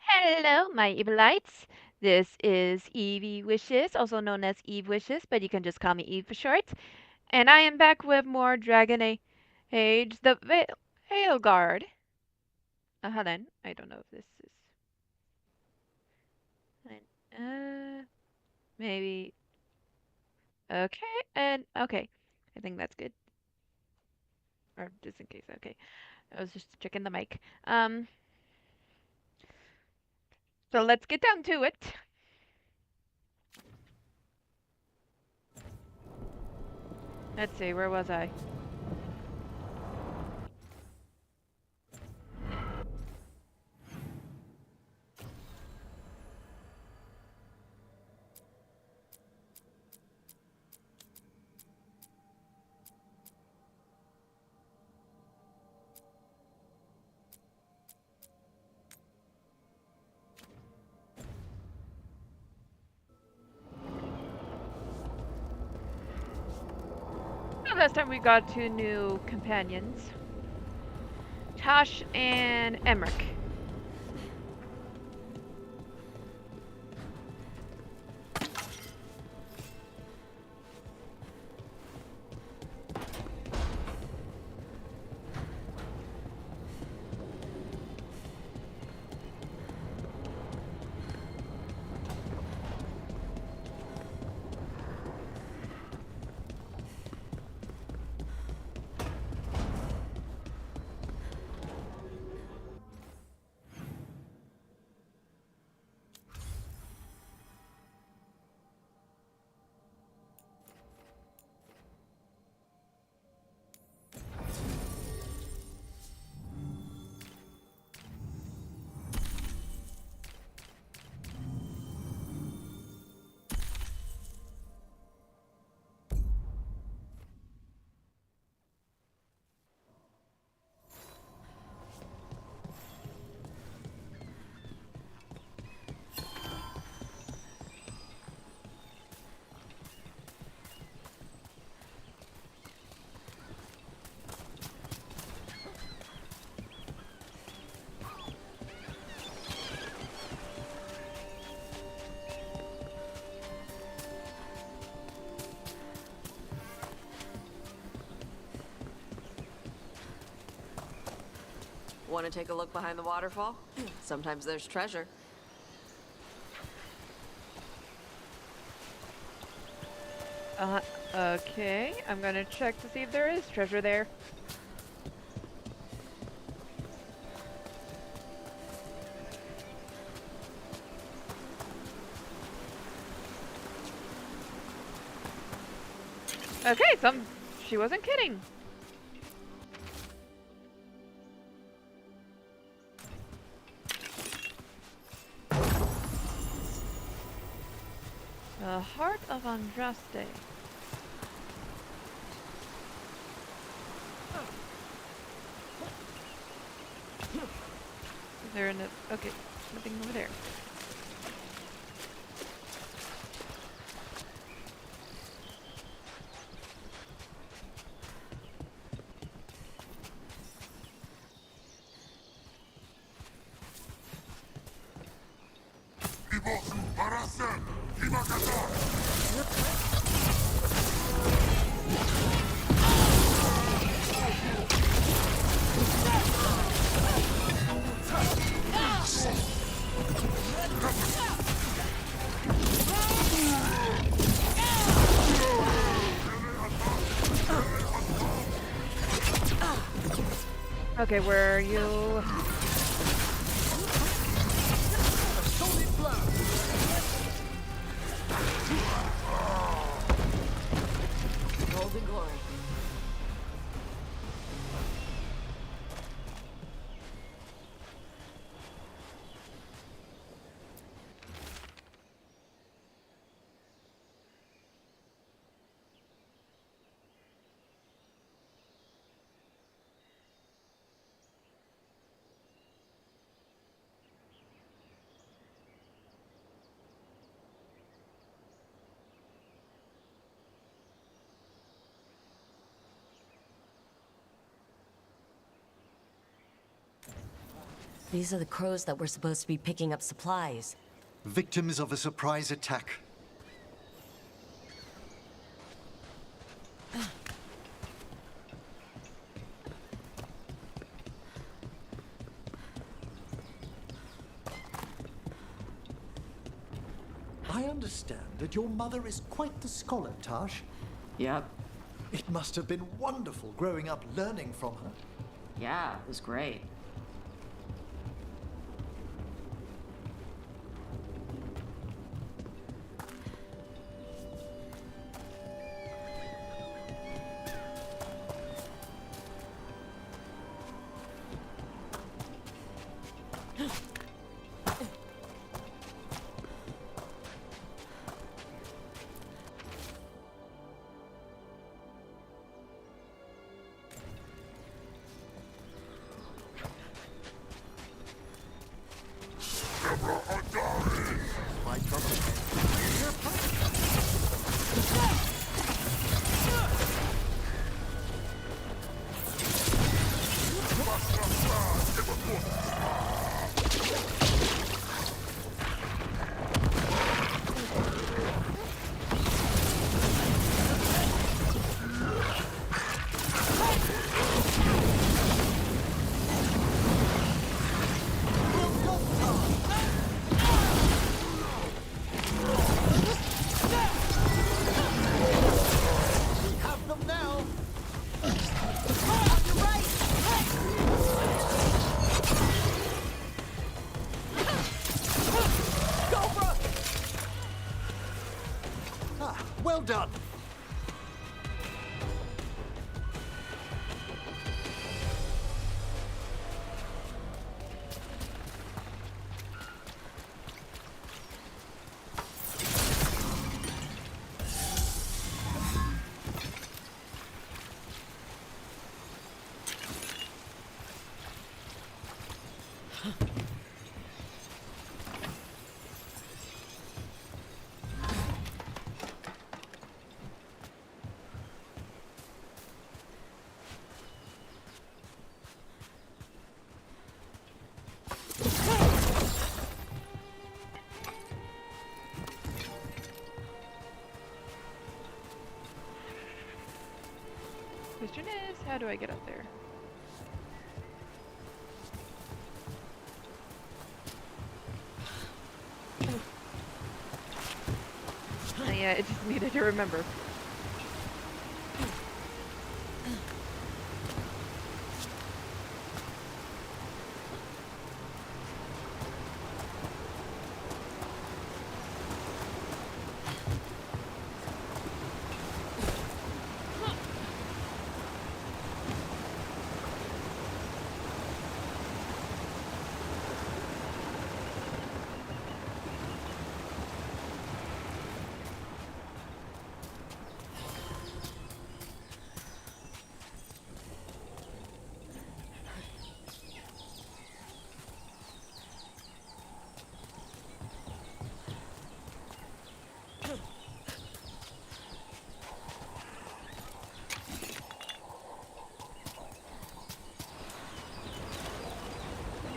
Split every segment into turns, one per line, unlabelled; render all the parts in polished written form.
Hello, my Evilites. This is Evie Wishes, also known as Eve Wishes, but you can just call me Eve for short. And I am back with more Age, the Veilguard. Hold on, I don't know if this is. Uh, maybe. Okay, and okay. I think that's good. Or just in case, okay. I was just checking the mic. So let's get down to it. Let's see, where was I? Last time we got two new companions, Tosh and Emmerich.
Want to take a look behind the waterfall? Sometimes there's treasure.
Uh, okay, I'm gonna check to see if there is treasure there. Okay, she wasn't kidding. The Heart of Andraste. Is there an... Okay, nothing over there. Okay, where are you?
Golden glory.
These are the crows that were supposed to be picking up supplies.
Victims of a surprise attack. I understand that your mother is quite the scholar, Tash.
Yep.
It must have been wonderful growing up learning from her.
Yeah, it was great.
My trouble. We have them now. Cobra! Ah, well done.
Question is, how do I get up there? Yeah, it just needed to remember.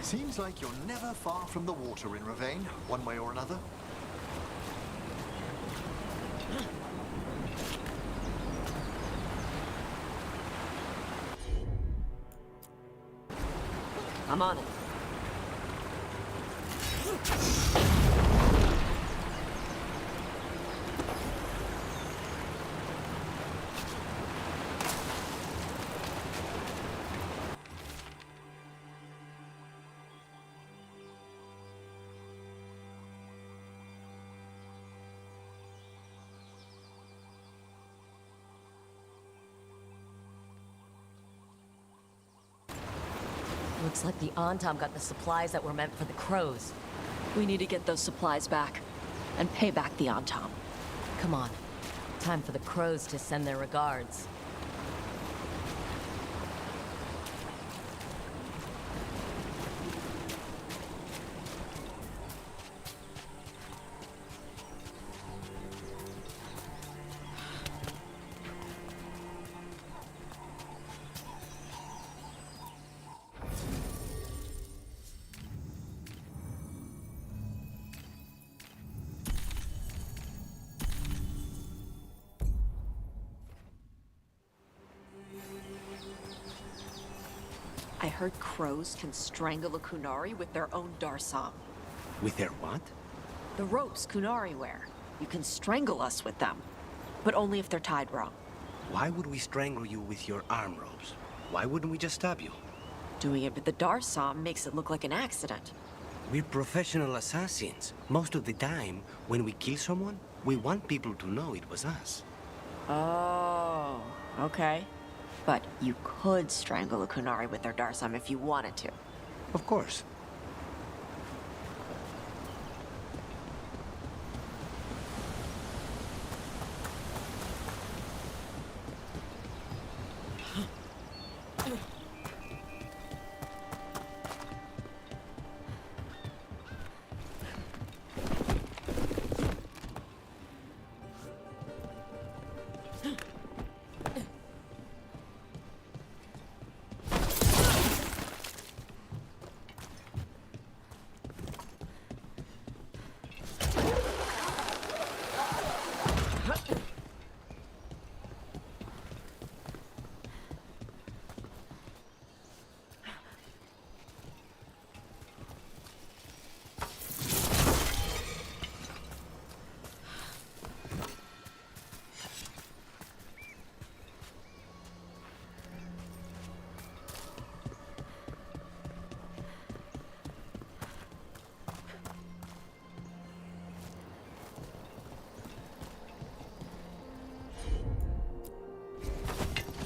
Seems like you're never far from the water in Ravane, one way or another.
I'm on it.
Looks like the Antom got the supplies that were meant for the crows.
We need to get those supplies back and pay back the Antom.
Come on. Time for the crows to send their regards.
I heard crows can strangle a Kunari with their own darsam.
With their what?
The ropes Kunari wear. You can strangle us with them. But only if they're tied wrong.
Why would we strangle you with your arm ropes? Why wouldn't we just stab you?
Doing it with the darsam makes it look like an accident.
We're professional assassins. Most of the time, when we kill someone, we want people to know it was us.
Oh, okay. But you could strangle a Kunari with their darsam if you wanted to.
Of course.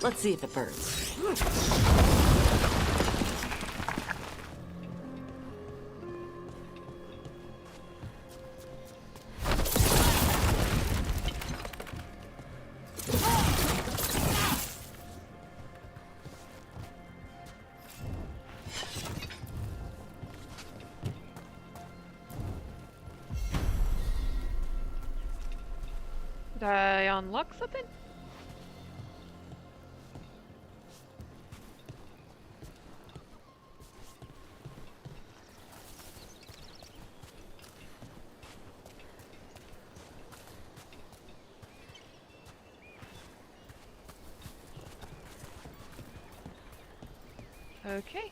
Let's see if it burns.
Did I unlock something? Okay.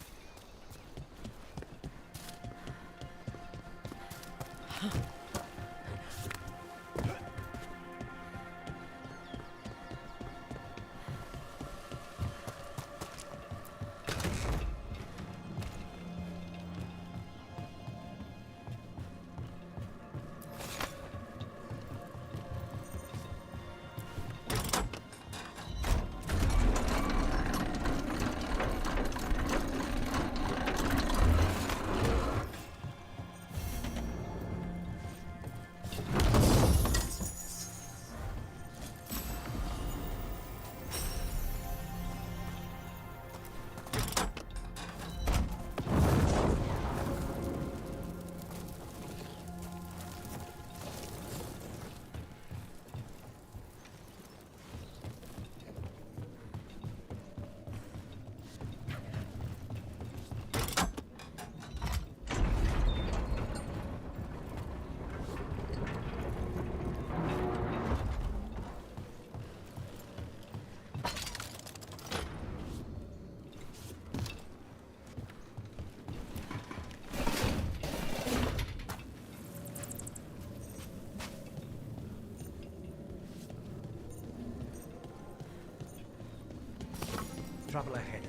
Trouble ahead.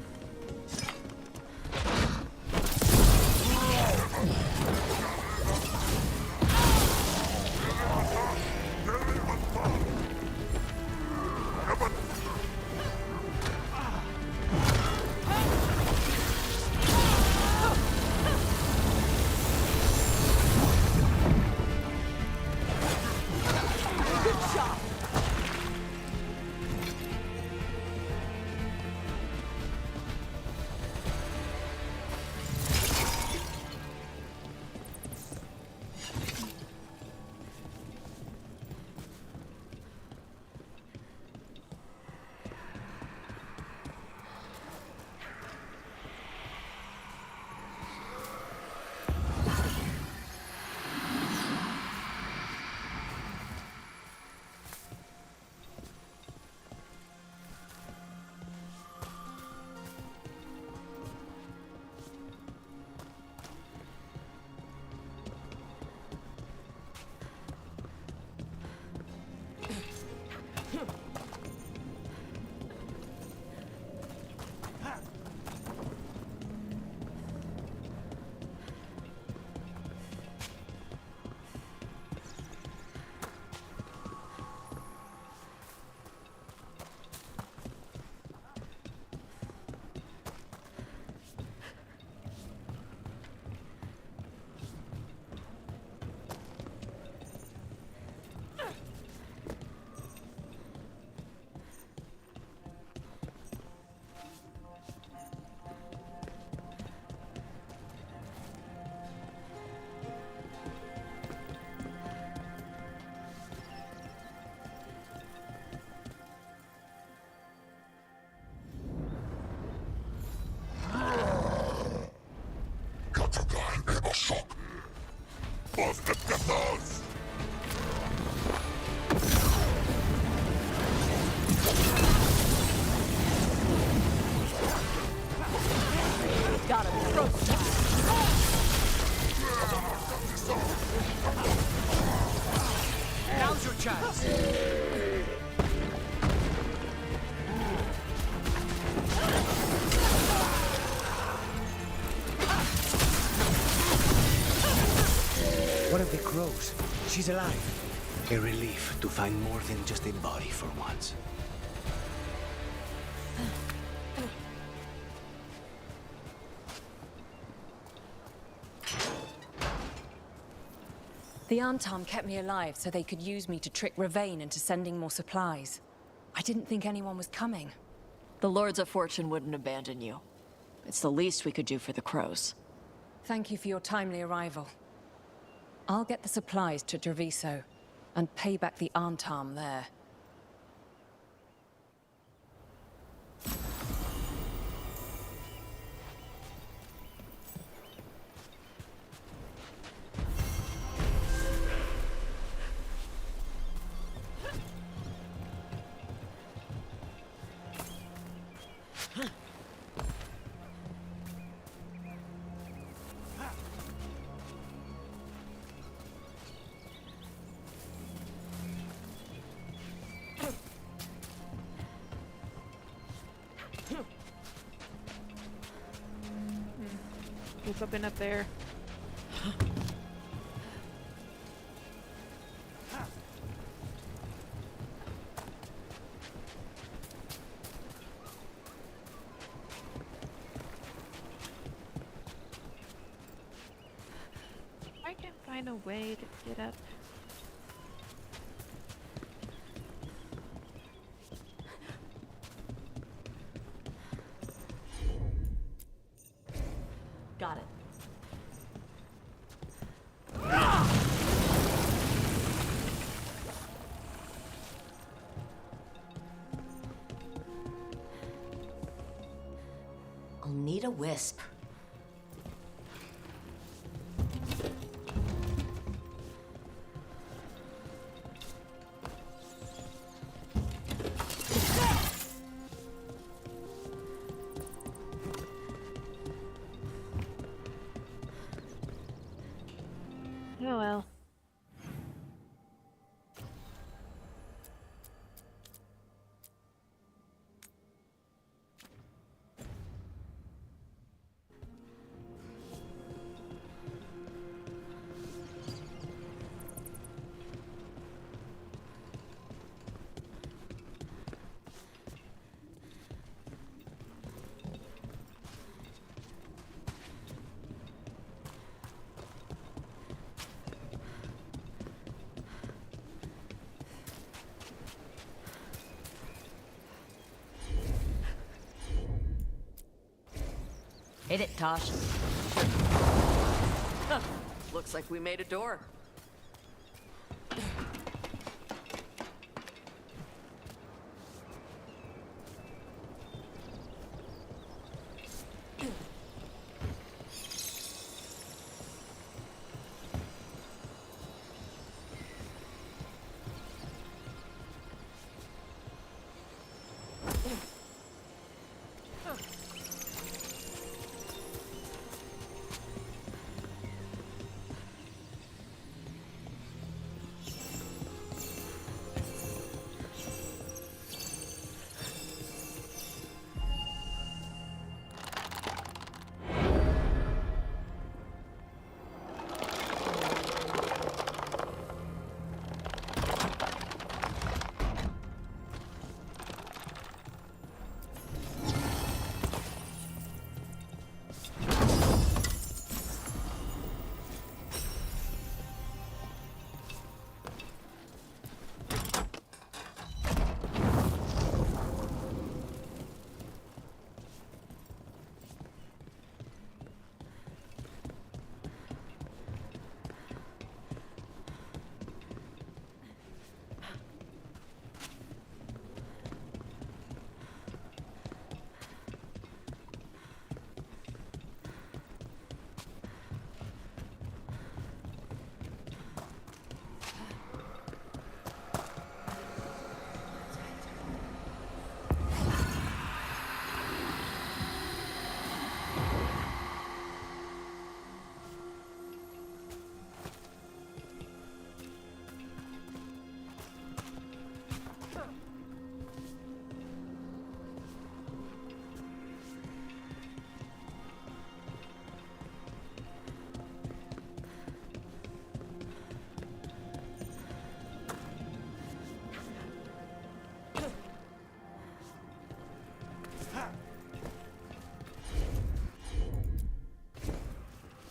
Got him.
Now's your chance.
One of the crows. She's alive. A relief to find more than just a body for once.
The Antam kept me alive so they could use me to trick Ravane into sending more supplies. I didn't think anyone was coming.
The Lords of Fortune wouldn't abandon you. It's the least we could do for the crows.
Thank you for your timely arrival. I'll get the supplies to Treviso and pay back the Antam there.
What's up there? I can find a way to get up.
Got it.
I'll need a wisp.
Oh well.
Hit it, Tosh.
Looks like we made a door.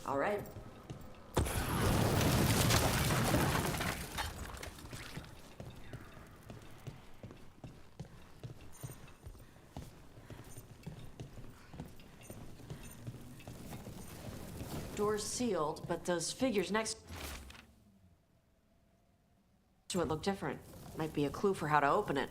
All right. Door's sealed, but those figures next to it look different. Might be a clue for how to open it.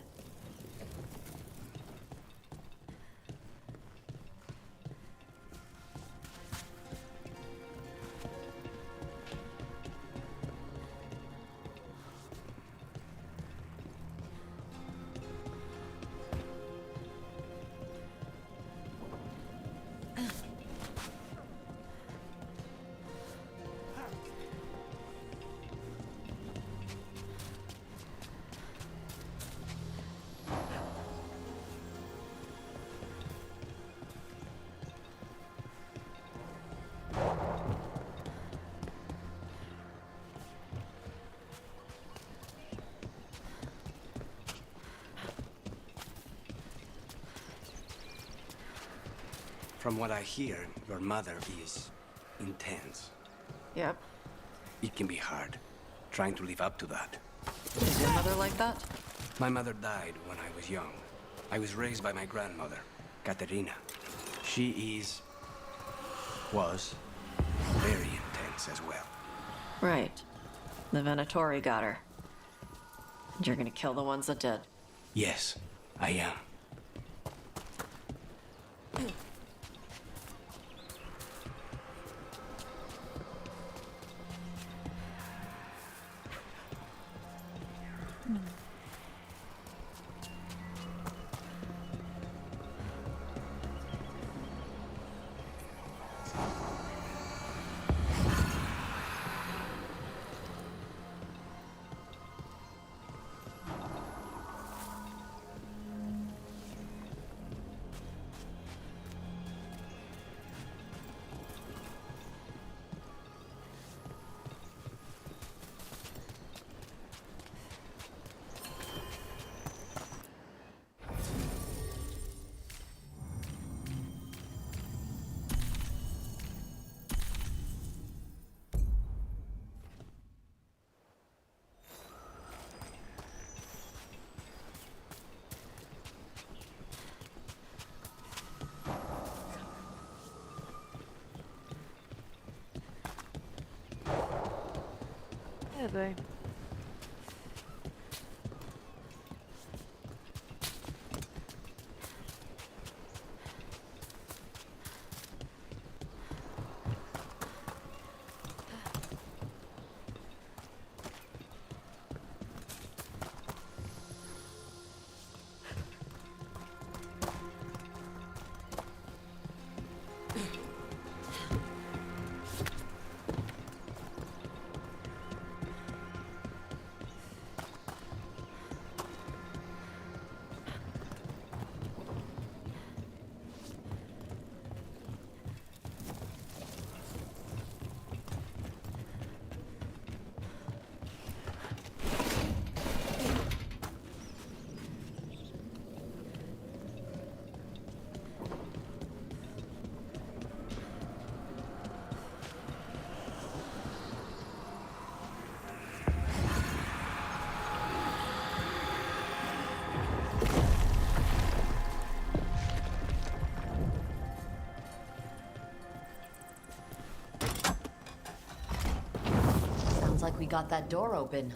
From what I hear, your mother is intense.
Yep.
It can be hard, trying to live up to that.
Is your mother like that?
My mother died when I was young. I was raised by my grandmother, Katerina. She was very intense as well.
Right. The Venatori got her. And you're gonna kill the ones that did.
Yes, I am.
Oh boy.
Sounds like we got that door open.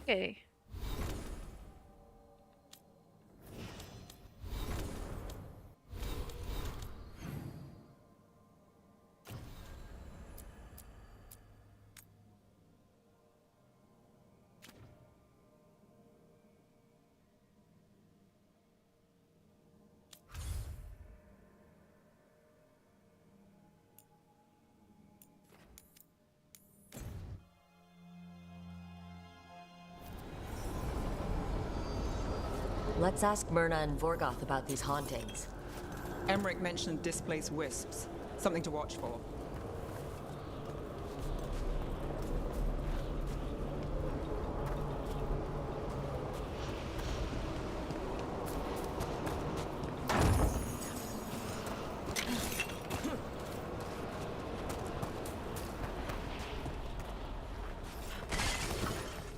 Okay.
Let's ask Myrna and Vorgoth about these hauntings.
Emmerich mentioned displaced wisps. Something to watch for.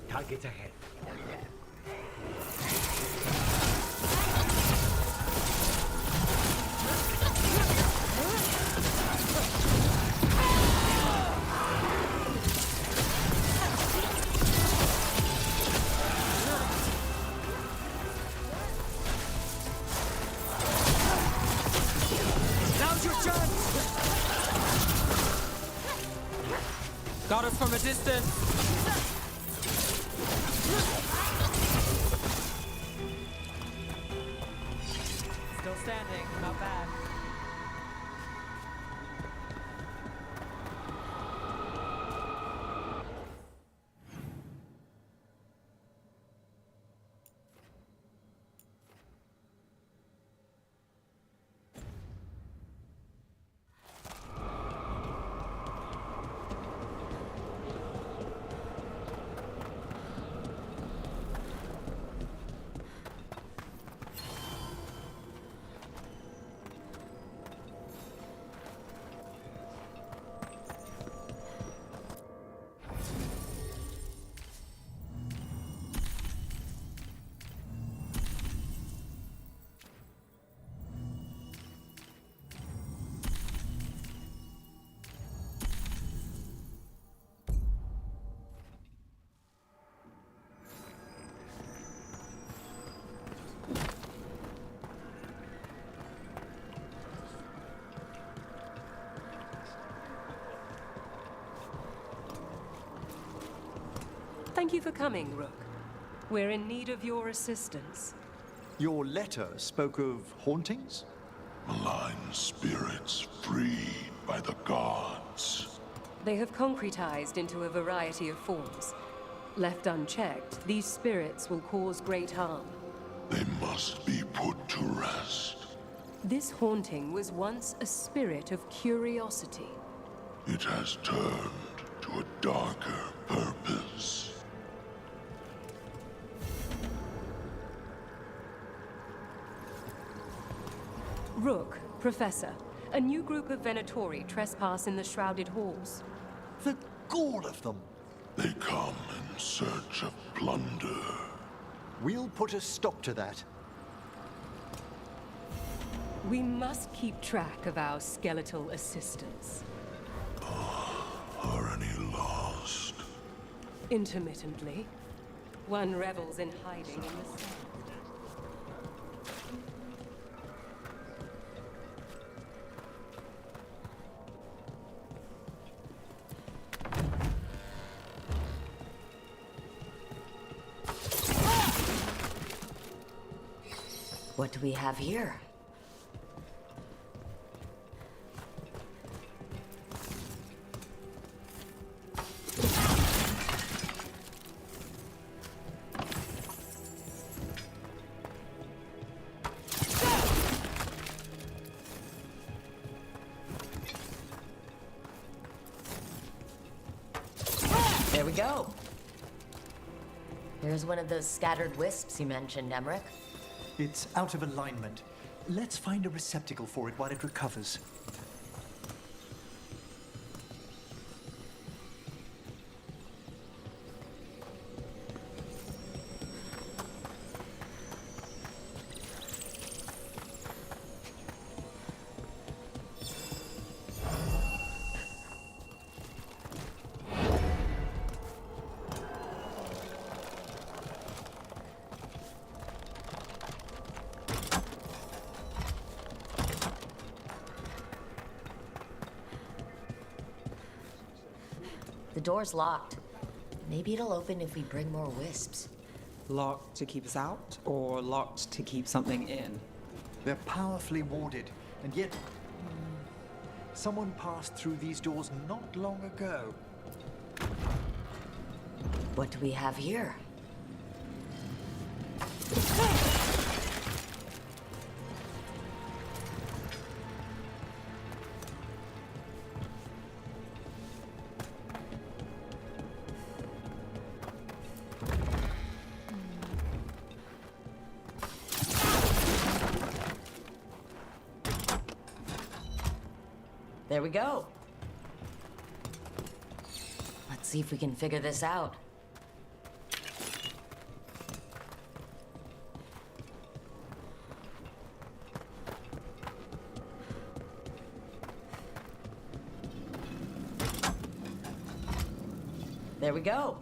Targets ahead.
Now's your chance! Got us from a distance. Still standing, not bad.
Thank you for coming, Rook. We're in need of your assistance.
Your letter spoke of hauntings?
Malign spirits freed by the gods.
They have concretized into a variety of forms. Left unchecked, these spirits will cause great harm.
They must be put to rest.
This haunting was once a spirit of curiosity.
It has turned to a darker purpose.
Rook, Professor, a new group of Venatori trespass in the Shrouded Halls.
The gall of them!
They come in search of plunder.
We'll put a stop to that.
We must keep track of our skeletal assistants.
Are any lost?
Intermittently. One revels in hiding in the sand.
What do we have here? There we go. Here's one of those scattered wisps you mentioned, Emmerich.
It's out of alignment. Let's find a receptacle for it while it recovers.
The door's locked. Maybe it'll open if we bring more wisps.
Locked to keep us out, or locked to keep something in?
They're powerfully warded, and yet... someone passed through these doors not long ago.
What do we have here? There we go. Let's see if we can figure this out. There we go.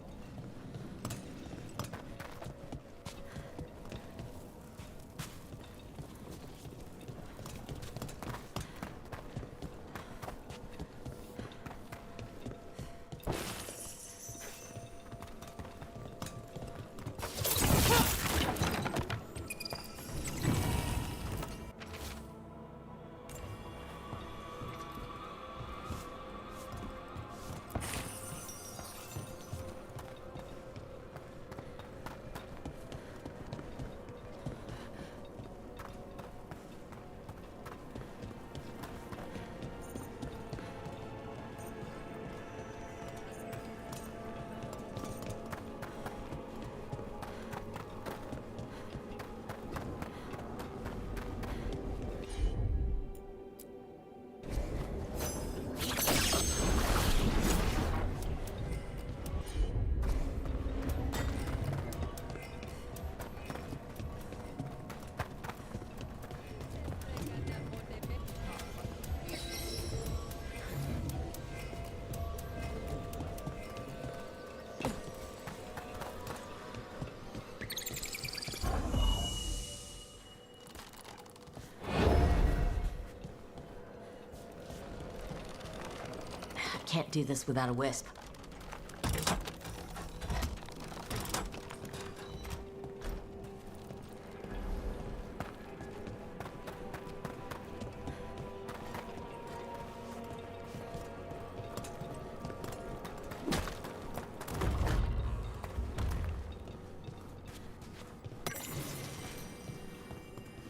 Can't do this without a wisp.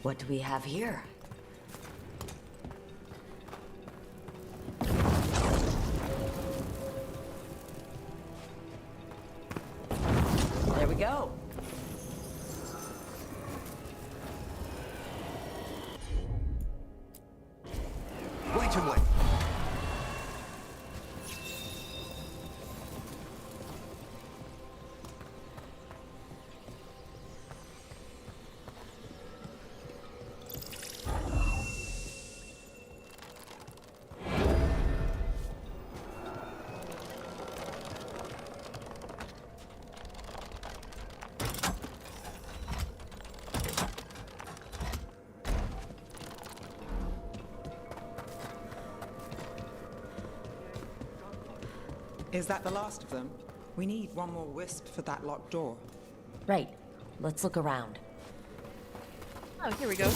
What do we have here? There we go.
Wait a minute.
Is that the last of them? We need one more wisp for that locked door.
Right. Let's look around.
Oh, here we go.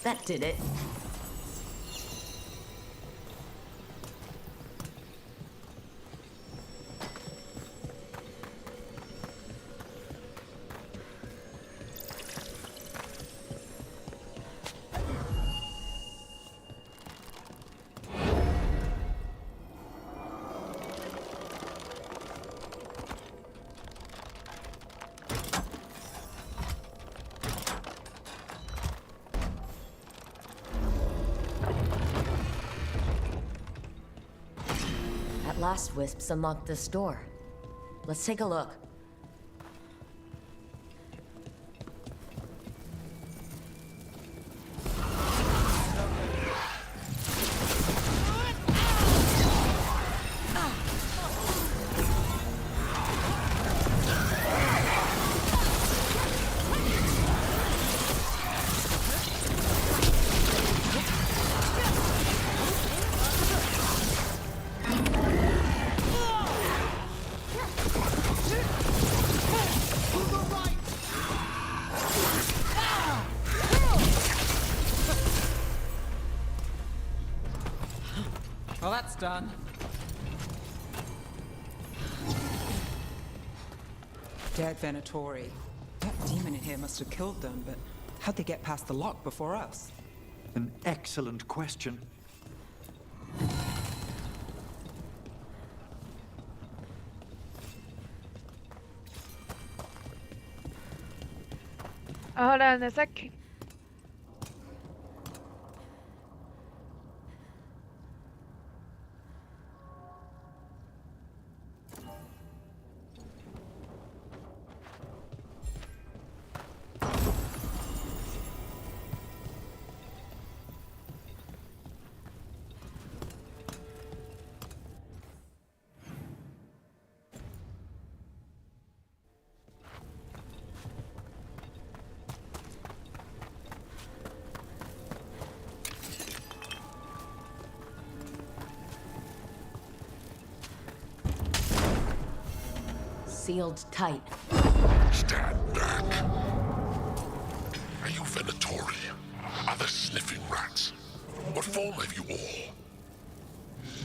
That did it. blast wisps unlocked this door. Let's take a look.
Well, that's done. Dead Venatori. That demon in here must have killed them, but how'd they get past the lock before us?
An excellent question.
Hold on a sec.
Sealed tight.
Stand back. Are you Venatori? Are there sniffing rats? What form have you all?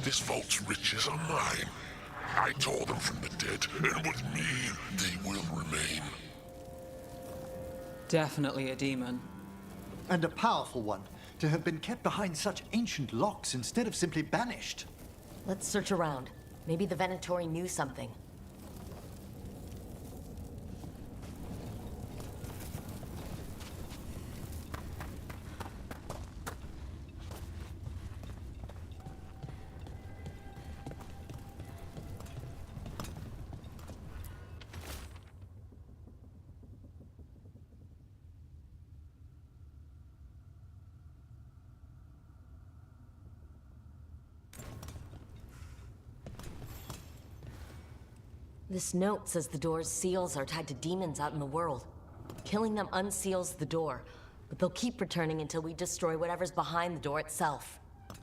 This vault's riches are mine. I tore them from the dead, and with me, they will remain.
Definitely a demon.
And a powerful one, to have been kept behind such ancient locks instead of simply banished.
Let's search around. Maybe the Venatori knew something. This note says the door's seals are tied to demons out in the world. Killing them unseals the door, but they'll keep returning until we destroy whatever's behind the door itself.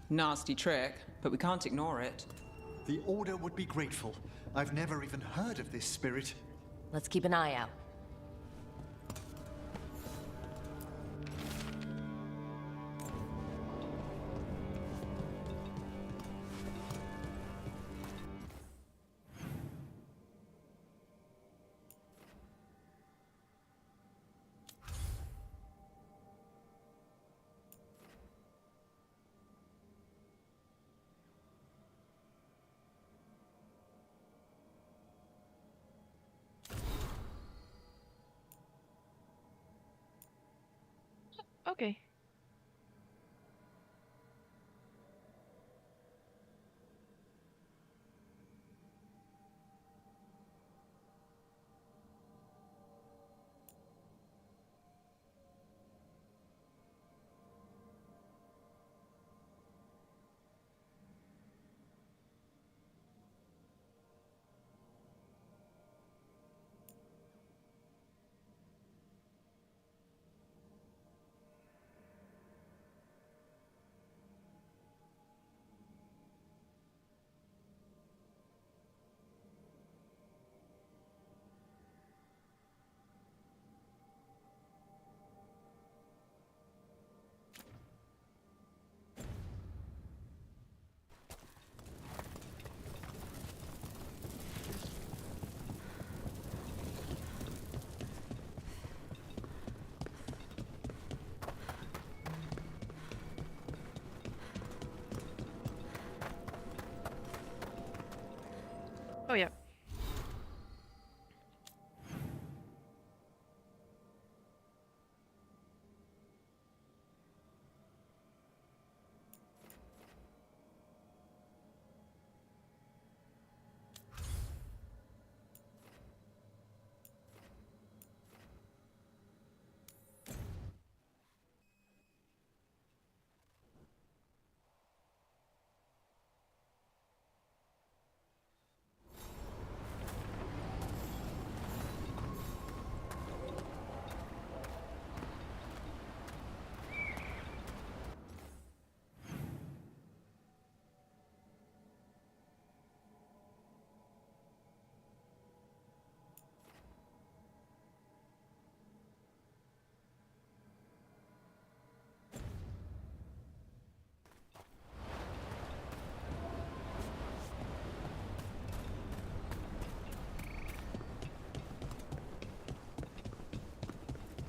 Nasty trick, but we can't ignore it.
The Order would be grateful. I've never even heard of this spirit.
Let's keep an eye out.
Okay.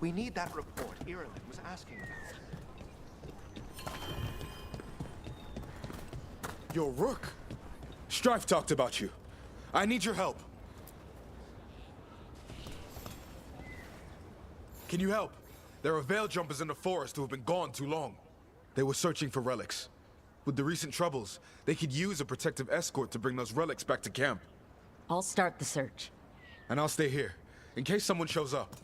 We need that report Ireland was asking about.
Yo, Rook. Strife talked about you. I need your help. Can you help? There are veil jumpers in the forest who have been gone too long. They were searching for relics. With the recent troubles, they could use a protective escort to bring those relics back to camp.
I'll start the search.
And I'll stay here, in case someone shows up.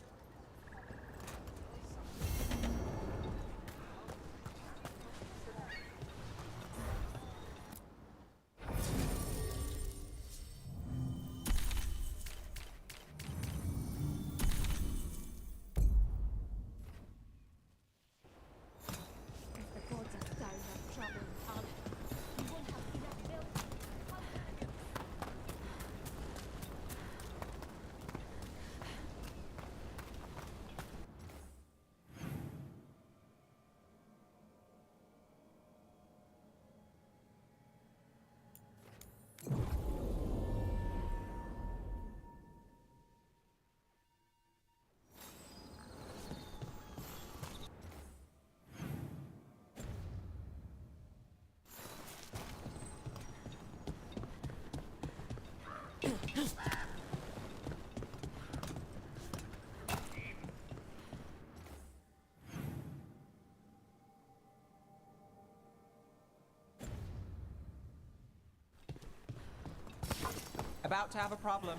About to have a problem.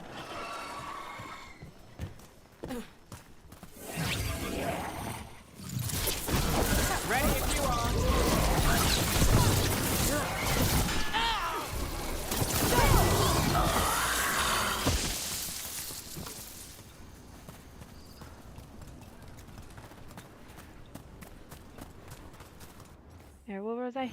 Ready if you are.
There, where was I?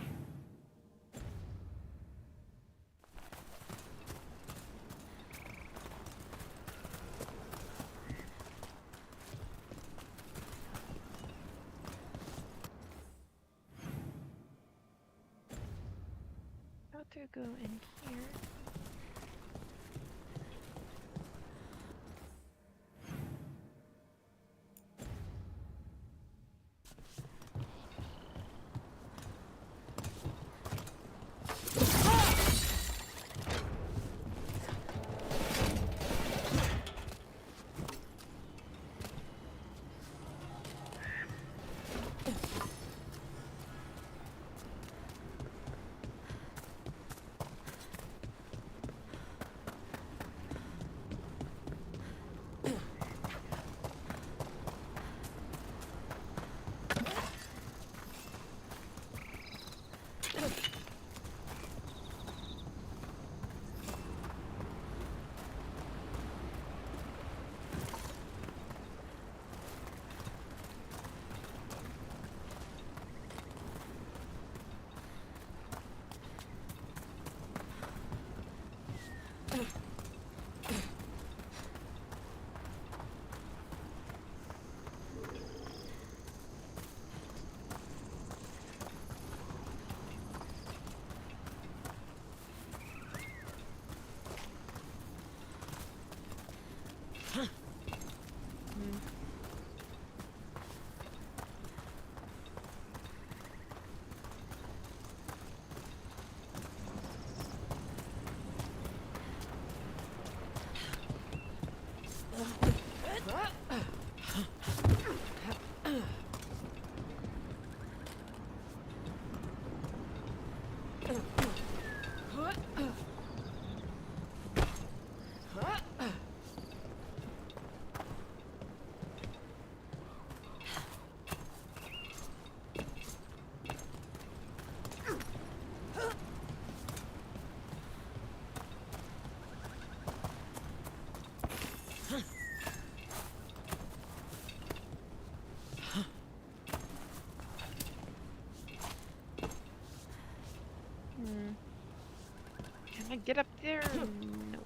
How to go in here? Can I get up there? No.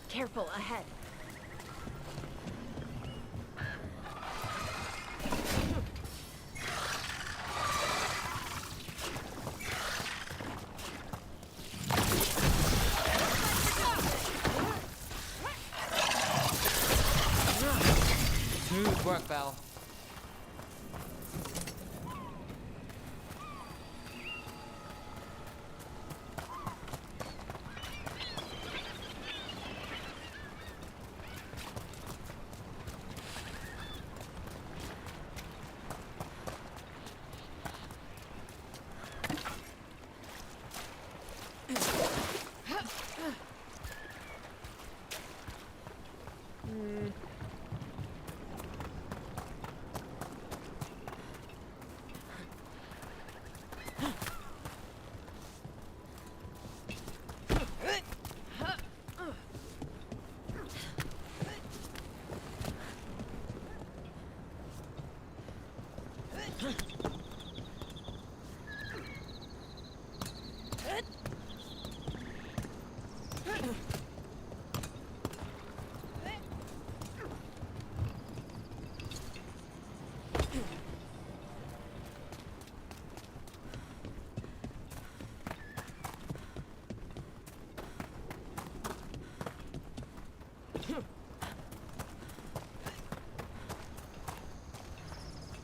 Careful, ahead.
Smooth work, Val.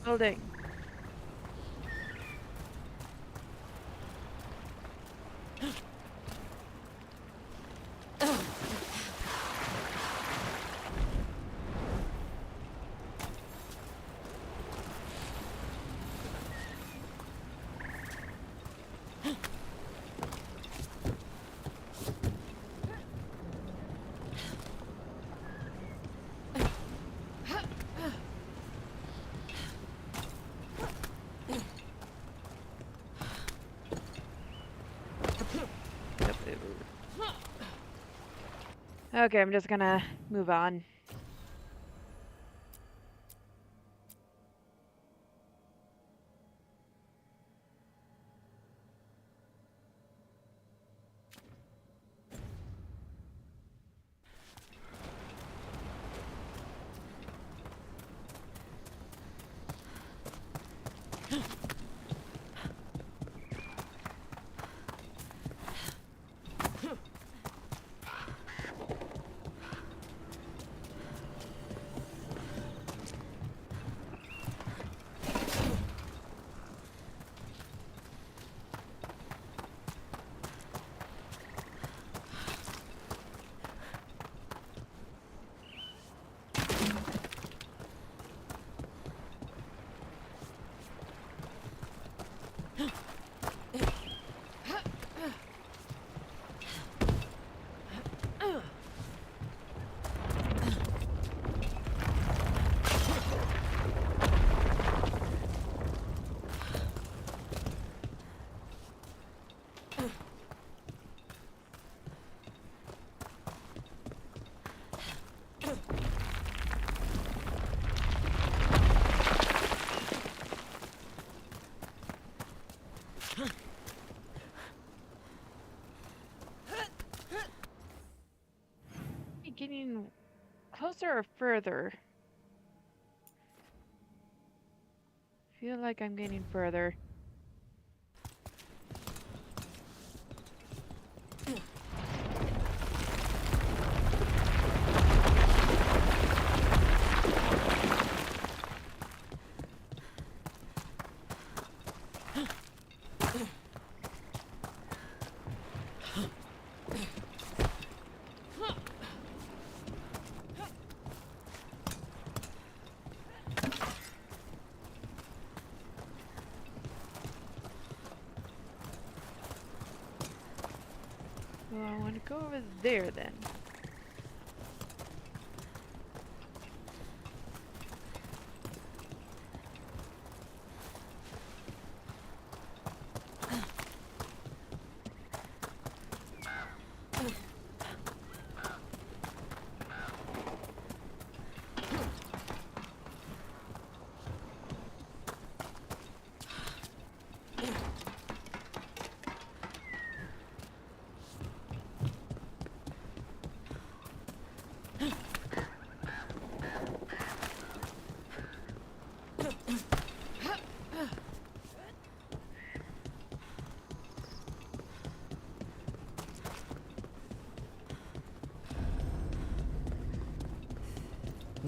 Building. Okay, I'm just gonna move on. Getting closer or further? Feel like I'm getting further. Well, I want to go over there then.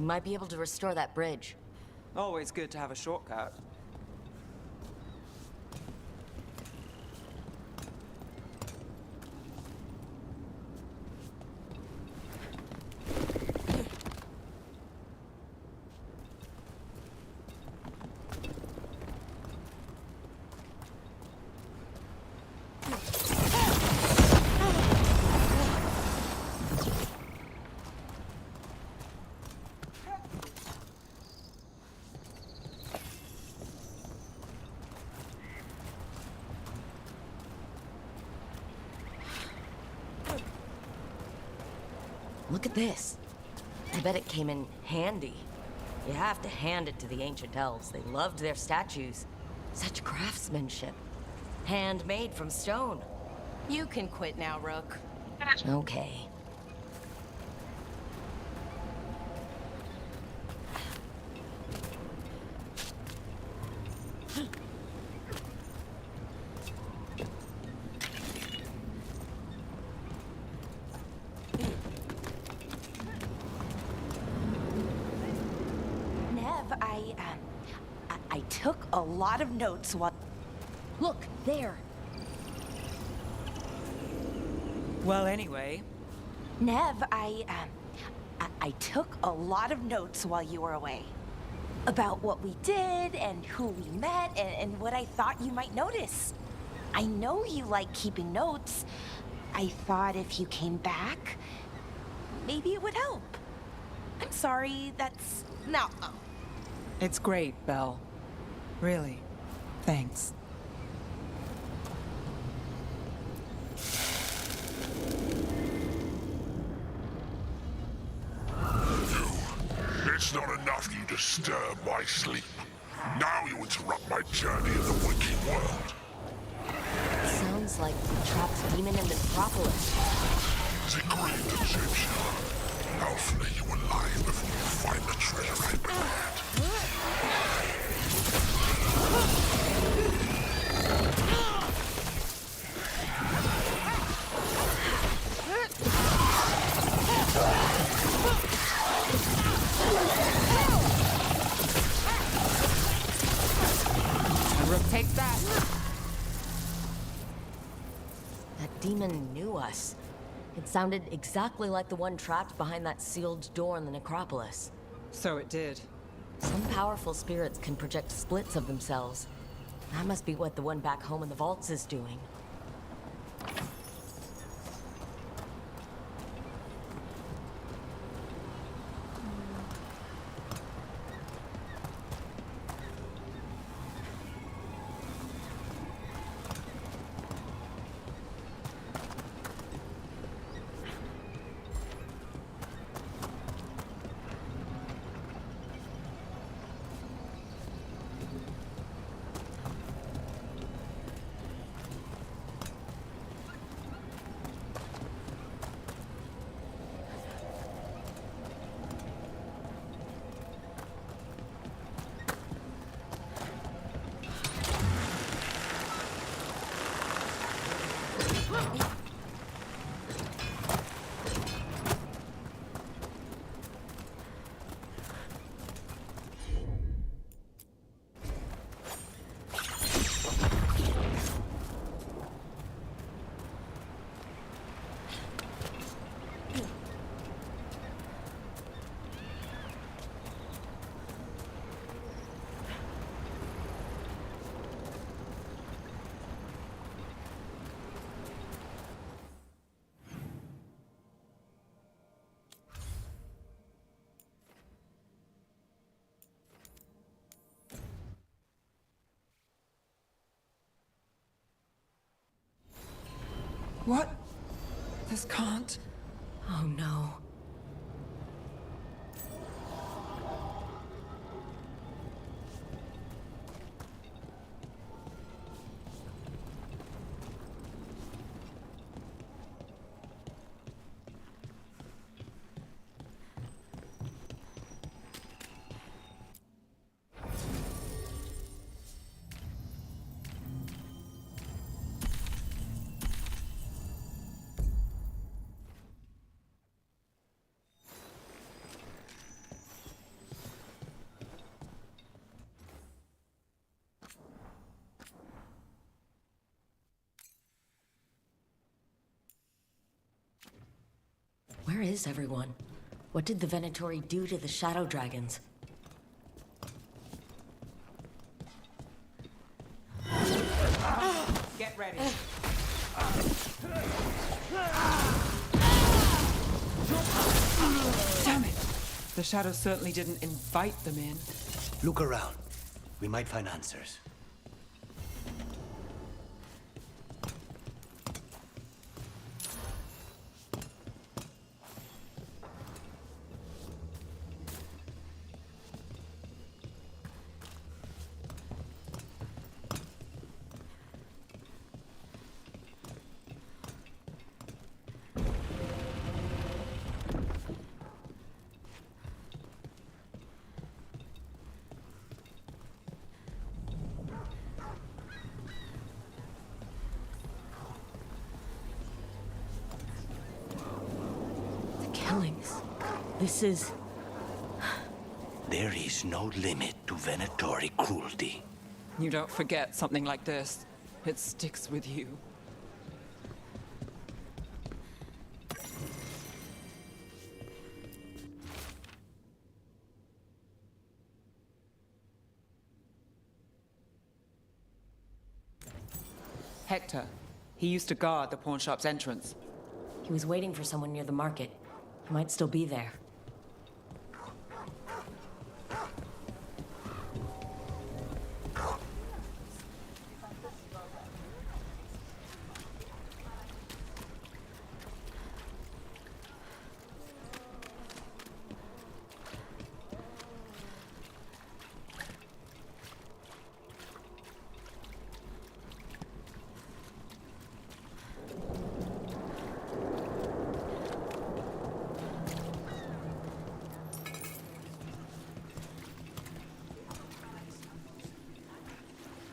We might be able to restore that bridge.
Always good to have a shortcut.
Look at this. I bet it came in handy. You have to hand it to the ancient elves. They loved their statues. Such craftsmanship. Handmade from stone.
You can quit now, Rook.
Okay.
Nev, I took a lot of notes while...
Look, there.
Well, anyway,
Nev, I took a lot of notes while you were away. About what we did, and who we met, and what I thought you might notice. I know you like keeping notes. I thought if you came back, maybe it would help. I'm sorry, that's... No.
it's great, Belle. Really. Thanks.
It's not enough you disturb my sleep. Now you interrupt my journey in the waking world.
Sounds like the trapped demon in the necropolis.
Degraded Egyptian. I'll flay you alive before you find the treasure I prepared.
Rook takes that.
That demon knew us. It sounded exactly like the one trapped behind that sealed door in the necropolis.
So it did.
Some powerful spirits can project splits of themselves. That must be what the one back home in the vaults is doing.
What? This can't...
Oh no. is everyone? What did the Venatori do to the Shadow Dragons?
Get ready. Damn it! The Shadows certainly didn't invite them in.
Look around. We might find answers.
Killings. This is...
There is no limit to Venatori cruelty.
You don't forget something like this. It sticks with you. Hector. He used to guard the pawn shop's entrance.
He was waiting for someone near the market. He might still be there.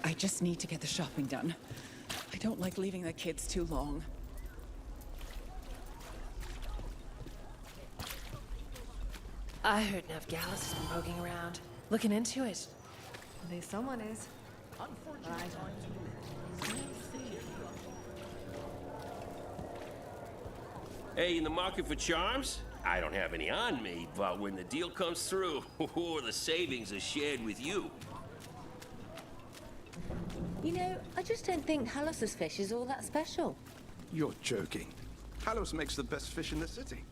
I just need to get the shopping done. I don't like leaving the kids too long.
I heard Navgalis has been poking around, looking into it. At least someone is.
Hey, in the market for charms? I don't have any on me, but when the deal comes through, the savings are shared with you.
You know, I just don't think Halos's fish is all that special.
You're joking. Halos makes the best fish in the city.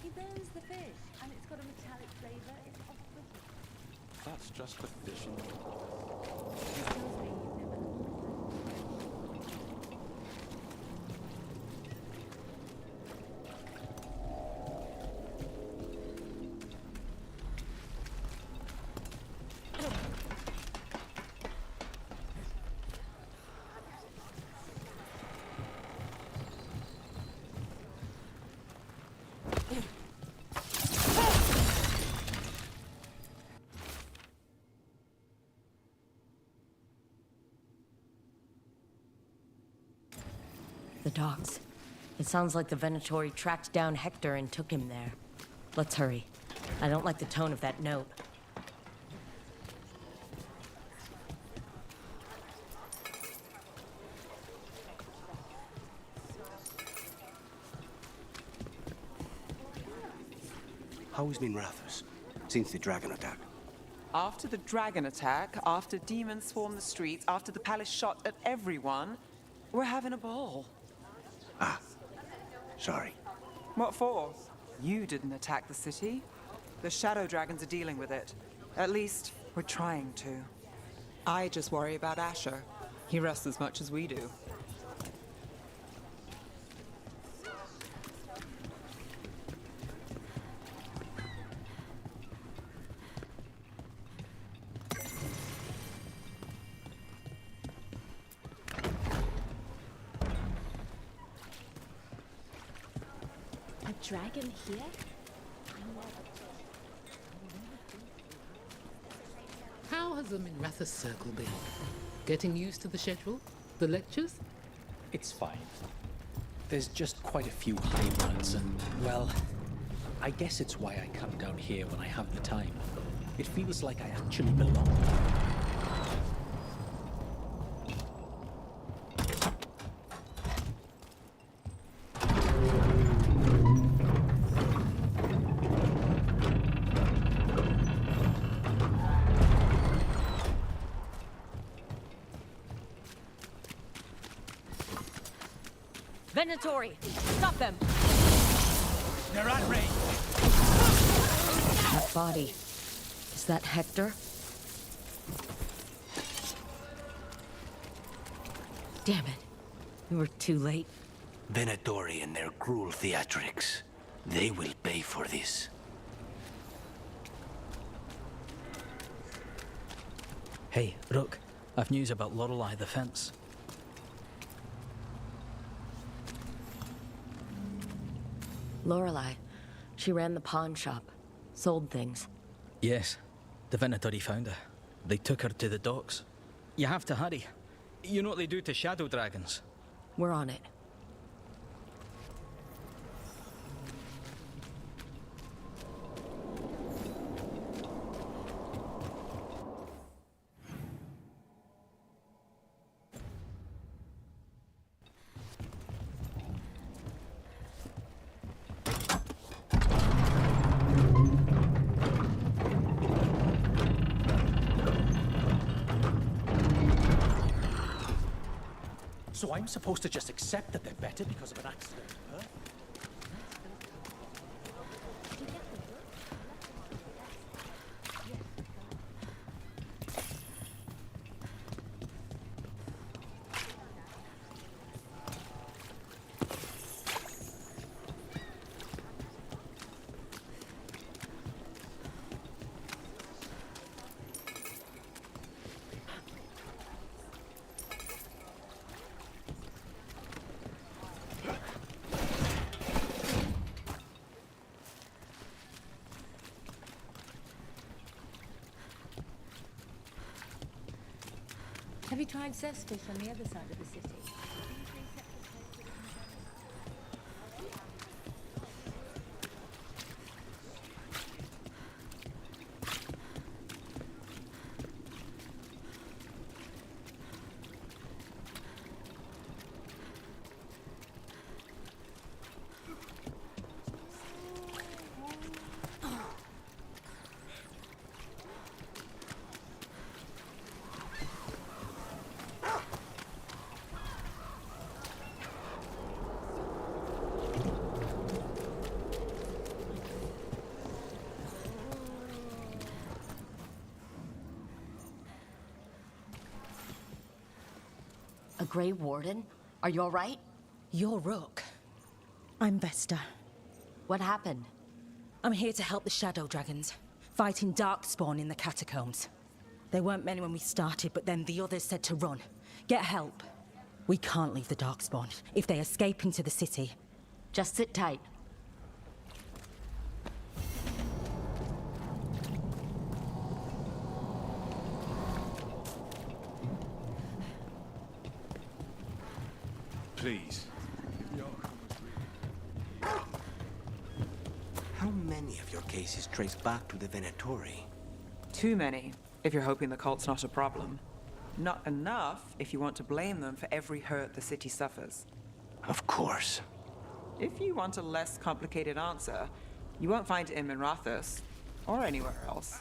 He burns the fish, and it's got a metallic flavor. It's off-putting.
That's just the fish.
The docks. It sounds like the Venatori tracked down Hector and took him there. Let's hurry. I don't like the tone of that note.
How has been Rathus since the dragon attack?
After the dragon attack, after demons swarmed the streets, after the palace shot at everyone, we're having a ball.
Ah, sorry.
What for? You didn't attack the city. The shadow dragons are dealing with it. At least, we're trying to. I just worry about Asher. He rests as much as we do.
Dragon here?
How has the Minrathous circle been? Getting used to the schedule? The lectures?
It's fine. There's just quite a few high ones, and, well, I guess it's why I come down here when I have the time. It feels like I actually belong.
Venatori! Stop them!
They're at range.
That body. Is that Hector? Damn it. We were too late.
Venatori and their cruel theatrics. They will pay for this.
Hey, Rook. I've news about Lorelei the Fence.
Lorelei. She ran the pawn shop. Sold things.
Yes. The Venatori found her. They took her to the docks. You have to hurry. You know what they do to shadow dragons?
We're on it.
So I'm supposed to just accept that they're better because of an accident, huh?
Have you tried cessfish on the other side of the city?
A Grey Warden? Are you alright?
You're Rook. I'm Vesta.
What happened?
I'm here to help the Shadow Dragons, fighting Darkspawn in the catacombs. There weren't many when we started, but then the others said to run. Get help. We can't leave the Darkspawn if they escape into the city.
Just sit tight.
Please.
How many of your cases trace back to the Venatori?
Too many, if you're hoping the cult's not a problem. Not enough if you want to blame them for every hurt the city suffers.
Of course.
If you want a less complicated answer, you won't find it in Minrathous, or anywhere else.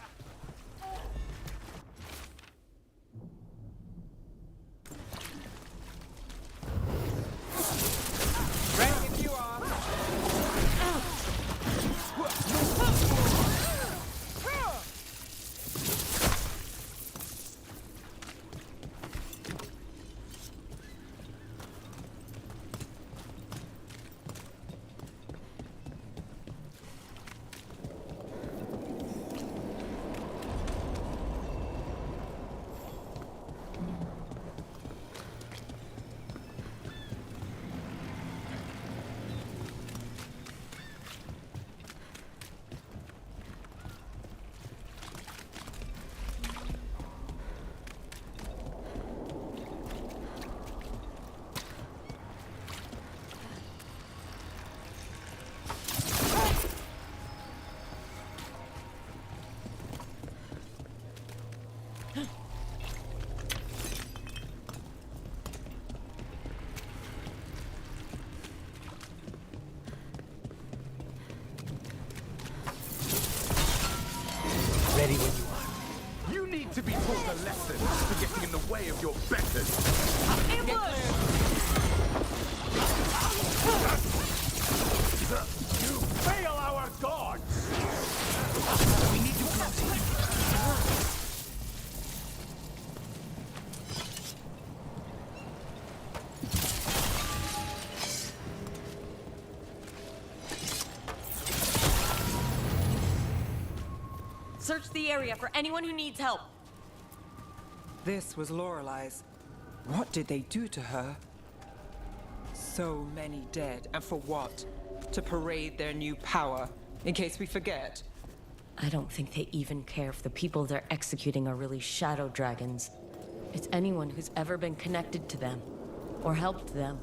Ready when you are. You need to be taught a lesson for getting in the way of your betters.
You fail our gods! We need to close it.
Search the area for anyone who needs help.
This was Lorelei's. What did they do to her? So many dead, and for what? To parade their new power, in case we forget.
I don't think they even care if the people they're executing are really shadow dragons. It's anyone who's ever been connected to them, or helped them.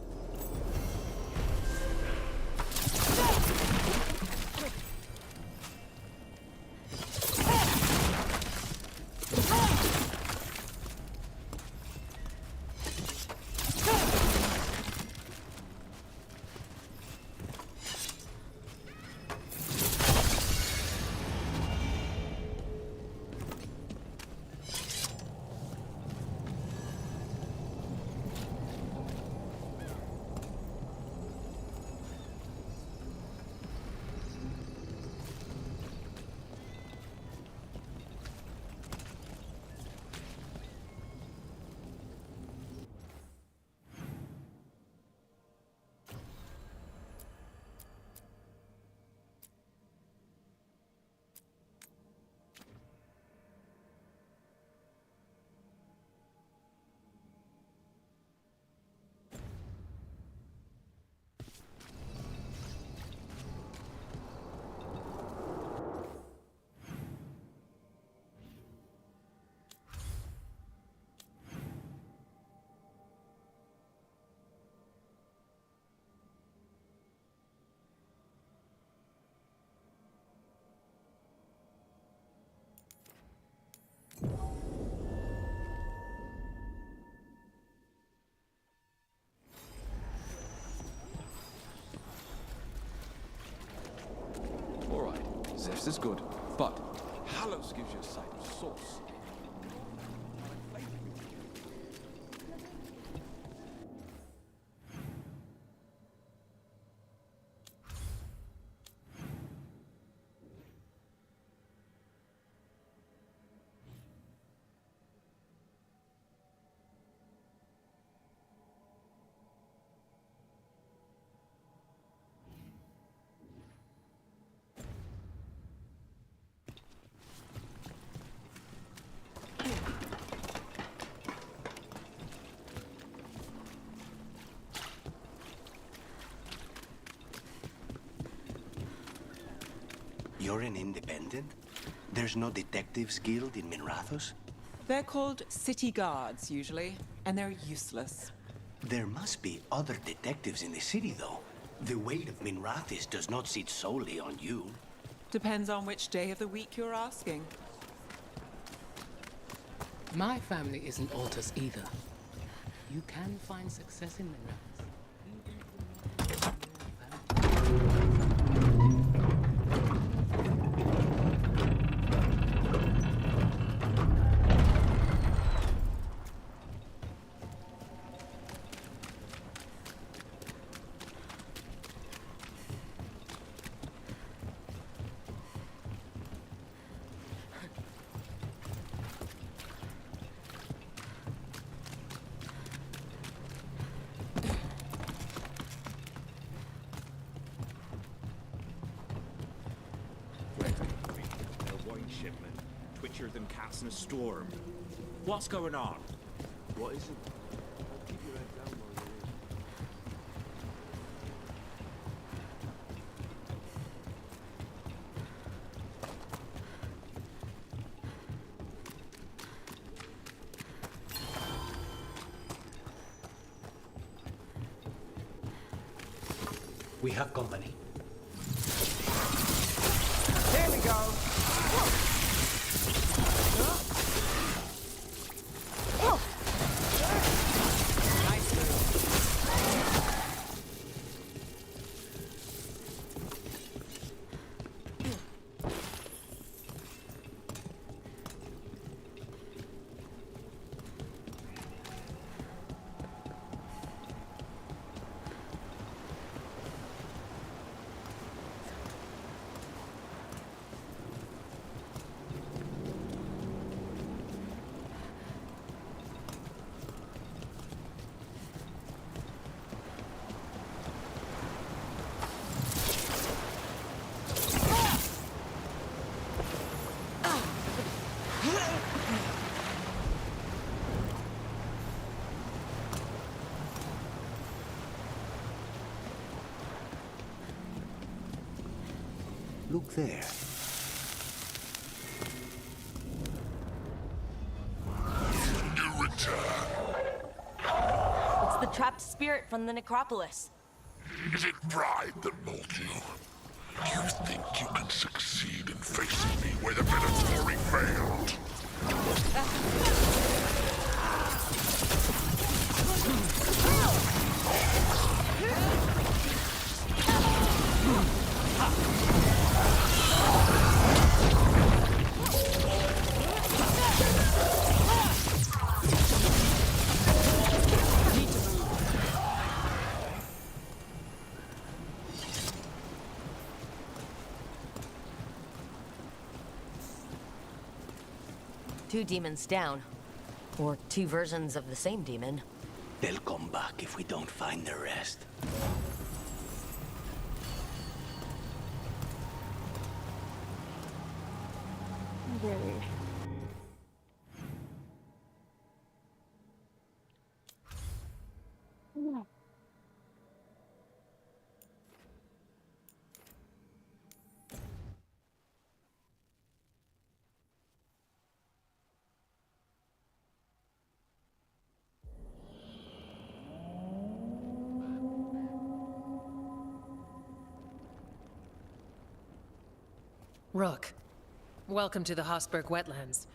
This is good, but Halos gives you a sight of source.
You're an independent? There's no detectives guild in Minrathos?
They're called city guards, usually, and they're useless.
There must be other detectives in the city, though. The weight of Minrathis does not sit solely on you.
Depends on which day of the week you're asking.
My family isn't Altus either. You can find success in Minrathis.
Shipment, twitchier than cats in a storm. What's going on? What is it? Keep your head down while you're
We have company.
There we go. Nice move.
Look there.
You return.
It's the trapped spirit from the necropolis.
Is it pride that molds you? Do you think you can succeed in facing me where the villain's already failed?
Two demons down. Or two versions of the same demon.
They'll come back if we don't find the rest.
Really? No.
Rook, welcome to the Hosberg wetlands.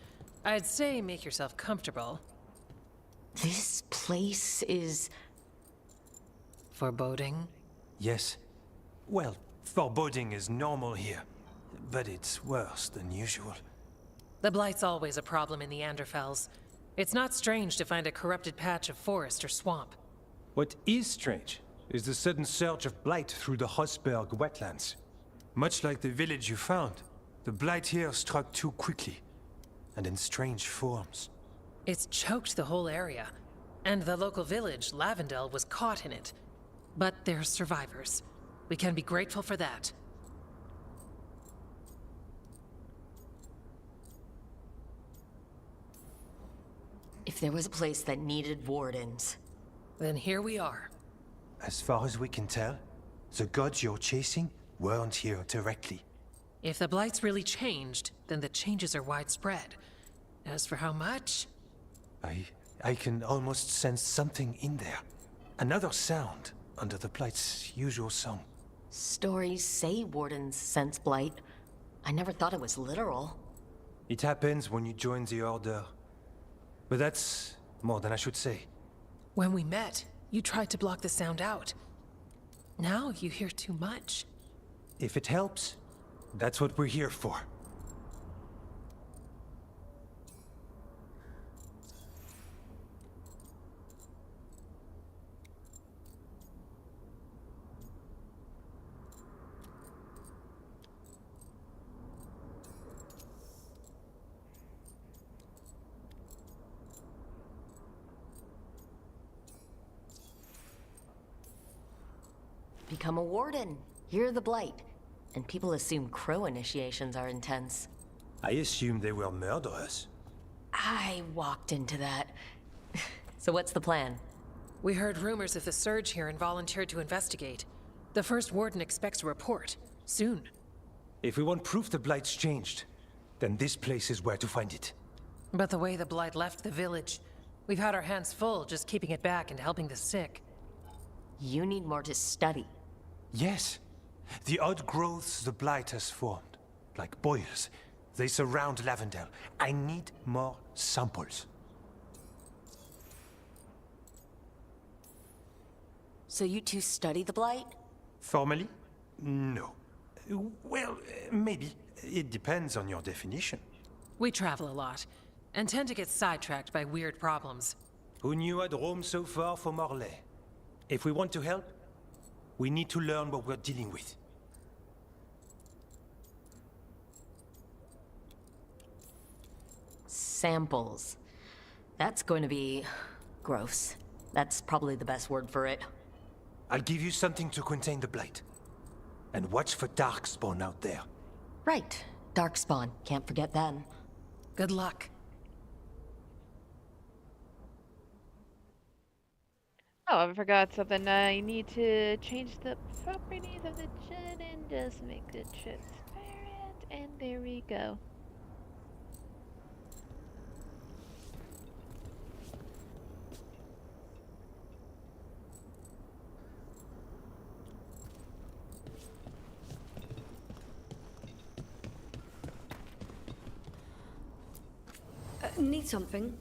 I'd say make yourself comfortable.
This place is...
foreboding?
Yes. Well, foreboding is normal here, but it's worse than usual.
The Blight's always a problem in the Anderfells. It's not strange to find a corrupted patch of forest or swamp.
What is strange is the sudden surge of blight through the Hosberg wetlands. Much like the village you found, the blight here struck too quickly, and in strange forms.
It's choked the whole area, and the local village, Lavendel, was caught in it. But they're survivors. We can be grateful for that.
If there was a place that needed wardens...
Then here we are.
As far as we can tell, the gods you're chasing weren't here directly.
If the Blight's really changed, then the changes are widespread. As for how much...
I can almost sense something in there. Another sound under the Blight's usual song.
Stories say wardens sense blight. I never thought it was literal.
It happens when you join the Order. But that's more than I should say.
When we met, you tried to block the sound out. Now you hear too much.
If it helps, that's what we're here for.
Become a warden. Hear the blight. And people assume crow initiations are intense.
I assumed they were murderers.
I walked into that. So what's the plan?
We heard rumors of the surge here and volunteered to investigate. The first warden expects a report. Soon.
If we want proof the Blight's changed, then this place is where to find it.
But the way the blight left the village, we've had our hands full just keeping it back and helping the sick.
You need more to study.
Yes. The odd growths the Blight has formed, like boils, they surround Lavendel. I need more samples.
So you two study the blight?
Formally? No. Well, maybe. It depends on your definition.
We travel a lot, and tend to get sidetracked by weird problems.
Who knew I'd roam so far for Morlaix? If we want to help, we need to learn what we're dealing with.
Samples. That's going to be... gross. That's probably the best word for it.
I'll give you something to contain the blight. And watch for Darkspawn out there.
Right. Darkspawn. Can't forget them.
Good luck.
Oh, I forgot something. I need to change the properties of the jet and just make the jet spare. And there we go.
Need something?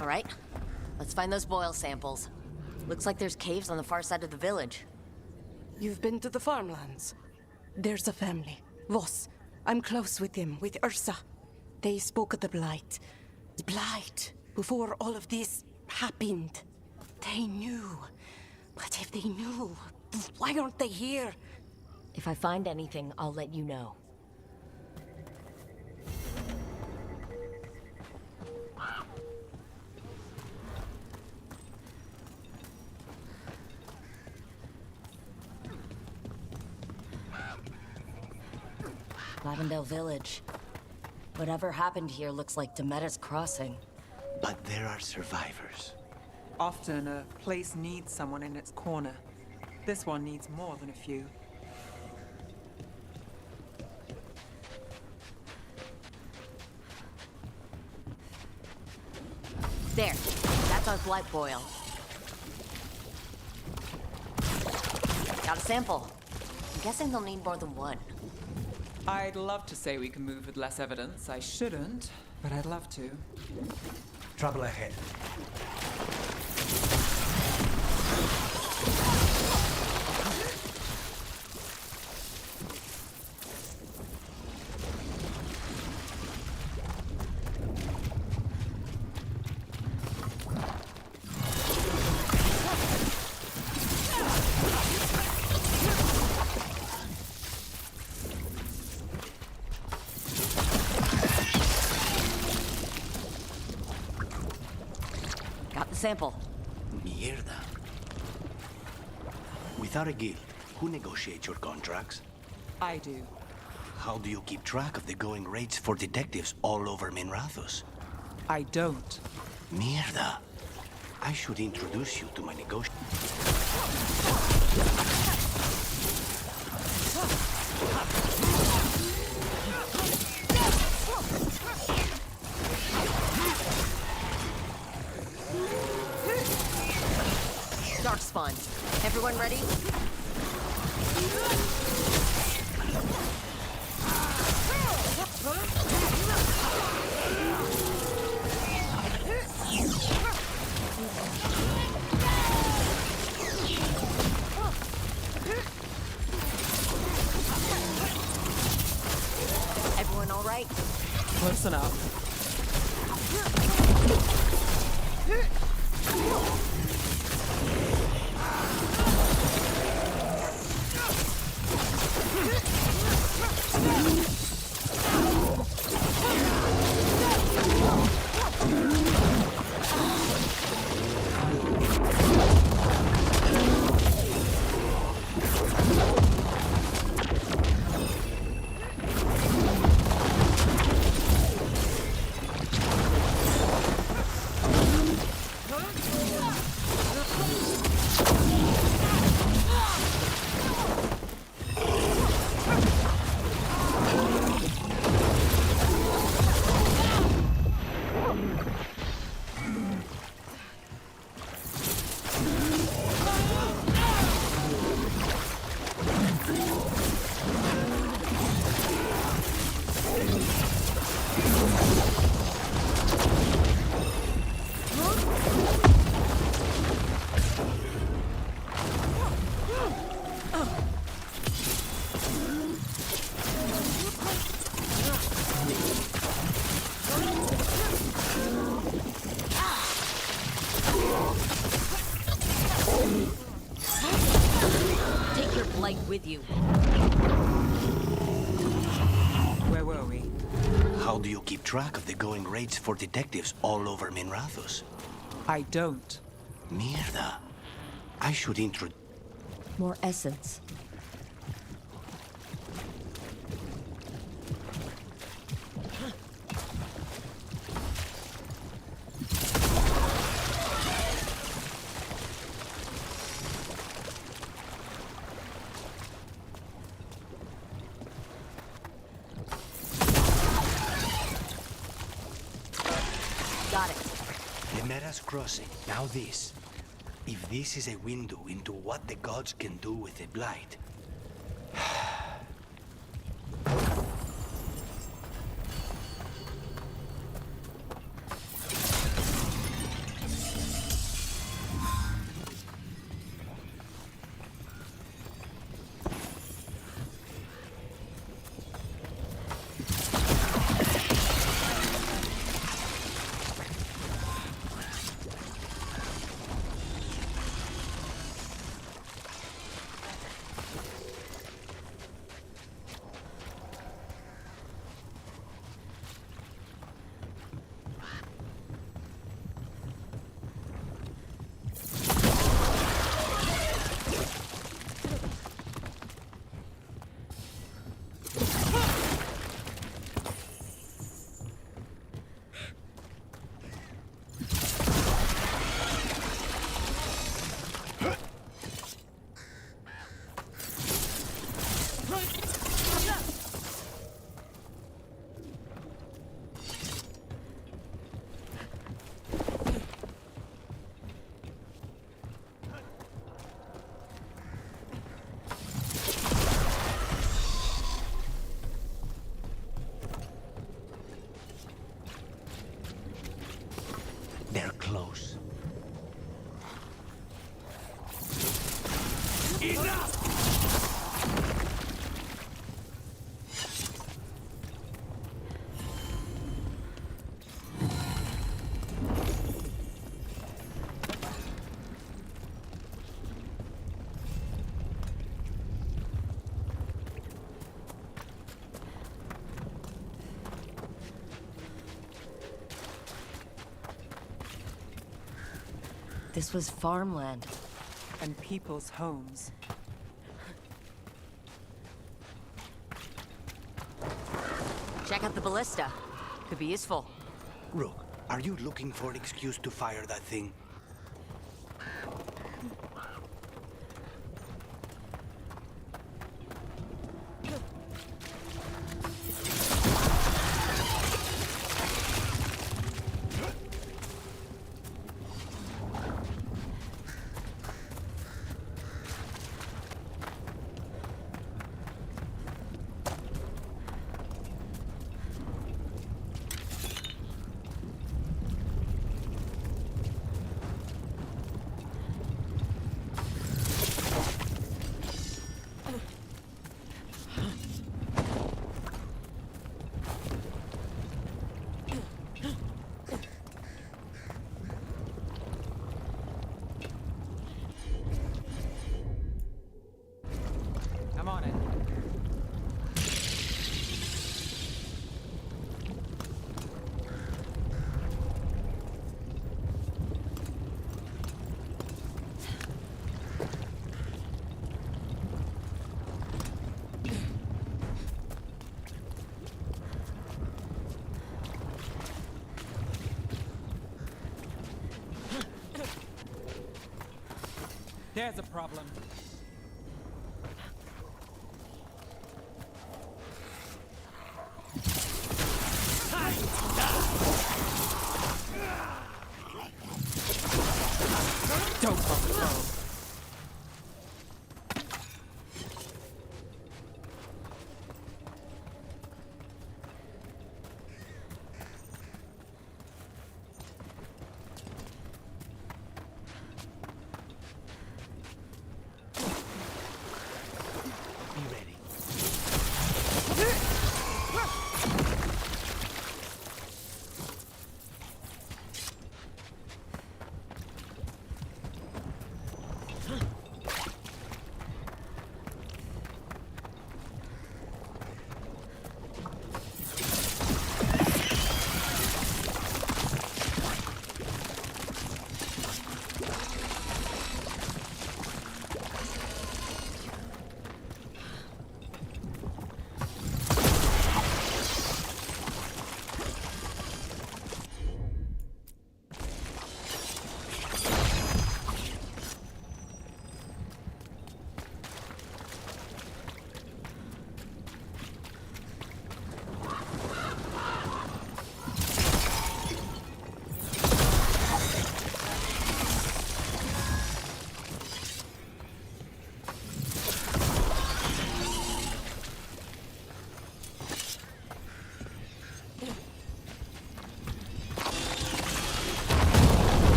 All right, let's find those boil samples. Looks like there's caves on the far side of the village.
You've been to the farmlands? There's a family, Voss. I'm close with them, with Ursa. They spoke of the Blight. The Blight, before all of this happened. They knew. But if they knew, why aren't they here?
If I find anything, I'll let you know. Lavendale Village. Whatever happened here looks like Demeta's Crossing.
But there are survivors.
Often a place needs someone in its corner. This one needs more than a few.
There, that's our blight boil. Got a sample. I'm guessing they'll need more than one.
I'd love to say we can move with less evidence. I shouldn't, but I'd love to.
Trouble ahead.
Sample.
Mierda. Without a guild, who negotiates your contracts?
I do.
How do you keep track of the going rates for detectives all over Minrathous?
I don't.
Mierda. I should introduce you to my negotiator.
Darkspawn. Everyone ready? Everyone all right?
Close enough.
Take your blight with you.
Where were we?
How do you keep track of the going rates for detectives all over Minrathous?
I don't.
Mierda. I should introduce...
More essence. Got it.
The Meras Crossing. Now this. If this is a window into what the gods can do with the blight... They're close.
Enough!
This was farmland.
And people's homes.
Check out the ballista. Could be useful.
Rook, are you looking for an excuse to fire that thing?
I'm on it. There's a problem. Don't overthrow.
Be ready.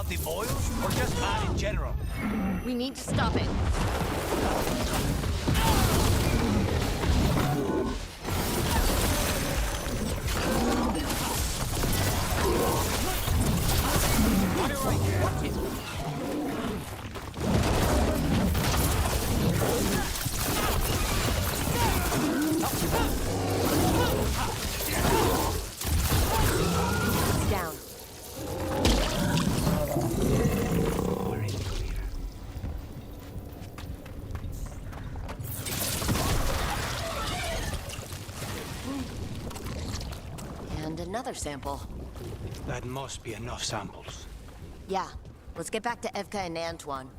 about the boils, or just bad in general?
We need to stop it. Down. And another sample.
That must be enough samples.
Yeah. Let's get back to Evka and Antoine.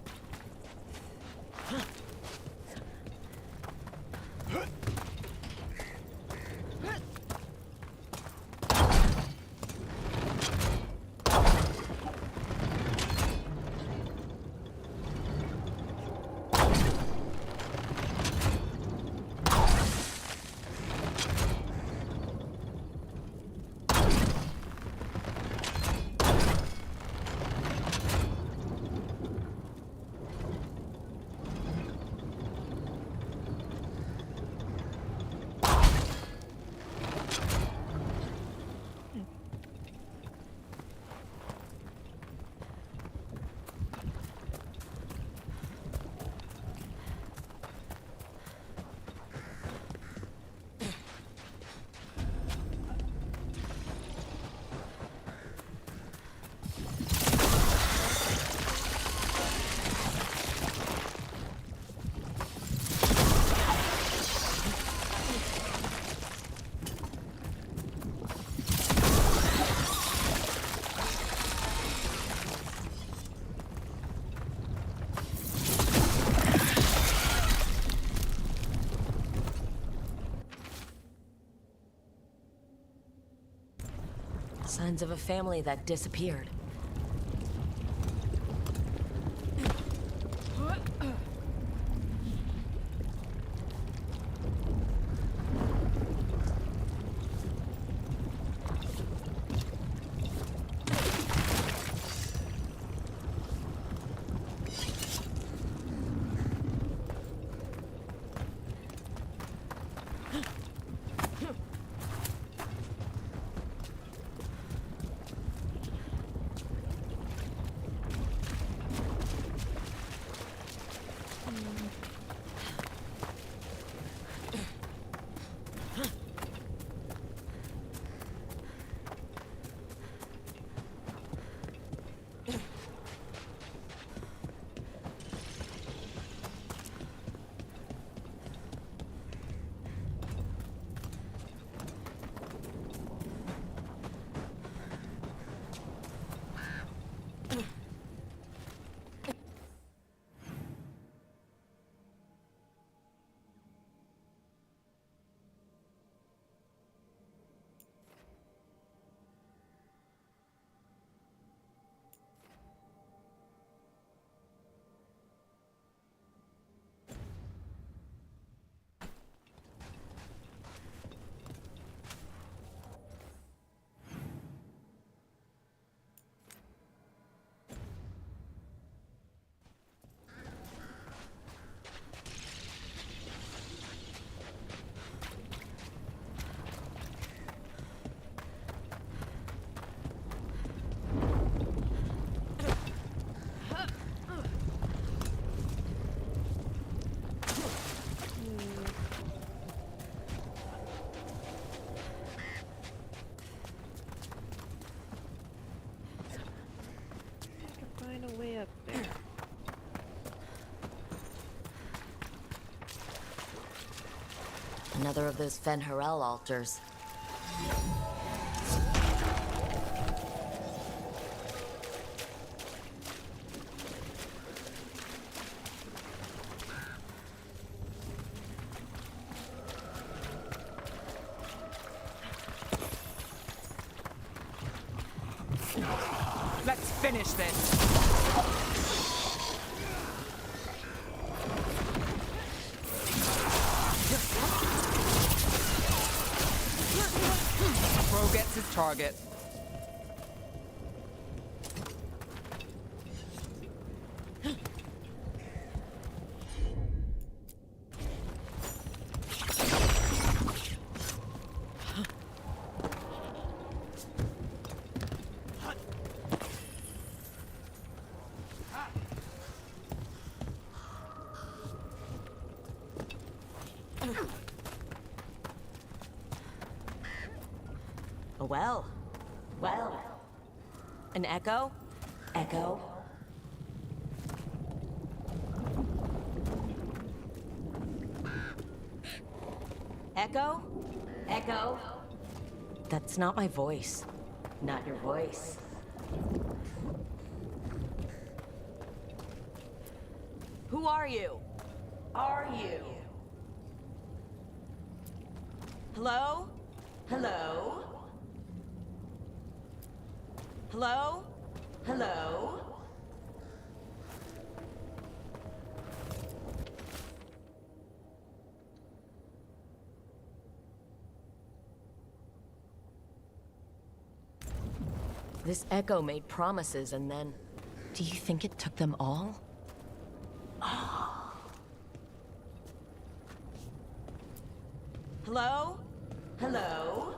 Signs of a family that disappeared.
Way up there.
Another of those Fen Harel altars.
Let's finish this. Pro gets his target.
Well. Well. An echo? Echo? Echo? Echo? That's not my voice. Not your voice. Who are you? Are you? Hello? Hello? Hello? Hello? This echo made promises and then... Do you think it took them all? Hello? Hello?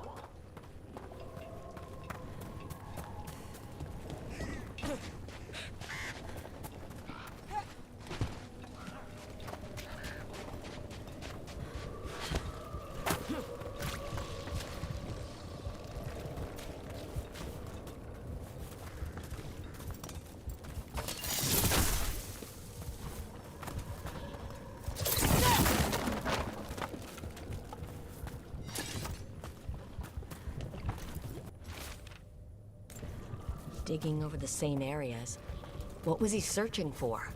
Digging over the same areas. What was he searching for?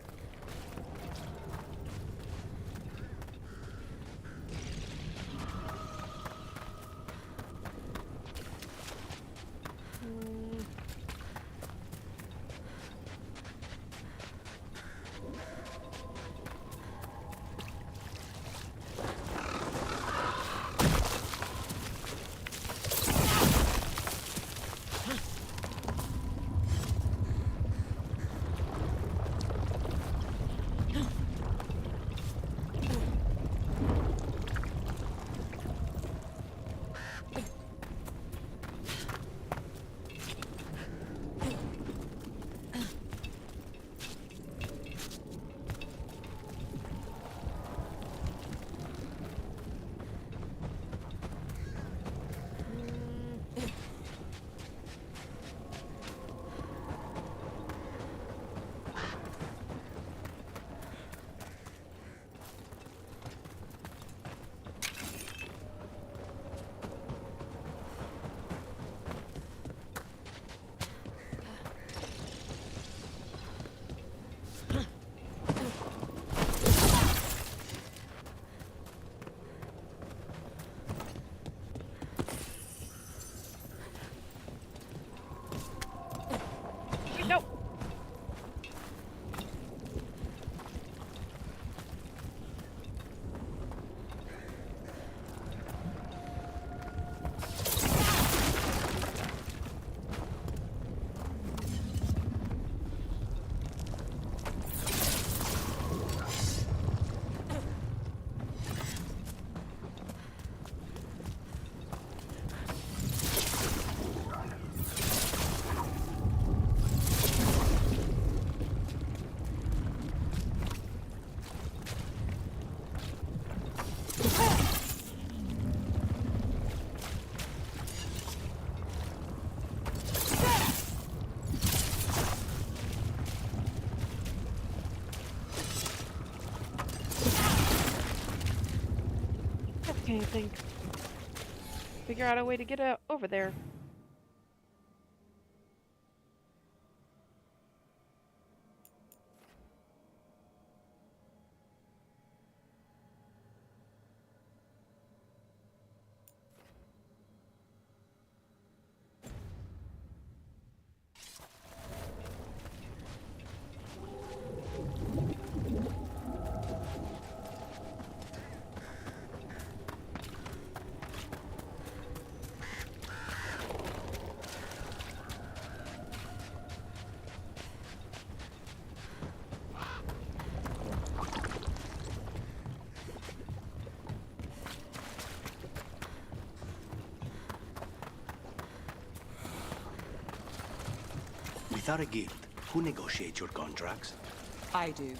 Can't think. Figure out a way to get over there.
Without a guild, who negotiates your contracts?
I do.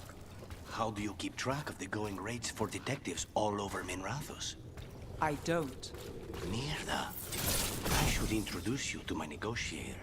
How do you keep track of the going rates for detectives all over Minrathos?
I don't.
Mierda. I should introduce you to my negotiator.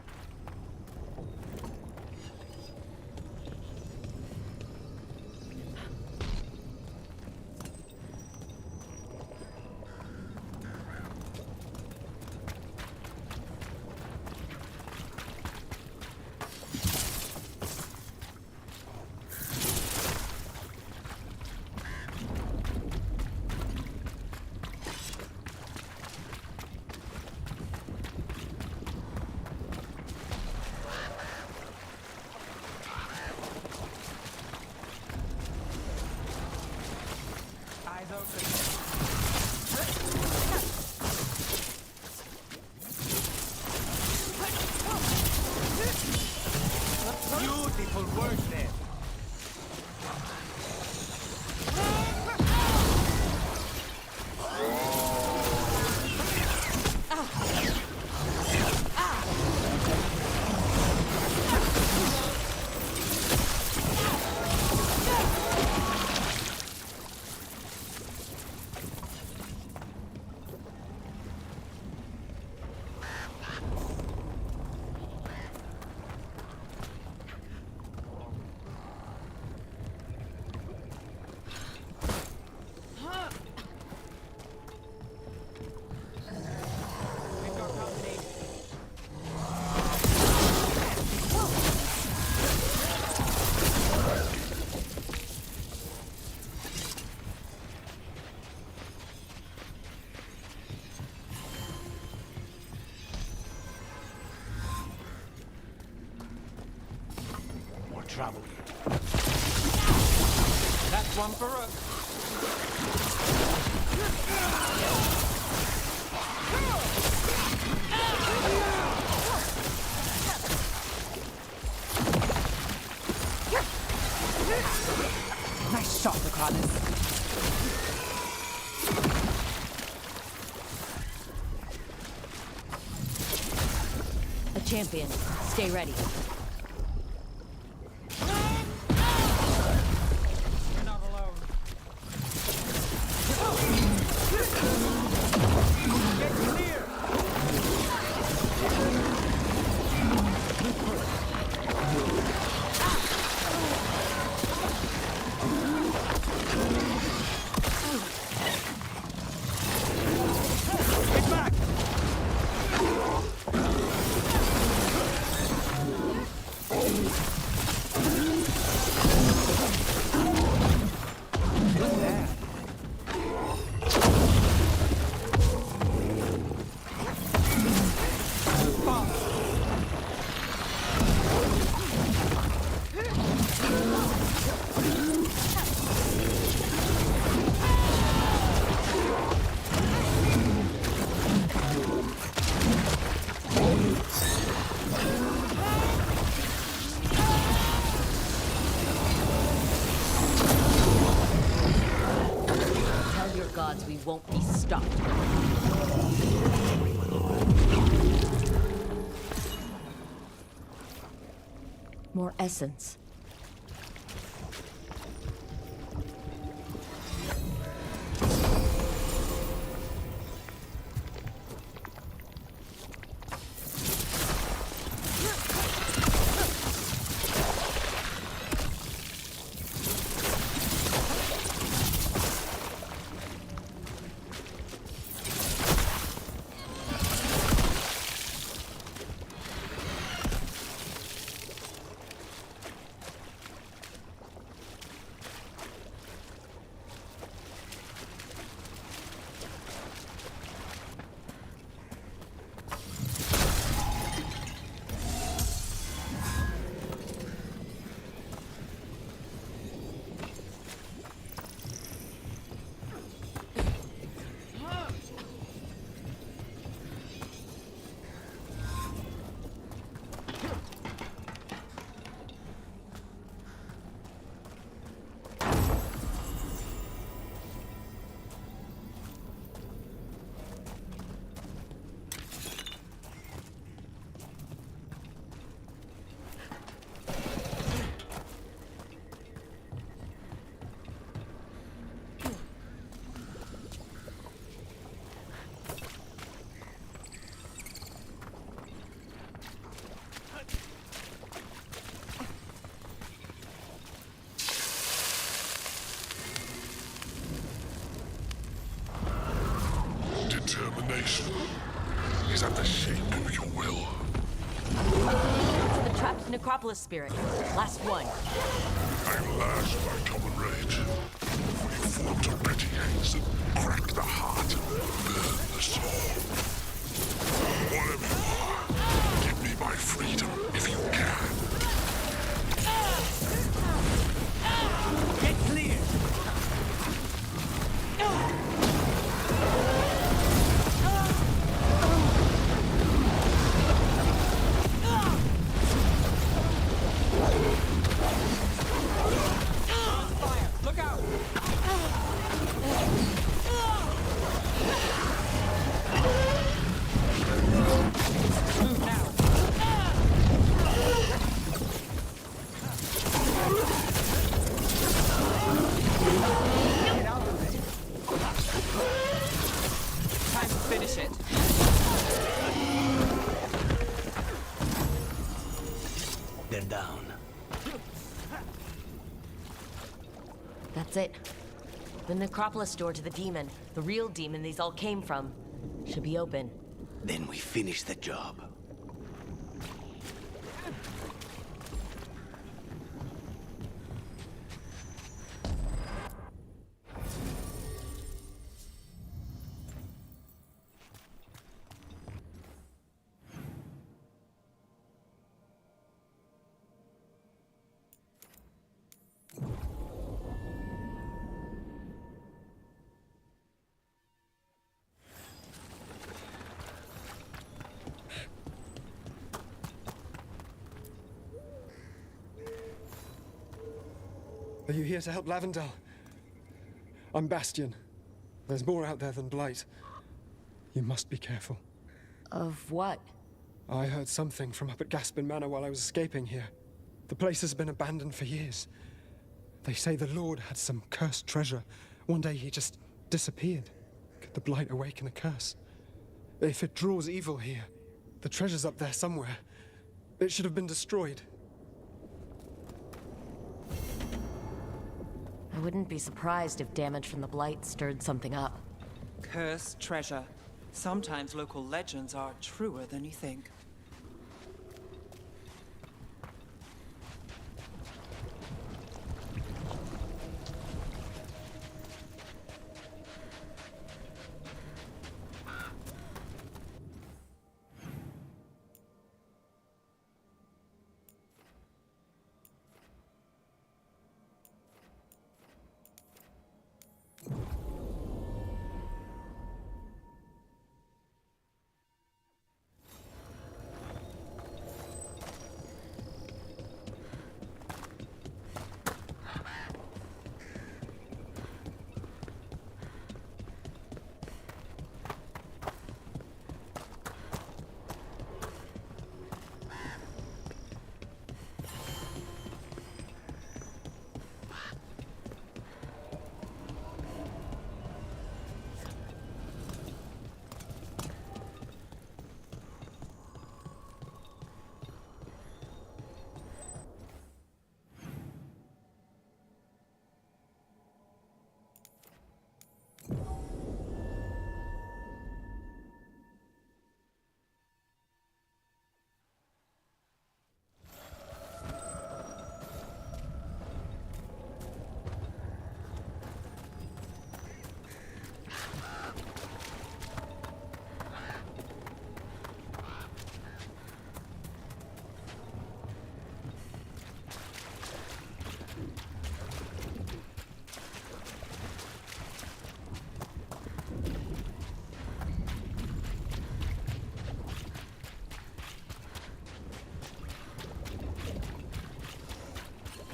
Eyes open.
Beautiful work there. More trouble here.
That's one for us.
Nice shot, Lucranus.
A champion. Stay ready.
You're not alone. Get clear! Get back!
Tell your gods we won't be stopped. More essence.
place is at the shape of your will.
To the trapped necropolis spirit. Last one.
I'm last by common rate. For you formed a petty haze that cracked the heart and burned the soul. Whatever you are, give me my freedom if you can.
Get clear! Look out! Time to finish it.
They're down.
That's it. The necropolis door to the demon, the real demon these all came from, should be open.
Then we finish the job.
Are you here to help Lavendel? I'm Bastion. There's more out there than Blight. You must be careful.
Of what?
I heard something from up at Gaspin Manor while I was escaping here. The place has been abandoned for years. They say the Lord had some cursed treasure. One day he just disappeared. Could the Blight awaken a curse? If it draws evil here, the treasure's up there somewhere. It should have been destroyed.
I wouldn't be surprised if damage from the Blight stirred something up.
Cursed treasure. Sometimes local legends are truer than you think.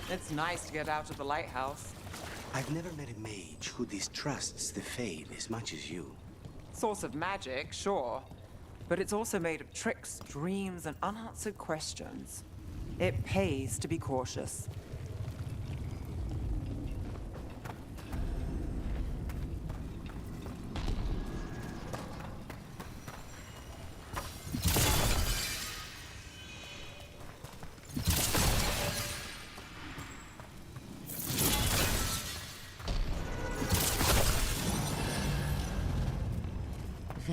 It's nice to get out of the lighthouse.
I've never met a mage who distrusts the Fade as much as you.
Source of magic, sure. But it's also made of tricks, dreams, and unanswered questions. It pays to be cautious.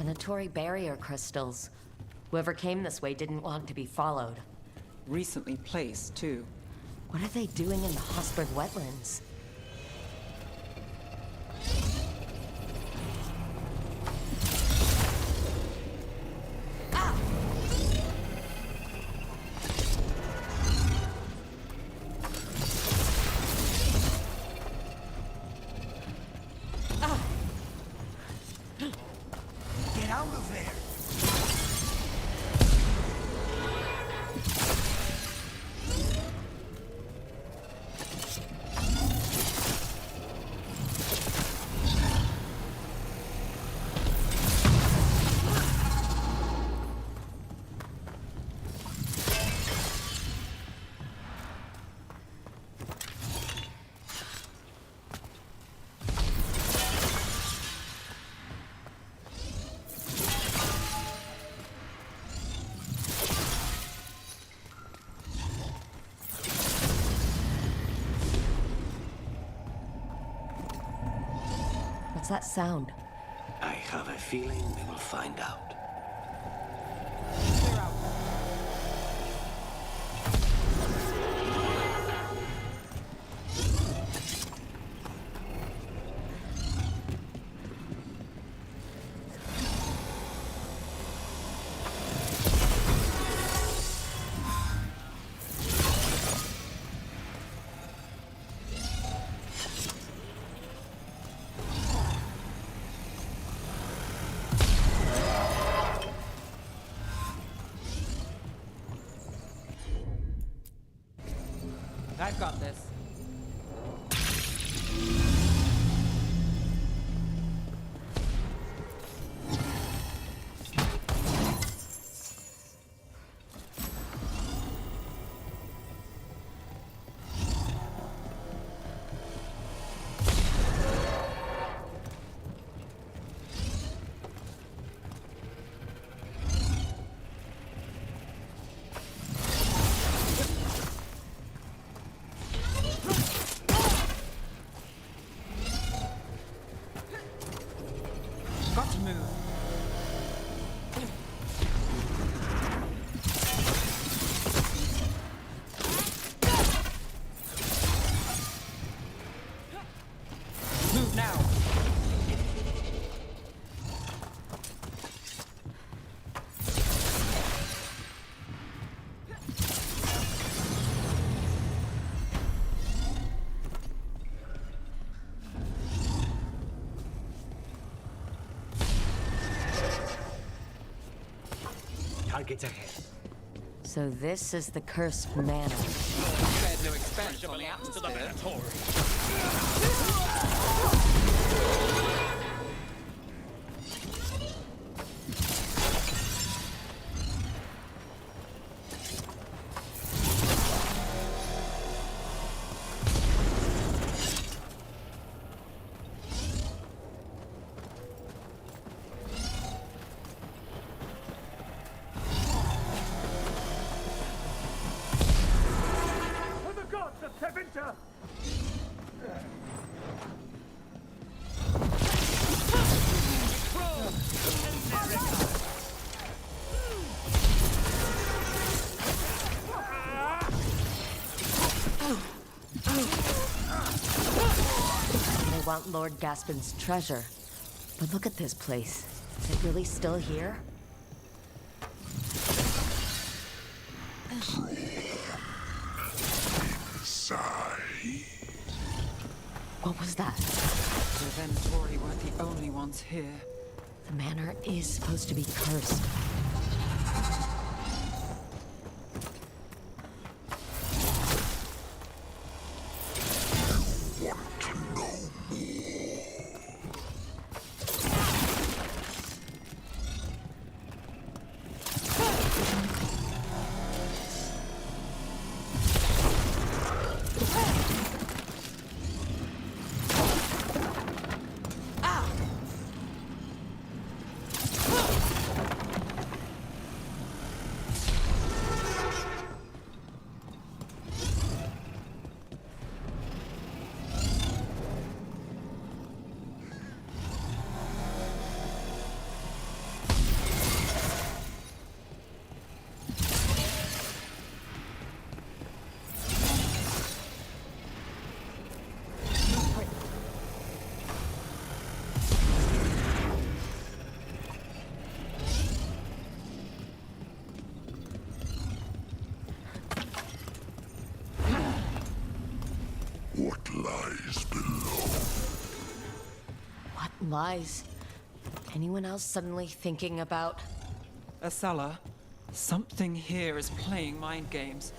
Venatori barrier crystals. Whoever came this way didn't want to be followed.
Recently placed, too.
What are they doing in the Hosberg wetlands?
Get out of there!
What's that sound?
I have a feeling we will find out.
I've got this. Got to move. Move now.
Targets ahead.
So this is the cursed manor.
Spared no expense on the atmosphere.
For the gods of Tevinter!
They want Lord Gaspin's treasure. But look at this place. Is it really still here? What was that?
The Venatori weren't the only ones here.
The manor is supposed to be cursed.
what lies below.
What lies? Anyone else suddenly thinking about...
Asella, something here is playing mind games.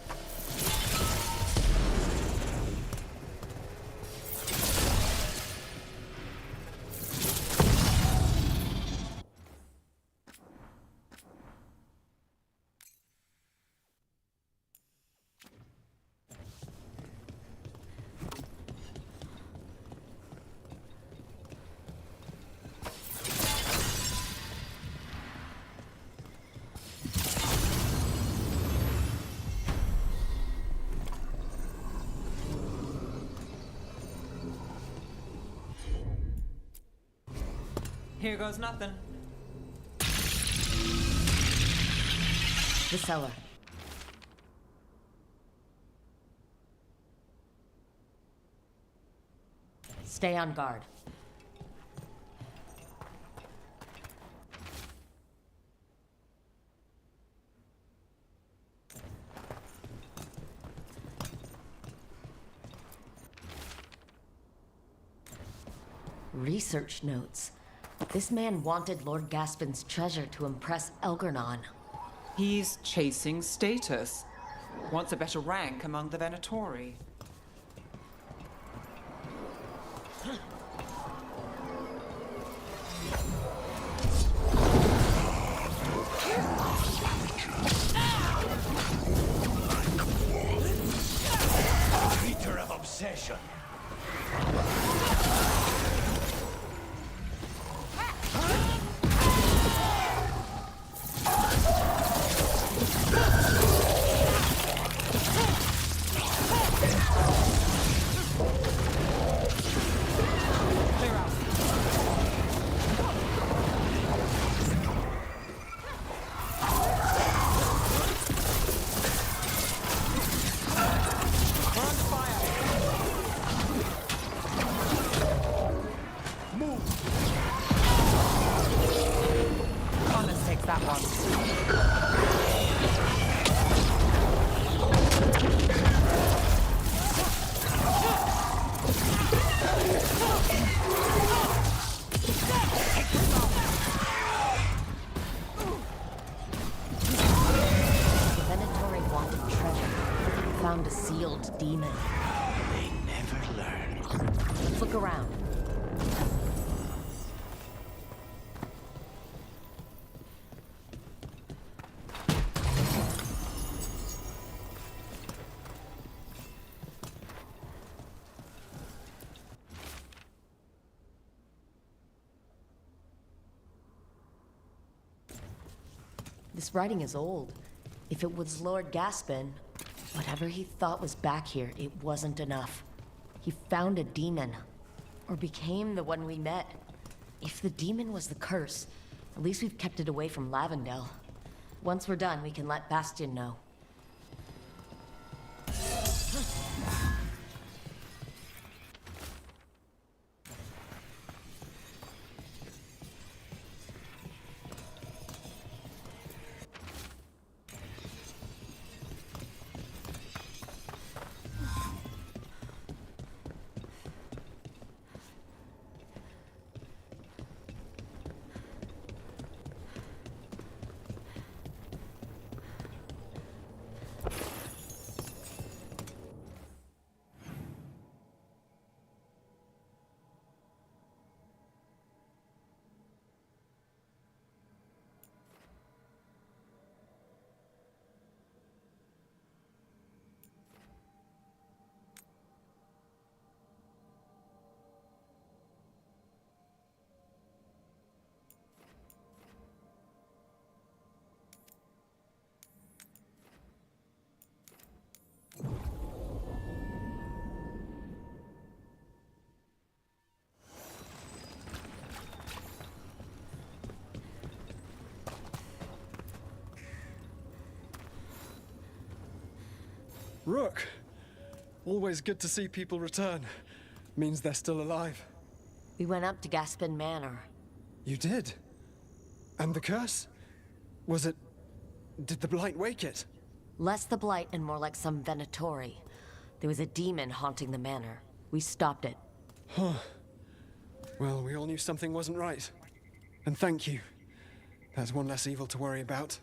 Here goes nothing.
The cellar. Stay on guard. Research notes. This man wanted Lord Gaspin's treasure to impress Elgarnon.
He's chasing status. Wants a better rank among the Venatori.
Creature of obsession.
Found a sealed demon.
They never learn.
Let's look around. This writing is old. If it was Lord Gaspin, whatever he thought was back here, it wasn't enough. He found a demon. Or became the one we met. If the demon was the curse, at least we've kept it away from Lavendel. Once we're done, we can let Bastion know.
Rook! Always good to see people return. Means they're still alive.
We went up to Gaspin Manor.
You did? And the curse? Was it... did the Blight wake it?
Less the Blight and more like some Venatori. There was a demon haunting the manor. We stopped it.
Huh. Well, we all knew something wasn't right. And thank you. There's one less evil to worry about.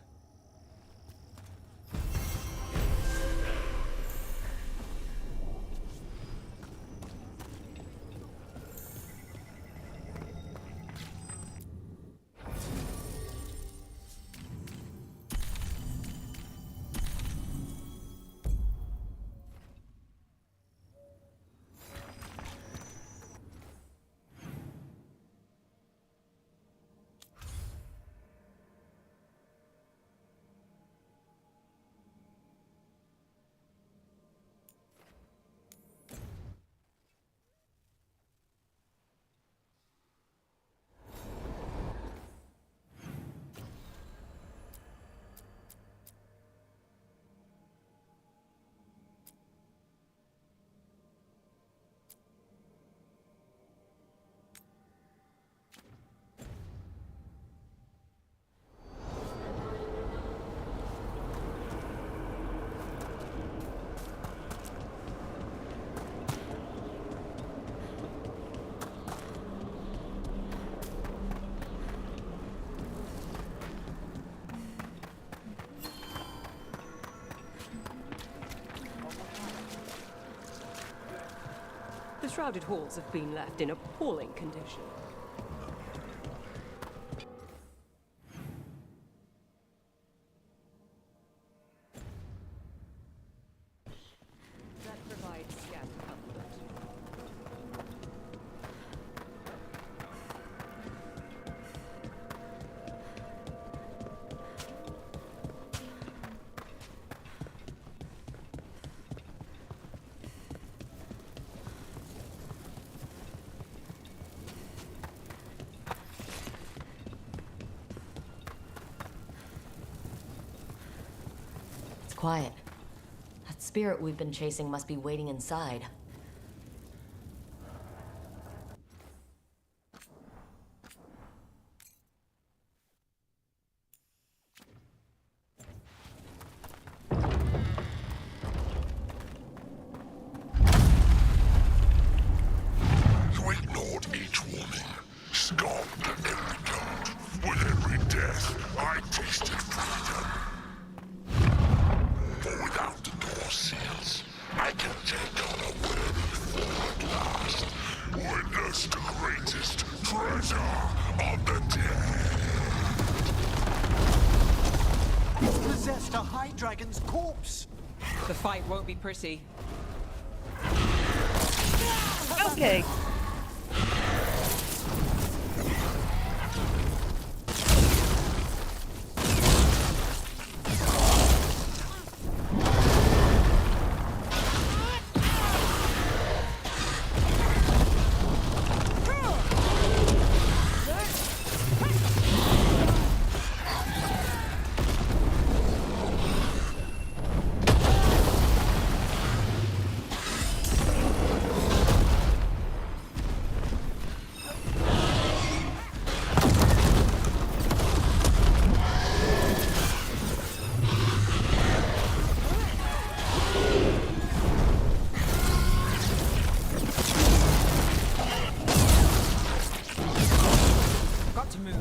The shrouded halls have been left in appalling condition. That provides scant comfort.
It's quiet. That spirit we've been chasing must be waiting inside.
You ignored each warning, scoffed at every taunt. With every death, I tasted freedom. For without the door seals, I can take on a worthy foe at last. Witness the greatest treasure of the dead.
Possessed a High Dragon's corpse.
The fight won't be pretty.
Okay.
Got to move.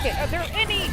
Okay, are there any...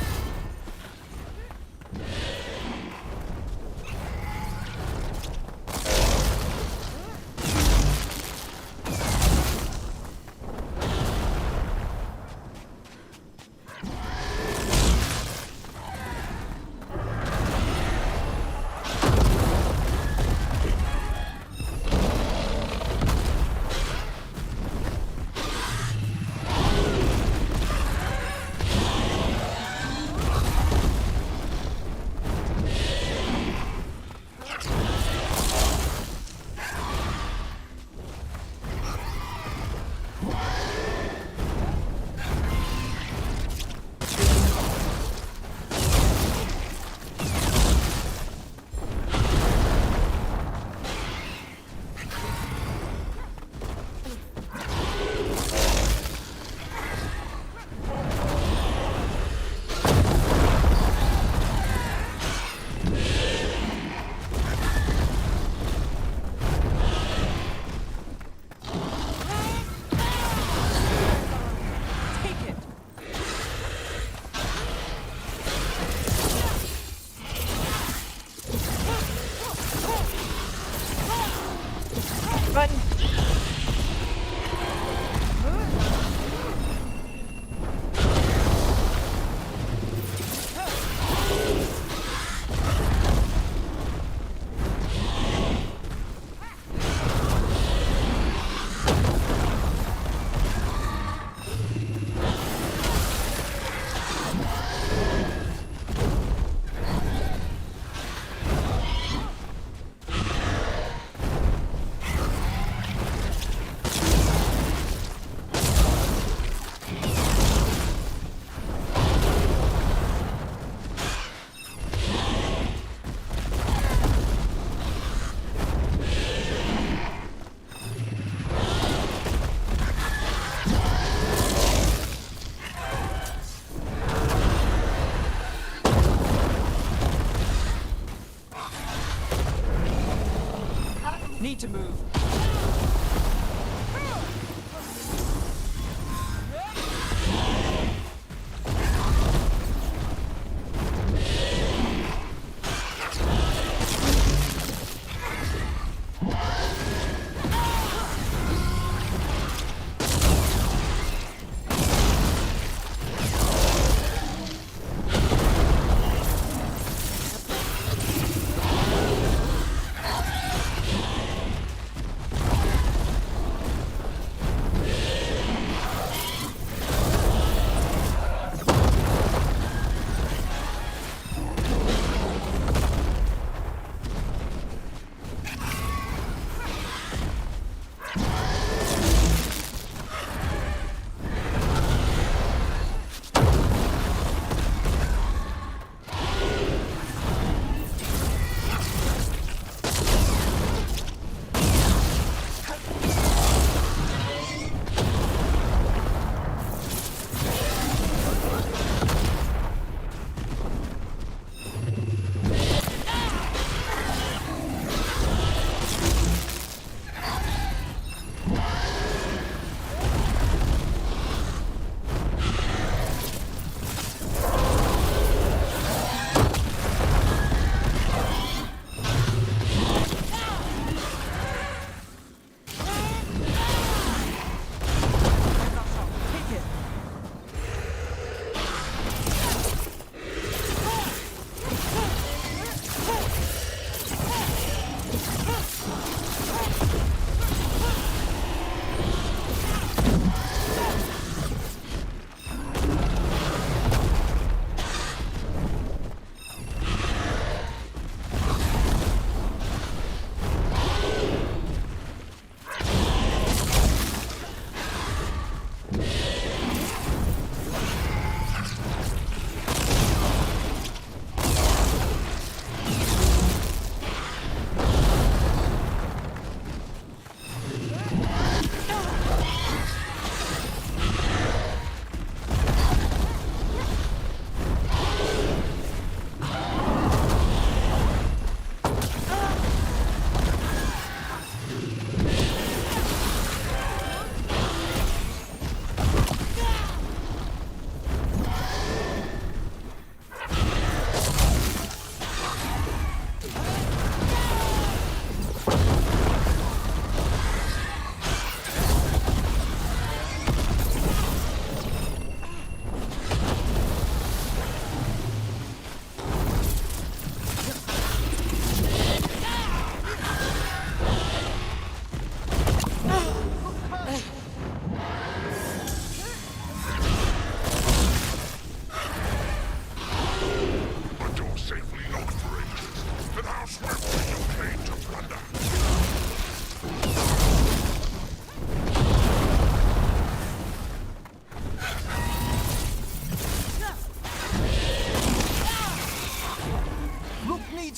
to move.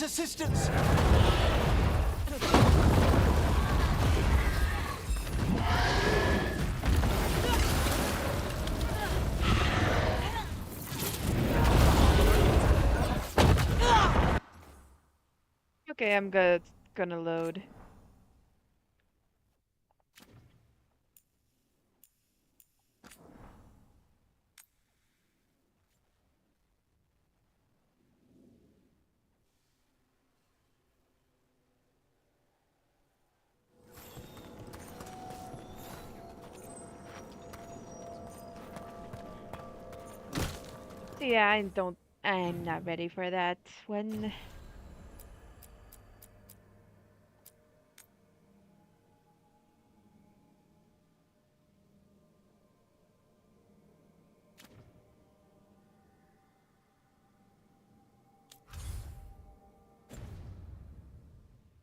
assistance!
Okay, I'm good. Gonna load. Yeah, I'm not ready for that one.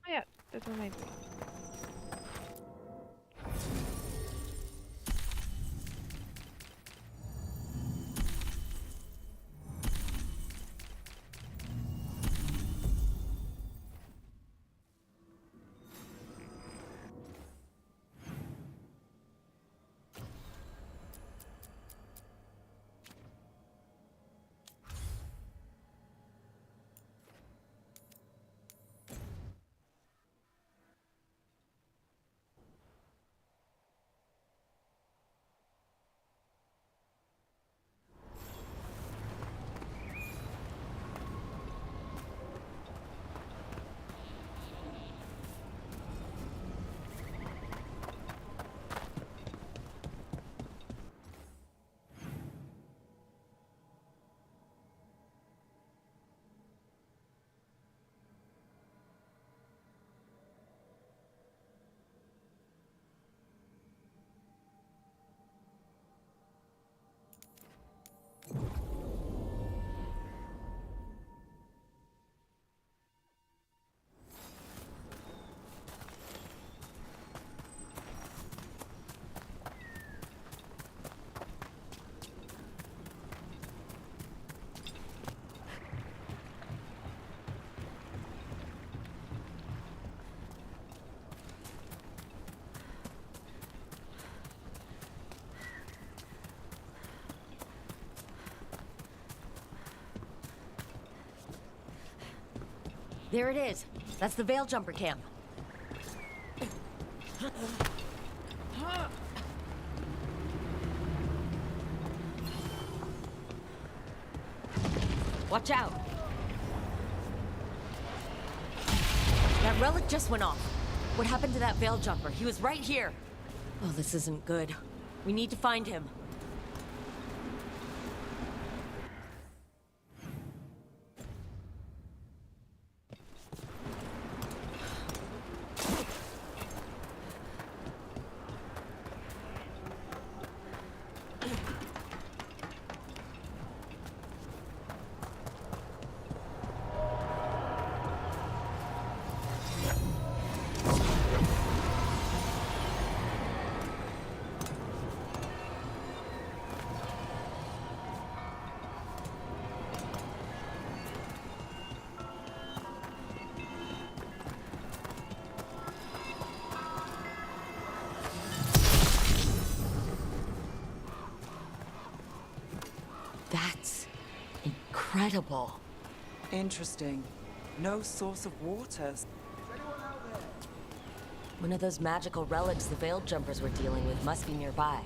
Oh yeah, this one might be.
There it is. That's the Veil Jumper camp. Watch out. That relic just went off. What happened to that Veil Jumper? He was right here. Oh, this isn't good. We need to find him. That's incredible.
Interesting. No source of water.
One of those magical relics the Veil Jumpers were dealing with must be nearby.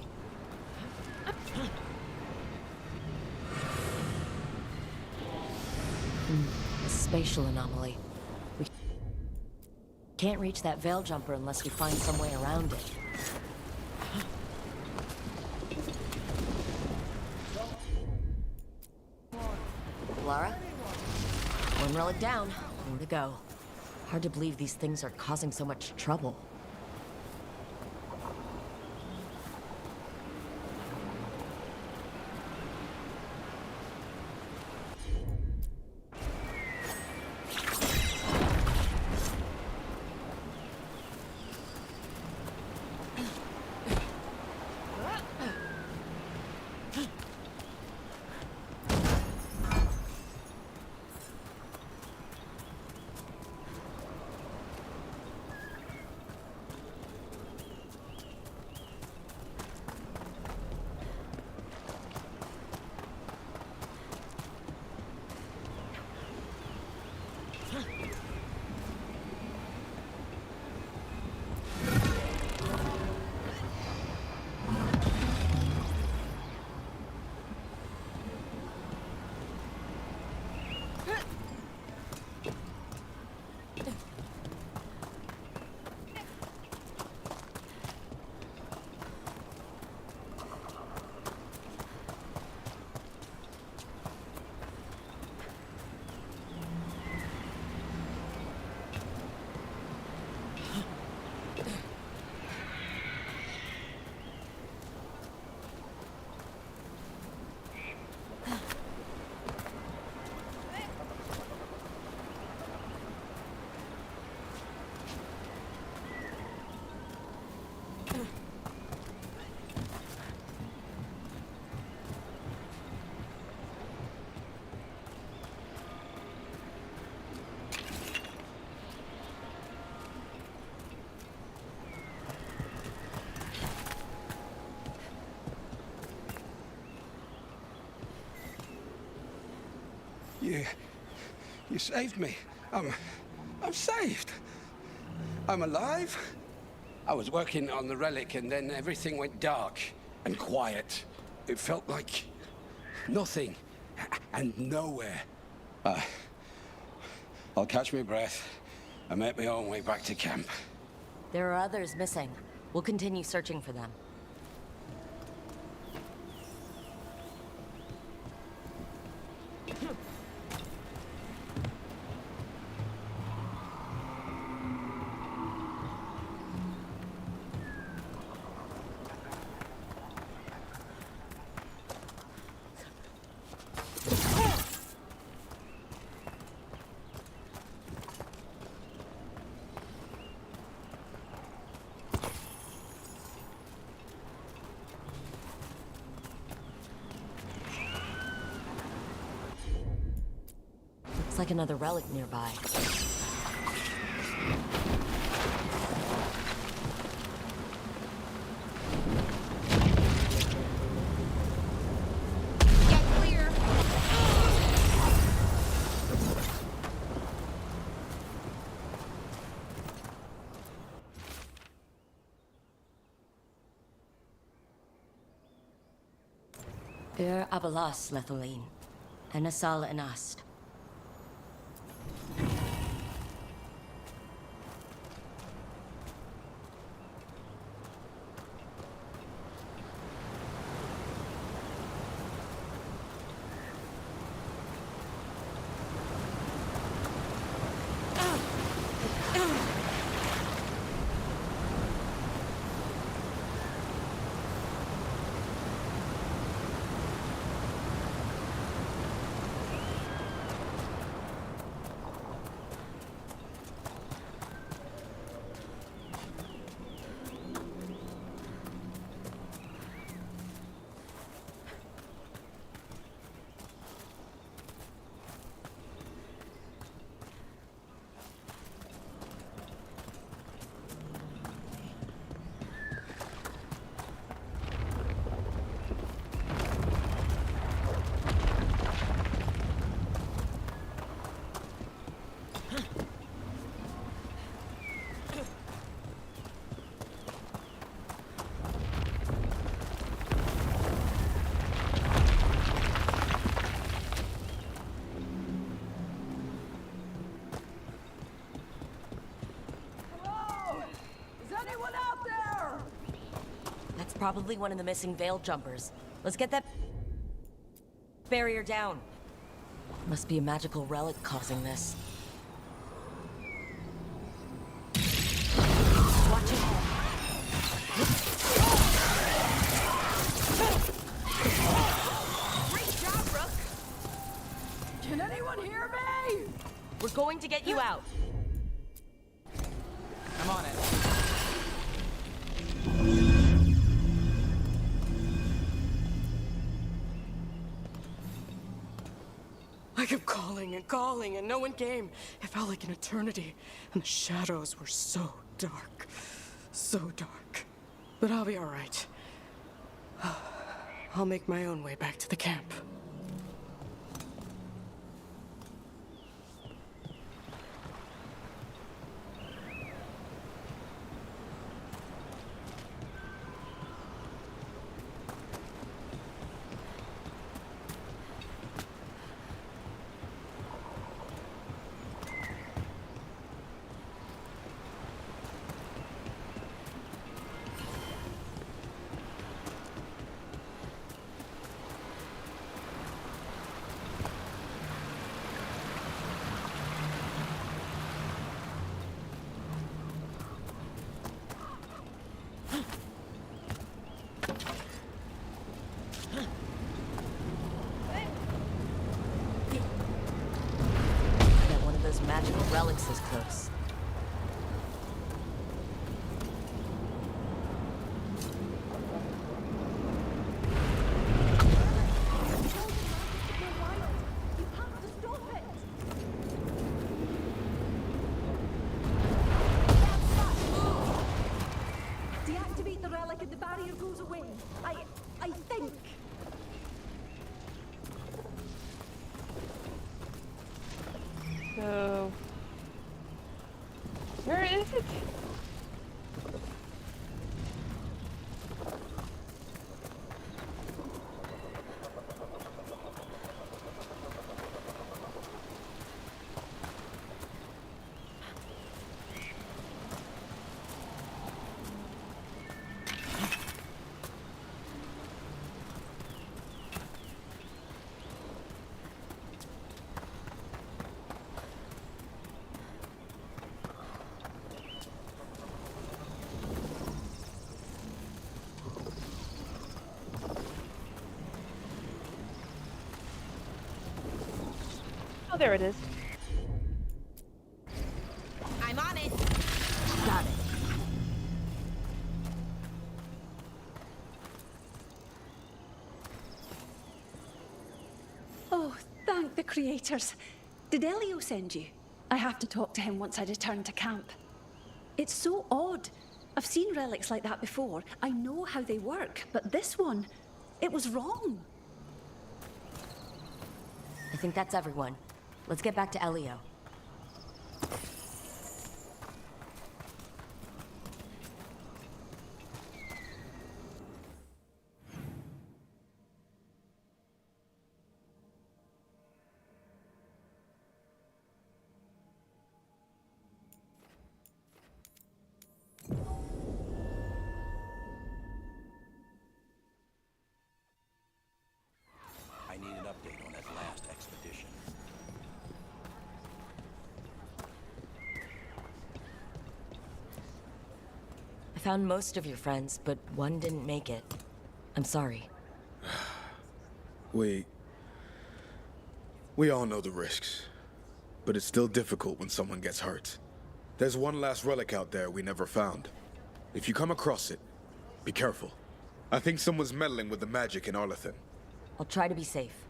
A spatial anomaly. We can't reach that Veil Jumper unless we find some way around it. Lara? One relic down. More to go. Hard to believe these things are causing so much trouble.
You saved me. I'm saved. I'm alive. I was working on the relic and then everything went dark and quiet. It felt like nothing and nowhere. I'll catch my breath and make my own way back to camp.
There are others missing. We'll continue searching for them. Looks like another relic nearby.
Get clear!
Abalas, Lethaline. And Asal and Ast. That's probably one of the missing veil jumpers. Let's get that barrier down. Must be a magical relic causing this. Watch it. Great job, Rook.
Can anyone hear me?
We're going to get you out.
I'm on it.
I kept calling and no one came. It felt like an eternity, and the shadows were so dark. So dark. But I'll be all right. I'll make my own way back to the camp.
Magical relics is close.
Deactivate the relic and the barrier goes away. I think.
So, where is it? Oh, there it is.
I'm on it. Got it.
Oh, thank the creators. Did Elio send you? I have to talk to him once I return to camp. It's so odd. I've seen relics like that before. I know how they work, but this one, it was wrong.
I think that's everyone. Let's get back to Elio. Found most of your friends, but one didn't make it. I'm sorry.
We all know the risks, but it's still difficult when someone gets hurt. There's one last relic out there we never found. If you come across it, be careful. I think someone's meddling with the magic in Arlethan.
I'll try to be safe.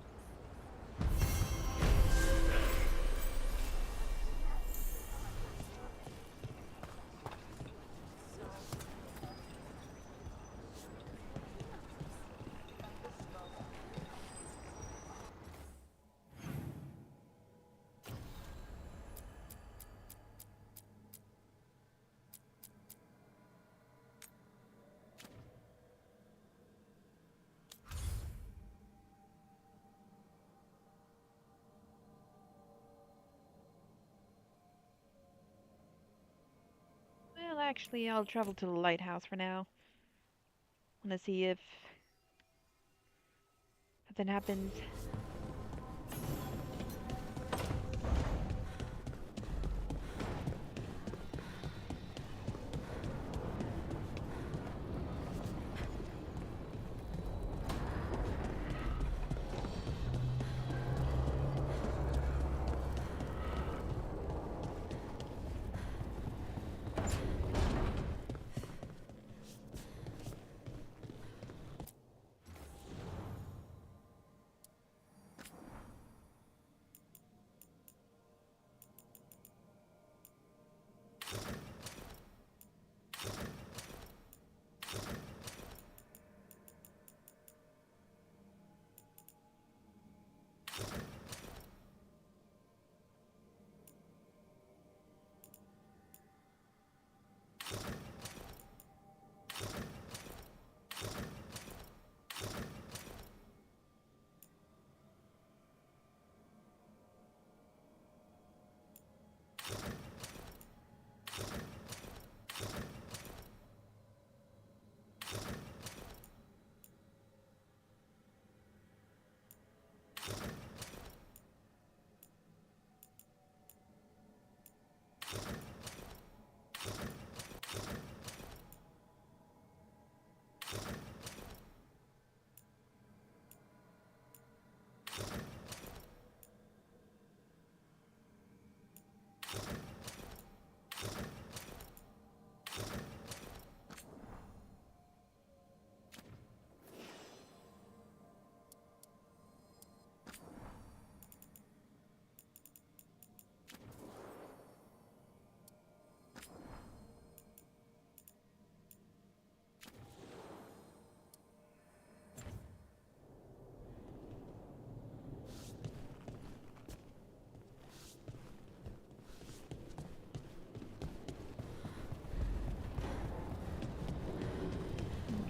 Well, actually, I'll travel to the lighthouse for now. Want to see if something happens.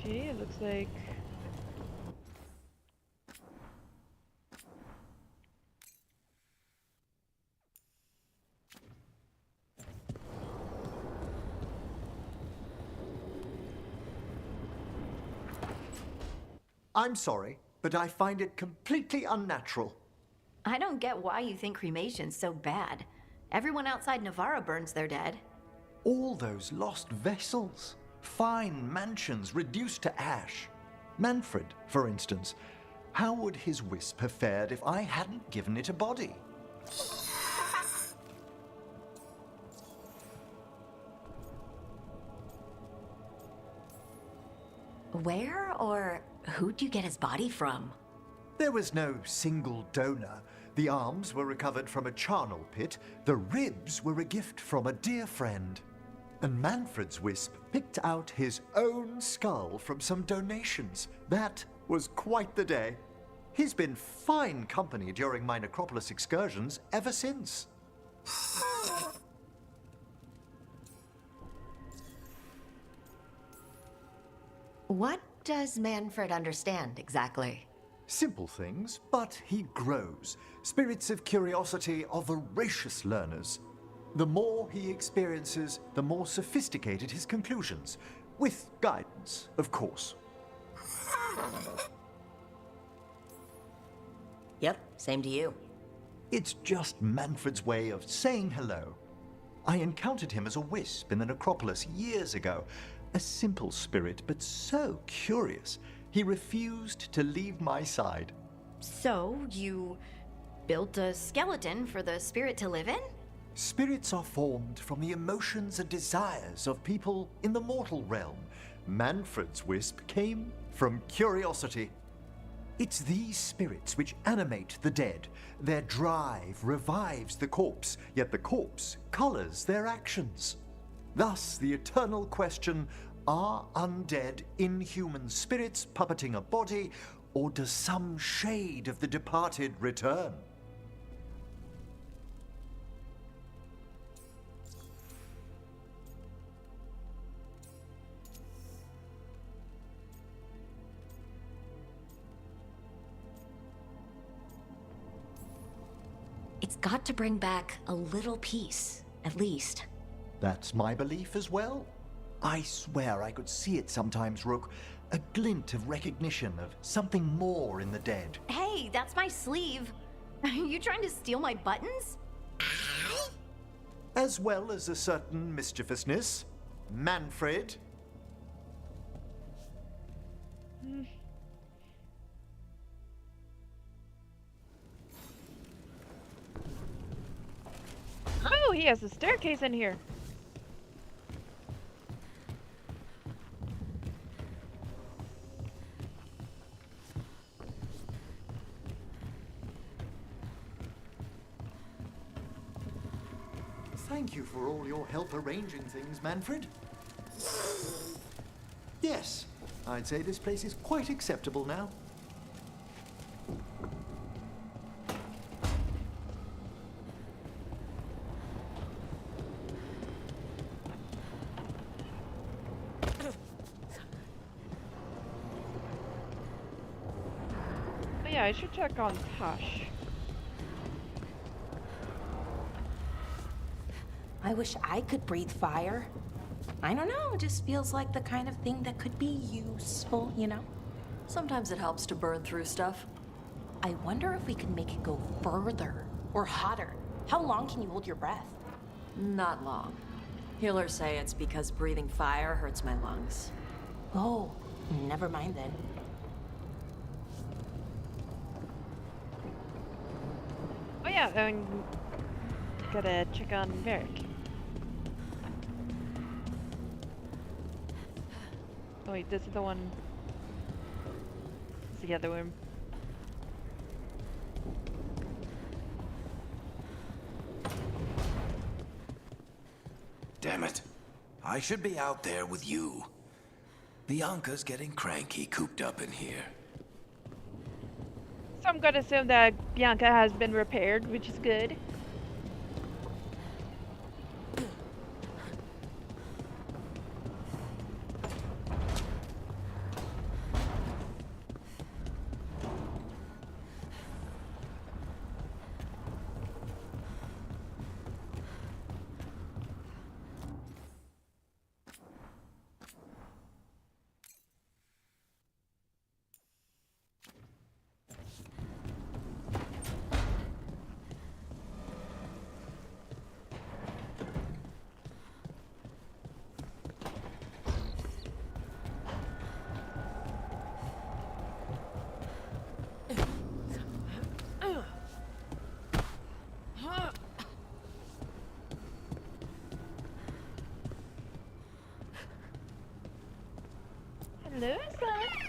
Okay, it looks like
I'm sorry, but I find it completely unnatural.
I don't get why you think cremation's so bad. Everyone outside Navarra burns their dead.
All those lost vessels, fine mansions reduced to ash. Manfred, for instance, how would his wisp have fared if I hadn't given it a body?
Where or who'd you get his body from?
There was no single donor. The arms were recovered from a charnel pit. The ribs were a gift from a dear friend. And Manfred's wisp picked out his own skull from some donations. That was quite the day. He's been fine company during my necropolis excursions ever since.
What does Manfred understand exactly?
Simple things, but he grows. Spirits of curiosity are voracious learners. The more he experiences, the more sophisticated his conclusions. With guidance, of course.
Yep, same to you.
It's just Manfred's way of saying hello. I encountered him as a wisp in the necropolis years ago. A simple spirit, but so curious, he refused to leave my side.
So, you built a skeleton for the spirit to live in?
Spirits are formed from the emotions and desires of people in the mortal realm. Manfred's wisp came from curiosity. It's these spirits which animate the dead. Their drive revives the corpse, yet the corpse colors their actions. Thus, the eternal question, are undead inhuman spirits puppeting a body, or does some shade of the departed return?
It's got to bring back a little peace, at least.
That's my belief as well. I swear I could see it sometimes, Rook. A glint of recognition of something more in the dead.
Hey, that's my sleeve. Are you trying to steal my buttons?
As well as a certain mischievousness. Manfred.
Oh, he has a staircase in here.
Thank you for all your help arranging things, Manfred. Yes, I'd say this place is quite acceptable now.
Oh yeah, I should check on Tosh.
I wish I could breathe fire. I don't know, it just feels like the kind of thing that could be useful, you know?
Sometimes it helps to burn through stuff.
I wonder if we could make it go further or hotter. How long can you hold your breath?
Not long. Healers say it's because breathing fire hurts my lungs.
Oh, never mind then.
Oh yeah, gotta check on Varric. Oh wait, this is the one. It's the other room.
Damn it. I should be out there with you. Bianca's getting cranky cooped up in here.
So I'm gonna assume that Bianca has been repaired, which is good. Hello, son.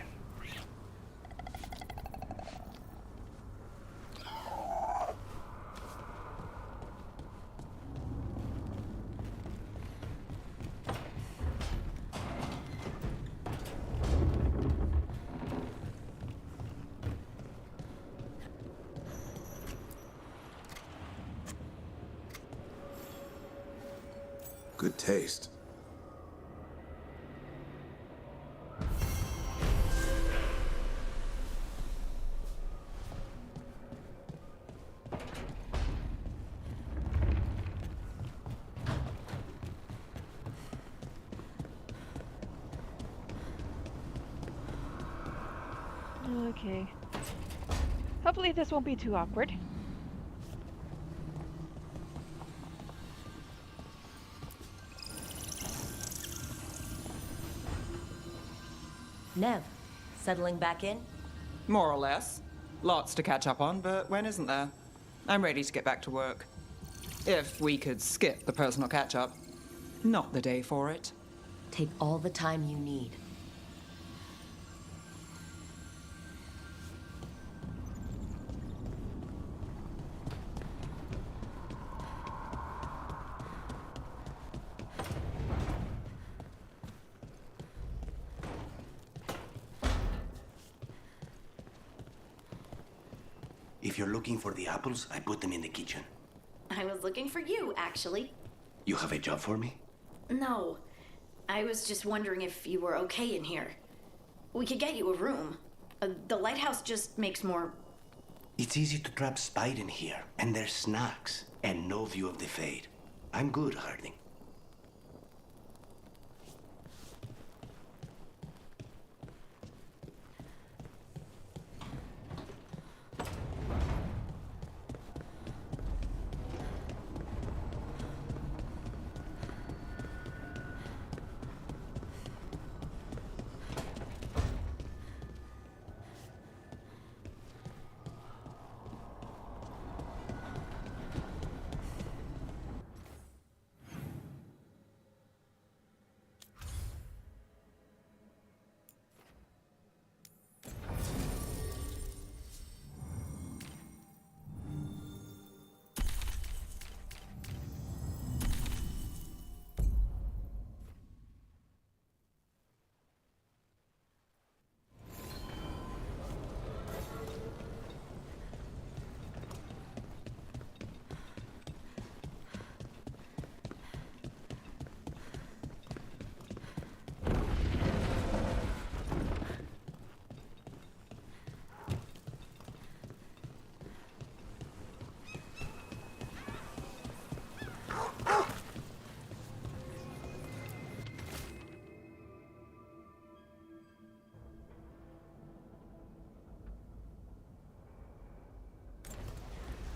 Good taste.
Okay. Hopefully this won't be too awkward.
Nev, settling back in?
More or less. Lots to catch up on, but when isn't there? I'm ready to get back to work. If we could skip the personal catch-up. Not the day for it.
Take all the time you need.
If you're looking for the apples, I put them in the kitchen.
I was looking for you, actually.
You have a job for me?
No. I was just wondering if you were okay in here. We could get you a room. The lighthouse just makes more...
It's easy to trap Spite in here, and there's snacks, and no view of the Fade. I'm good, Harding.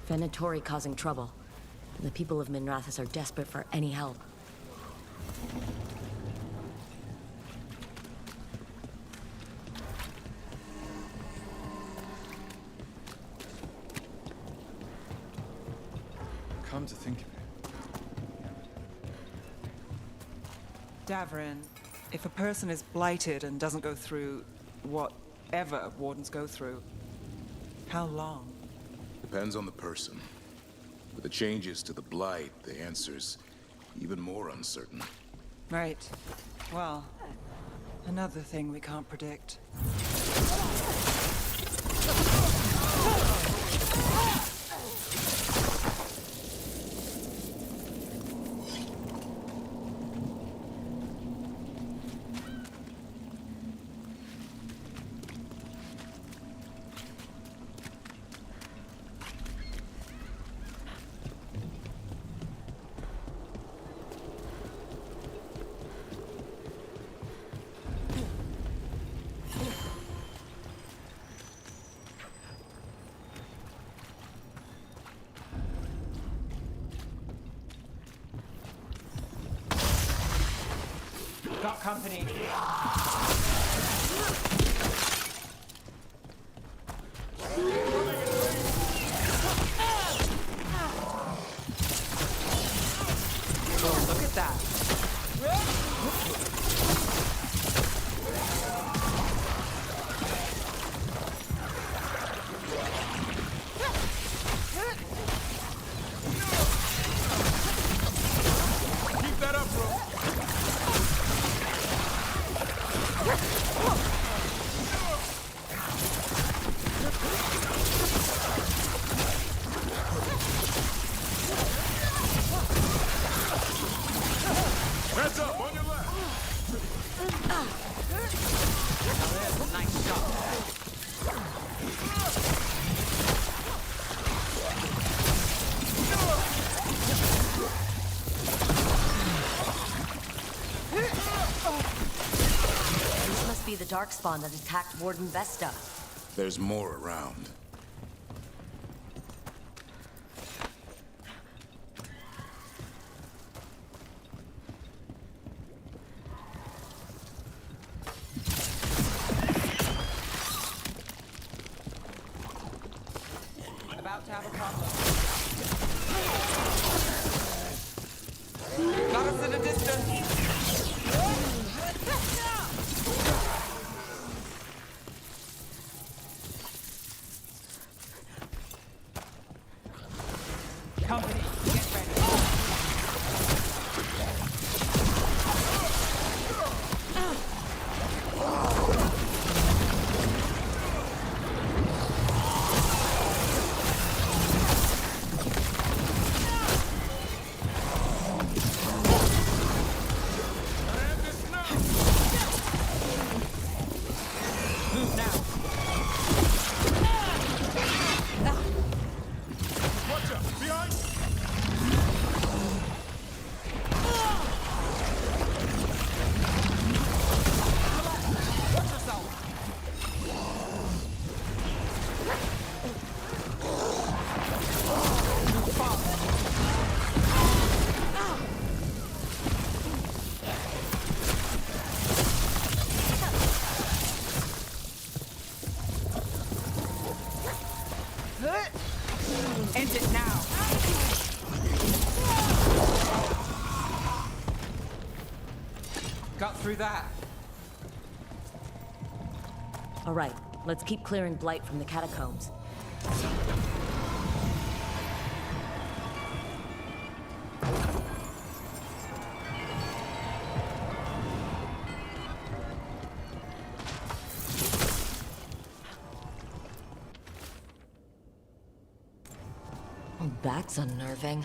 Venatori causing trouble. The people of Minrathous are desperate for any help.
Come to think of it.
Davrin, if a person is blighted and doesn't go through whatever wardens go through, how long?
Depends on the person. With the changes to the Blight, the answer's even more uncertain.
Right. Well, another thing we can't predict. Got company. Oh, look at that.
Keep that up, bro. Heads up, on your left.
Now there's a nice shot.
This must be the Darkspawn that attacked Warden Vesta.
There's more around.
Company, get ready. Move now.
Watch out! Behind!
Watch yourself. Move fast. End it now. Got through that.
All right, let's keep clearing blight from the catacombs. Oh, that's unnerving.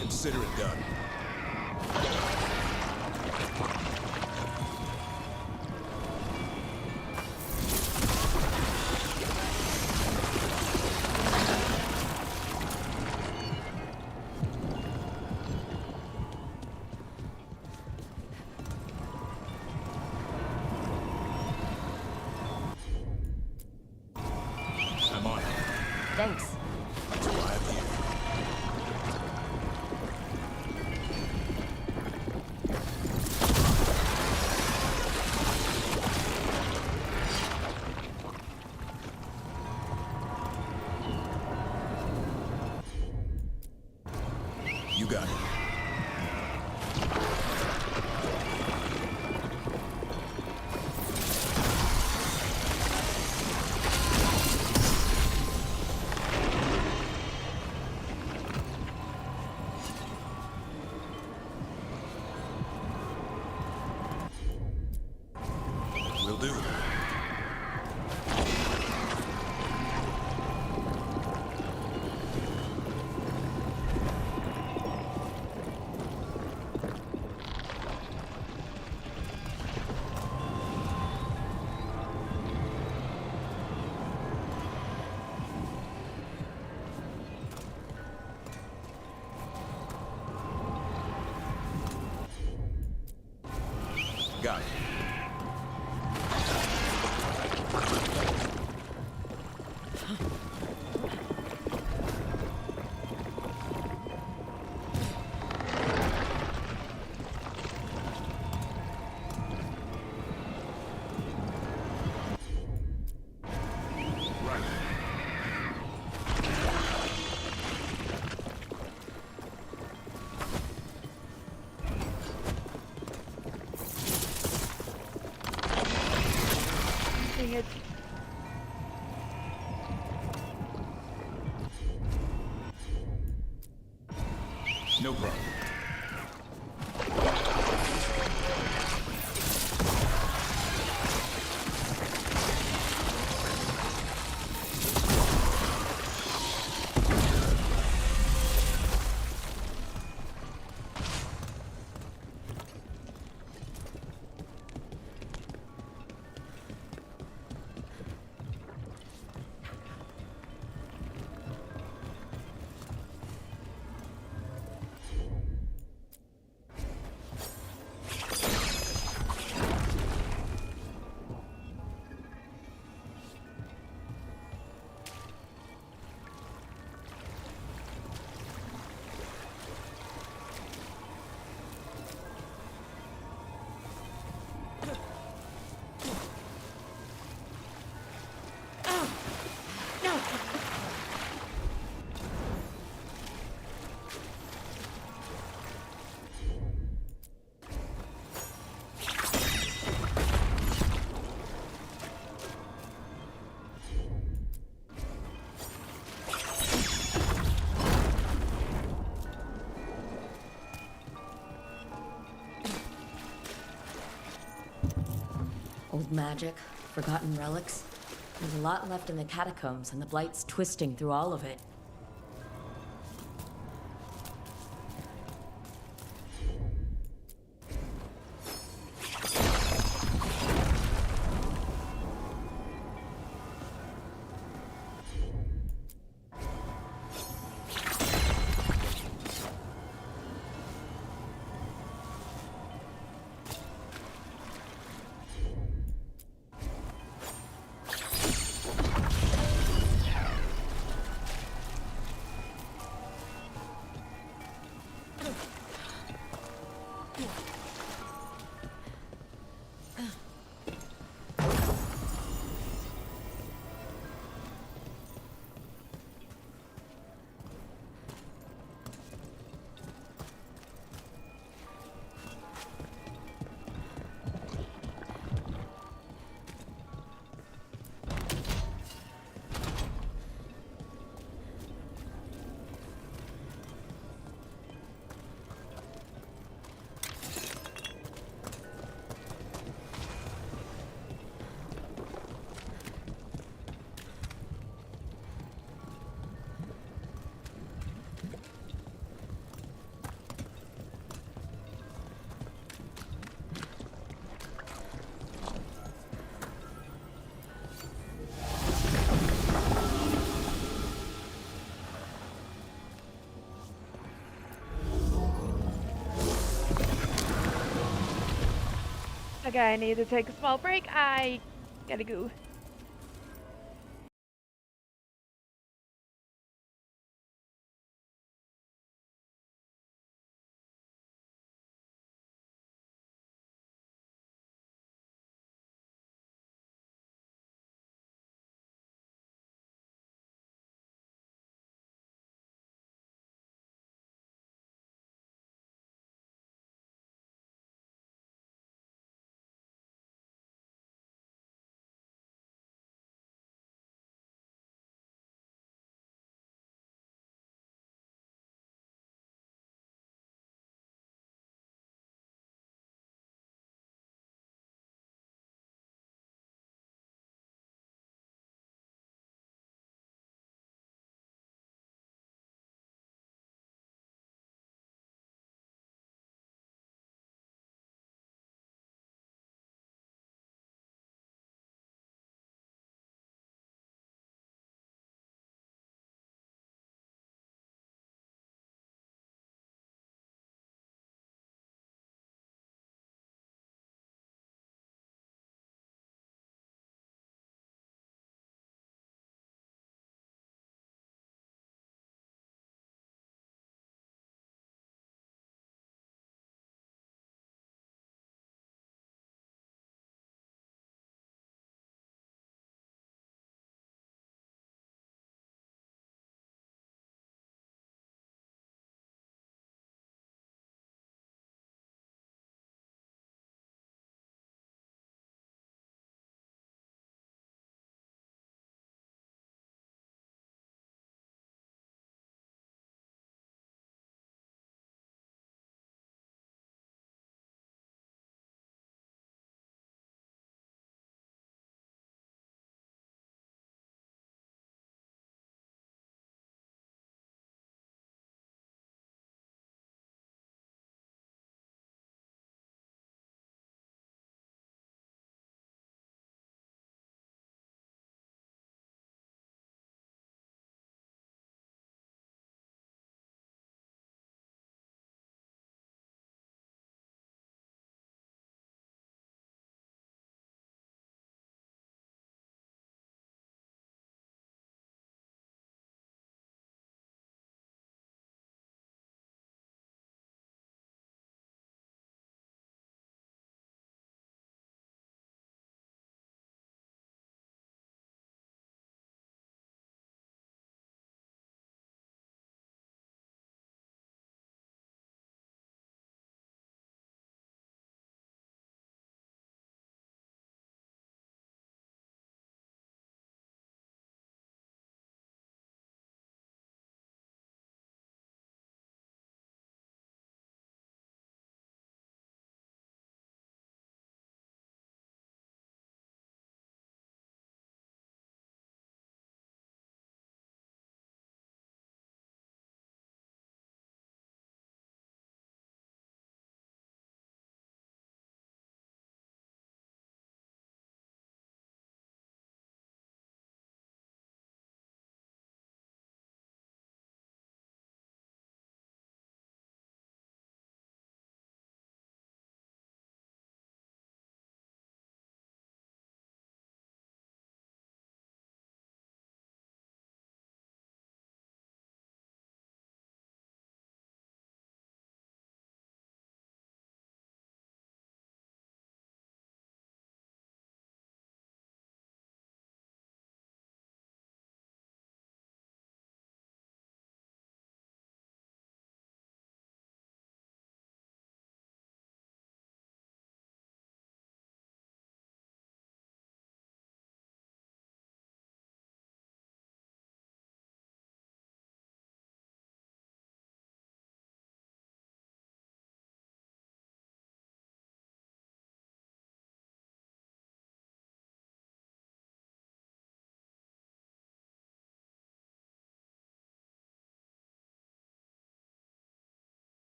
Consider it done. I'm on it.
Thanks.
That's why I'm here. You got it. Will do. Got it.
it.
No problem.
Old magic, forgotten relics. There's a lot left in the catacombs, and the Blight's twisting through all of it.
Okay, I need to take a small break. I gotta go.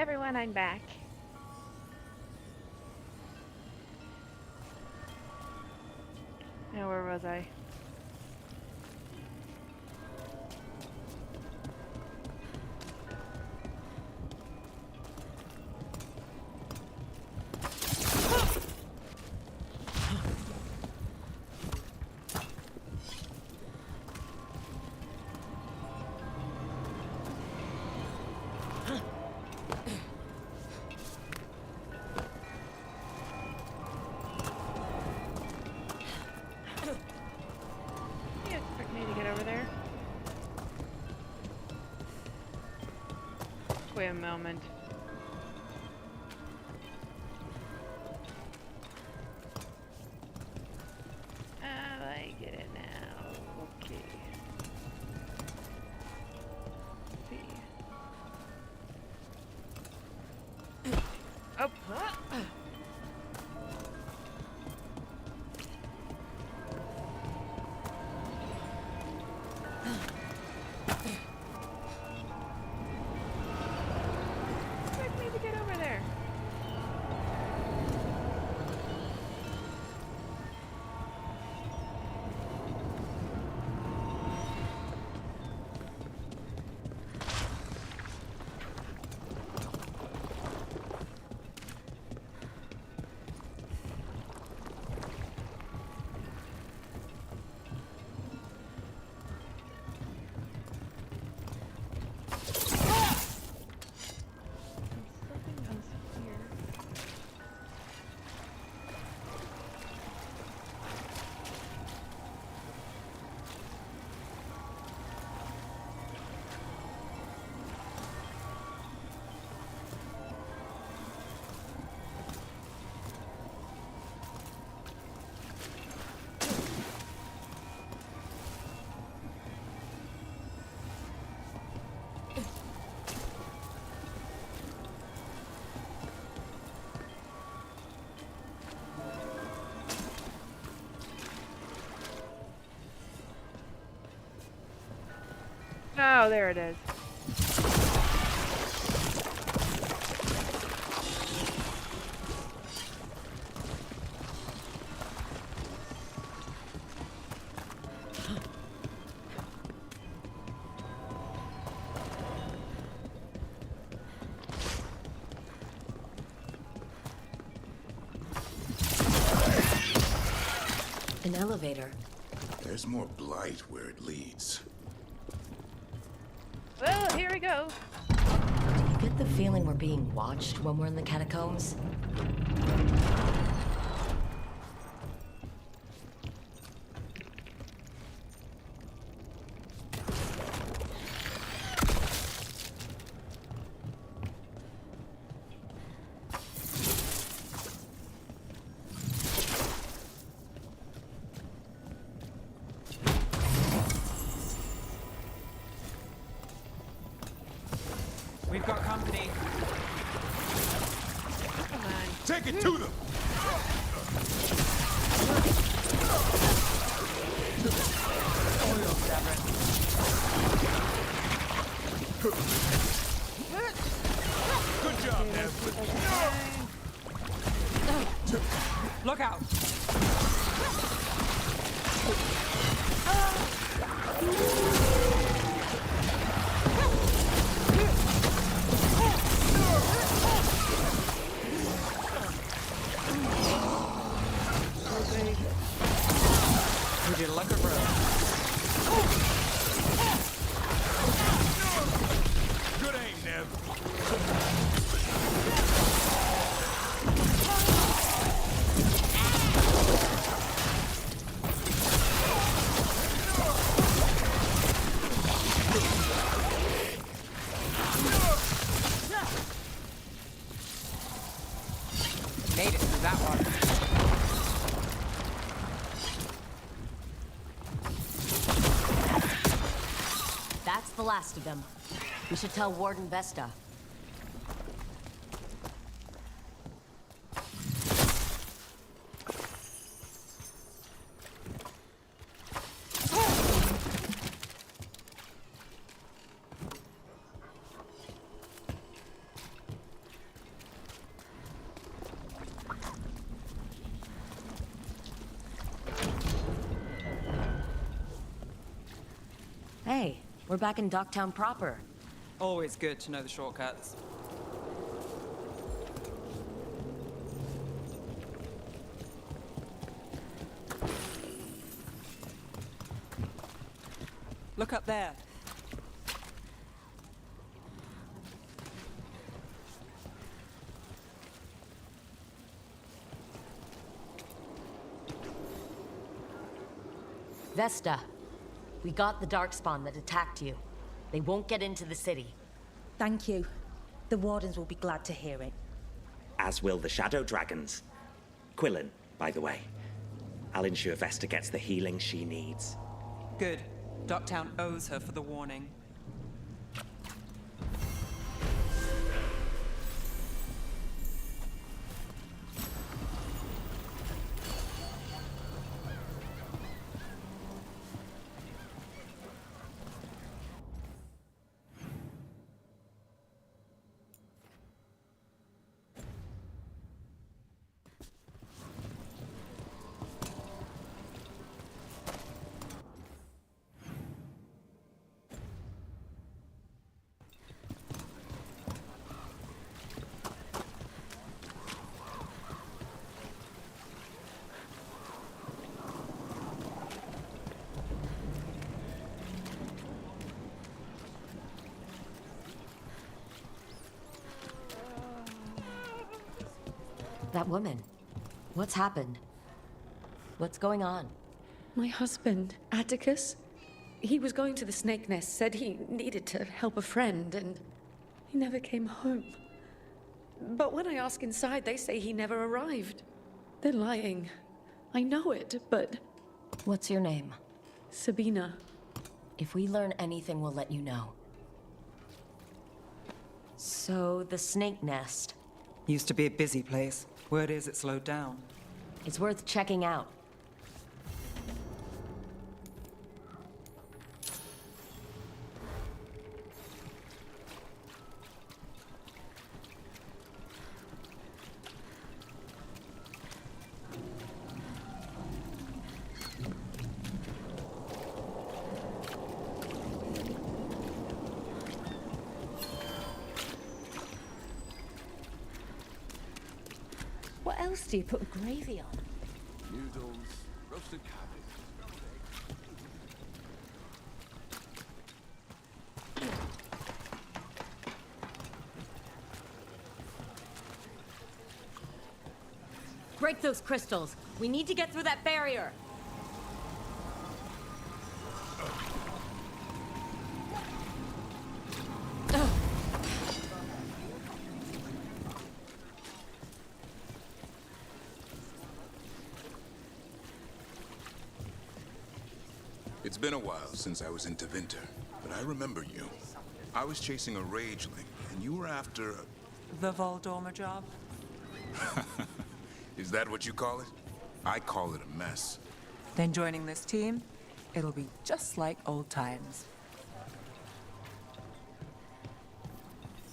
everyone, I'm back. Now where was I? You expect me to get over there? Wait a moment. I get it now. Okay. Let's see. Oh. Expect me to get over there. Something else here. Oh, there it is.
An elevator.
There's more blight where it leads.
Well, here we go.
Do you get the feeling we're being watched when we're in the catacombs?
We've got company.
Come on.
Take it to them!
Good job, Nev.
Look out! We did like a road.
Good aim, Nev.
Made it through that one.
That's the last of them. We should tell Warden Vesta. We're back in Docktown proper.
Always good to know the shortcuts. Look up there.
Vesta, we got the darkspawn that attacked you. They won't get into the city.
Thank you. The Wardens will be glad to hear it.
As will the Shadow Dragons. Quillen, by the way. I'll ensure Vesta gets the healing she needs.
Good. Docktown owes her for the warning.
That woman. What's happened? What's going on?
My husband, Atticus, he was going to the snake nest, said he needed to help a friend, and he never came home. But when I ask inside, they say he never arrived. They're lying. I know it, but...
What's your name?
Sabina.
If we learn anything, we'll let you know. So, the snake nest.
Used to be a busy place. Word is it slowed down.
It's worth checking out.
What else do you put gravy on?
Noodles, roasted cabbage.
Break those crystals. We need to get through that barrier.
It's been a while since I was in Tevinter, but I remember you. I was chasing a rageling, and you were after
The Voldorma job?
Is that what you call it? I call it a mess.
Then joining this team, it'll be just like old times.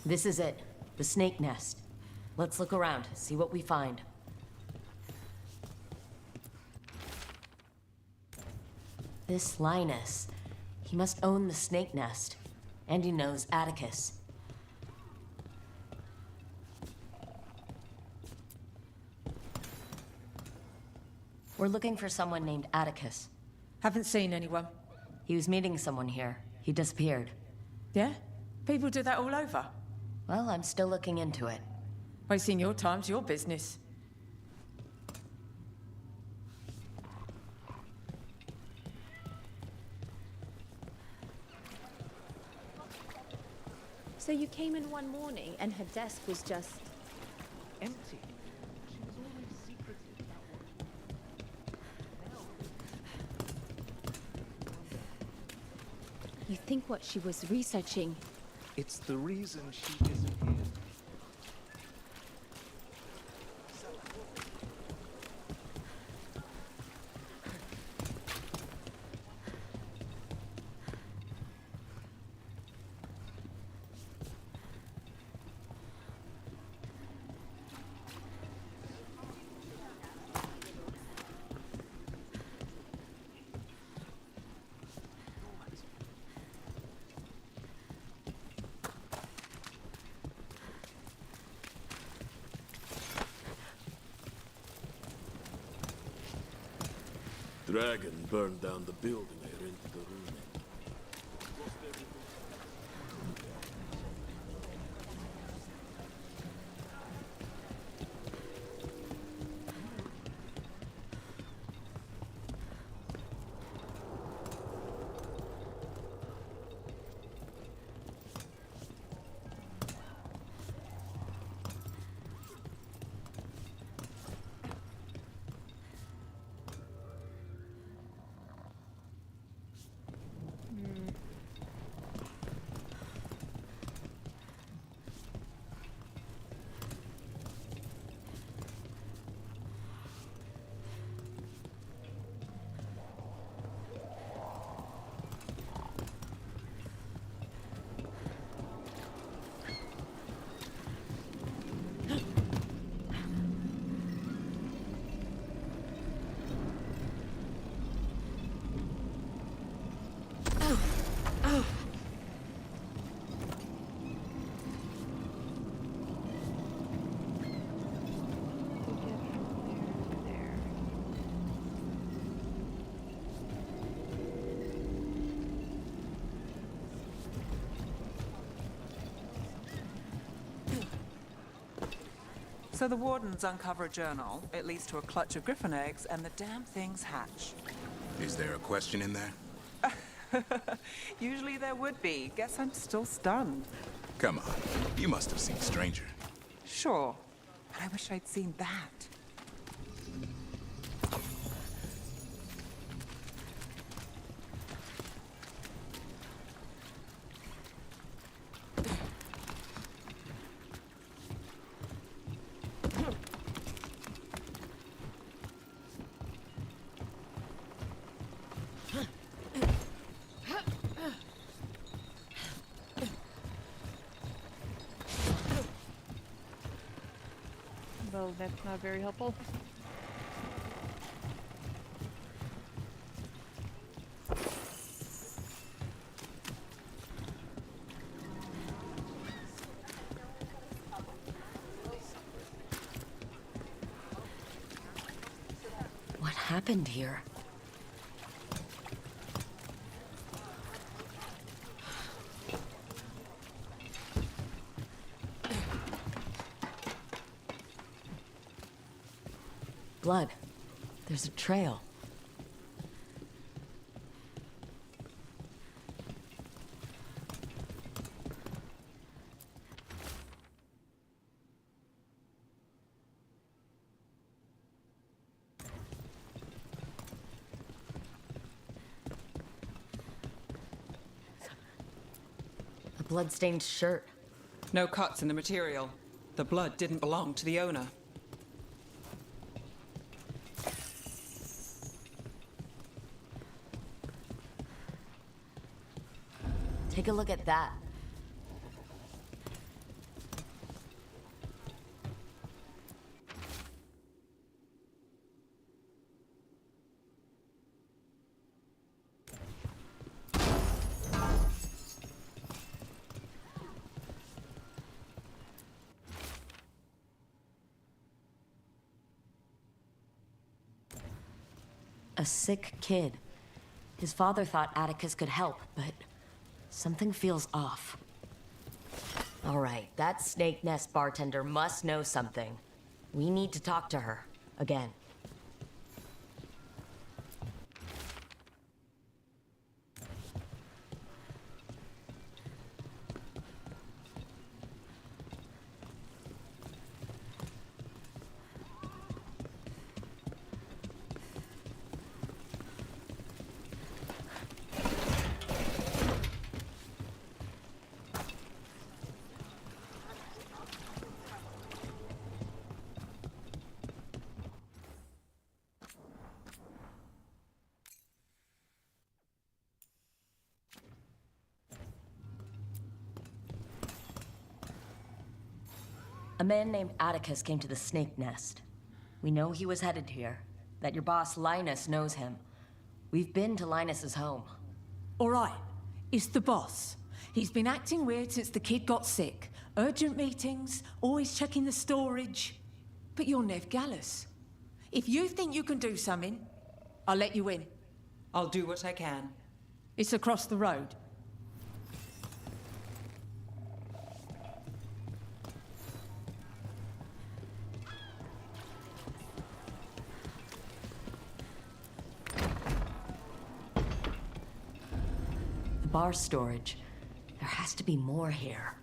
This is it. The snake nest. Let's look around, see what we find. This Linus. He must own the snake nest. And he knows Atticus. We're looking for someone named Atticus.
Haven't seen anyone.
He was meeting someone here. He disappeared.
Yeah? People do that all over.
Well, I'm still looking into it.
Wasting your time's your business.
So you came in one morning and her desk was just...
Empty. She was always secretive
You think what she was researching...
It's the reason she disappeared.
Dragon burned down the building I rented a room in.
So the wardens uncover a journal. It leads to a clutch of griffin eggs, and the damn things hatch.
Is there a question in there?
Usually there would be. Guess I'm still stunned.
Come on. You must have seen Stranger.
Sure. But I wish I'd seen that.
Well, that's not very helpful.
What happened here? Blood. There's a trail. A blood-stained shirt.
No cuts in the material. The blood didn't belong to the owner.
Take a look at that. A sick kid. His father thought Atticus could help, but something feels off. All right, that snake nest bartender must know something. We need to talk to her. Again. A man named Atticus came to the snake nest. We know he was headed here, that your boss Linus knows him. We've been to Linus's home.
All right, it's the boss. He's been acting weird since the kid got sick. Urgent meetings, always checking the storage. But you're Nev Gallus. If you think you can do something, I'll let you in.
I'll do what I can.
It's across the road.
The bar storage. There has to be more here.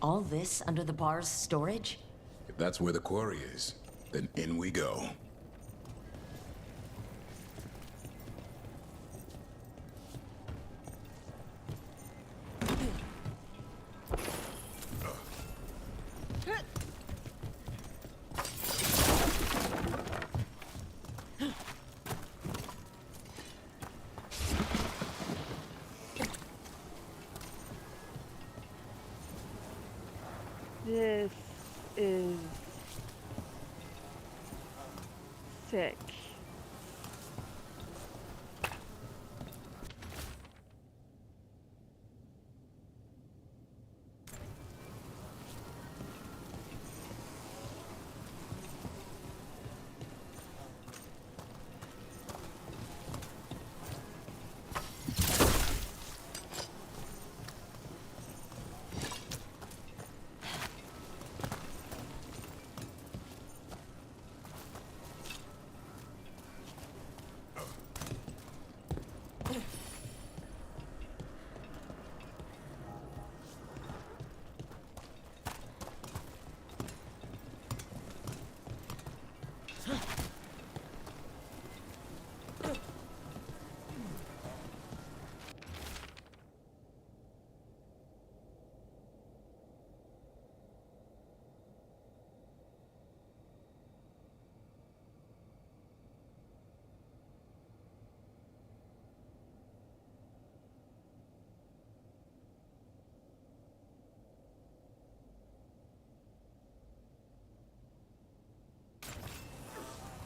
All this under the bar's storage?
If that's where the quarry is, then in we go.
This is sick.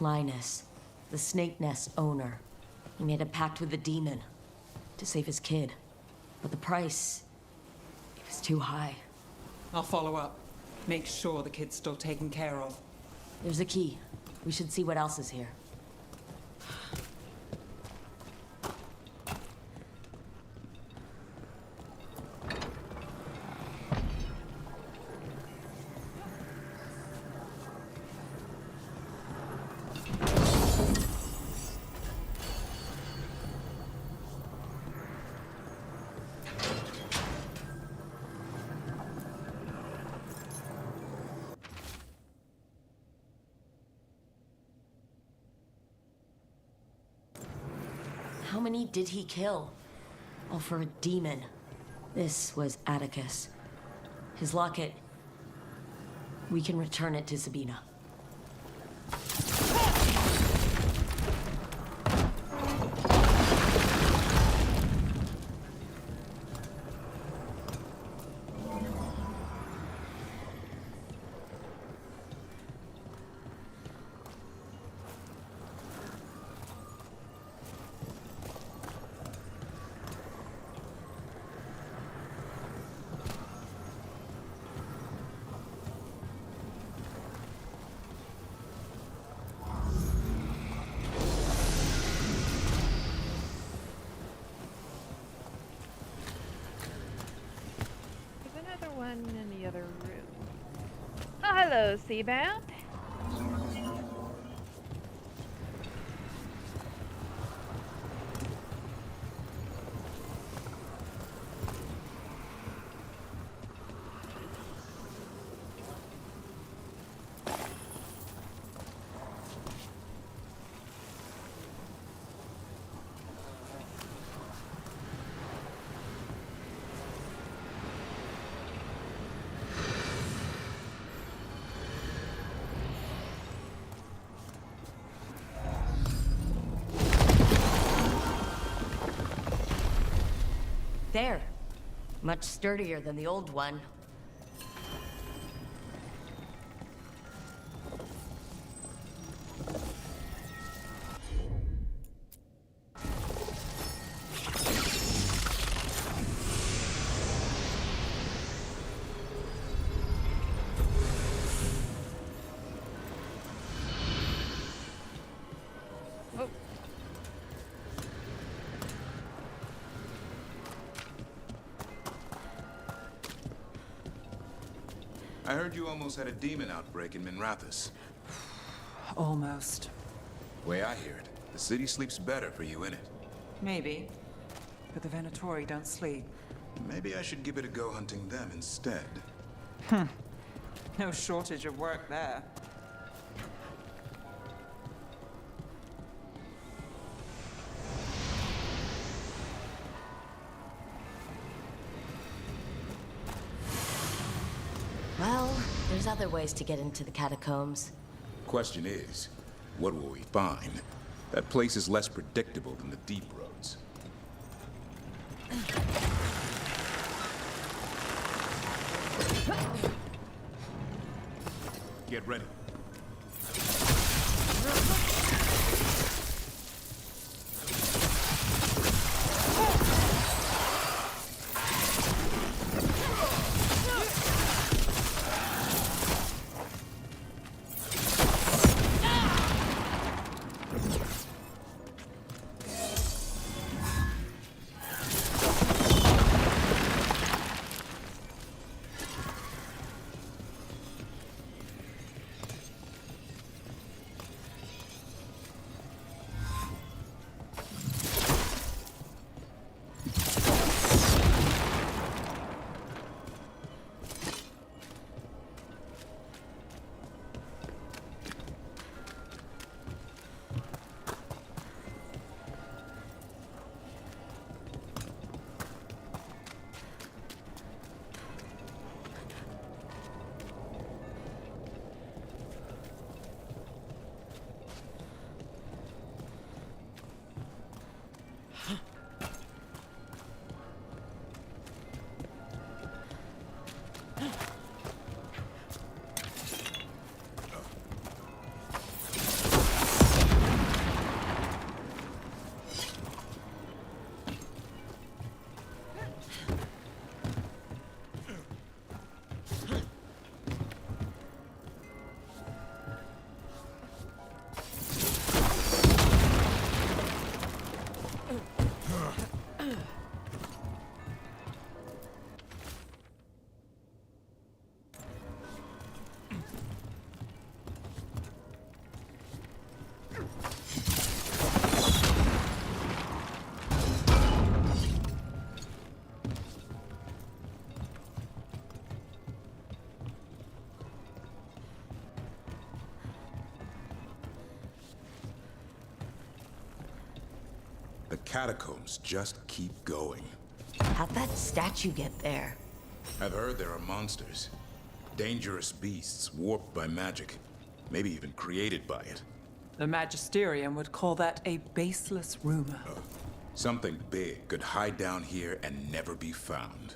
Linus, the snake nest owner. He made a pact with the demon to save his kid. But the price, it was too high.
I'll follow up. Make sure the kid's still taken care of.
There's a key. We should see what else is here. How many did he kill? All for a demon. This was Atticus. His locket. We can return it to Sabina.
One in the other room. Oh, hello, Seabound.
there. Much sturdier than the old one.
I heard you almost had a demon outbreak in Minrathous.
Almost.
Way I hear it, the city sleeps better for you in it.
Maybe. But the Venatori don't sleep.
Maybe I should give it a go hunting them instead.
No shortage of work there.
Well, there's other ways to get into the catacombs.
Question is, what will we find? That place is less predictable than the deep roads. Get ready. The catacombs just keep going.
How'd that statue get there?
I've heard there are monsters. Dangerous beasts warped by magic. Maybe even created by it.
The Magisterium would call that a baseless rumor.
Something big could hide down here and never be found.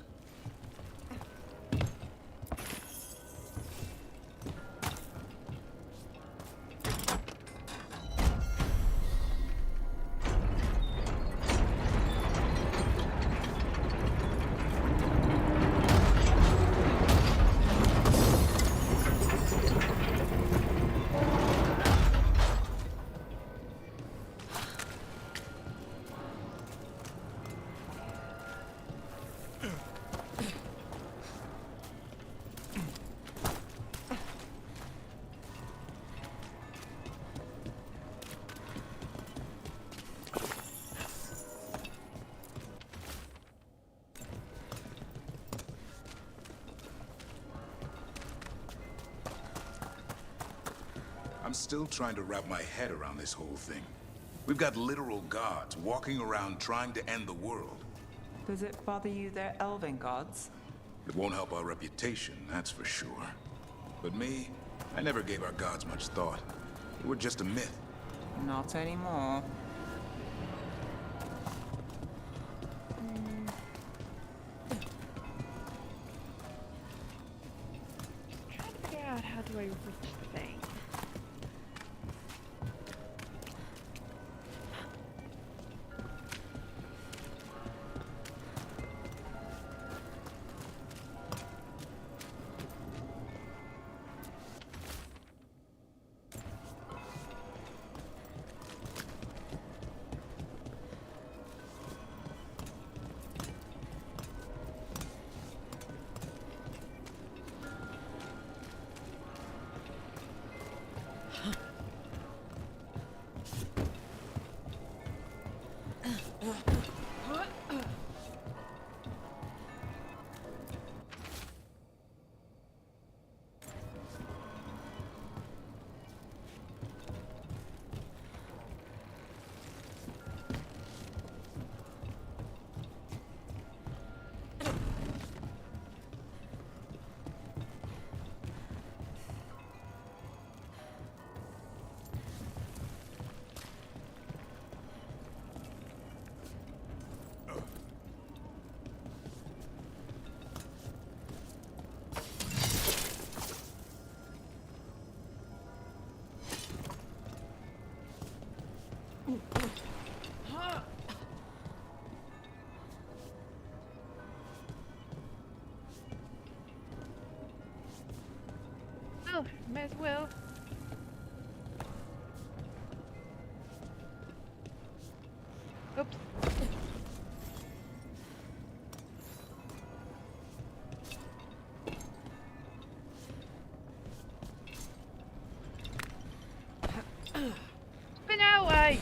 I'm still trying to wrap my head around this whole thing. We've got literal gods walking around trying to end the world.
Does it bother you they're elven gods?
It won't help our reputation, that's for sure. But me, I never gave our gods much thought. They were just a myth.
Not anymore.
do I reach the thing? Oh, may as well. Oops. Spin away!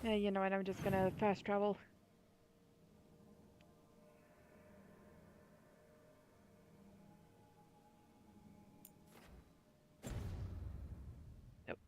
Yeah, you know what? I'm just gonna fast travel. Nope.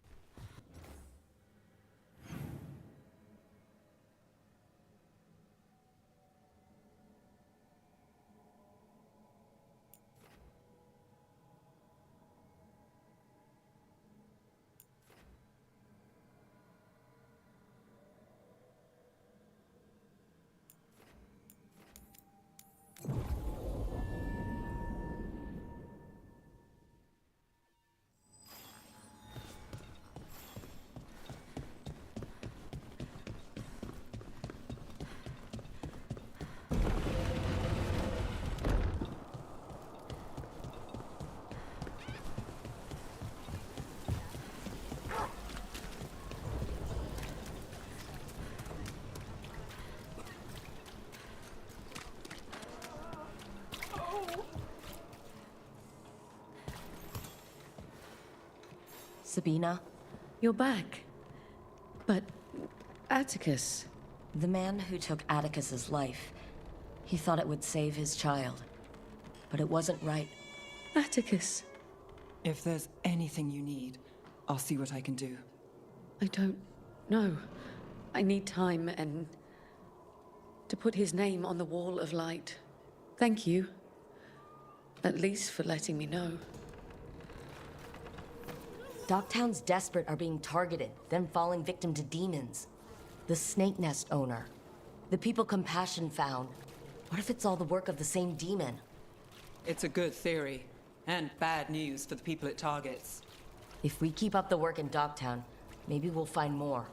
Sabina?
You're back. But Atticus...
The man who took Atticus's life, he thought it would save his child. But it wasn't right.
Atticus.
If there's anything you need, I'll see what I can do.
I don't know. I need time and... to put his name on the wall of light. Thank you. At least for letting me know.
Dogtown's desperate are being targeted, then falling victim to demons. The Snake Nest owner. The people Compassion found. What if it's all the work of the same demon?
It's a good theory, and bad news for the people it targets.
If we keep up the work in Dogtown, maybe we'll find more.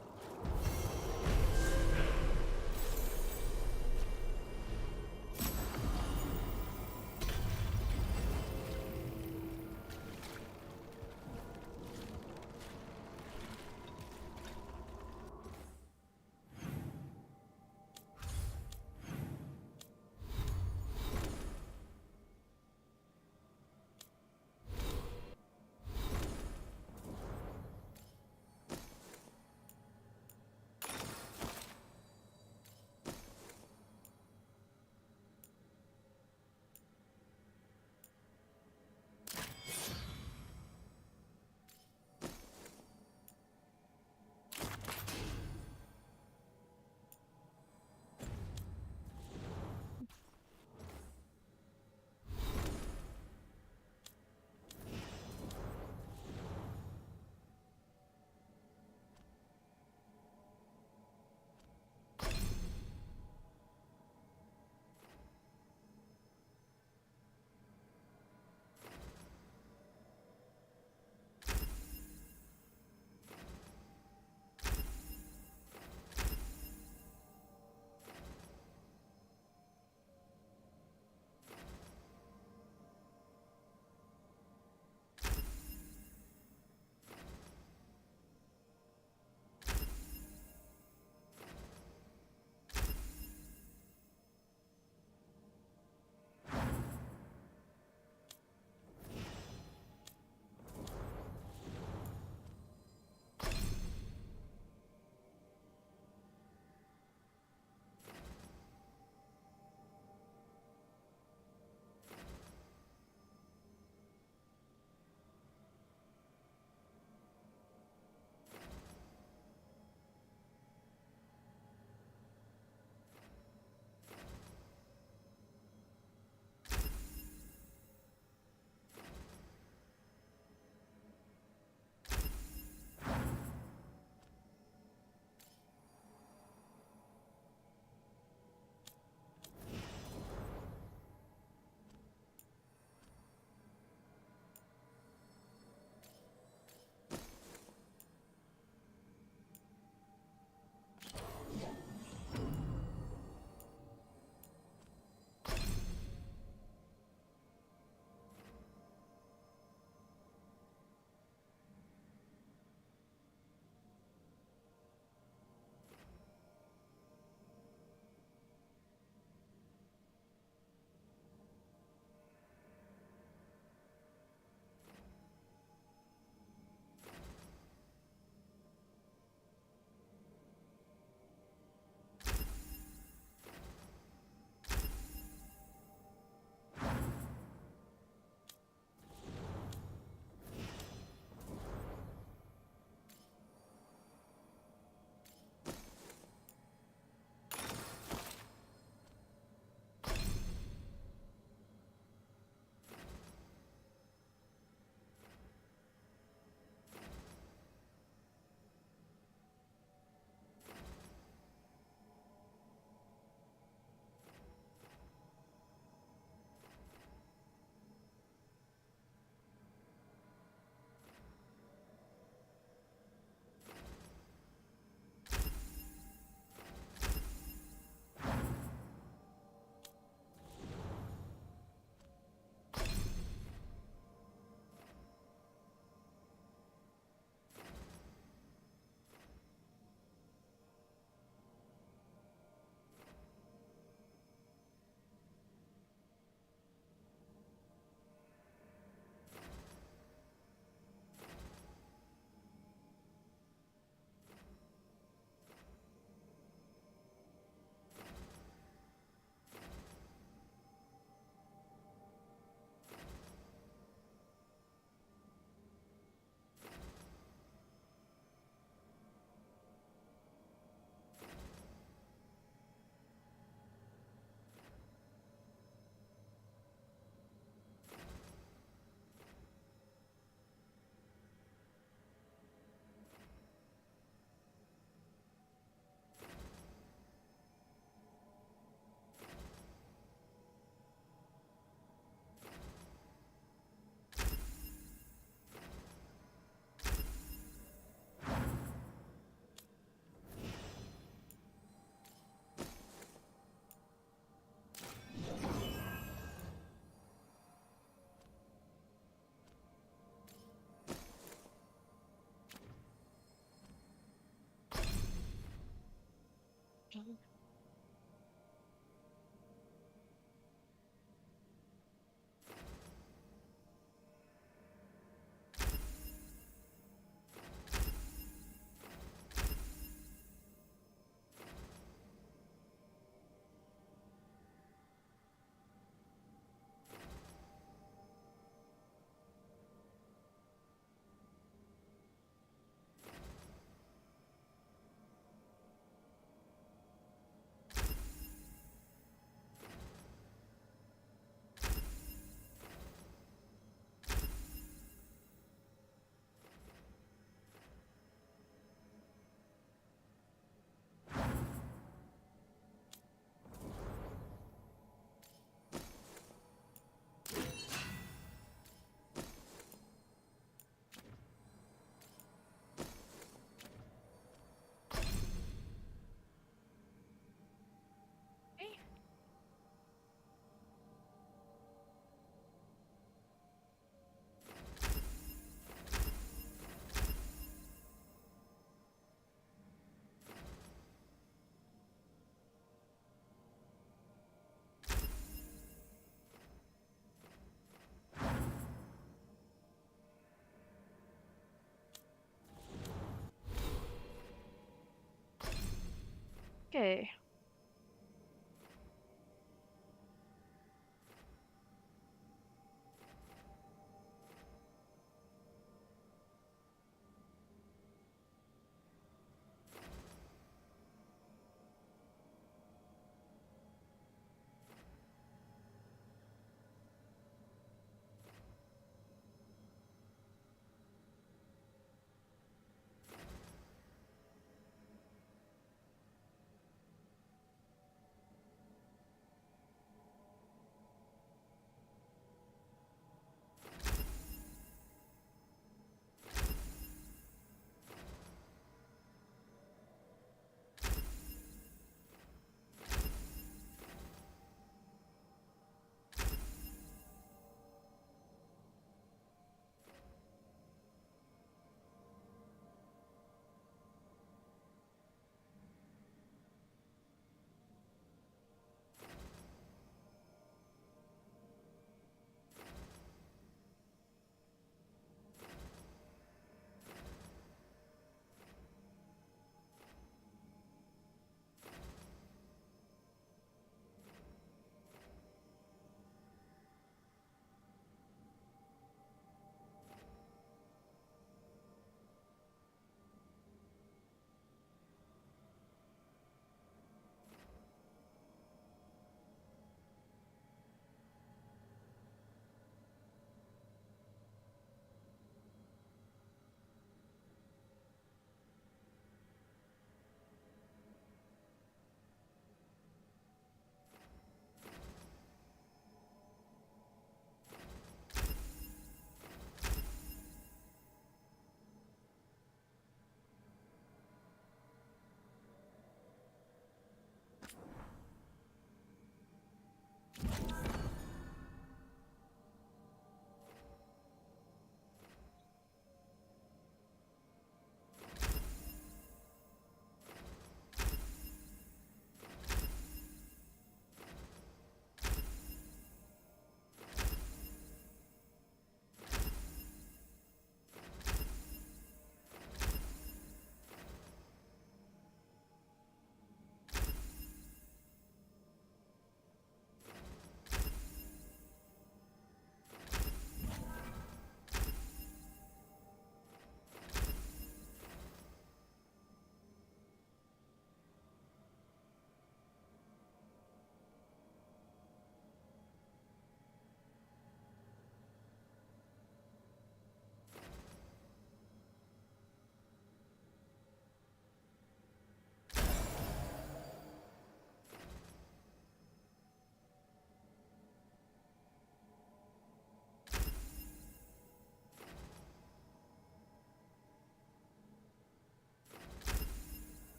Okay.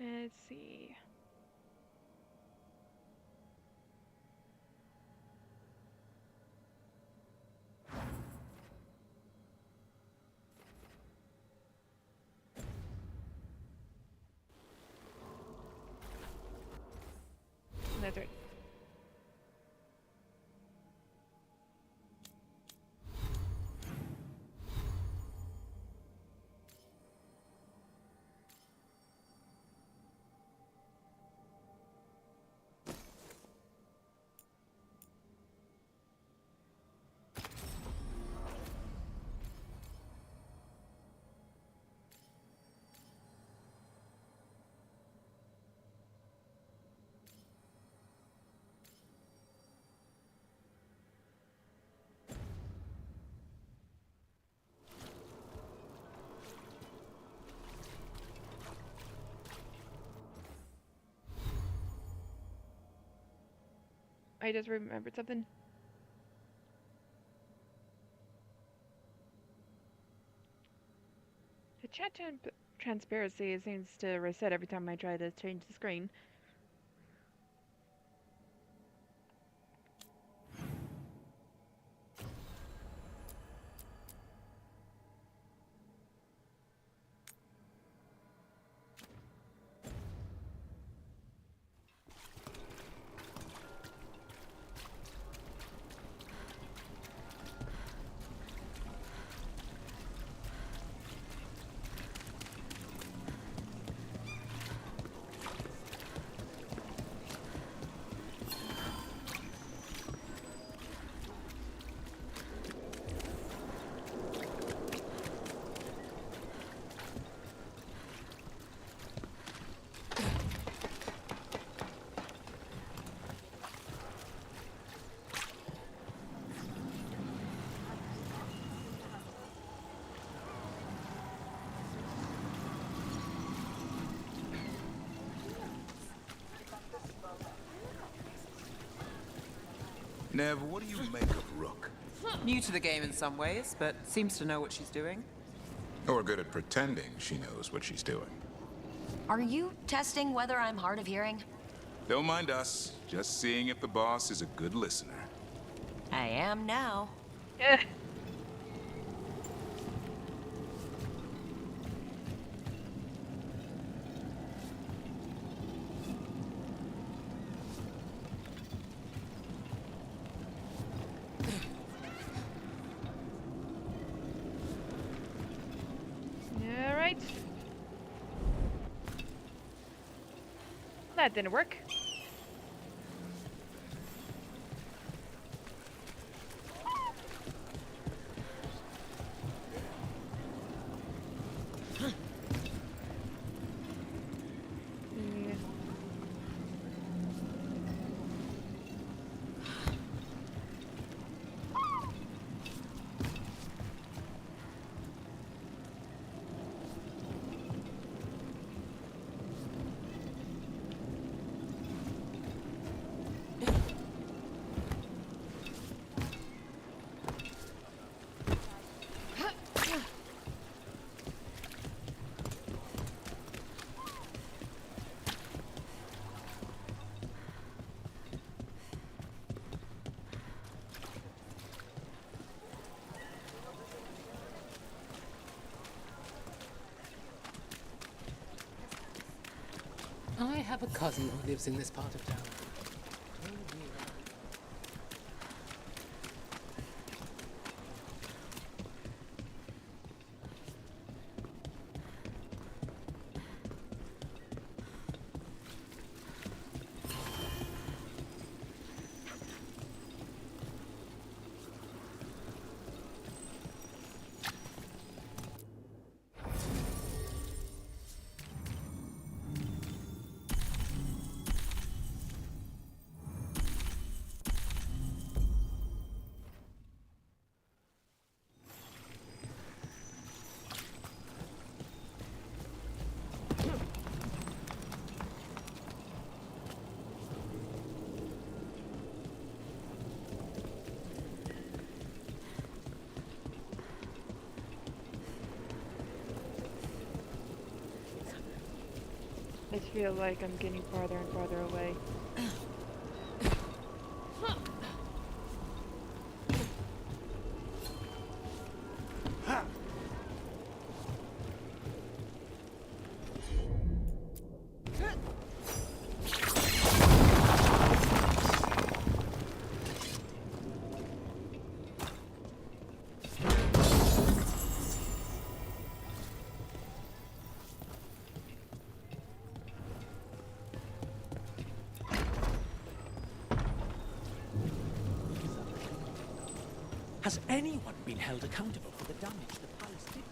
Let's see. That's right. I just remembered something. The transparency seems to reset every time I try to change the screen.
Nev, what do you make of Rook?
New to the game in some ways, but seems to know what she's doing.
Or good at pretending she knows what she's doing.
Are you testing whether I'm hard of hearing?
Don't mind us. Just seeing if the boss is a good listener.
I am now.
Alright. That didn't work.
I have a cousin who lives in this part of town.
I feel like I'm getting farther and farther away.
Has anyone been held accountable for the damage the palace did?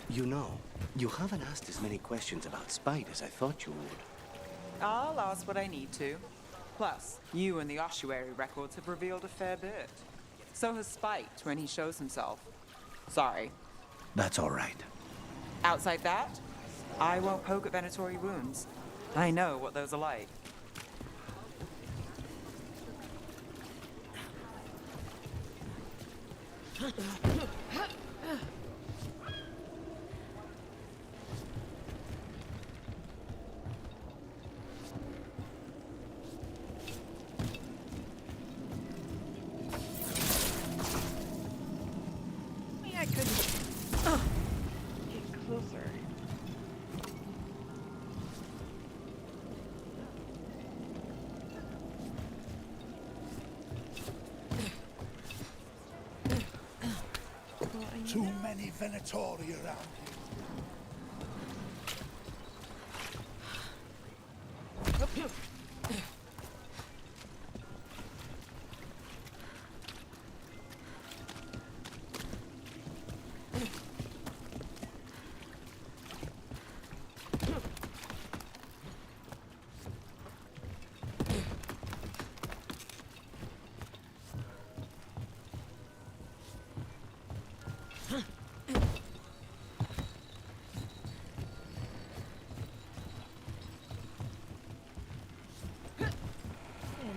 You know, you haven't asked as many questions about Spite as I thought you would.
I'll ask what I need to. Plus, you and the ossuary records have revealed a fair bit. So has Spite when he shows himself. Sorry.
That's all right.
Outside that, I won't poke at Venatori wounds. I know what those are like.
I couldn't get closer.
Too many Venatori around here.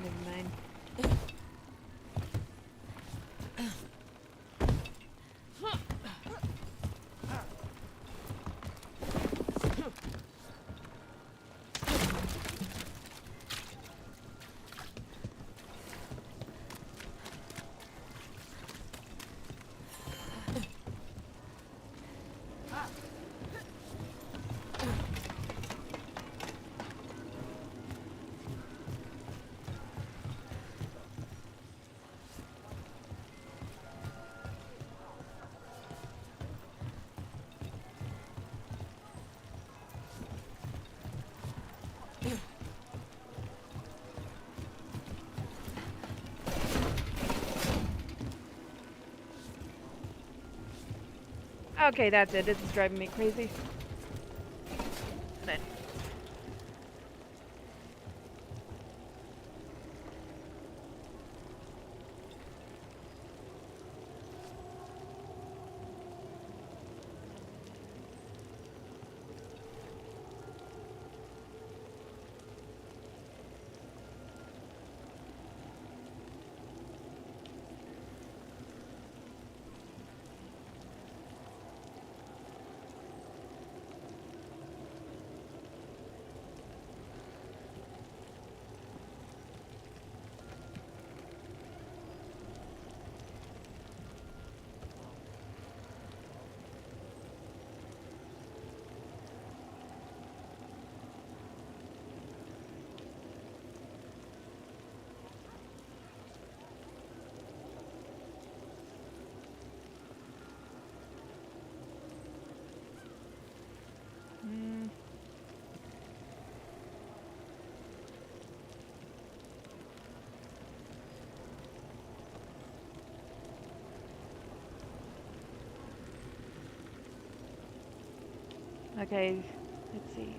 Never mind. Okay, that's it. This is driving me crazy. Then. Okay, let's see.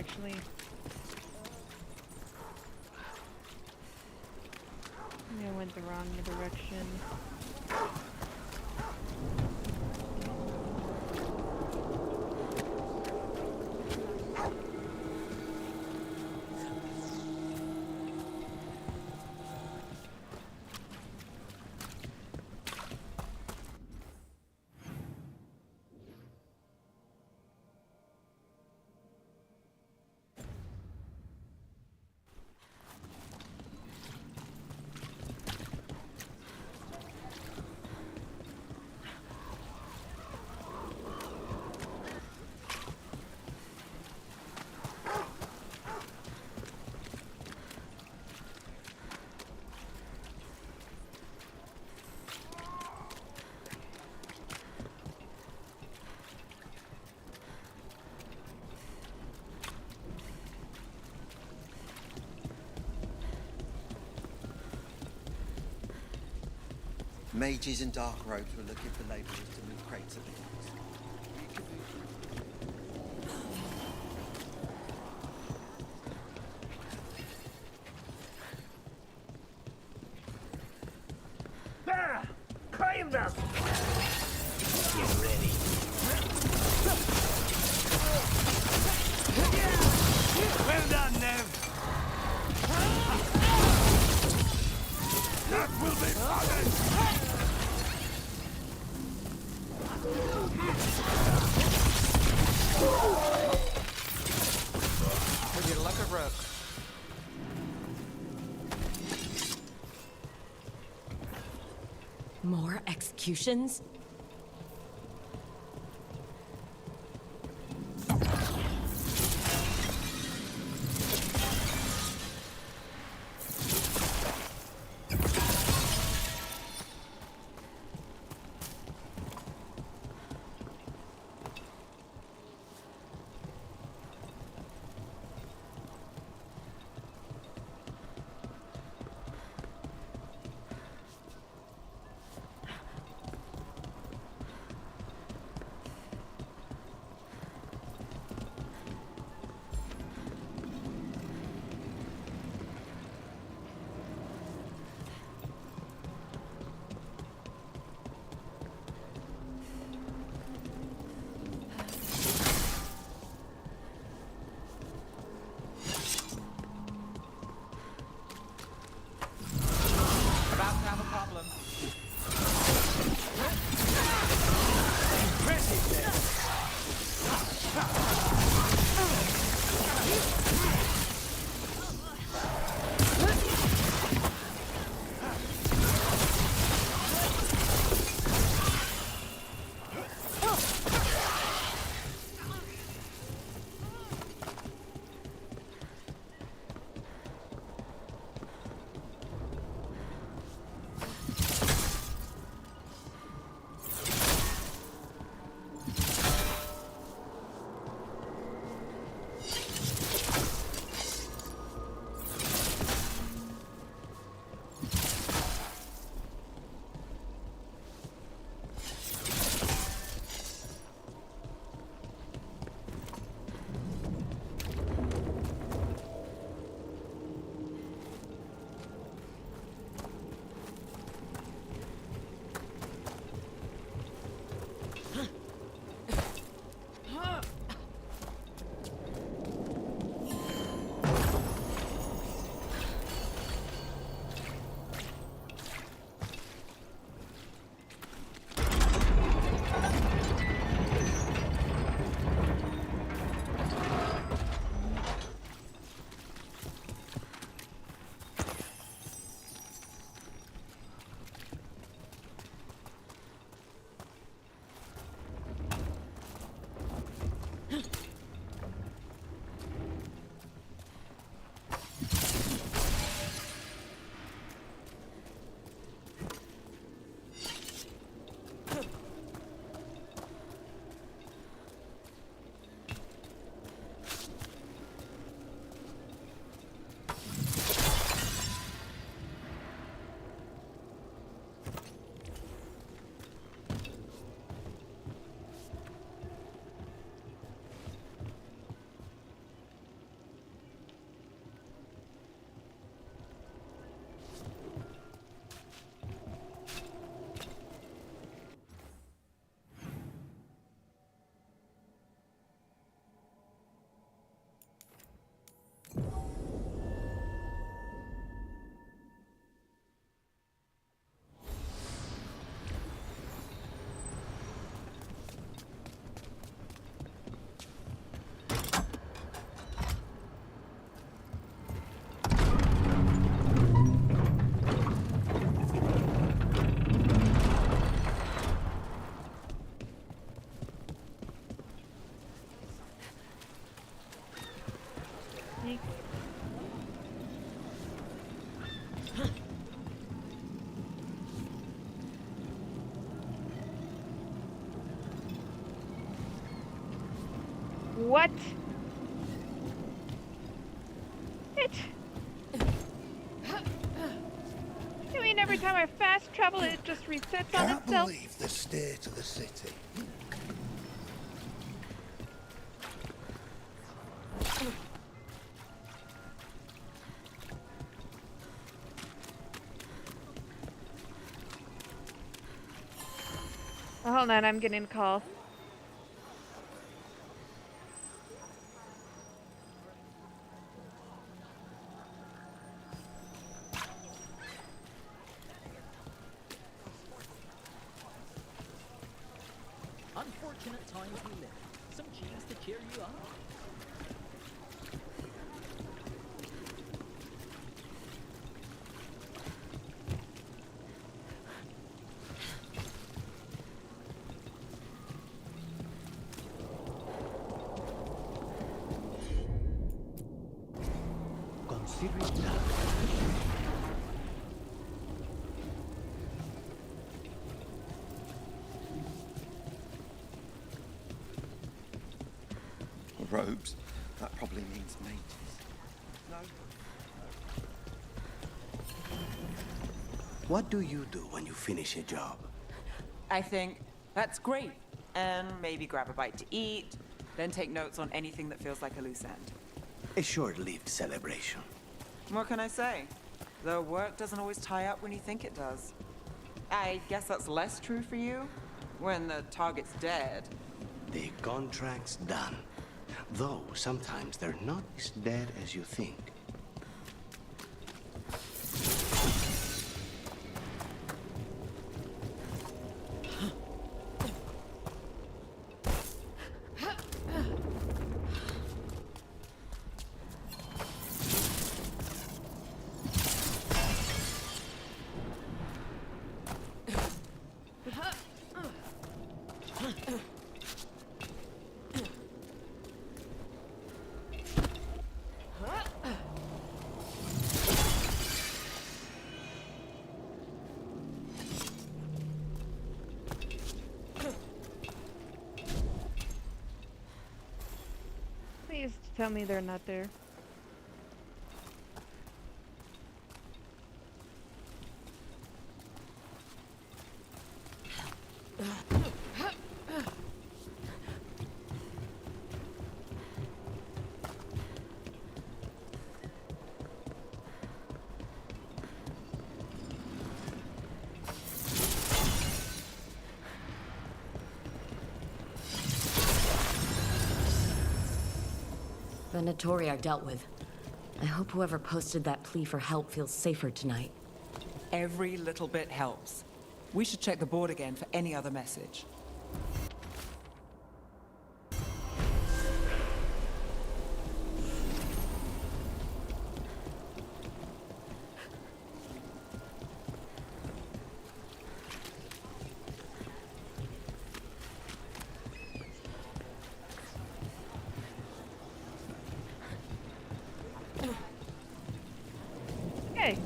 actually. Maybe I went the wrong direction.
Mages in dark robes were looking for labourers to move crates at the docks.
There! Claim them! Get ready. Well done, Nev. That will be fun!
With your luck of rook.
More executions?
What? It. You mean every time I fast travel, it just resets on
Can't
itself?
believe the state of the city.
Oh, hold on, I'm getting a call.
Unfortunate times we live in. Some cheese to cheer you up.
Consider it done.
Robes? That probably means mages. No.
What do you do when you finish a job?
I think that's great. And maybe grab a bite to eat, then take notes on anything that feels like a loose end.
A short-lived celebration.
What can I say? The work doesn't always tie up when you think it does. I guess that's less true for you, when the target's dead.
The contract's done. Though sometimes they're not as dead as you think.
Please tell me they're not there.
Venatori are dealt with. I hope whoever posted that plea for help feels safer tonight.
Every little bit helps. We should check the board again for any other message.
Hey.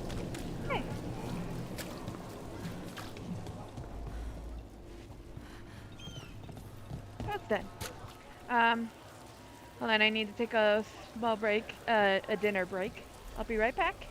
Hey. That's done. Hold on, I need to take a small break, a dinner break. I'll be right back.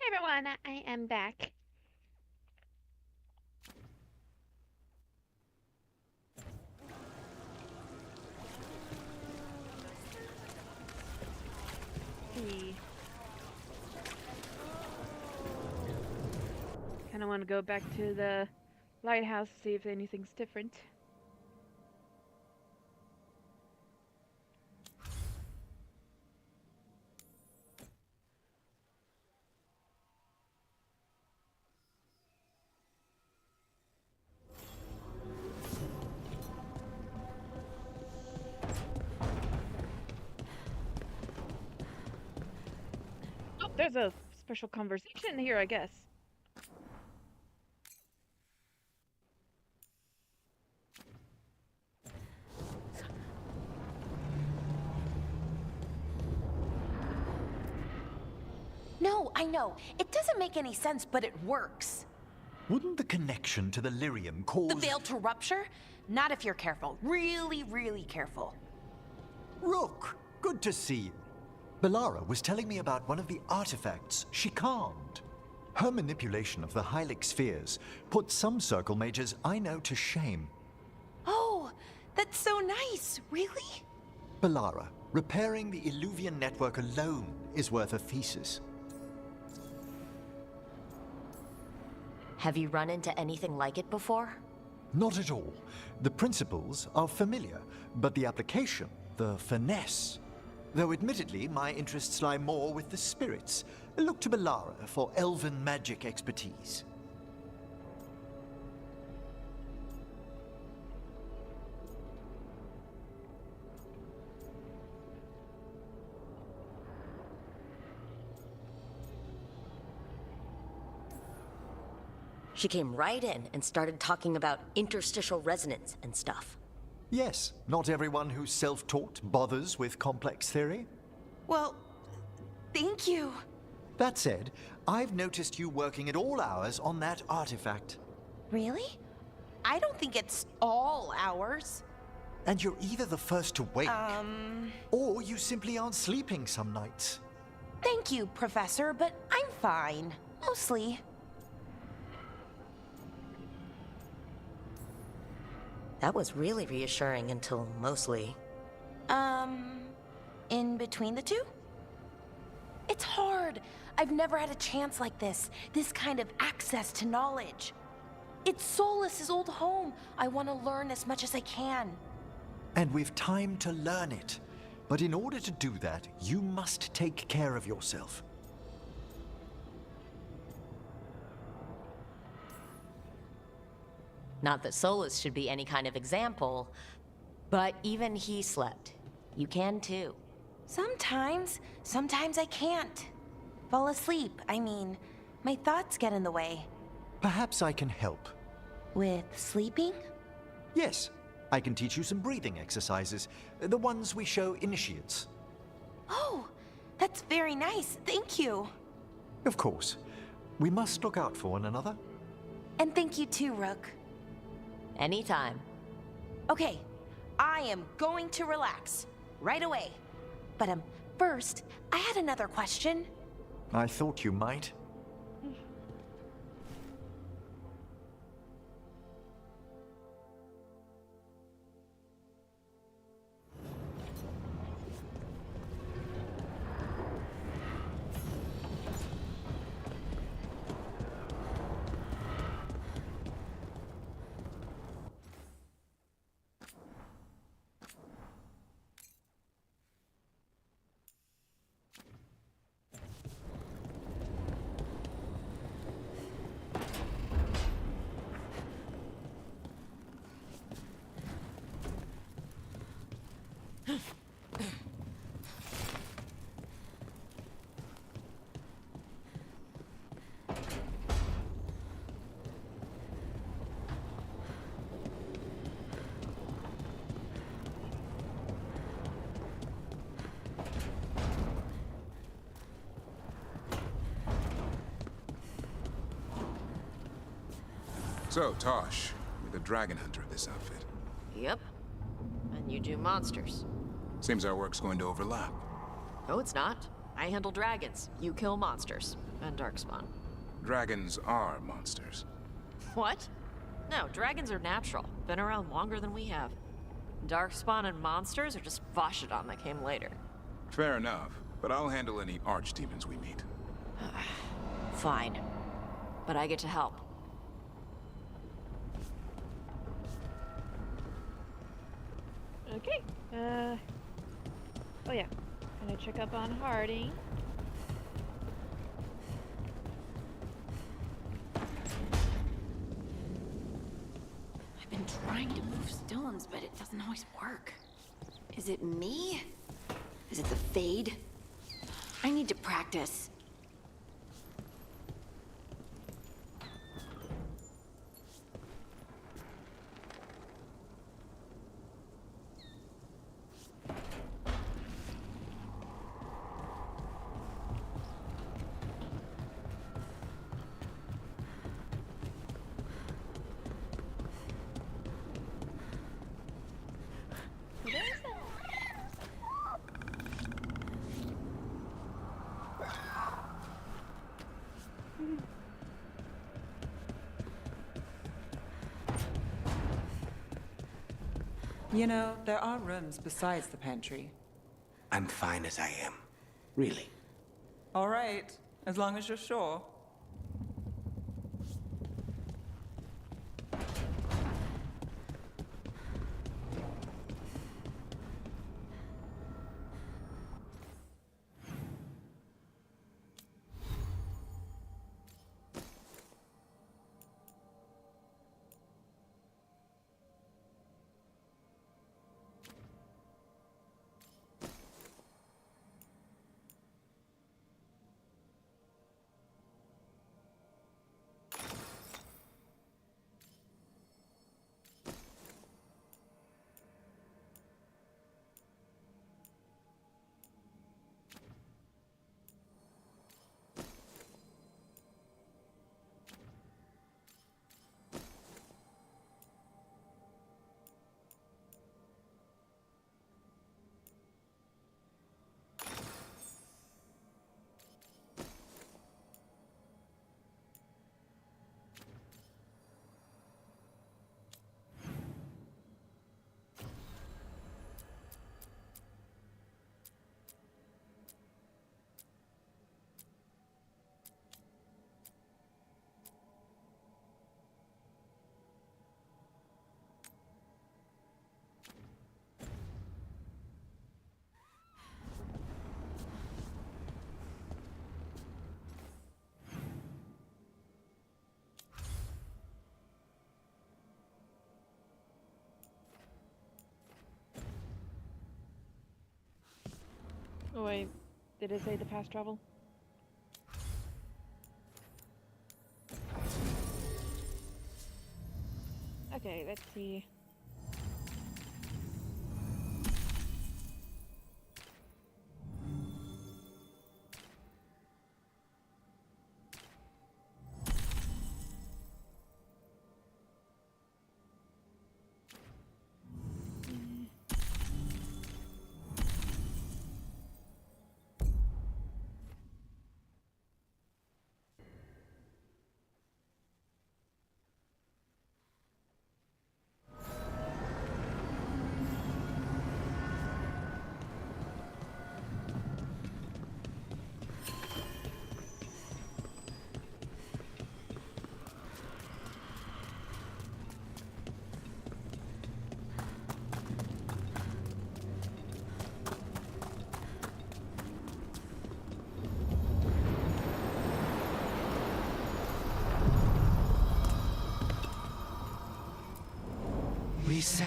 Hey everyone, I am back. See. Kind of want to go back to the lighthouse, see if anything's different. Oh, there's a special conversation here, I guess.
No, I know. It doesn't make any sense, but it works.
Wouldn't the connection to the lyrium cause...
The veil to rupture? Not if you're careful. Really, really careful.
Rook, good to see you. Bellara was telling me about one of the artifacts she calmed. Her manipulation of the Hylic spheres put some circle mages I know to shame.
Oh, that's so nice. Really?
Bellara, repairing the Illuvian network alone is worth a thesis.
Have you run into anything like it before?
Not at all. The principles are familiar, but the application, the finesse. Though admittedly, my interests lie more with the spirits. Look to Bellara for elven magic expertise.
She came right in and started talking about interstitial resonance and stuff.
Yes, not everyone who's self-taught bothers with complex theory.
Well, thank you.
That said, I've noticed you working at all hours on that artifact.
Really? I don't think it's all hours.
And you're either the first to wake, or you simply aren't sleeping some nights.
Thank you, Professor, but I'm fine. Mostly.
That was really reassuring until mostly.
In between the two? It's hard. I've never had a chance like this kind of access to knowledge. It's Solas's old home. I want to learn as much as I can.
And we've time to learn it. But in order to do that, you must take care of yourself.
Not that Solus should be any kind of example, but even he slept. You can too.
Sometimes I can't. Fall asleep, I mean. My thoughts get in the way.
Perhaps I can help.
With sleeping?
Yes, I can teach you some breathing exercises, the ones we show initiates.
Oh, that's very nice, thank you.
Of course. We must look out for one another.
And thank you too, Rook.
Anytime.
Okay, I am going to relax. Right away. But first, I had another question.
I thought you might.
So, Tosh, you're the dragon hunter of this outfit.
Yep. And you do monsters.
Seems our work's going to overlap.
No, it's not. I handle dragons. You kill monsters.
And darkspawn.
Dragons are monsters.
What? No, dragons are natural. Been around longer than we have. Darkspawn and monsters are just Vashidon that came later.
Fair enough, but I'll handle any archdemons we meet.
Fine. But I get to help.
Okay. Oh yeah. Gonna check up on Harding.
I've been trying to move stones, but it doesn't always work. Is it me? Is it the Fade? I need to practice.
You know, there are rooms besides the pantry.
I'm fine as I am. Really.
All right, as long as you're sure.
Oh wait, did it say the fast travel? Okay, let's see.
We sail.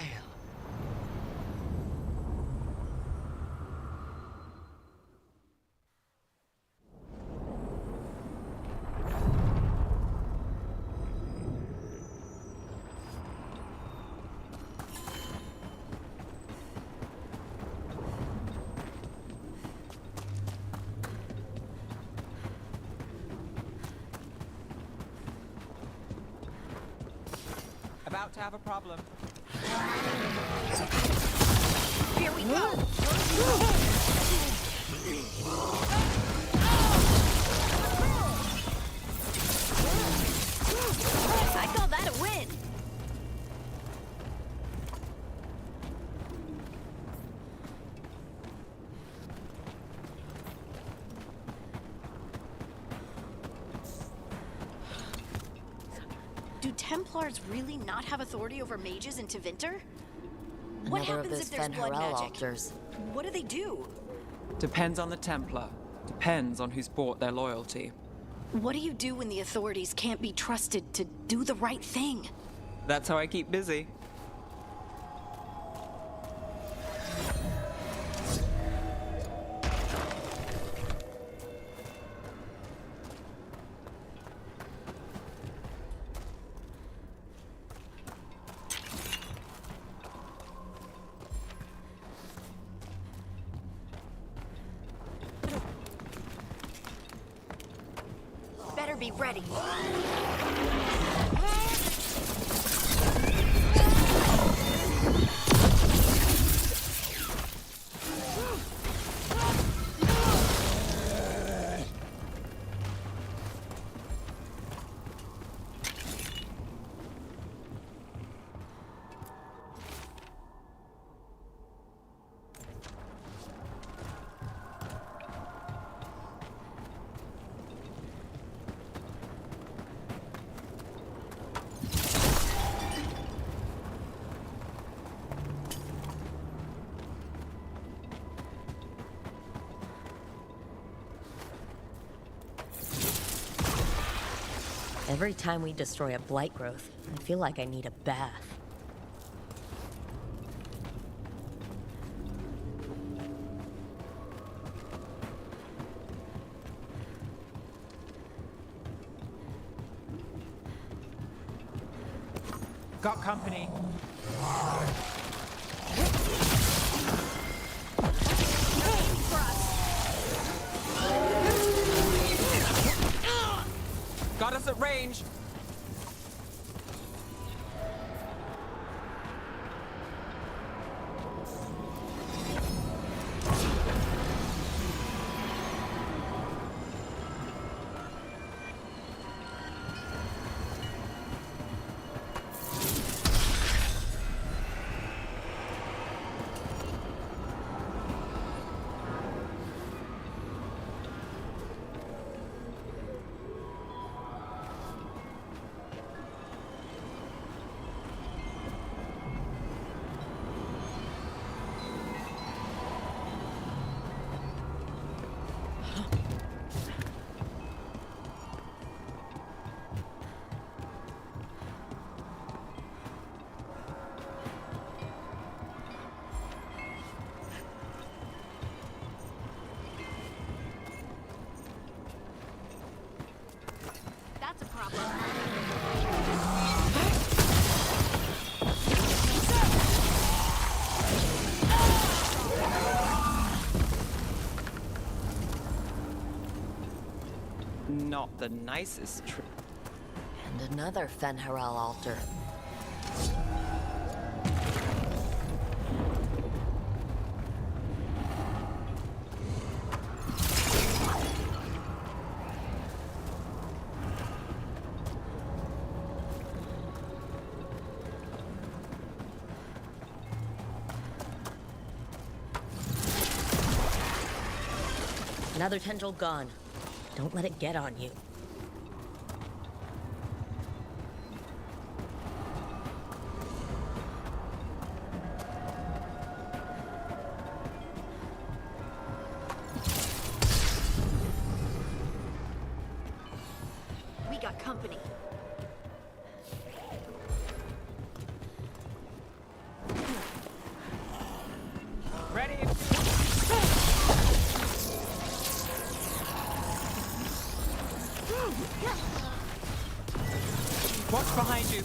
About to have a problem.
Here we go!
Templars really not have authority over mages in Tevinter? What
Another of
happens
those
if there's blood
Fen'Harel
magic?
altars.
What do they do?
Depends on the Templar. Depends on who's bought their loyalty.
What do you do when the authorities can't be trusted to do the right thing?
That's how I keep busy.
Better be ready.
Every time we destroy a blight growth, I feel like I need a bath.
Got company. Got us at range.
That's a problem.
Not the nicest trip.
And another Fen'Harel altar. Another tendril gone. Don't let it get on you.
We got company.
Ready? Watch behind you.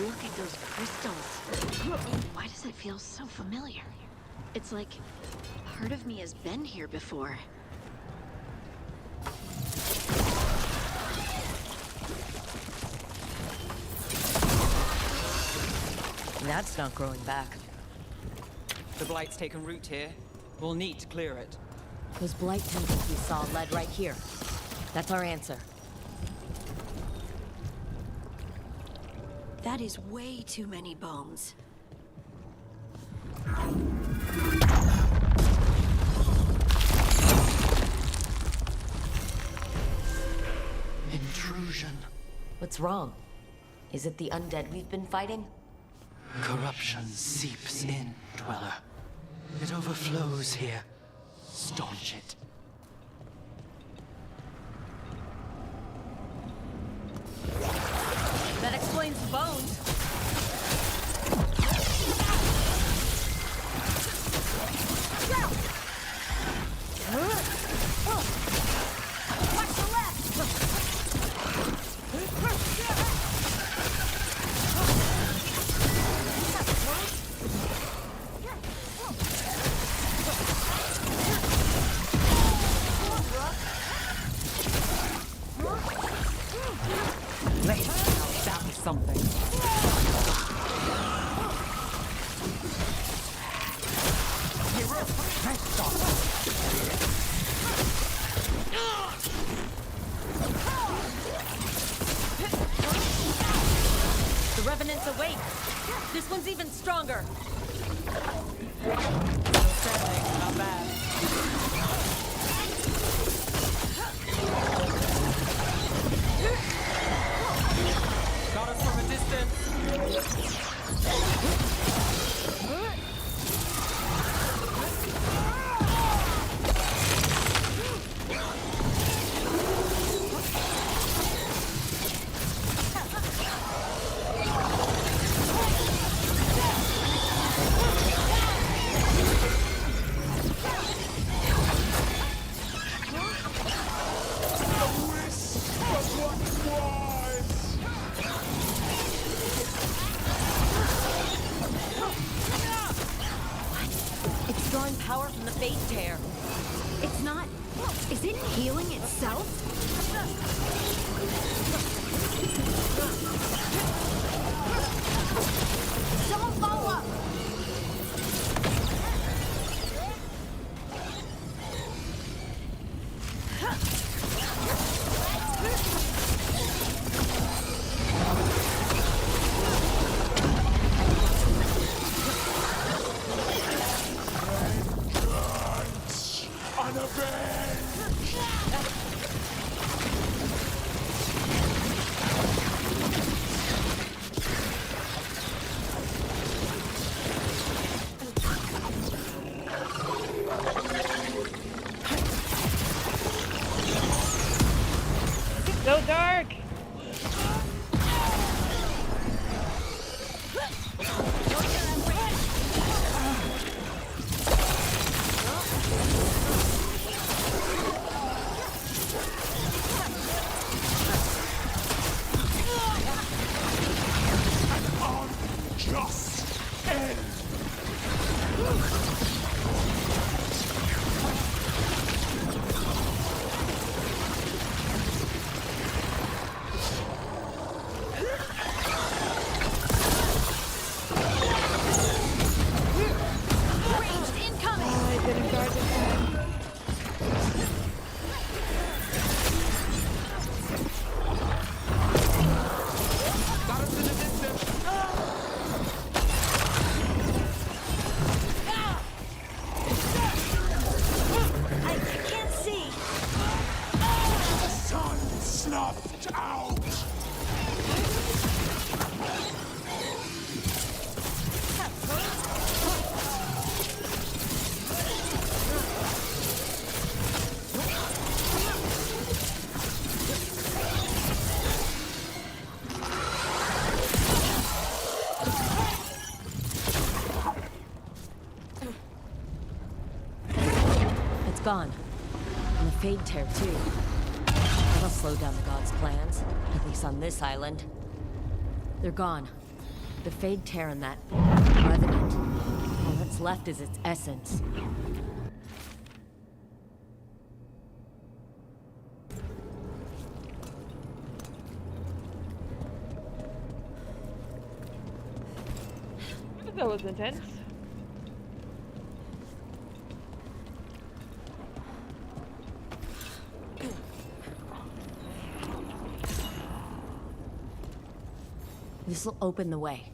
Look at those crystals. Why does it feel so familiar? It's like part of me has been here before.
That's not growing back.
The blight's taken root here. We'll need to clear it.
Those blight temples we saw led right here. That's our answer.
That is way too many bones.
Intrusion.
What's wrong? Is it the undead we've been fighting?
Corruption seeps in, Dweller. It overflows here. Staunch it.
That explains the bones.
Watch the left!
That was something.
The Revenant's awake. This one's even stronger.
Not bad. Got us from a distance.
It's drawing power from the Fade Tear.
It's not... Is it healing itself? Someone follow up!
So dark!
Just end.
Ranged incoming!
I didn't guard this time.
Got us in the distance.
I can't see!
The sun snuffed out.
It's gone. And the Fade Tear, too. That'll slow down the gods' plans, at least on this island. They're gone. The Fade tear in that revenant. All that's left is its essence.
That was intense.
This'll open the way.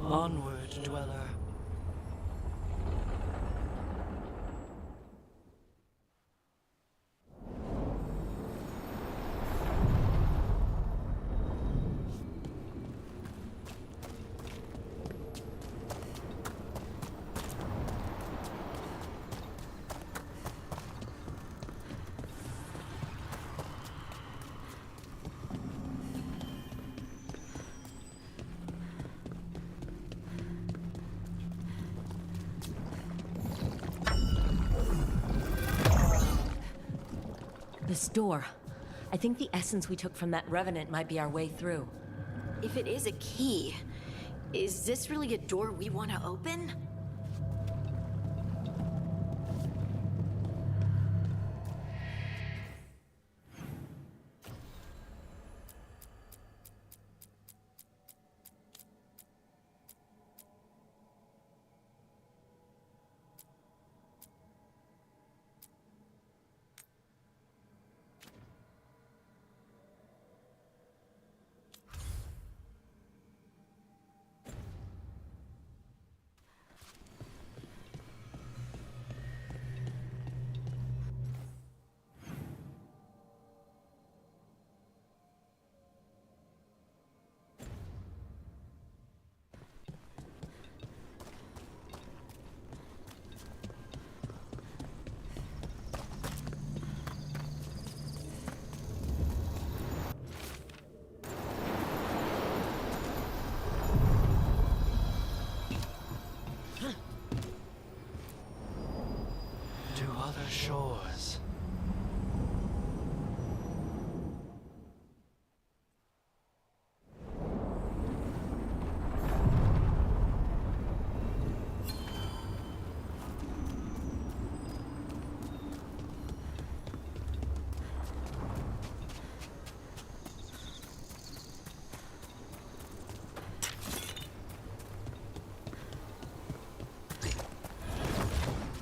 Onward, dweller.
This door. I think the essence we took from that revenant might be our way through.
If it is a key, is this really a door we want to open?
To other shores.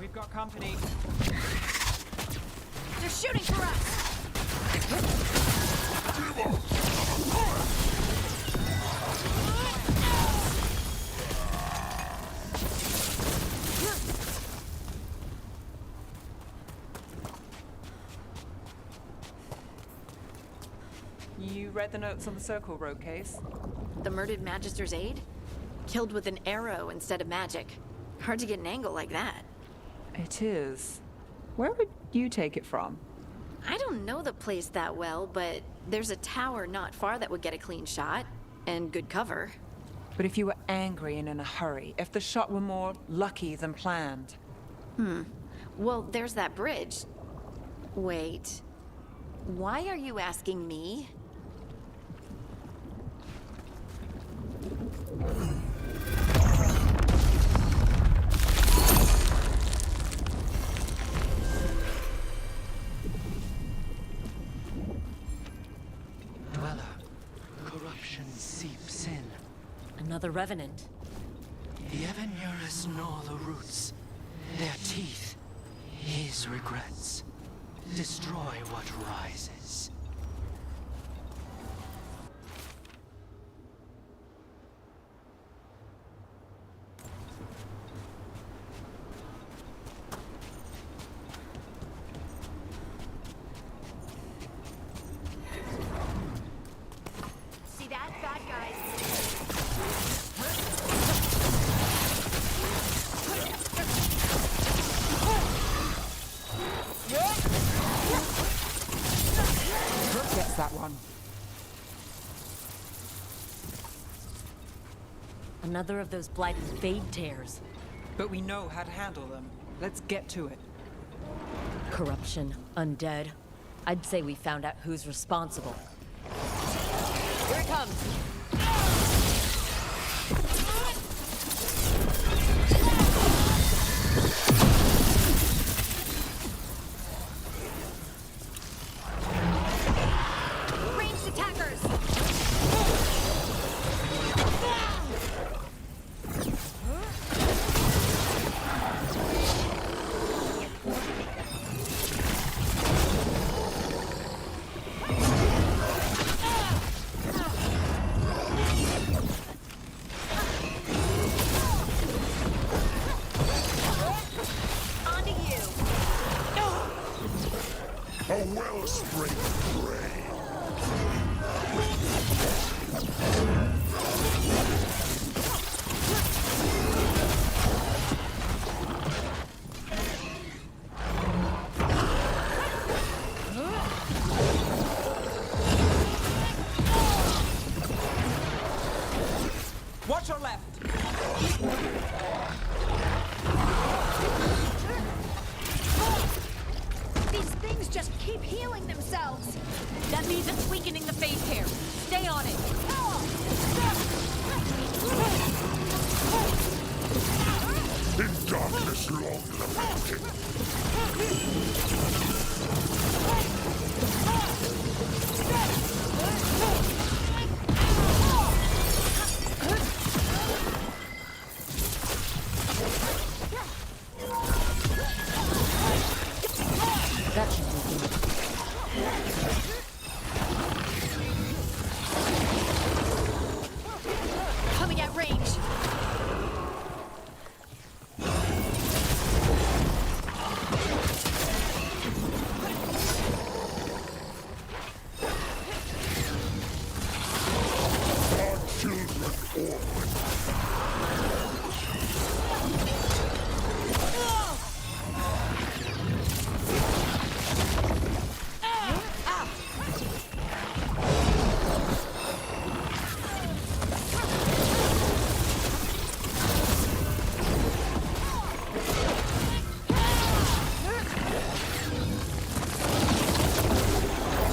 We've got company.
They're shooting for us!
You read the notes on the Circle Road case?
The murdered Magister's aide? Killed with an arrow instead of magic. Hard to get an angle like that.
It is. Where would you take it from?
I don't know the place that well, but there's a tower not far that would get a clean shot. And good cover.
But if you were angry and in a hurry, if the shot were more lucky than planned.
Well, there's that bridge. Wait. Why are you asking me?
Dweller, corruption seeps in.
Another revenant.
The ever nearest gnaw the roots. Their teeth, his regrets. Destroy what rises.
See that, bad guys?
Brooke gets that one.
Another of those blighted fade tears.
But we know how to handle them. Let's get to it.
Corruption, undead. I'd say we found out who's responsible. Here it comes!
Ranged attackers! On to you!
A wellspring of rain.
Watch your left!
These things just keep healing themselves!
That means it's weakening the fade tear. Stay on it.
In darkness long lamented.
That should weaken it.
Coming at range!
Our children orphan.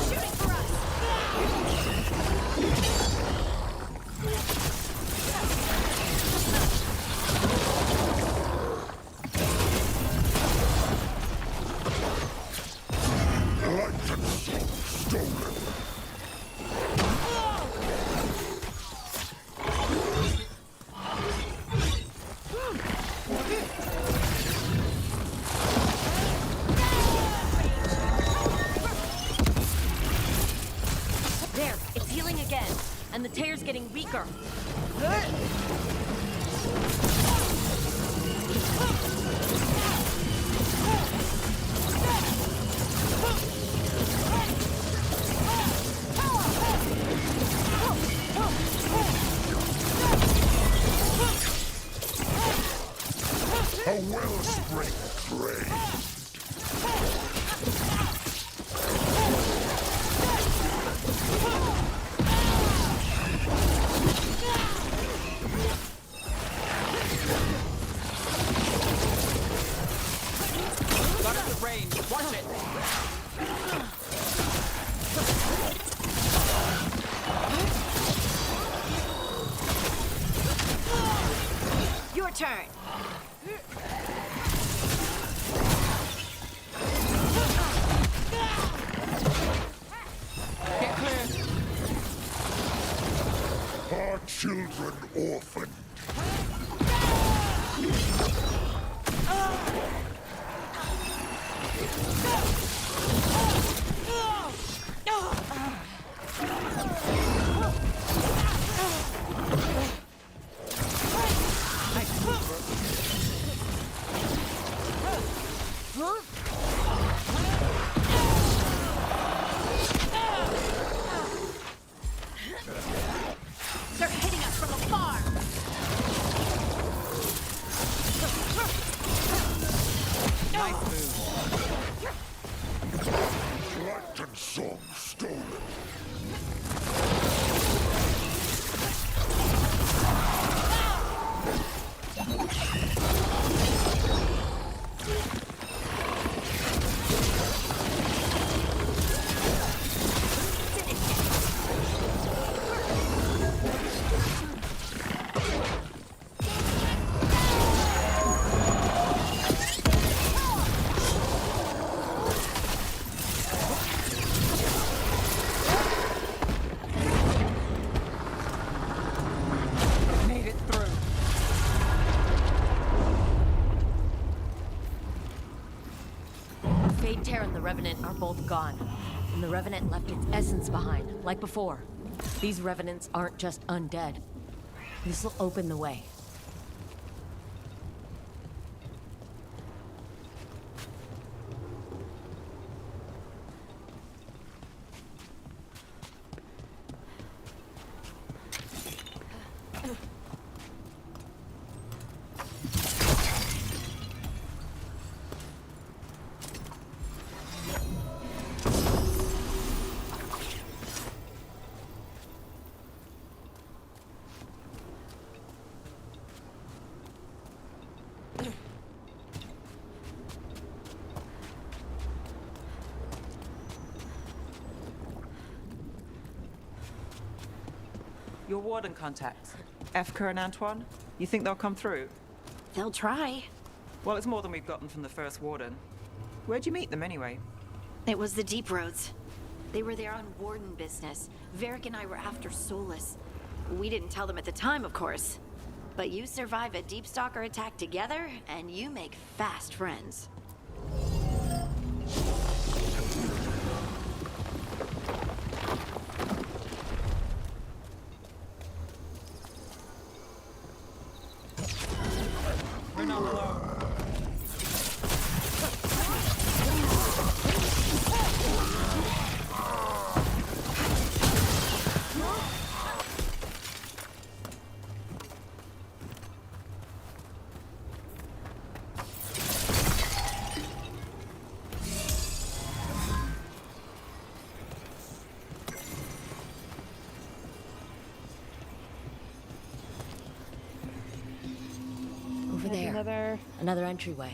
Shooting for us!
Light and soul stolen.
There, it's healing again. And the tear's getting weaker.
A wellspring raised.
turn.
Get clear.
Our children orphaned.
They're hitting us from afar.
Nice move.
Plankton song stolen.
Made it through.
The Fade Tear and the Revenant are both gone. And the Revenant left its essence behind, like before. These Revenants aren't just undead. This'll open the way.
Your warden contacts, Efka and Antoine, you think they'll come through?
They'll try.
Well, it's more than we've gotten from the first warden. Where'd you meet them anyway?
It was the Deep Roads. They were there on warden business. Varric and I were after Solus. We didn't tell them at the time, of course. But you survive a Deep Stalker attack together, and you make fast friends.
We're not alone.
Over
There's
there. Another entryway.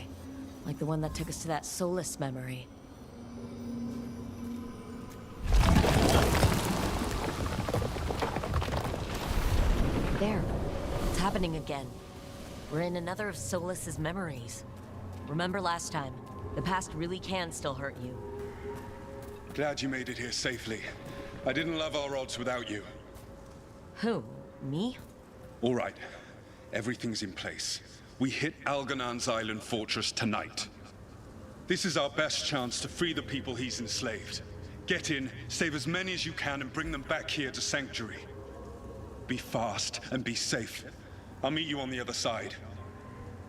Like the one that took us to that Solus memory. There. It's happening again. We're in another of Solus's memories. Remember last time? The past really can still hurt you.
Glad you made it here safely. I didn't love our odds without you.
Who? Me?
All right. Everything's in place. We hit Algernon's island fortress tonight. This is our best chance to free the people he's enslaved. Get in, save as many as you can, and bring them back here to Sanctuary. Be fast and be safe. I'll meet you on the other side.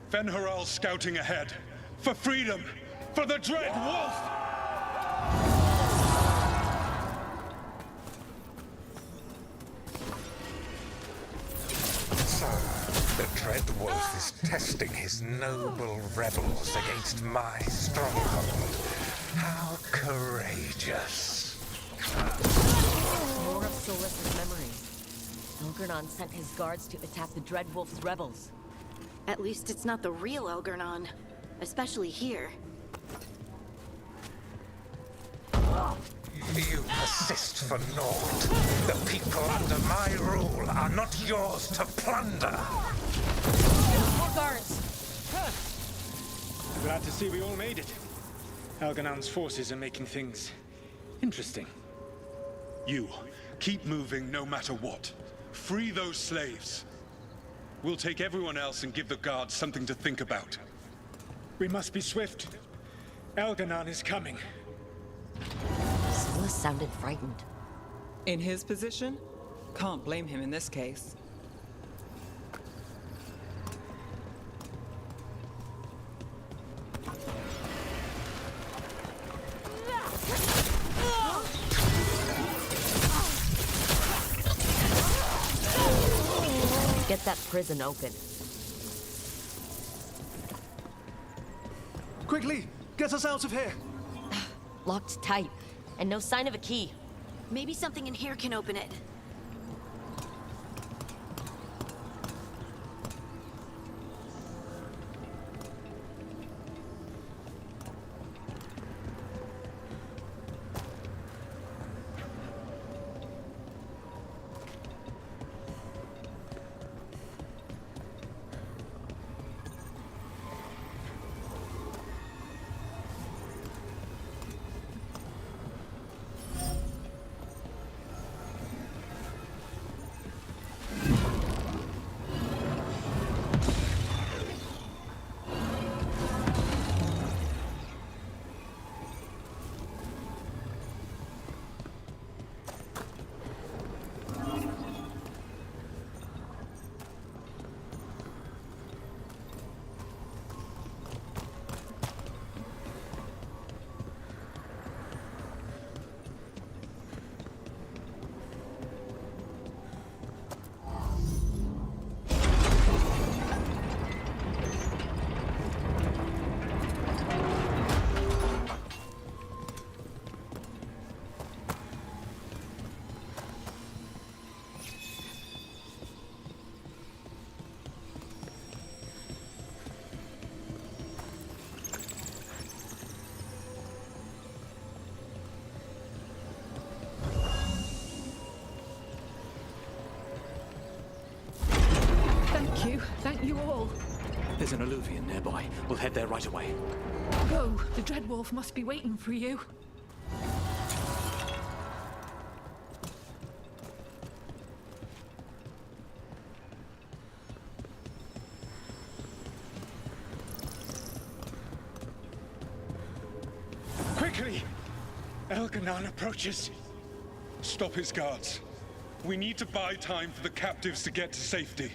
Fen-Haral's scouting ahead. For freedom! For the Dread Wolf!
So, the Dread Wolf is testing his noble rebels against my stronghold. How courageous.
More of Solus's memories. Algernon sent his guards to attack the Dread Wolf's rebels.
At least it's not the real Algernon. Especially here.
You persist for naught. The people under my rule are not yours to plunder.
guards.
Glad to see we all made it. Alganon's forces are making things interesting.
You, keep moving no matter what. Free those slaves. We'll take everyone else and give the guards something to think about.
We must be swift. Alganon is coming.
Solus sounded frightened.
In his position, can't blame him in this case.
Get that prison open.
Quickly, get us out of here!
Locked tight, and no sign of a key.
Maybe something in here can open it.
Thank you all.
There's an alluvion nearby. We'll head there right away.
Go. The Dreadwolf must be waiting for you.
Quickly! Alganon approaches.
Stop his guards. We need to buy time for the captives to get to safety.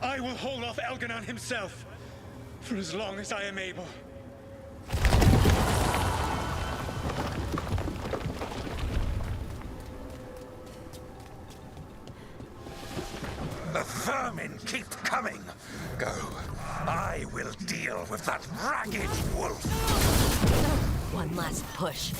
I will hold off Alganon himself, for as long as I am able.
The vermin keep coming. Go. I will deal with that ragged wolf.
One last push.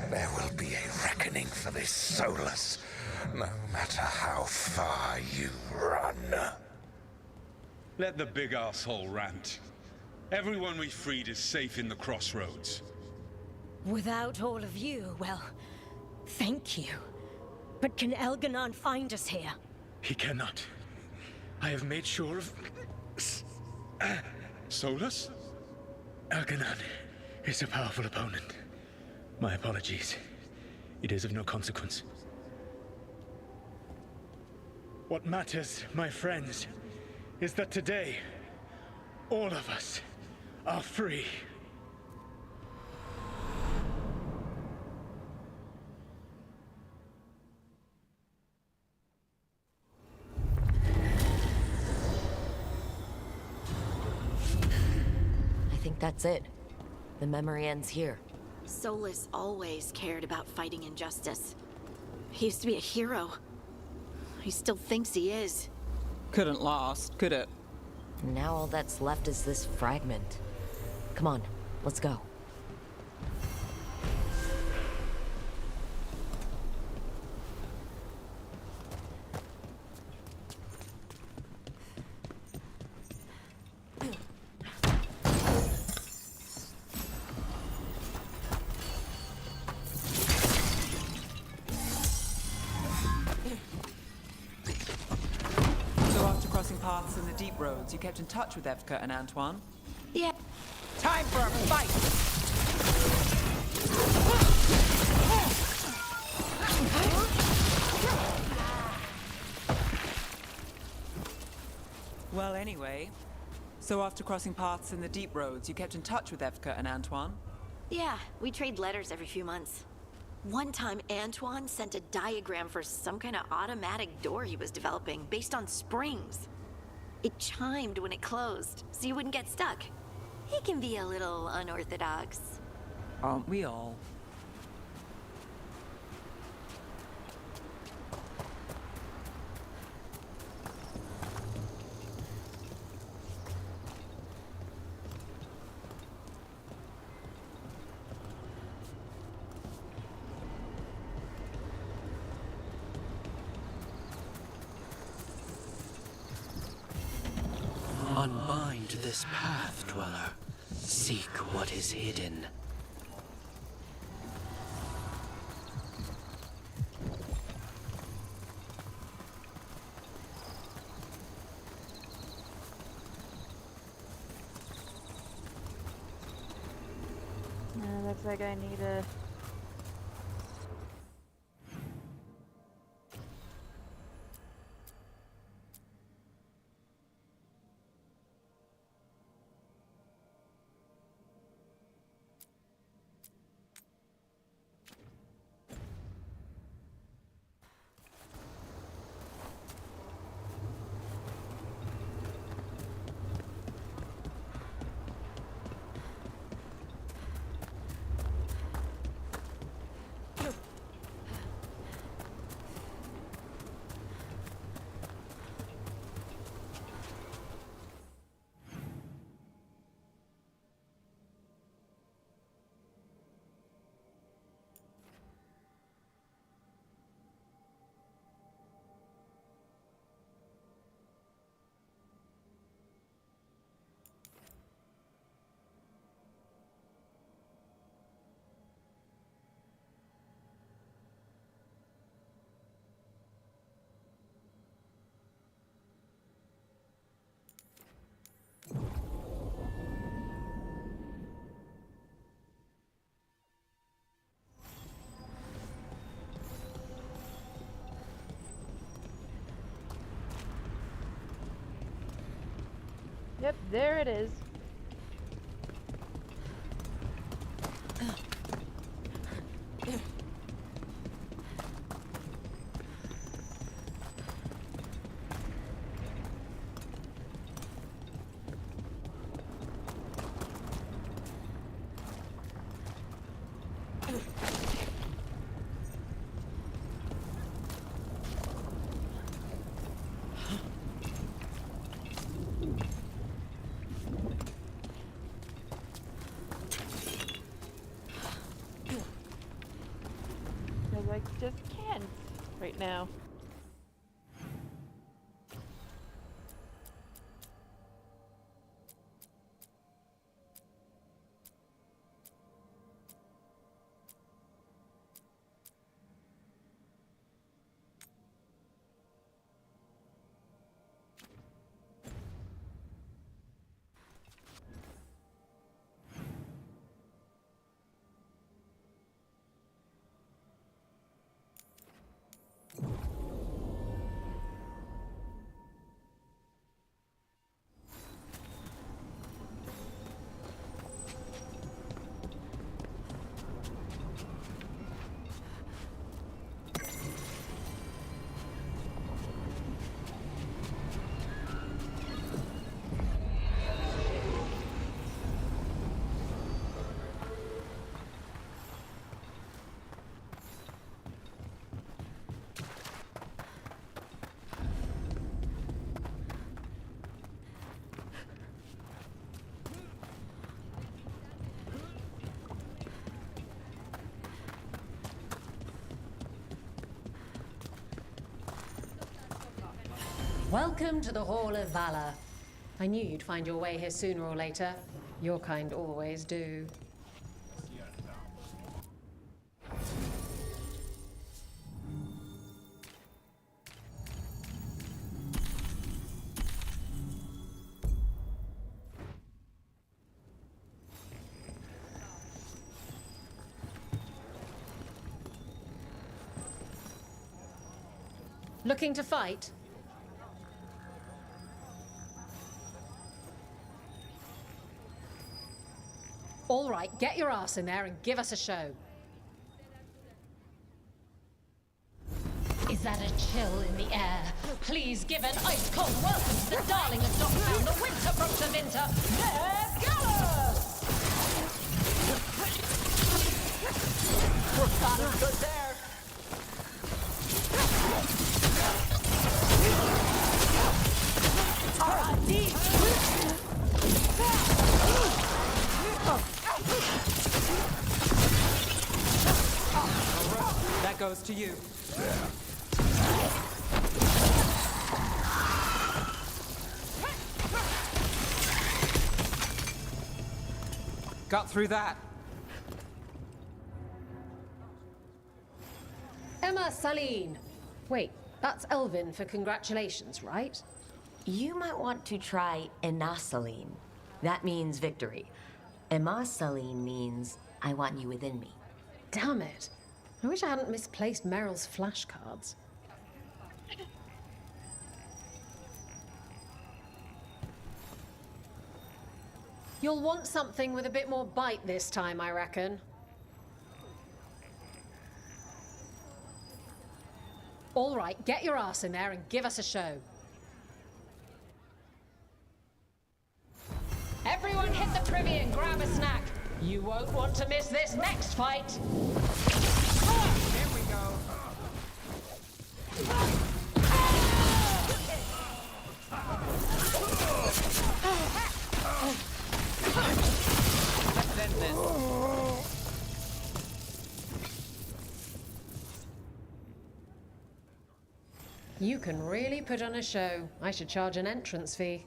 There will be a reckoning for this Solus, no matter how far you run.
Let the big asshole rant. Everyone we freed is safe in the crossroads.
Without all of you, well, thank you. But can Alganon find us here?
He cannot. I have made sure of...
Solus?
Alganon is a powerful opponent. My apologies. It is of no consequence. What matters, my friends, is that today, all of us are free.
I think that's it. The memory ends here.
Solus always cared about fighting injustice. He used to be a hero. He still thinks he is.
Couldn't last, could it?
Now all that's left is this fragment. Come on, let's go.
So after crossing paths in the deep roads, you kept in touch with Evka and Antoine?
Yeah.
Time for a fight! Well, anyway, so after crossing paths in the deep roads, you kept in touch with Evka and Antoine?
Yeah, we trade letters every few months. One time, Antoine sent a diagram for some kind of automatic door he was developing based on springs. It chimed when it closed, so you wouldn't get stuck. He can be a little unorthodox.
Aren't we all?
Unbind this path, Dweller. Seek what is hidden.
Looks like I need a... Yep, there it is. I just can't right now.
Welcome to the Hall of Valor. I knew you'd find your way here sooner or later. Your kind always do. Looking to fight? All right, get your ass in there and give us a show. Is that a chill in the air? Please give an ice-cold welcome to the darling of Dogtown, the winter from Tevinter, Veilguard!
Not as good there.
That goes to you. Got through that.
Emma Saline. Wait, that's Elvin for congratulations, right?
You might want to try Enasaline. That means victory. Emasaline means I want you within me.
Damn it. I wish I hadn't misplaced Meryl's flashcards. You'll want something with a bit more bite this time, I reckon. All right, get your ass in there and give us a show. Everyone hit the privy and grab a snack. You won't want to miss this next fight.
Here we go. Let's end this.
You can really put on a show. I should charge an entrance fee.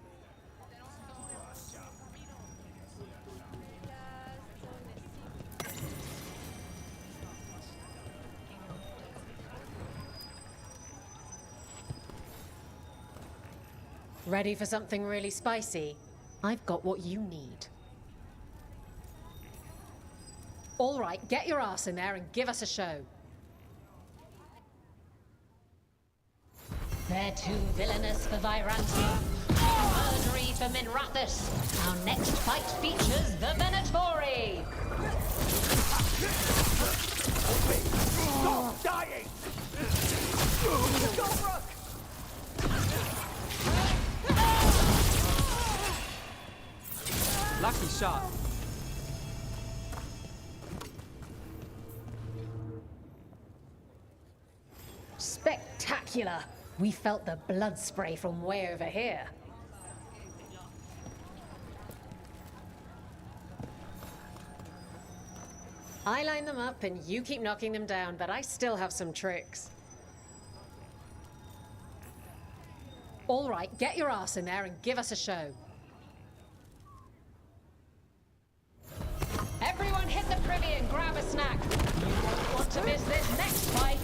Ready for something really spicy? I've got what you need. All right, get your ass in there and give us a show. They're too villainous for Viranti, murdery for Minrathis. Our next fight features the Venatori.
Stop dying! Go, Rook!
Lucky shot.
Spectacular! We felt the blood spray from way over here. I line them up and you keep knocking them down, but I still have some tricks. All right, get your ass in there and give us a show. Everyone hit the privy and grab a snack. You won't want to miss this next fight.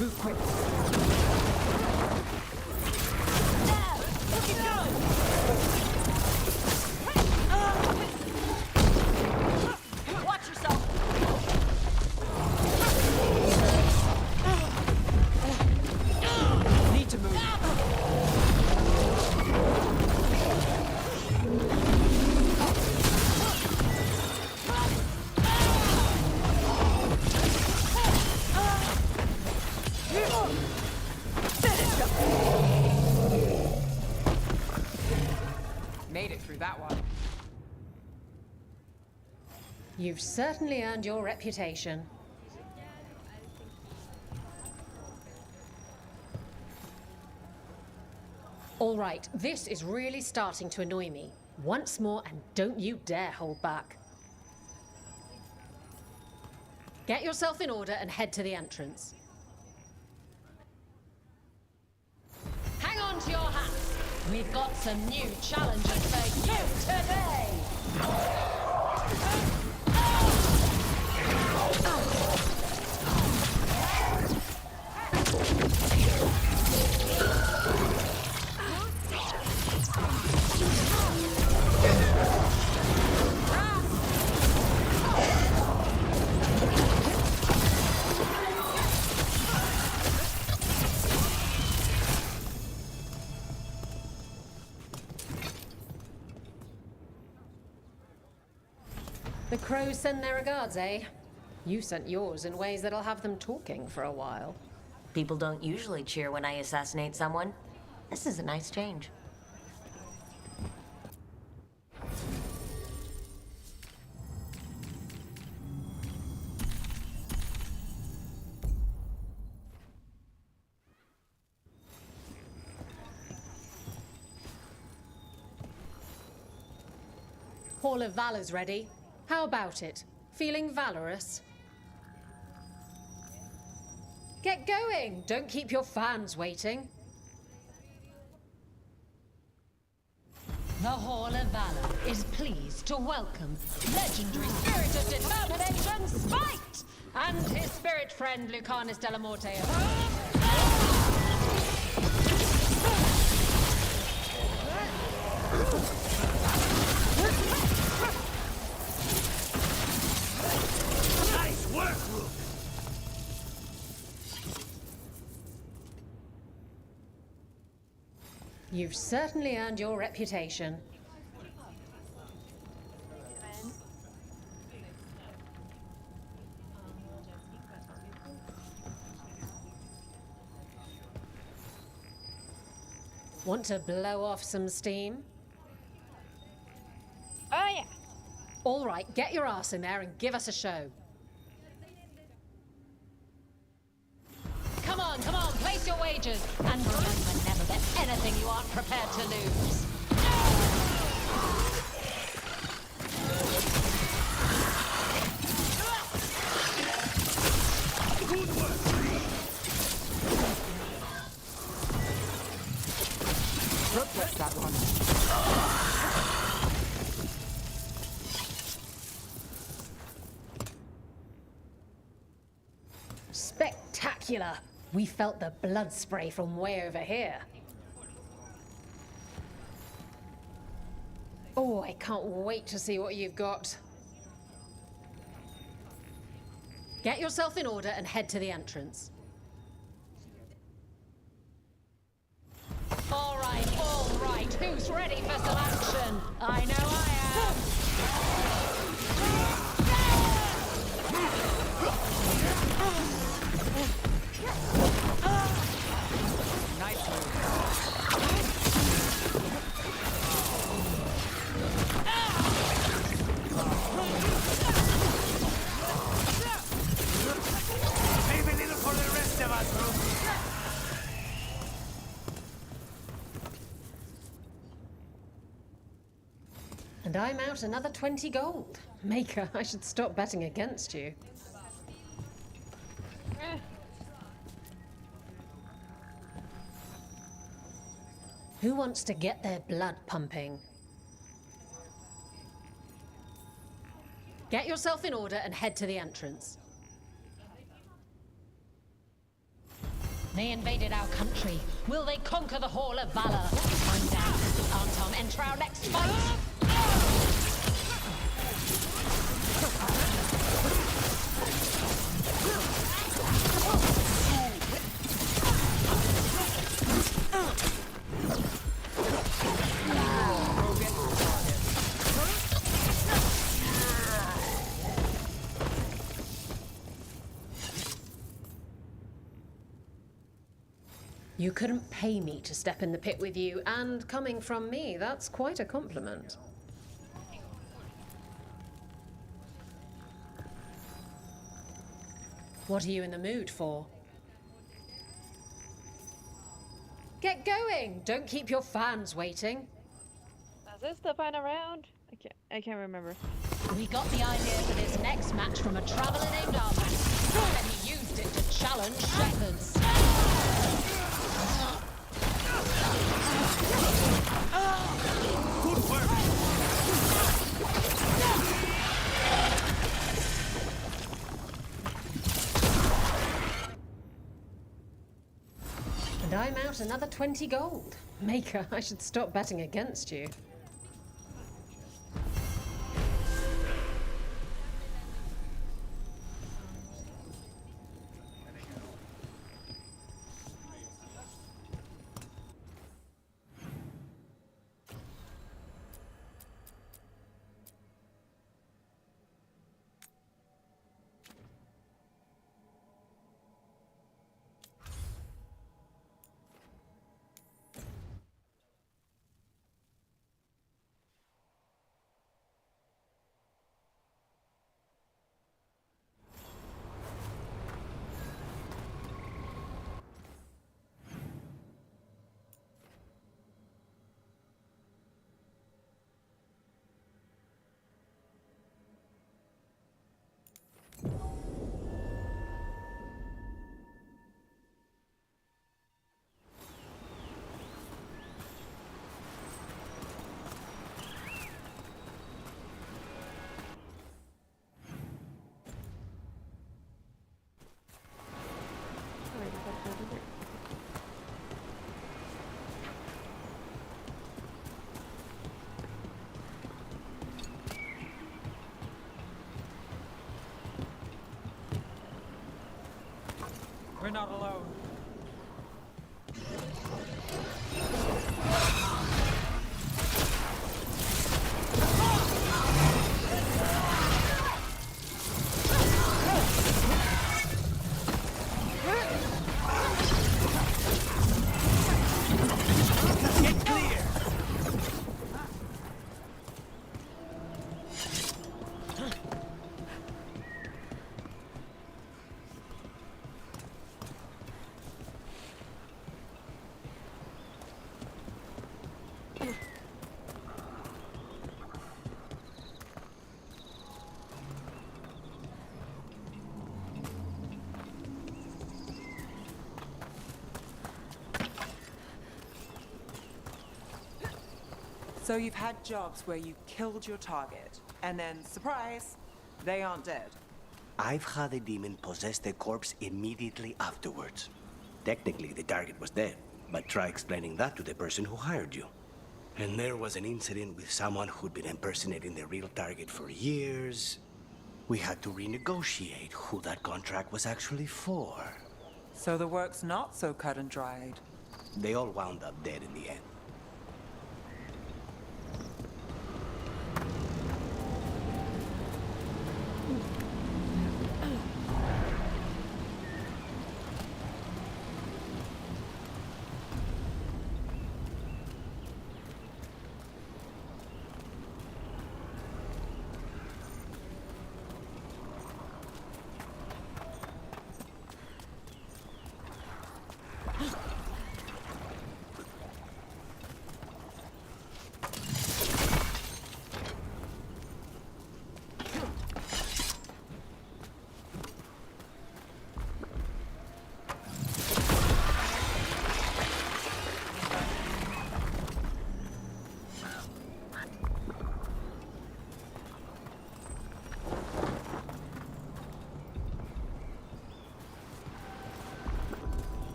Move quick.
Look at go! Watch yourself!
Need to move. Made it through that one.
You've certainly earned your reputation. All right, this is really starting to annoy me. Once more, and don't you dare hold back. Get yourself in order and head to the entrance. into your hats. We've got some new challenges for you today. The crows send their regards, eh? You sent yours in ways that'll have them talking for a while.
People don't usually cheer when I assassinate someone. This is a nice change.
Hall of Valor's ready. How about it? Feeling valorous? Get going! Don't keep your fans waiting. The Hall of Valor is pleased to welcome legendary spirit of determination, Spite, and his spirit friend Lucanus de la Morte.
Nice work, Rook!
You've certainly earned your reputation. Want to blow off some steam?
Oh, yeah.
All right, get your ass in there and give us a show. Come on, place your wagers. And remember never bet anything you aren't prepared to lose.
Good work!
Rook gets that one.
Spectacular! We felt the blood spray from way over here. Oh, I can't wait to see what you've got. Get yourself in order and head to the entrance. All right. Who's ready for some action? I know I am.
Nice move.
Leave a little for the rest of us, Rook.
And I'm out another 20 gold. Maker, I should stop betting against you. Who wants to get their blood pumping? Get yourself in order and head to the entrance. They invaded our country. Will they conquer the Hall of Valor? Find out. Anton, enter our next fight. You couldn't pay me to step in the pit with you, and coming from me, that's quite a compliment. What are you in the mood for? Get going! Don't keep your fans waiting.
Is this the final round? I can't remember.
We got the idea for this next match from a traveller named Arthur, and he used it to challenge shepherds. And I'm out another 20 gold. Maker, I should stop betting against you.
We're not alone.
Get clear!
So you've had jobs where you killed your target, and then, surprise, they aren't dead.
I've had a demon possess the corpse immediately afterwards. Technically, the target was dead, but try explaining that to the person who hired you. And there was an incident with someone who'd been impersonating the real target for years. We had to renegotiate who that contract was actually for.
So the work's not so cut and dried.
They all wound up dead in the end.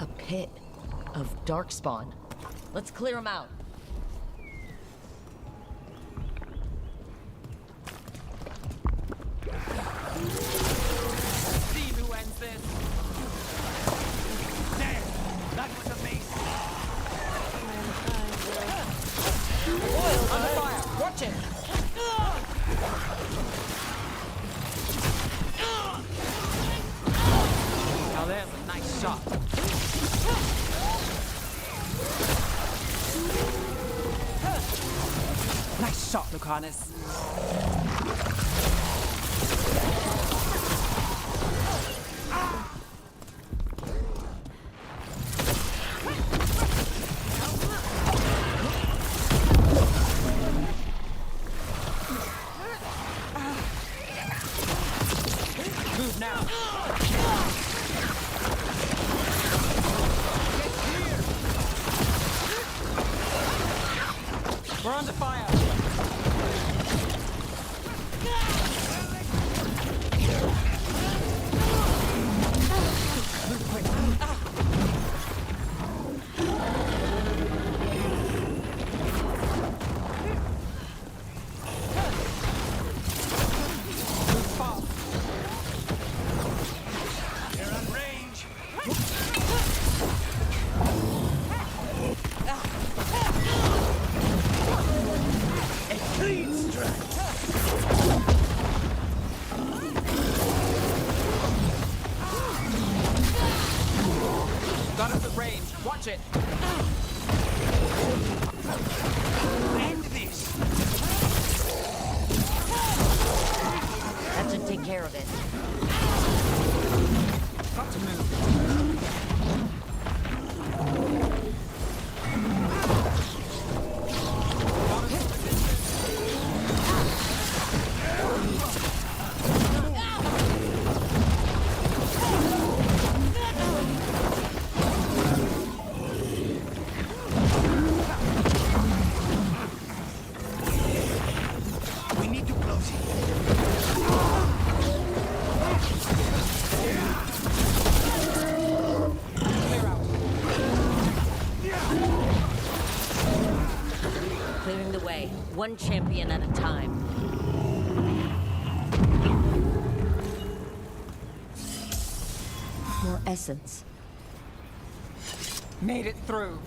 A pit of darkspawn. Let's clear them out.
See who ends this. There! That was amazing! Oil under fire! Watch it! Now there's a nice shot.
Nice shot, Lucanus.
Move now. We're under fire!
They're on range.
A clean strike.
Got us at range. Watch it!
End this.
That should take care of it.
Got to move.
We need to close it.
Clear out.
Clearing the way, one champion at a time. More essence.
Made it through.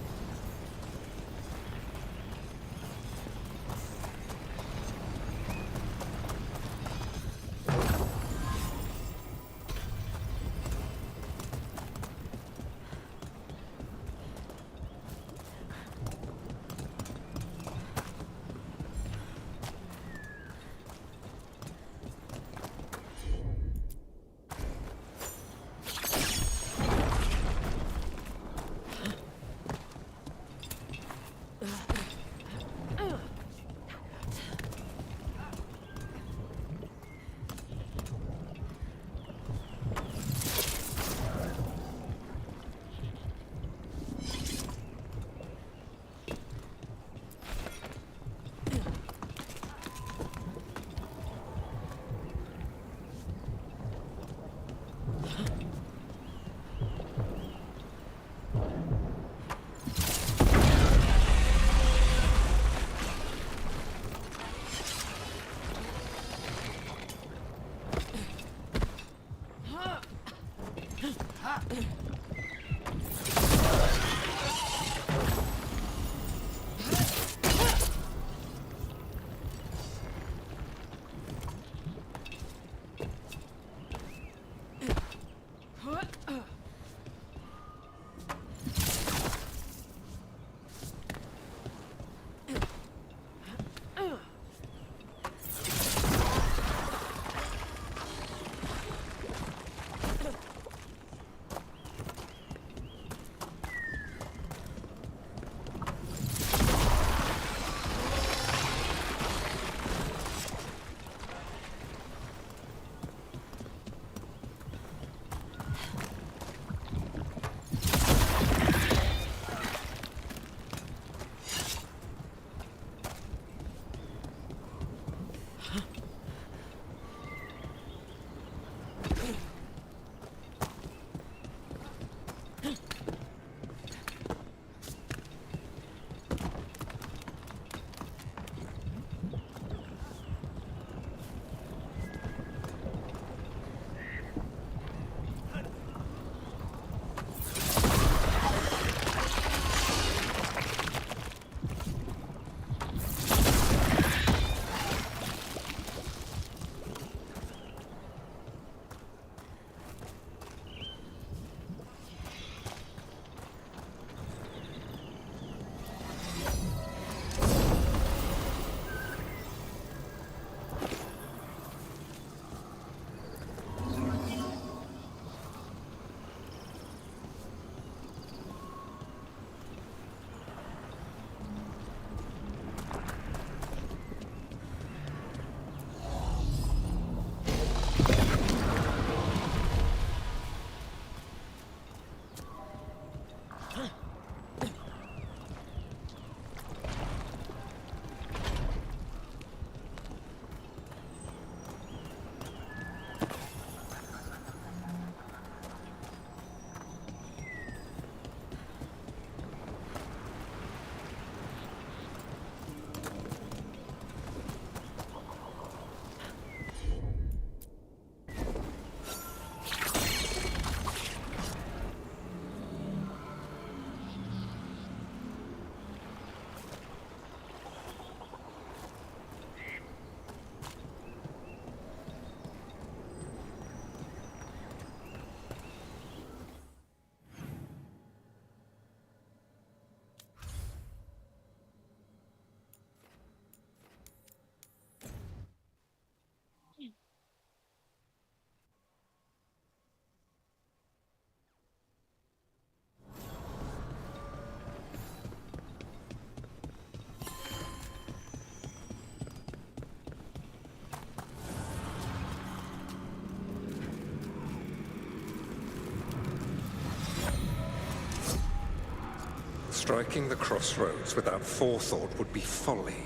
Striking the crossroads without forethought would be folly.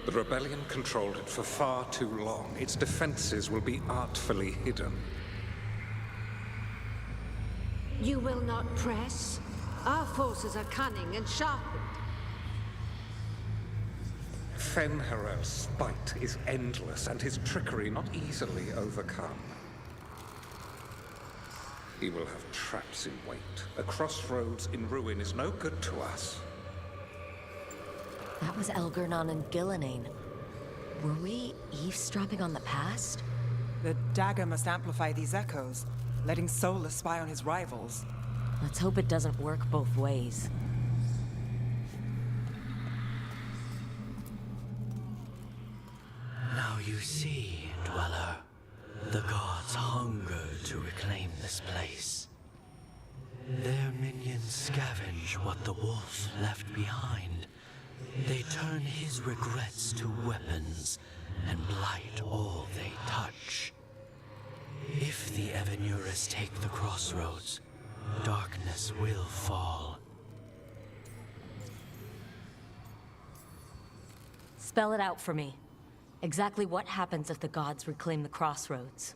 The rebellion controlled it for far too long. Its defenses will be artfully hidden.
You will not press? Our forces are cunning and sharpened.
Fen'Harel's spite is endless, and his trickery not easily overcome. He will have traps in wait. A crossroads in ruin is no good to us.
That was Elgar'nan and Gillenane. Were we eavesdropping on the past?
The dagger must amplify these echoes, letting Solus spy on his rivals.
Let's hope it doesn't work both ways.
Now you see, Dweller. The gods hunger to reclaim this place. Their minions scavenge what the wolf left behind. They turn his regrets to weapons and blight all they touch. If the Evanuras take the crossroads, darkness will fall.
Spell it out for me. Exactly what happens if the gods reclaim the crossroads?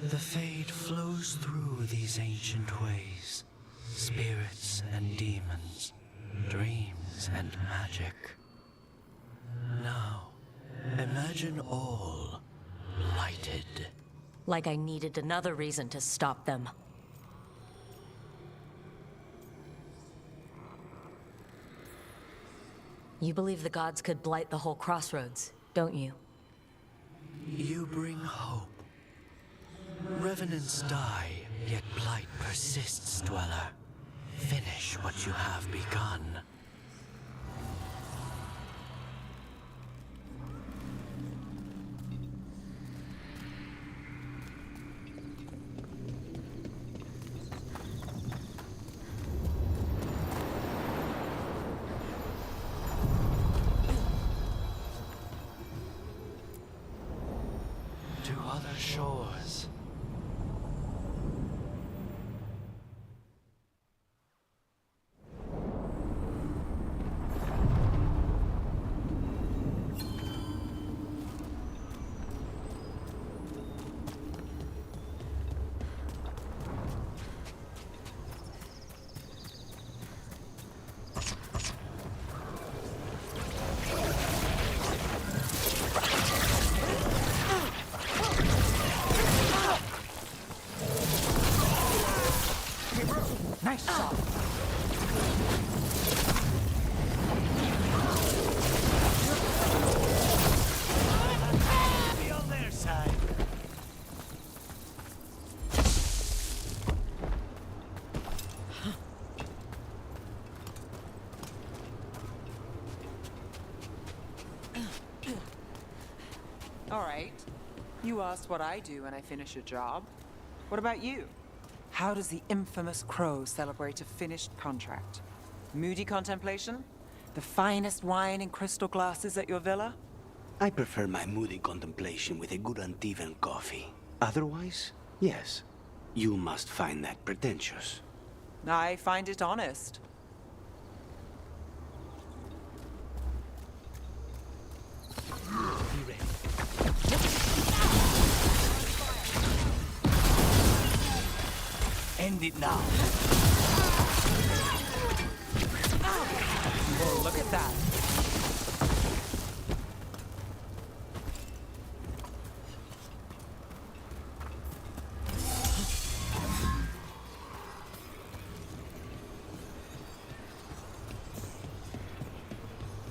The fade flows through these ancient ways. Spirits and demons, dreams and magic. Now, imagine all blighted.
Like I needed another reason to stop them. You believe the gods could blight the whole crossroads, don't you?
You bring hope. Revenants die, yet blight persists, Dweller. Finish what you have begun. To other shores.
Nice shot.
Be on their side.
All right. You asked what I do when I finish a job. What about you? How does the infamous Crow celebrate a finished contract? Moody contemplation? The finest wine in crystal glasses at your villa?
I prefer my moody contemplation with a good Antivan coffee. Otherwise, yes, you must find that pretentious.
I find it honest.
Be ready. End it now.
Whoa, look at that.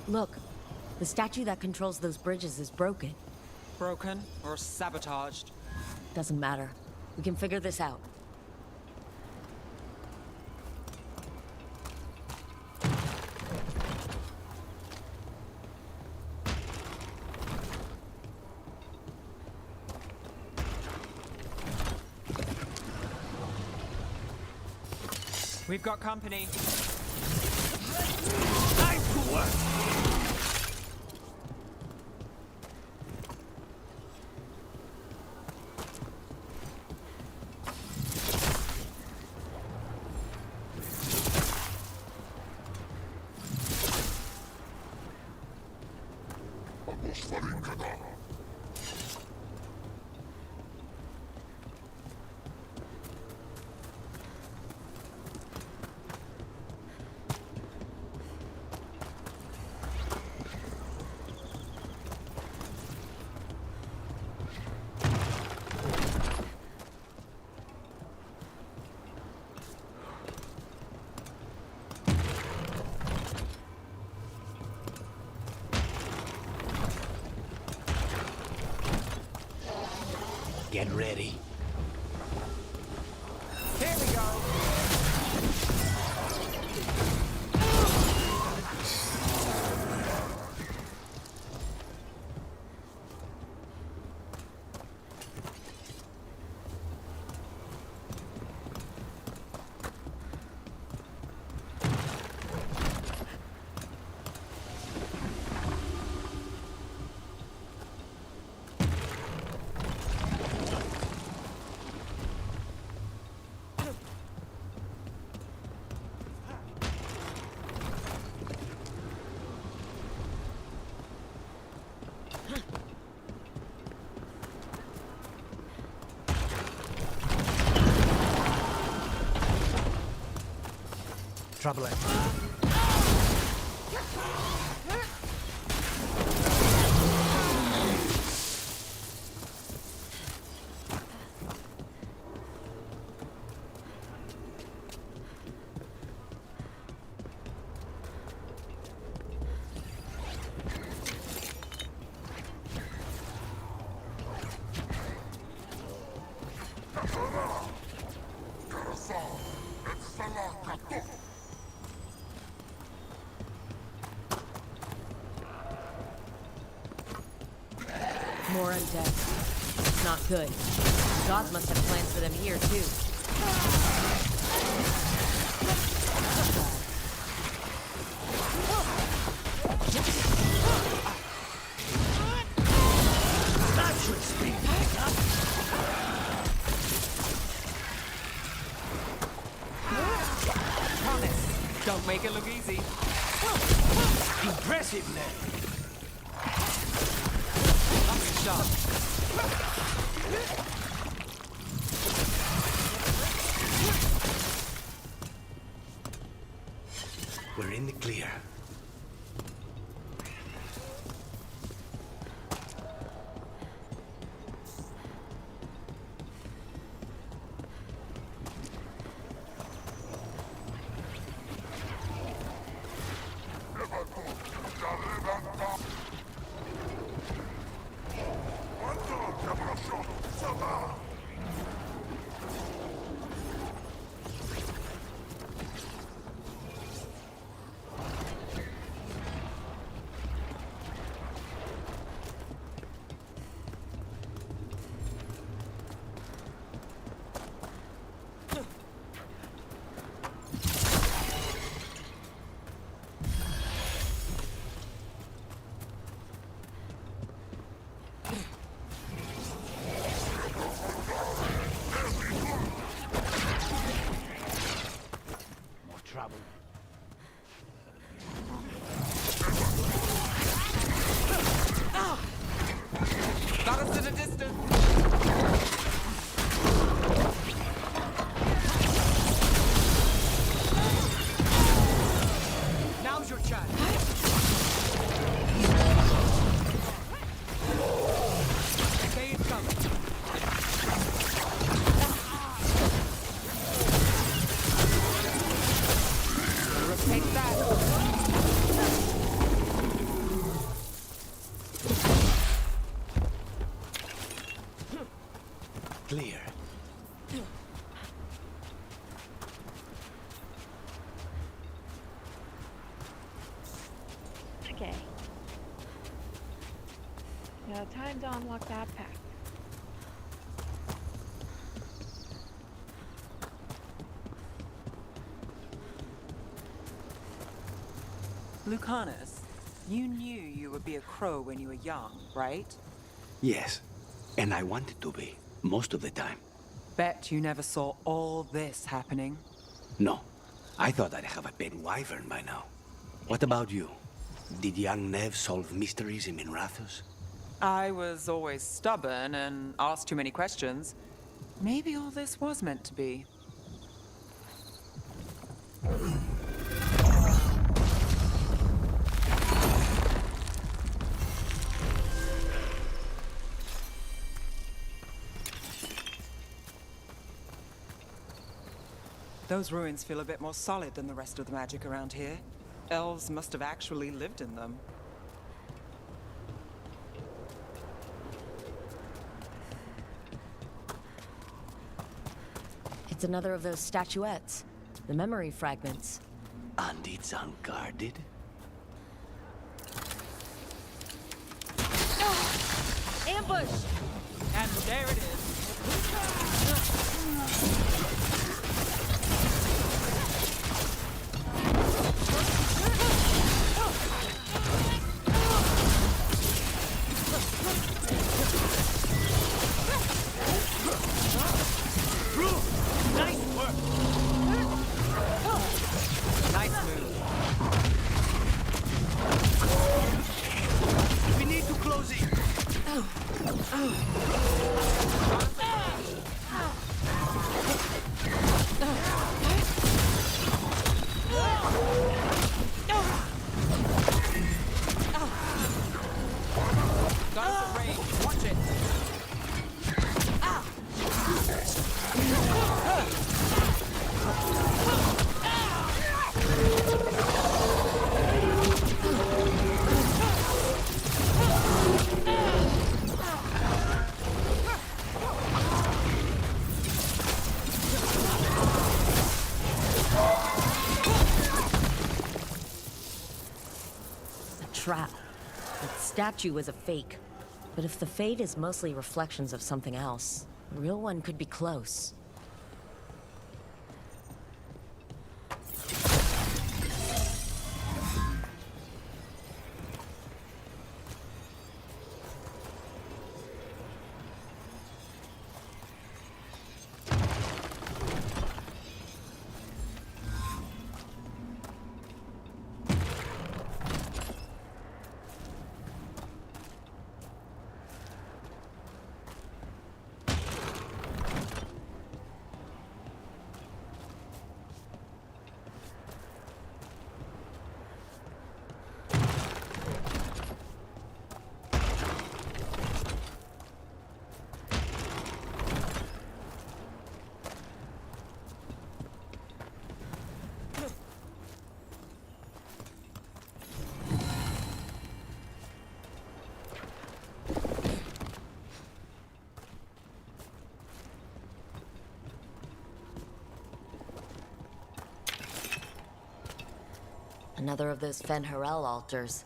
Look, the statue that controls those bridges is broken.
Broken or sabotaged?
Doesn't matter. We can figure this out.
We've got company.
Time to work! Get ready.
Here we go.
Trouble it.
More undead. It's not good. The gods must have plans for them here, too.
That should speed things up.
Promise. Don't make it look easy.
Impressive, Ned.
Stop.
We're in the clear. Clear.
Okay. Now time to unlock that pack.
Lucanus, you knew you would be a crow when you were young, right?
Yes, and I wanted to be, most of the time.
Bet you never saw all this happening.
No, I thought I'd have a pet wyvern by now. What about you? Did young Nev solve mysteries in Minrathous?
I was always stubborn and asked too many questions. Maybe all this was meant to be. Those ruins feel a bit more solid than the rest of the magic around here. Elves must have actually lived in them.
It's another of those statuettes. The memory fragments.
And it's unguarded?
Ambush!
And there it is. Nice work. Nice move.
We need to close it.
Got us a range. Watch it.
A trap. That statue was a fake. But if the fade is mostly reflections of something else, the real one could be close. Another of those Fen'Harel altars.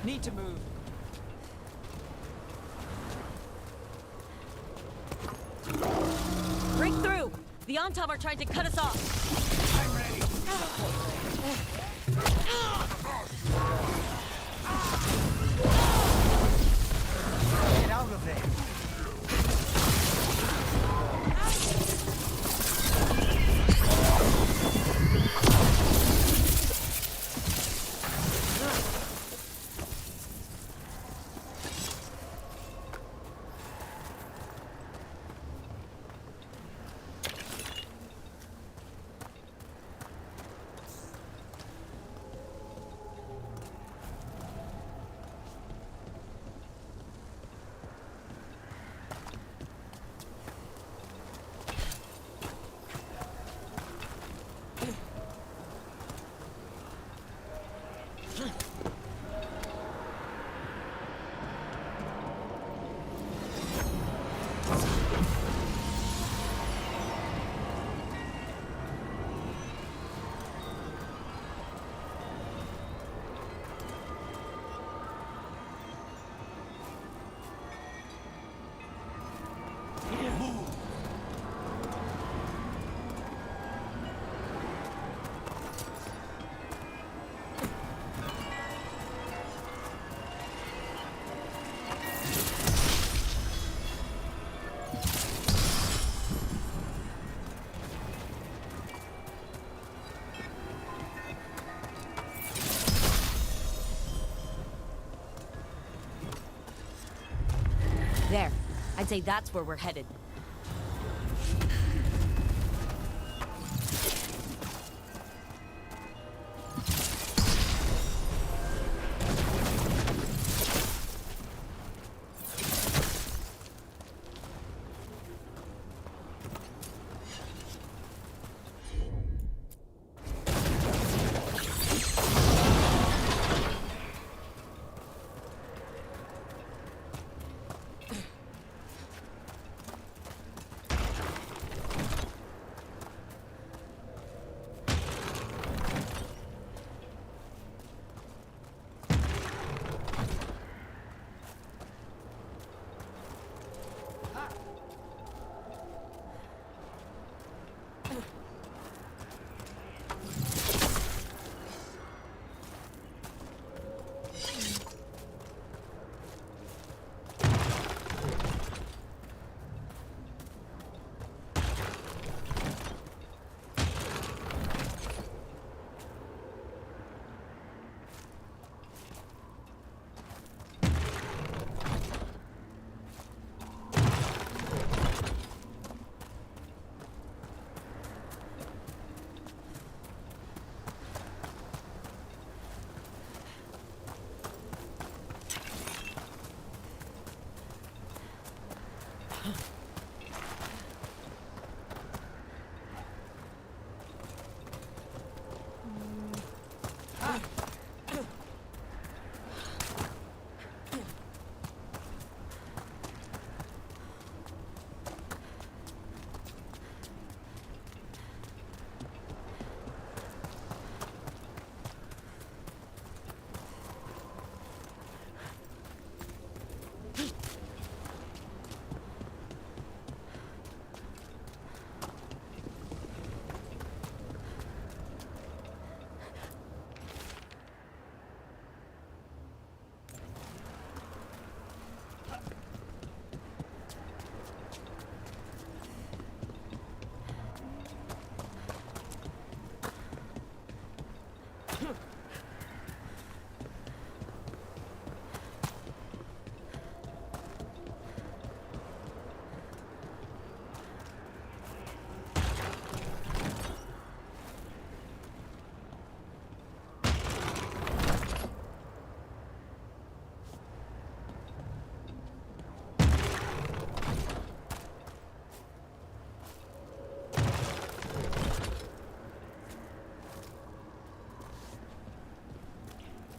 Need to move.
The Ontom are trying to cut us off.
I'm ready.
Get out of there.
There. I'd say that's where we're headed.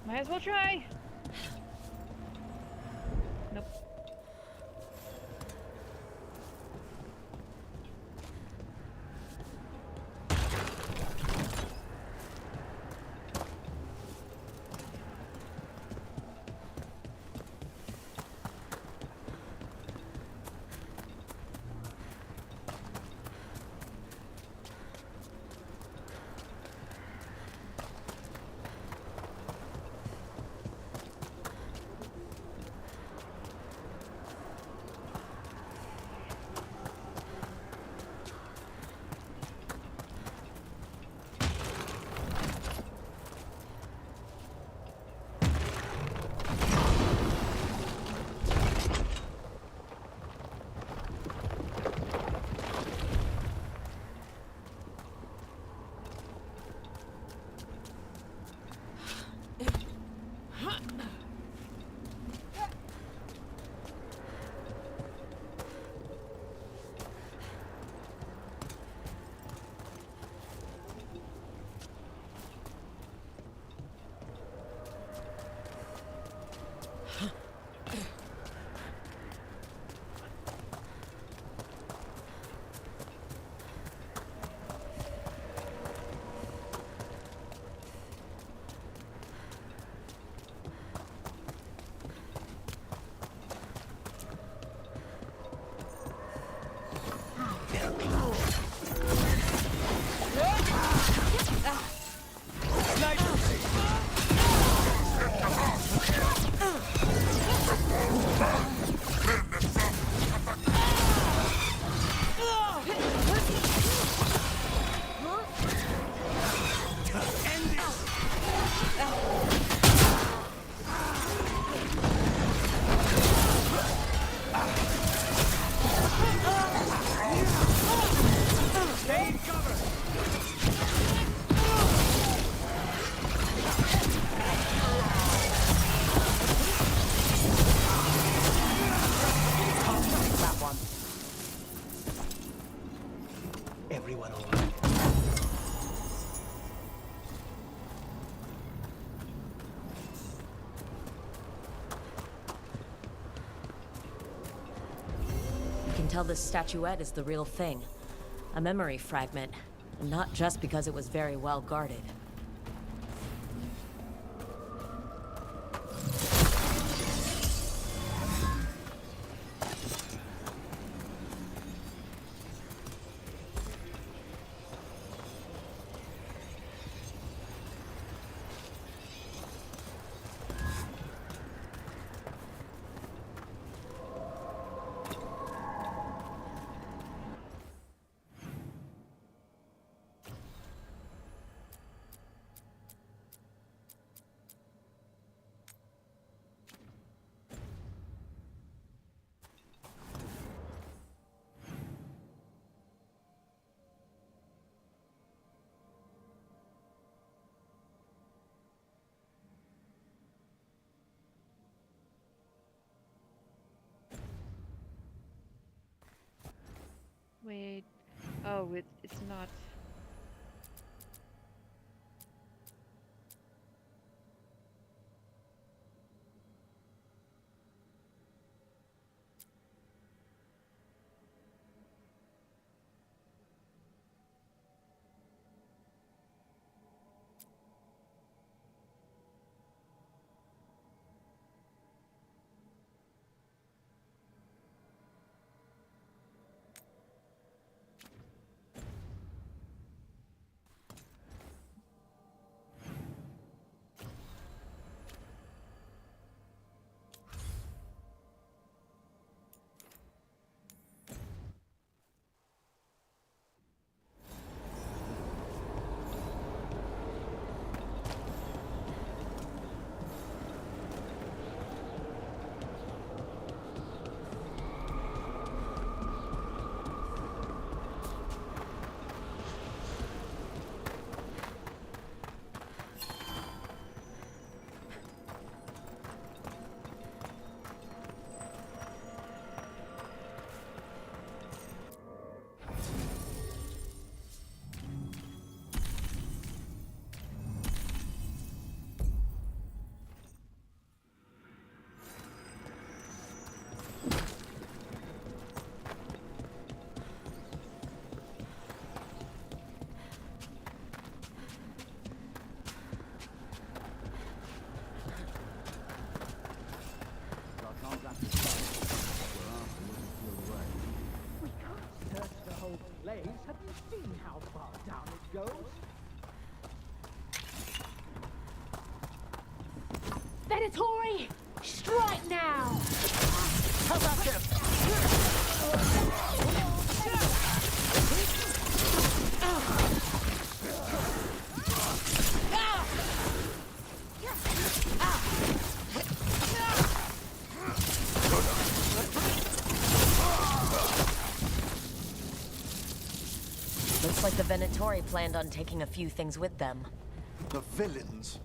Might as well try. Nope.
tell this statuette is the real thing. A memory fragment. And not just because it was very well guarded.
Wait. Oh, it's not.
Have you seen how far down it goes?
Venatori! Strike now!
How about
Looks like the Venatori planned on taking a few things with them.
The villains.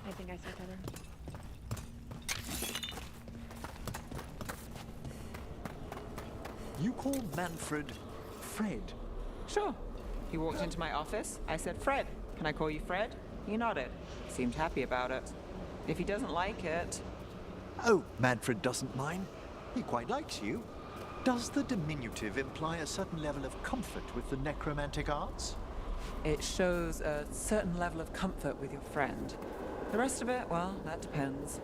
I think I saw that in.
You call Manfred Fred?
Sure. He walked into my office. I said, Fred, can I call you Fred? He nodded. Seemed happy about it. If he doesn't like it...
Oh, Manfred doesn't mind. He quite likes you. Does the diminutive imply a certain level of comfort with the necromantic arts?
It shows a certain level of comfort with your friend. The rest of it, well, that depends.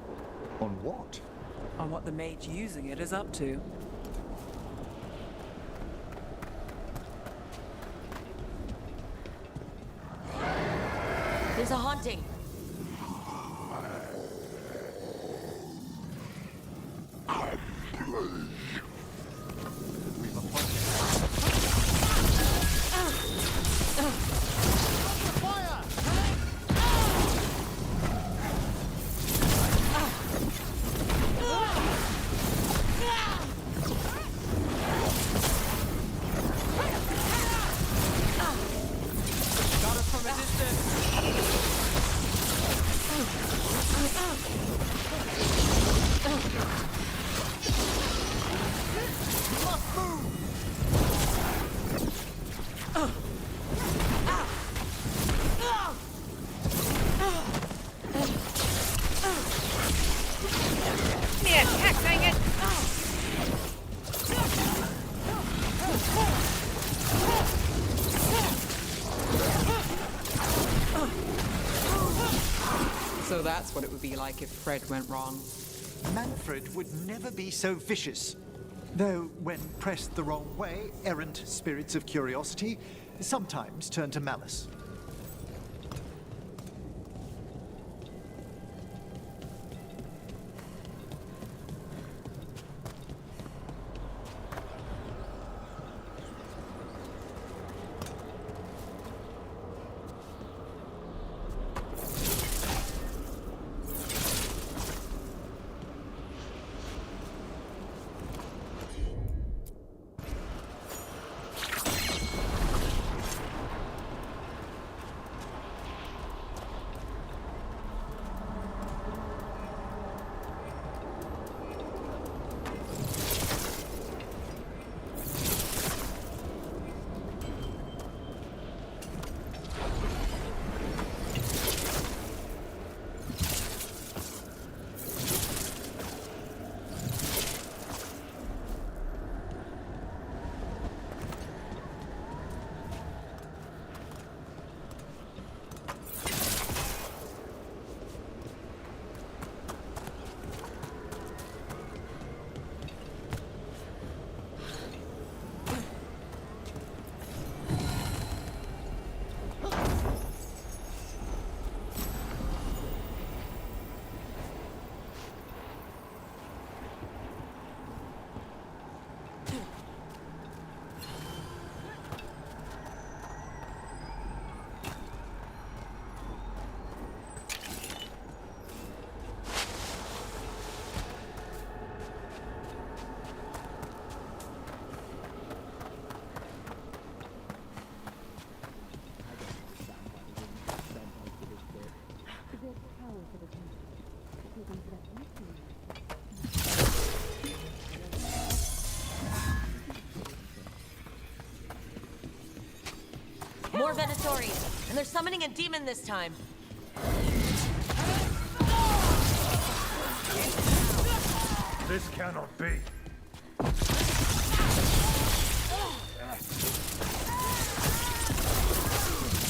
On what?
On what the mage using it is up to.
There's a haunting.
Got it from a distance.
Man, heck, dang it!
So that's what it would be like if Fred went wrong.
Manfred would never be so vicious. Though, when pressed the wrong way, errant spirits of curiosity sometimes turn to malice.
More Venatori, and they're summoning a demon this time.
This cannot be.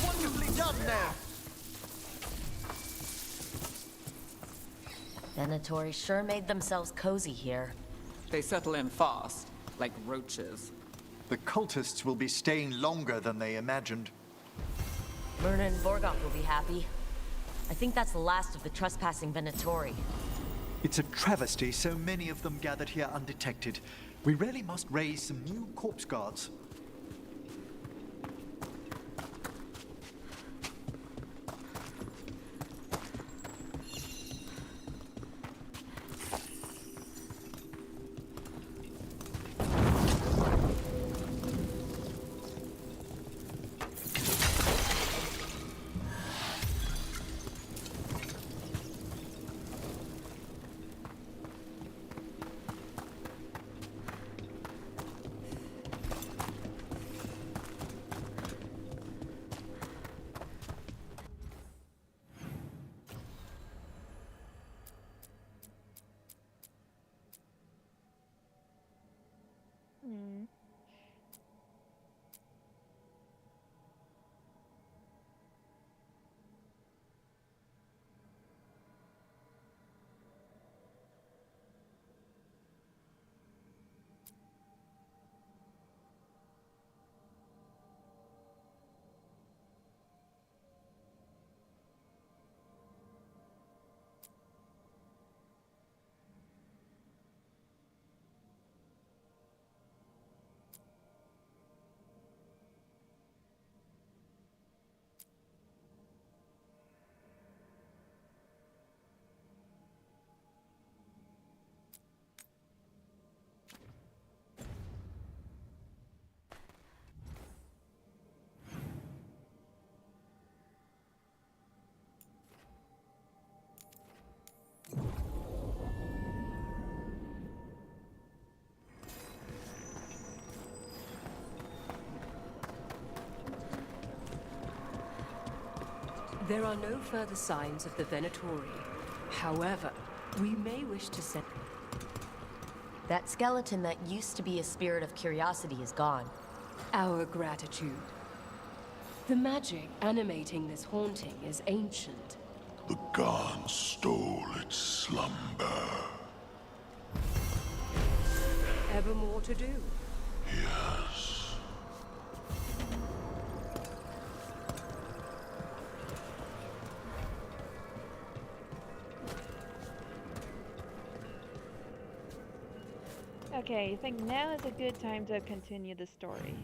Wonderfully done now!
Venatori sure made themselves cozy here.
They settle in fast, like roaches.
The cultists will be staying longer than they imagined.
Myrna and Vorgoth will be happy. I think that's the last of the trespassing Venatori.
It's a travesty so many of them gathered here undetected. We really must raise some new corpse guards.
There are no further signs of the Venatori. However, we may wish to send...
That skeleton that used to be a spirit of curiosity is gone.
Our gratitude. The magic animating this haunting is ancient.
The gods stole its slumber.
Ever more to do?
Yes.
Okay, I think now is a good time to continue the story.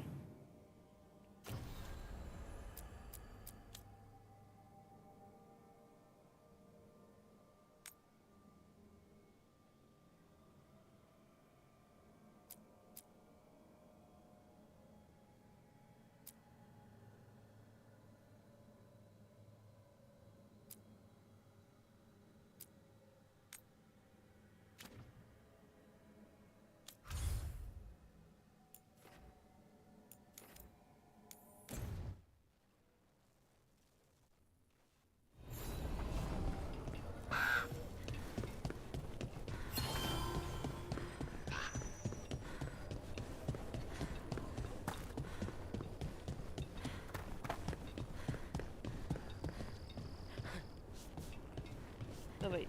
Oh wait.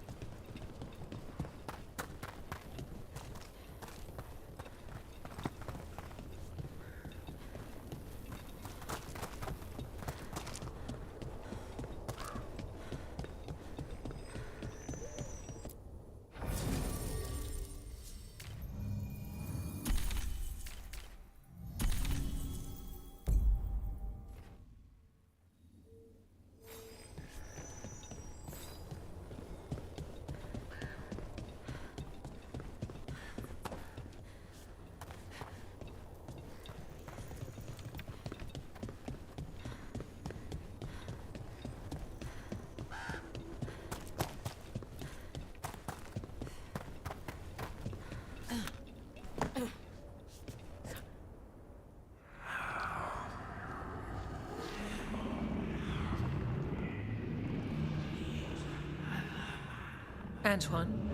Antoine?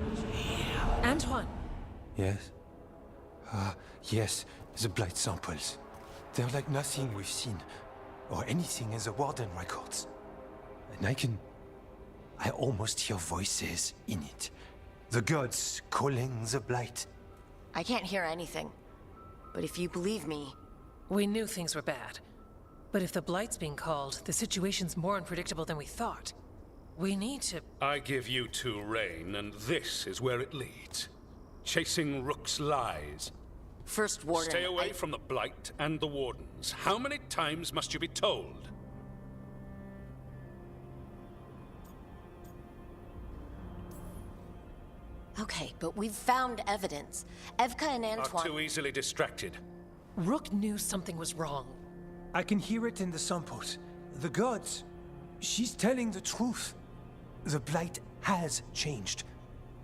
Antoine!
Yes? Yes, the blight samples. They're like nothing we've seen, or anything in the Warden records. And I almost hear voices in it. The gods calling the blight.
I can't hear anything. But if you believe me...
We knew things were bad. But if the blight's being called, the situation's more unpredictable than we thought. We need to...
I give you two reign, and this is where it leads. Chasing Rook's lies.
First Warden,
Stay away from the Blight and the Wardens. How many times must you be told?
Okay, but we've found evidence. Evka and Antoine...
Are too easily distracted.
Rook knew something was wrong.
I can hear it in the samples. The gods. She's telling the truth. The blight has changed.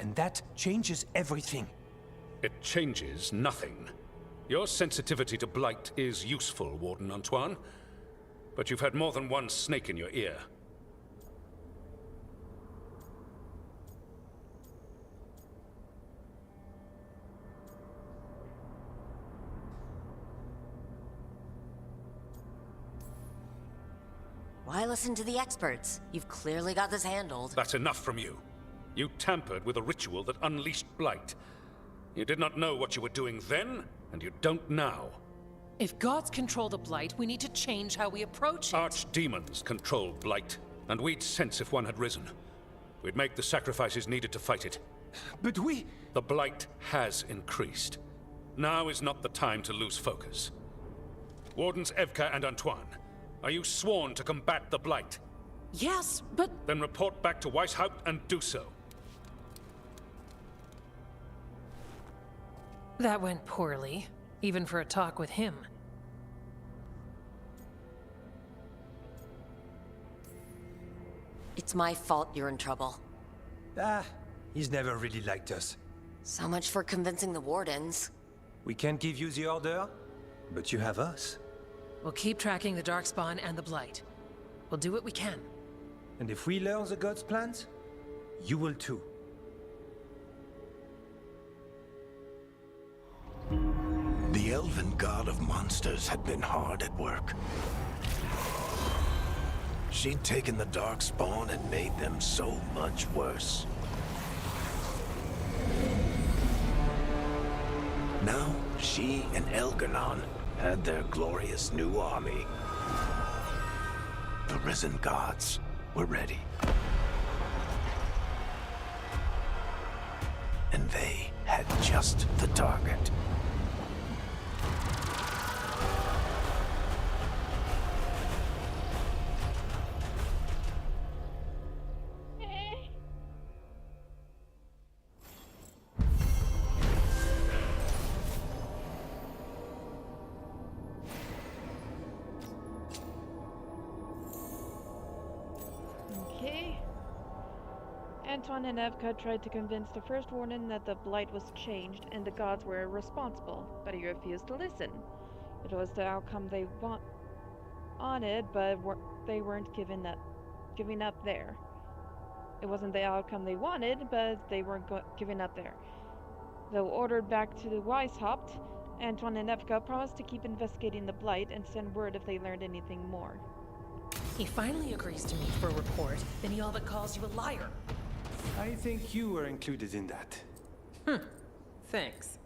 And that changes everything.
It changes nothing. Your sensitivity to blight is useful, Warden Antoine. But you've had more than one snake in your ear.
Why listen to the experts? You've clearly got this handled.
That's enough from you. You tampered with a ritual that unleashed blight. You did not know what you were doing then, and you don't now.
If gods control the blight, we need to change how we approach it.
Archdemons control blight, and we'd sense if one had risen. We'd make the sacrifices needed to fight it.
But we...
The blight has increased. Now is not the time to lose focus. Wardens Evka and Antoine, are you sworn to combat the blight?
Yes, but...
Then report back to Weishaupt and do so.
That went poorly, even for a talk with him.
It's my fault you're in trouble.
He's never really liked us.
So much for convincing the Wardens.
We can't give you the order, but you have us.
We'll keep tracking the Darkspawn and the Blight. We'll do what we can.
And if we learn the gods' plans, you will too.
The elven god of monsters had been hard at work. She'd taken the darkspawn and made them so much worse. Now, she and Elganon had their glorious new army. The risen gods were ready. And they had just the target.
Okay. Antoine and Evka tried to convince the First Warden that the Blight was changed and the gods were responsible, but he refused to listen. It was the outcome they wanted, but they weren't giving up there. It wasn't the outcome they wanted, but they weren't giving up there. Though ordered back to the Weishaupt, Antoine and Evka promised to keep investigating the Blight and send word if they learned anything more.
He finally agrees to meet for a report, then he all but calls you a liar.
I think you were included in that.
Thanks.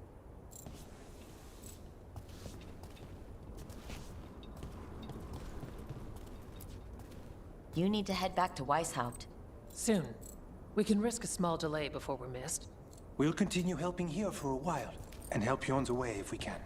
You need to head back to Weishaupt.
Soon. We can risk a small delay before we're missed.
We'll continue helping here for a while, and help you on the way if we can.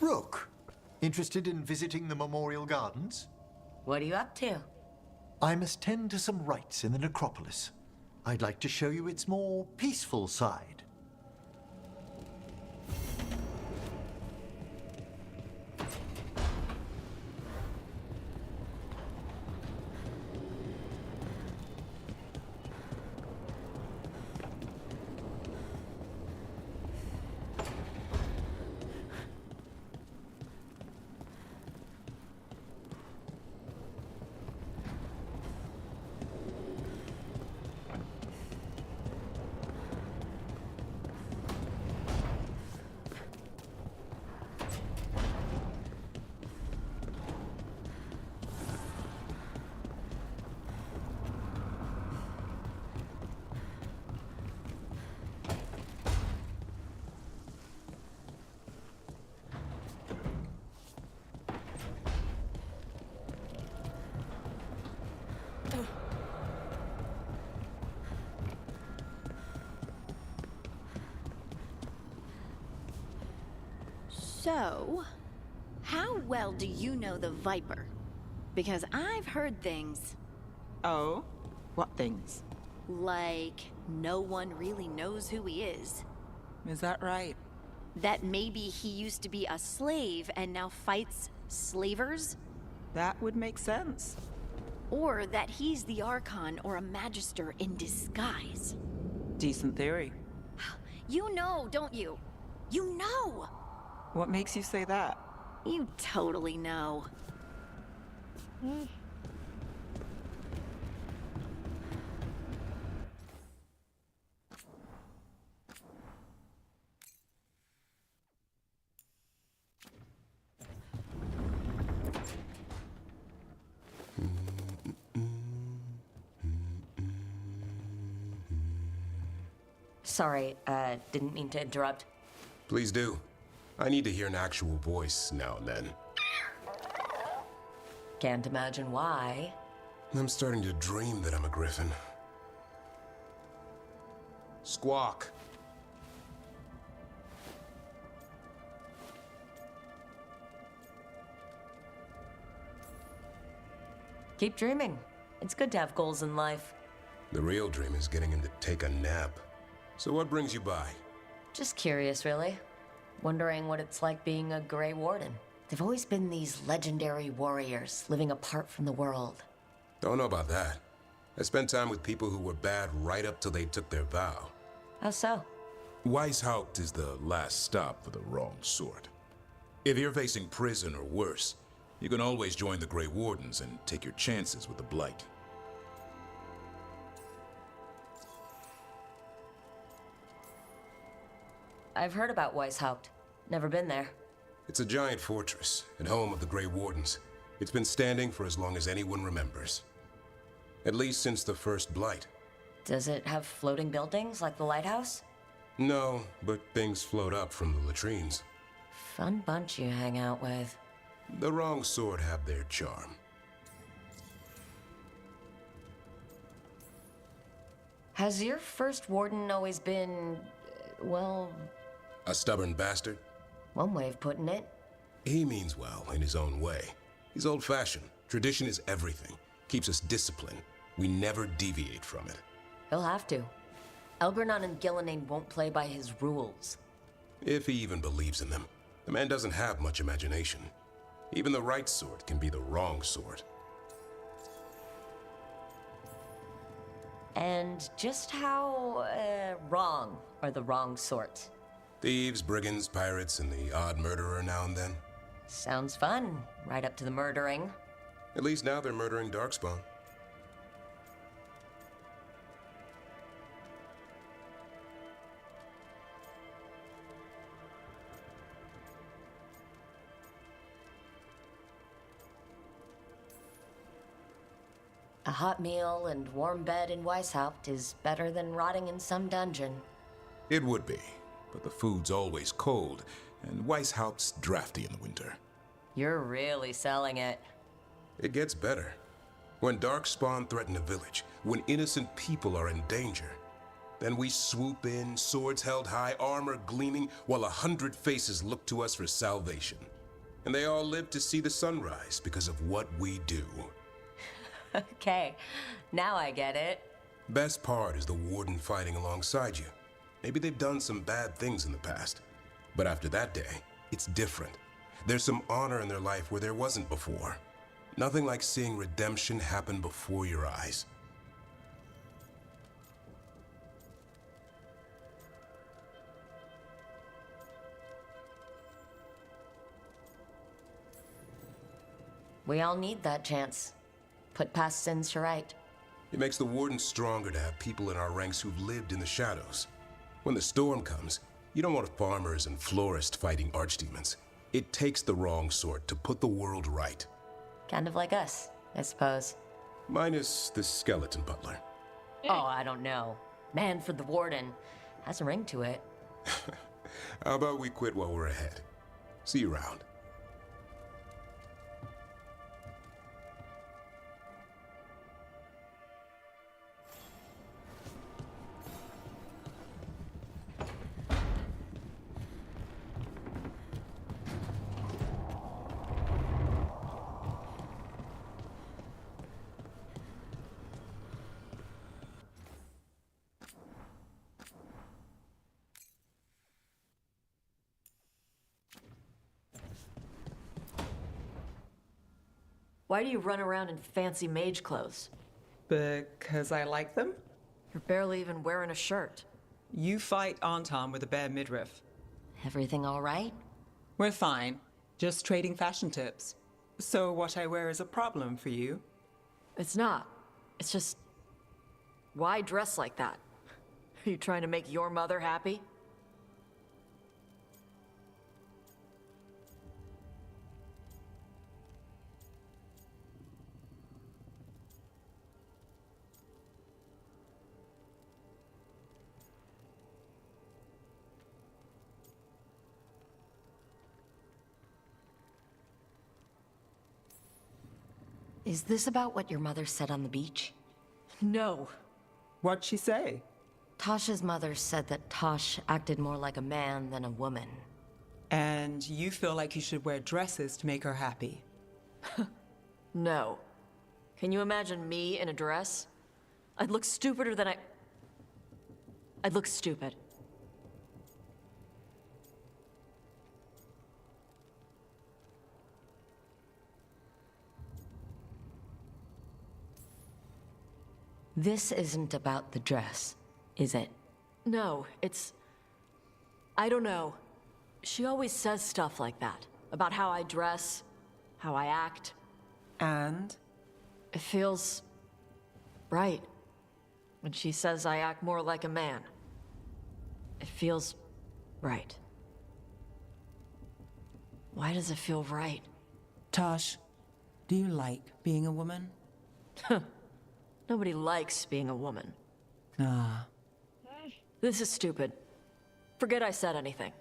Rook, interested in visiting the Memorial Gardens?
What are you up to?
I must tend to some rites in the necropolis. I'd like to show you its more peaceful side.
So, how well do you know the Viper? Because I've heard things.
Oh? What things?
Like, no one really knows who he is.
Is that right?
That maybe he used to be a slave and now fights slavers?
That would make sense.
Or that he's the Archon or a Magister in disguise.
Decent theory.
You know, don't you? You know!
What makes you say that?
You totally know.
Sorry, didn't mean to interrupt.
Please do. I need to hear an actual voice now and then.
Can't imagine why.
I'm starting to dream that I'm a griffin. Squawk.
Keep dreaming. It's good to have goals in life.
The real dream is getting him to take a nap. So what brings you by?
Just curious, really. Wondering what it's like being a Grey Warden. They've always been these legendary warriors living apart from the world.
Don't know about that. I spent time with people who were bad right up till they took their vow.
How so?
Weishaupt is the last stop for the wrong sort. If you're facing prison or worse, you can always join the Grey Wardens and take your chances with the Blight.
I've heard about Weishaupt. Never been there.
It's a giant fortress and home of the Grey Wardens. It's been standing for as long as anyone remembers. At least since the first Blight.
Does it have floating buildings like the lighthouse?
No, but things float up from the latrines.
Fun bunch you hang out with.
The wrong sort have their charm.
Has your first warden always been, well...
A stubborn bastard?
One way of putting it.
He means well in his own way. He's old-fashioned. Tradition is everything. Keeps us disciplined. We never deviate from it.
He'll have to. Elgernon and Gillenane won't play by his rules.
If he even believes in them. The man doesn't have much imagination. Even the right sort can be the wrong sort.
And just how, wrong are the wrong sort?
Thieves, brigands, pirates, and the odd murderer now and then.
Sounds fun, right up to the murdering.
At least now they're murdering Darkspawn.
A hot meal and warm bed in Weishaupt is better than rotting in some dungeon.
It would be, but the food's always cold, and Weishaupt's drafty in the winter.
You're really selling it.
It gets better. When Darkspawn threaten a village, when innocent people are in danger, then we swoop in, swords held high, armor gleaming, while 100 faces look to us for salvation. And they all live to see the sunrise because of what we do.
Okay, now I get it.
Best part is the warden fighting alongside you. Maybe they've done some bad things in the past, but after that day, it's different. There's some honor in their life where there wasn't before. Nothing like seeing redemption happen before your eyes.
We all need that chance. Put past sins to right.
It makes the warden stronger to have people in our ranks who've lived in the shadows. When the storm comes, you don't want farmers and florists fighting archdemons. It takes the wrong sort to put the world right.
Kind of like us, I suppose.
Minus the skeleton butler.
Oh, I don't know. Man for the warden. Has a ring to it.
How about we quit while we're ahead? See you around.
Why do you run around in fancy mage clothes?
Because I like them?
You're barely even wearing a shirt.
You fight Anton with a bare midriff.
Everything all right?
We're fine. Just trading fashion tips. So what I wear is a problem for you?
It's not. It's just... Why dress like that? Are you trying to make your mother happy? Is this about what your mother said on the beach?
No. What'd she say?
Tasha's mother said that Tosh acted more like a man than a woman.
And you feel like you should wear dresses to make her happy?
No. Can you imagine me in a dress? I'd look stupider than I'd look stupid. This isn't about the dress, is it? No, it's... I don't know. She always says stuff like that. About how I dress, how I act.
And?
It feels... right. When she says I act more like a man. It feels... right. Why does it feel right?
Tosh, do you like being a woman?
Nobody likes being a woman.
Ah.
This is stupid. Forget I said anything.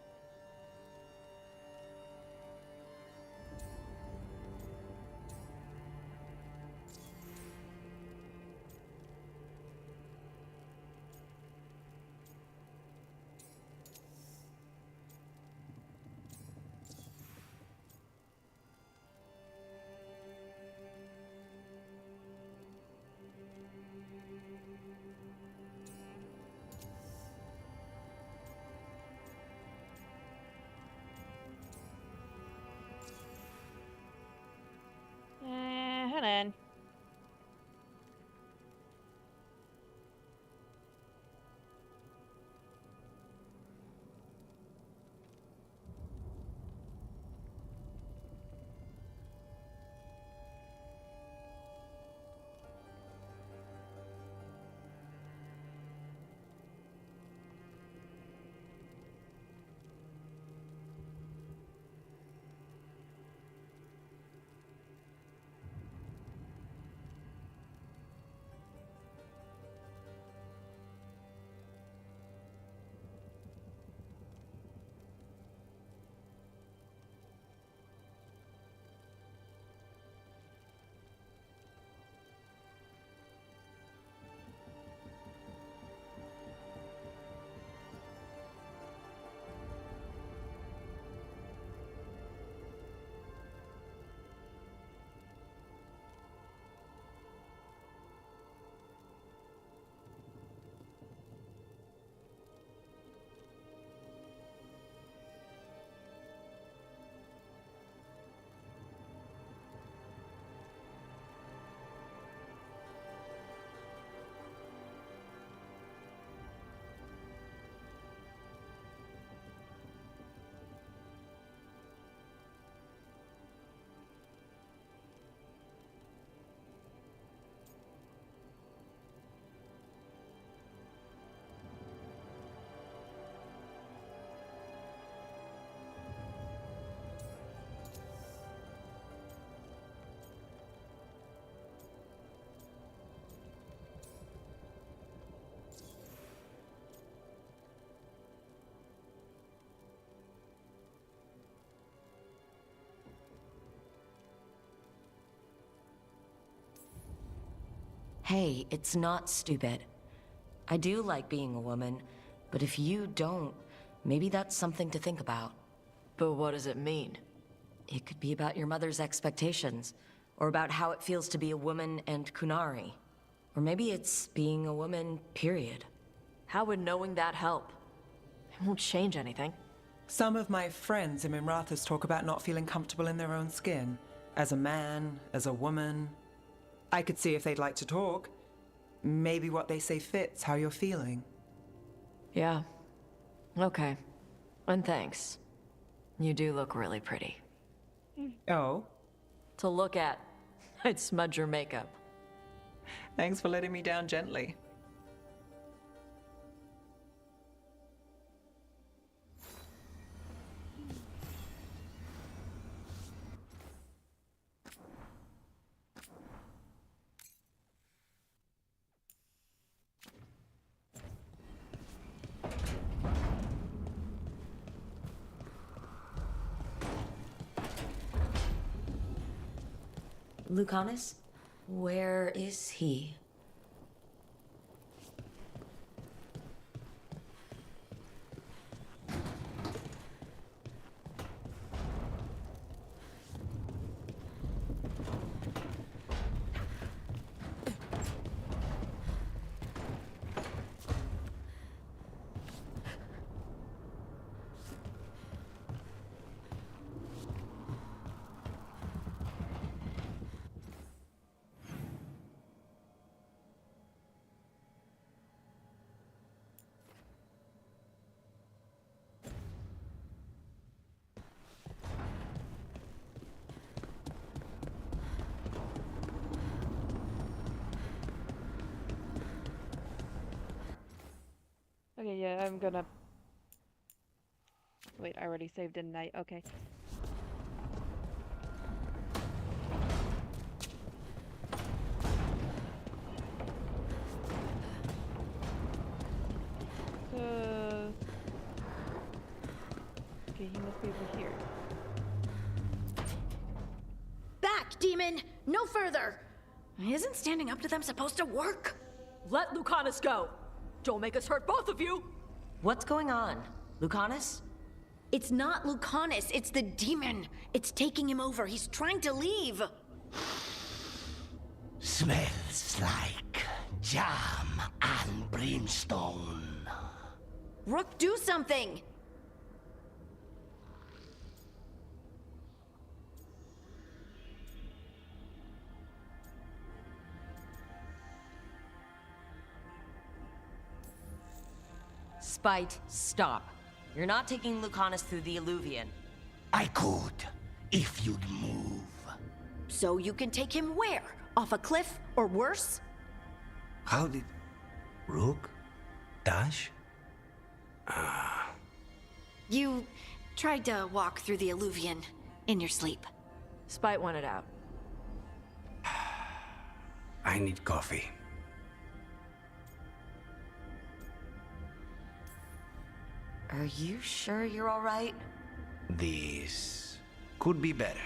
Hold on.
Hey, it's not stupid. I do like being a woman, but if you don't, maybe that's something to think about. But what does it mean? It could be about your mother's expectations, or about how it feels to be a woman and Kunari. Or maybe it's being a woman, period. How would knowing that help? It won't change anything.
Some of my friends in Minrathous talk about not feeling comfortable in their own skin. As a man, as a woman. I could see if they'd like to talk. Maybe what they say fits how you're feeling.
Yeah. Okay. And thanks. You do look really pretty.
Oh?
To look at. I'd smudge your makeup.
Thanks for letting me down gently.
Lucanus? Where is he?
Okay, yeah, I'm gonna... Wait, I already saved, didn't I? Okay. Okay, he must be over here.
Back, demon! No further! Isn't standing up to them supposed to work?
Let Lucanus go! Don't make us hurt both of you!
What's going on? Lucanus?
It's not Lucanus, it's the demon. It's taking him over. He's trying to leave.
Smells like jam and brimstone.
Rook, do something!
Spite, stop. You're not taking Lucanus through the Illuvian.
I could, if you'd move.
So you can take him where? Off a cliff, or worse?
How did... Rook? Dash?
You tried to walk through the Illuvian in your sleep.
Spite wanted out.
I need coffee.
Are you sure you're all right?
This could be better.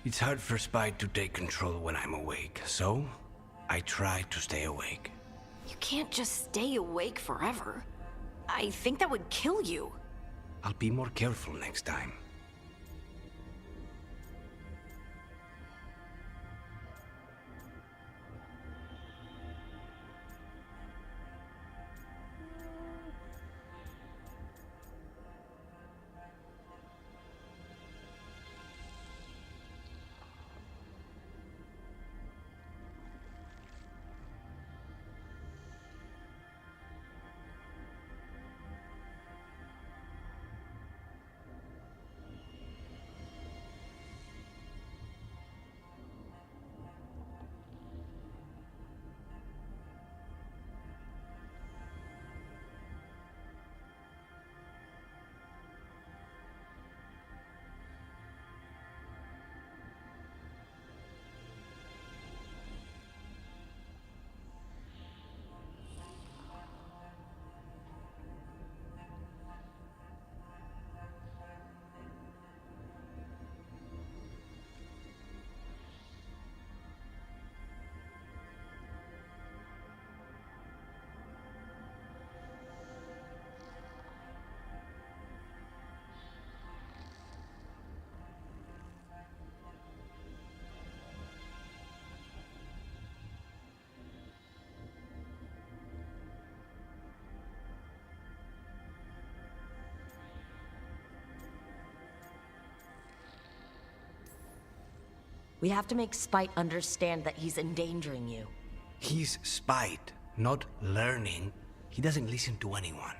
It's hard for Spite to take control when I'm awake, so I try to stay awake.
You can't just stay awake forever. I think that would kill you.
I'll be more careful next time.
We have to make Spite understand that he's endangering you.
He's Spite, not learning. He doesn't listen to anyone.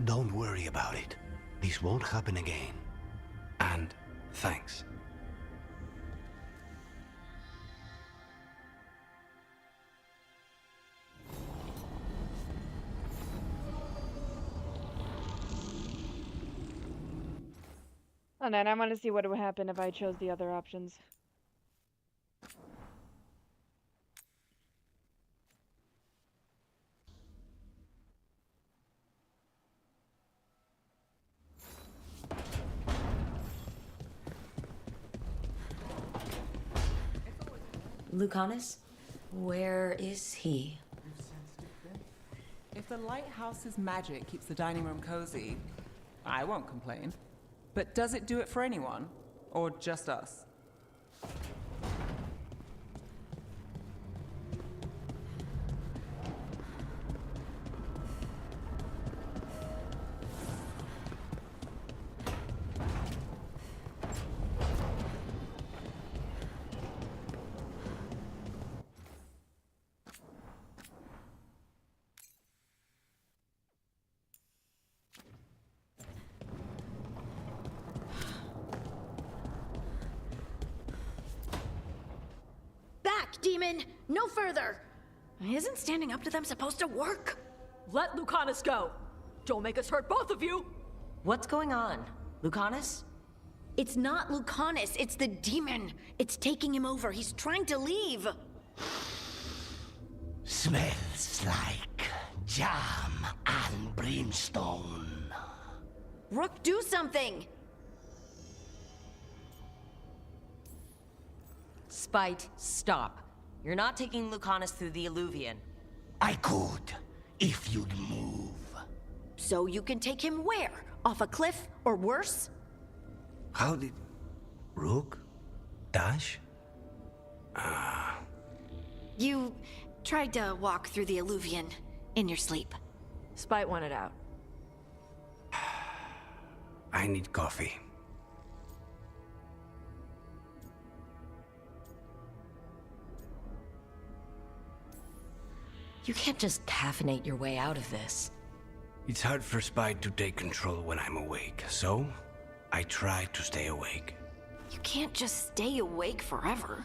Don't worry about it. This won't happen again. And thanks.
And then I want to see what would happen if I chose the other options.
Lucanus? Where is he?
If the lighthouse's magic keeps the dining room cozy, I won't complain. But does it do it for anyone? Or just us?
Demon! No further! Isn't standing up to them supposed to work?
Let Lucanus go! Don't make us hurt both of you!
What's going on? Lucanus?
It's not Lucanus, it's the demon. It's taking him over. He's trying to leave.
Smells like jam and brimstone.
Rook, do something!
Spite, stop. You're not taking Lucanus through the Illuvian.
I could, if you'd move.
So you can take him where? Off a cliff, or worse?
How did... Rook? Dash?
You tried to walk through the Illuvian in your sleep.
Spite wanted out.
I need coffee.
You can't just caffeinate your way out of this.
It's hard for Spite to take control when I'm awake, so I try to stay awake.
You can't just stay awake forever.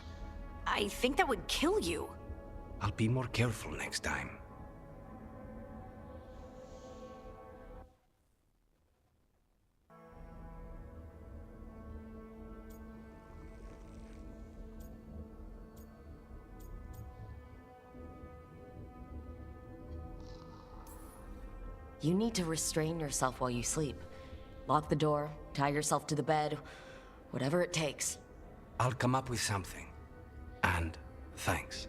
I think that would kill you.
I'll be more careful next time.
You need to restrain yourself while you sleep. Lock the door, tie yourself to the bed, whatever it takes.
I'll come up with something. And thanks.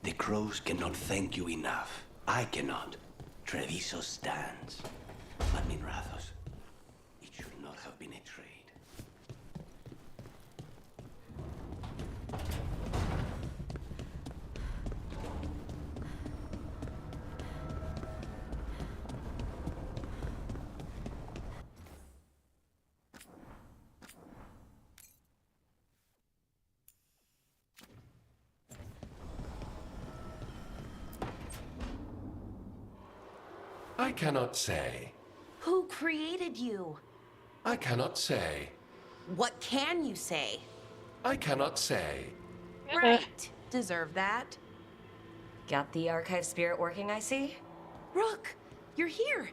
The crows cannot thank you enough. I cannot. Treviso stands. But Minrathos, it should not have been a trade.
I cannot say.
Who created you?
I cannot say.
What can you say?
I cannot say.
Right. Deserve that.
Got the archive spirit working, I see?
Rook, you're here.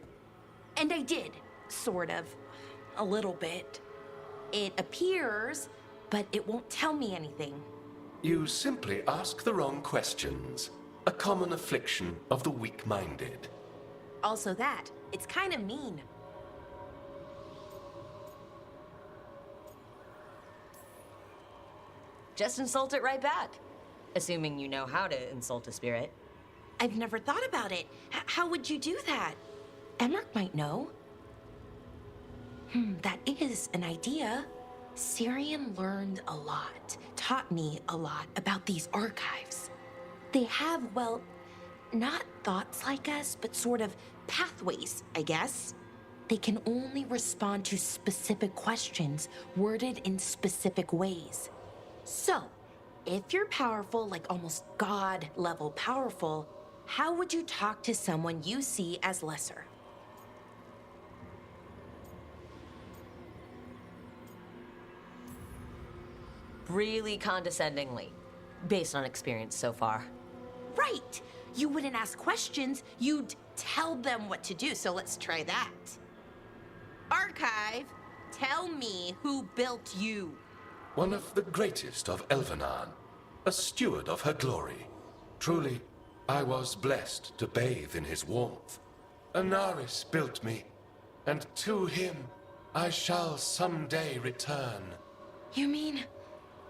And I did, sort of. A little bit. It appears, but it won't tell me anything.
You simply ask the wrong questions. A common affliction of the weak-minded.
Also that, it's kind of mean.
Just insult it right back. Assuming you know how to insult a spirit.
I've never thought about it. How would you do that? Emmerich might know. That is an idea. Syrian learned a lot, taught me a lot about these archives. They have, well, not thoughts like us, but sort of pathways, I guess. They can only respond to specific questions worded in specific ways. So, if you're powerful, like almost God-level powerful, how would you talk to someone you see as lesser?
really condescendingly, based on experience so far.
Right! You wouldn't ask questions, you'd tell them what to do, so let's try that. Archive, tell me who built you.
One of the greatest of Elvenan, a steward of her glory. Truly, I was blessed to bathe in his warmth. Anaris built me, and to him I shall someday return.
You mean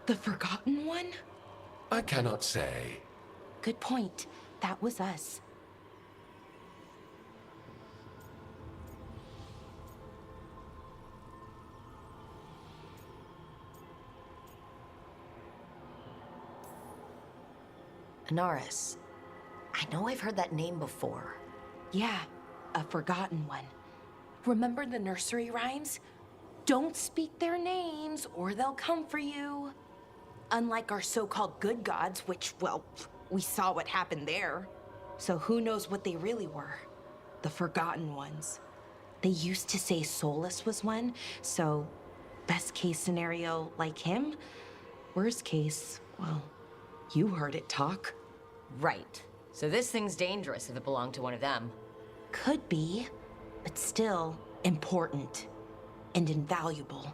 the Forgotten One?
I cannot say.
Good point. That was us.
Anaris. I know I've heard that name before.
Yeah, a Forgotten One. Remember the nursery rhymes? Don't speak their names or they'll come for you. Unlike our so-called good gods, which, well, we saw what happened there. So who knows what they really were? The Forgotten Ones. They used to say Solus was one, so best case scenario, like him. Worst case, well, you heard it talk.
Right. So this thing's dangerous if it belonged to one of them.
Could be, but still important and invaluable.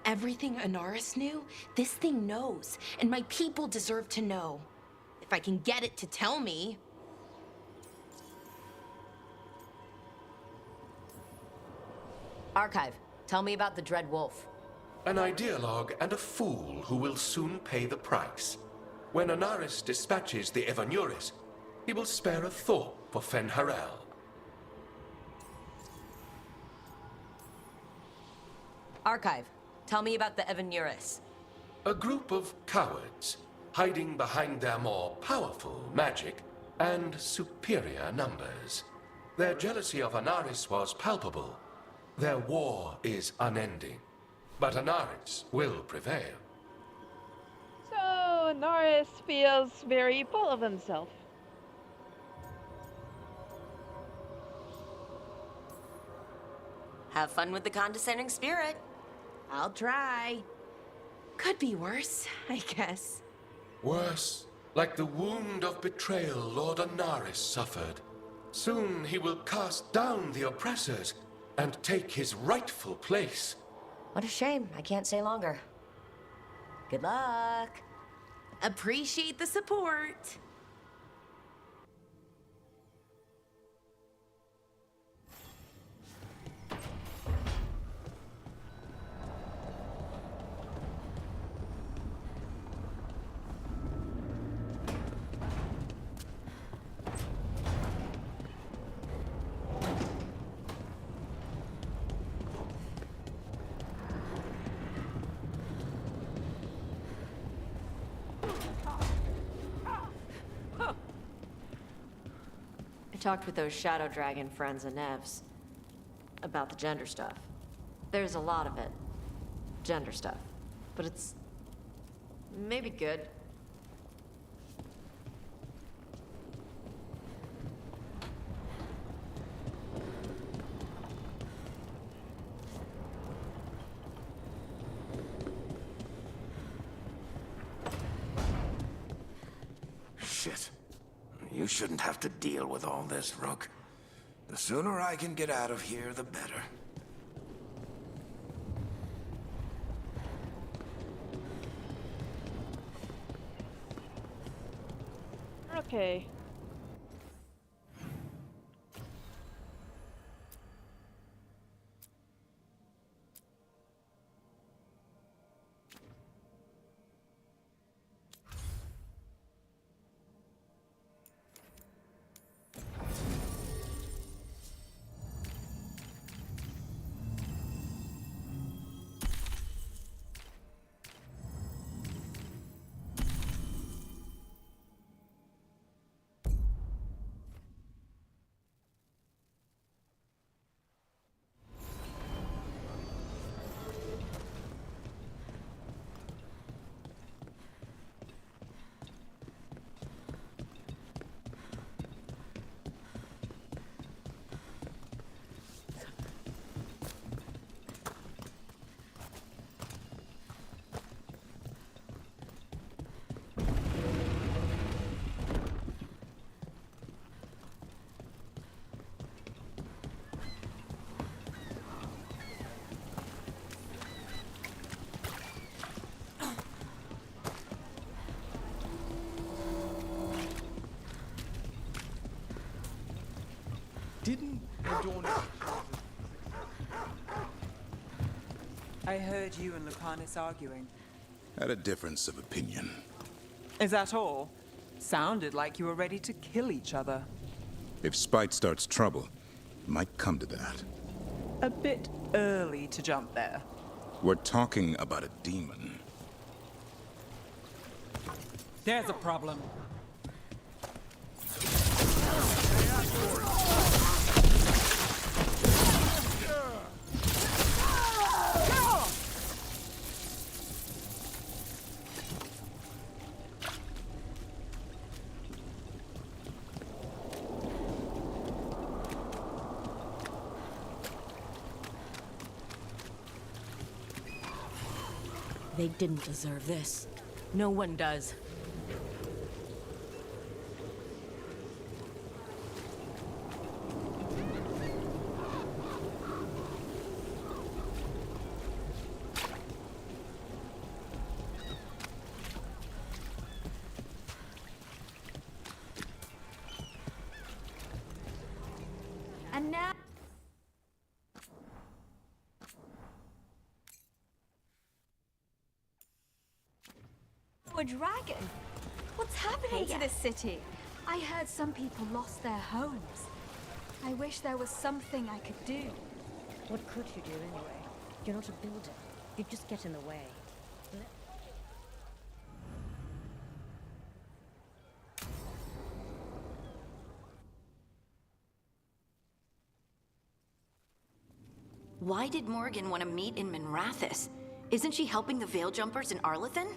Everything Anaris knew, this thing knows, and my people deserve to know. If I can get it to tell me.
Archive, tell me about the Dread Wolf.
An ideologue and a fool who will soon pay the price. When Anaris dispatches the Evanuris, he will spare a thought for Fen'Harel.
Archive, tell me about the Evanuris.
A group of cowards, hiding behind their more powerful magic and superior numbers. Their jealousy of Anaris was palpable. Their war is unending. But Anaris will prevail.
So Norris feels very full of himself.
Have fun with the condescending spirit.
I'll try. Could be worse, I guess.
Worse, like the wound of betrayal Lord Anaris suffered. Soon he will cast down the oppressors and take his rightful place.
What a shame. I can't stay longer. Good luck.
Appreciate the support.
Talked with those Shadow Dragon friends and Nevs about the gender stuff. There's a lot of it. Gender stuff. But it's maybe good.
Shit. You shouldn't have to deal with all this, Rook. The sooner I can get out of here, the better.
Okay.
didn't adorn it.
I heard you and Lucanus arguing.
Had a difference of opinion.
Is that all? Sounded like you were ready to kill each other.
If spite starts trouble, it might come to that.
A bit early to jump there.
We're talking about a demon.
There's a problem.
They didn't deserve this. No one does.
And now... A dragon? What's happening to this city? I heard some people lost their homes. I wish there was something I could do.
What could you do anyway? You're not a builder. You'd just get in the way.
Why did Morgan want to meet in Minrathous? Isn't she helping the Veil Jumpers in Arlethan?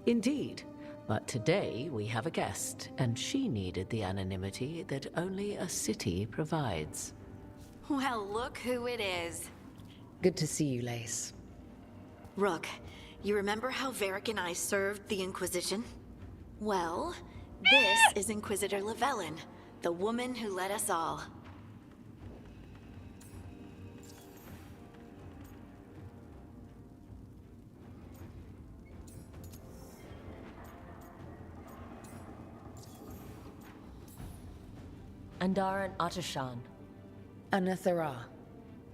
Indeed. But today we have a guest, and she needed the anonymity that only a city provides.
Well, look who it is.
Good to see you, Lace.
Rook, you remember how Varric and I served the Inquisition? Well, this is Inquisitor Llewellyn, the woman who led us all.
Andar and Atashan.
Anathara.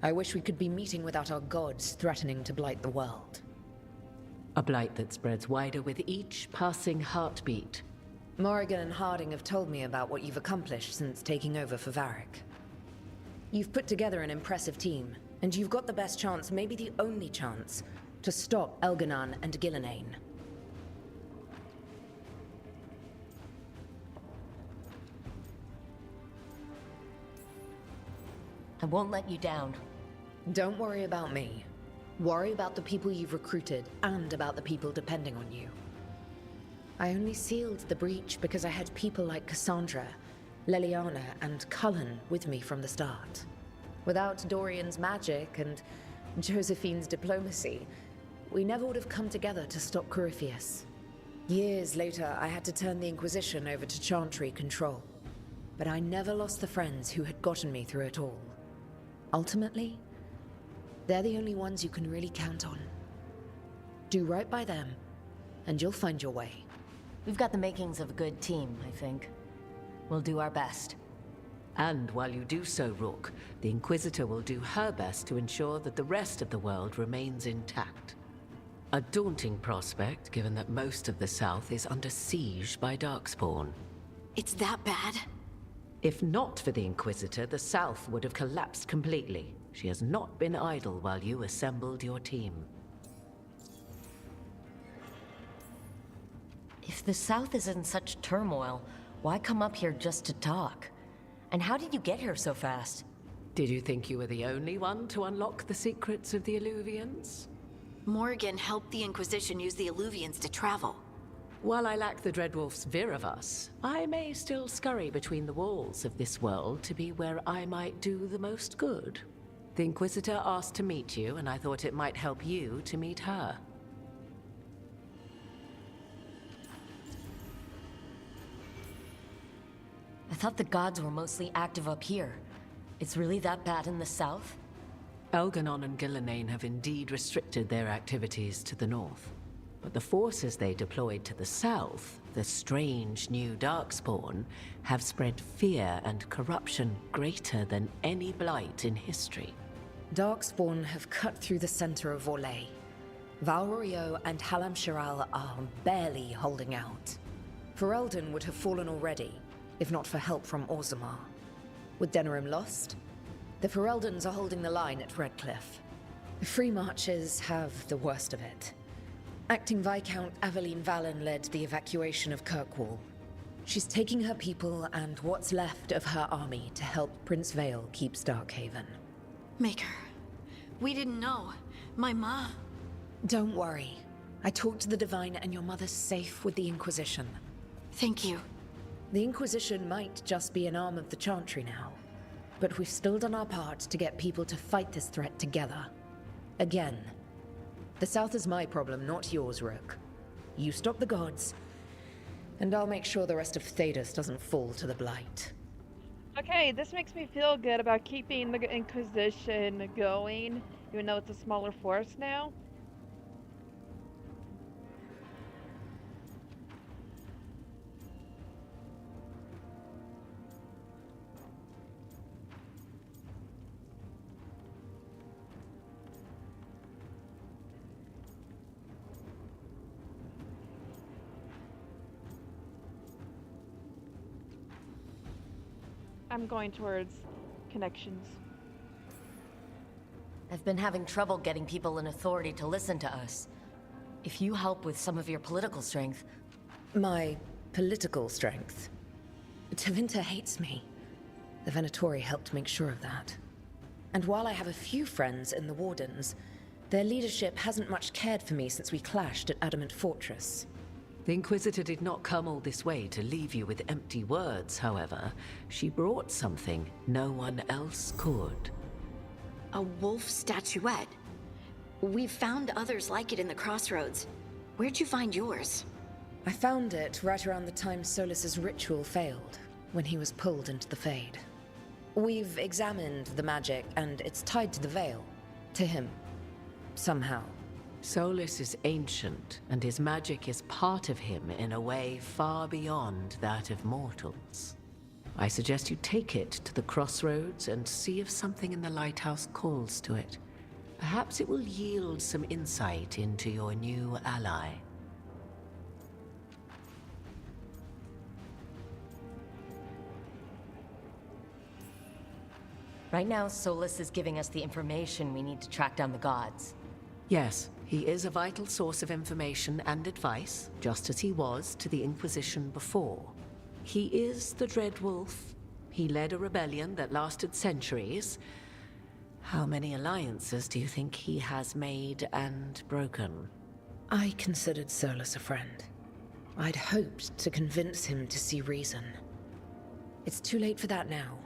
I wish we could be meeting without our gods threatening to blight the world.
A blight that spreads wider with each passing heartbeat.
Morrigan and Harding have told me about what you've accomplished since taking over for Varric. You've put together an impressive team, and you've got the best chance, maybe the only chance, to stop Elganon and Gillenane.
I won't let you down.
Don't worry about me. Worry about the people you've recruited, and about the people depending on you. I only sealed the breach because I had people like Cassandra, Leliana, and Cullen with me from the start. Without Dorian's magic and Josephine's diplomacy, we never would have come together to stop Corypheus. Years later, I had to turn the Inquisition over to Chantry control. But I never lost the friends who had gotten me through it all. Ultimately, they're the only ones you can really count on. Do right by them, and you'll find your way.
We've got the makings of a good team, I think. We'll do our best.
And while you do so, Rook, the Inquisitor will do her best to ensure that the rest of the world remains intact. A daunting prospect, given that most of the South is under siege by Darkspawn.
It's that bad?
If not for the Inquisitor, the South would have collapsed completely. She has not been idle while you assembled your team.
If the South is in such turmoil, why come up here just to talk? And how did you get here so fast?
Did you think you were the only one to unlock the secrets of the Illuvians?
Morgan helped the Inquisition use the Illuvians to travel.
While I lack the Dreadwolf's Viravus, I may still scurry between the walls of this world to be where I might do the most good. The Inquisitor asked to meet you, and I thought it might help you to meet her.
I thought the gods were mostly active up here. It's really that bad in the south?
Elganon and Gillenane have indeed restricted their activities to the north. But the forces they deployed to the south the strange new Darkspawn, have spread fear and corruption greater than any blight in history.
Darkspawn have cut through the center of Orlais. Valrio and Halam Shiral are barely holding out. Ferelden would have fallen already, if not for help from Orzammar. With Denerim lost, the Fereldans are holding the line at Redcliffe. The Free Marches have the worst of it. Acting Viscount Aveline Valen led the evacuation of Kirkwall. She's taking her people and what's left of her army to help Prince Vale keep Starkhaven.
Maker, we didn't know. My ma...
Don't worry. I talked to the Divine and your mother's safe with the Inquisition.
Thank you.
The Inquisition might just be an arm of the Chantry now, but we've still done our part to get people to fight this threat together. Again. The South is my problem, not yours, Rook. You stop the gods, and I'll make sure the rest of Thedas doesn't fall to the Blight.
Okay, this makes me feel good about keeping the Inquisition going, even though it's a smaller force now. I'm going towards connections.
I've been having trouble getting people in authority to listen to us. If you help with some of your political strength...
My political strength? Tevinter hates me. The Venatori helped make sure of that. And while I have a few friends in the Wardens, their leadership hasn't much cared for me since we clashed at Adamant Fortress.
The Inquisitor did not come all this way to leave you with empty words, however. She brought something no one else could.
A wolf statuette. We've found others like it in the crossroads. Where'd you find yours?
I found it right around the time Solus's ritual failed, when he was pulled into the Fade. We've examined the magic, and it's tied to the Veil. To him. Somehow.
Solus is ancient, and his magic is part of him in a way far beyond that of mortals. I suggest you take it to the crossroads and see if something in the lighthouse calls to it. Perhaps it will yield some insight into your new ally.
Right now, Solus is giving us the information we need to track down the gods.
Yes, he is a vital source of information and advice, just as he was to the Inquisition before. He is the Dread Wolf. He led a rebellion that lasted centuries. How many alliances do you think he has made and broken?
I considered Solus a friend. I'd hoped to convince him to see reason. It's too late for that now.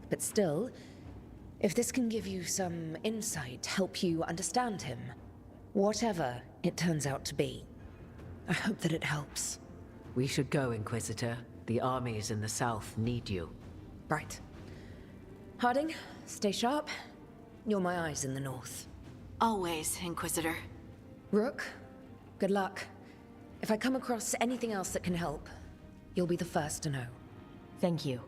But still, if this can give you some insight, help you understand him, whatever it turns out to be, I hope that it helps.
We should go, Inquisitor. The armies in the south need you.
Right. Harding, stay sharp. You're my eyes in the north.
Always, Inquisitor.
Rook, good luck. If I come across anything else that can help, you'll be the first to know.
Thank you.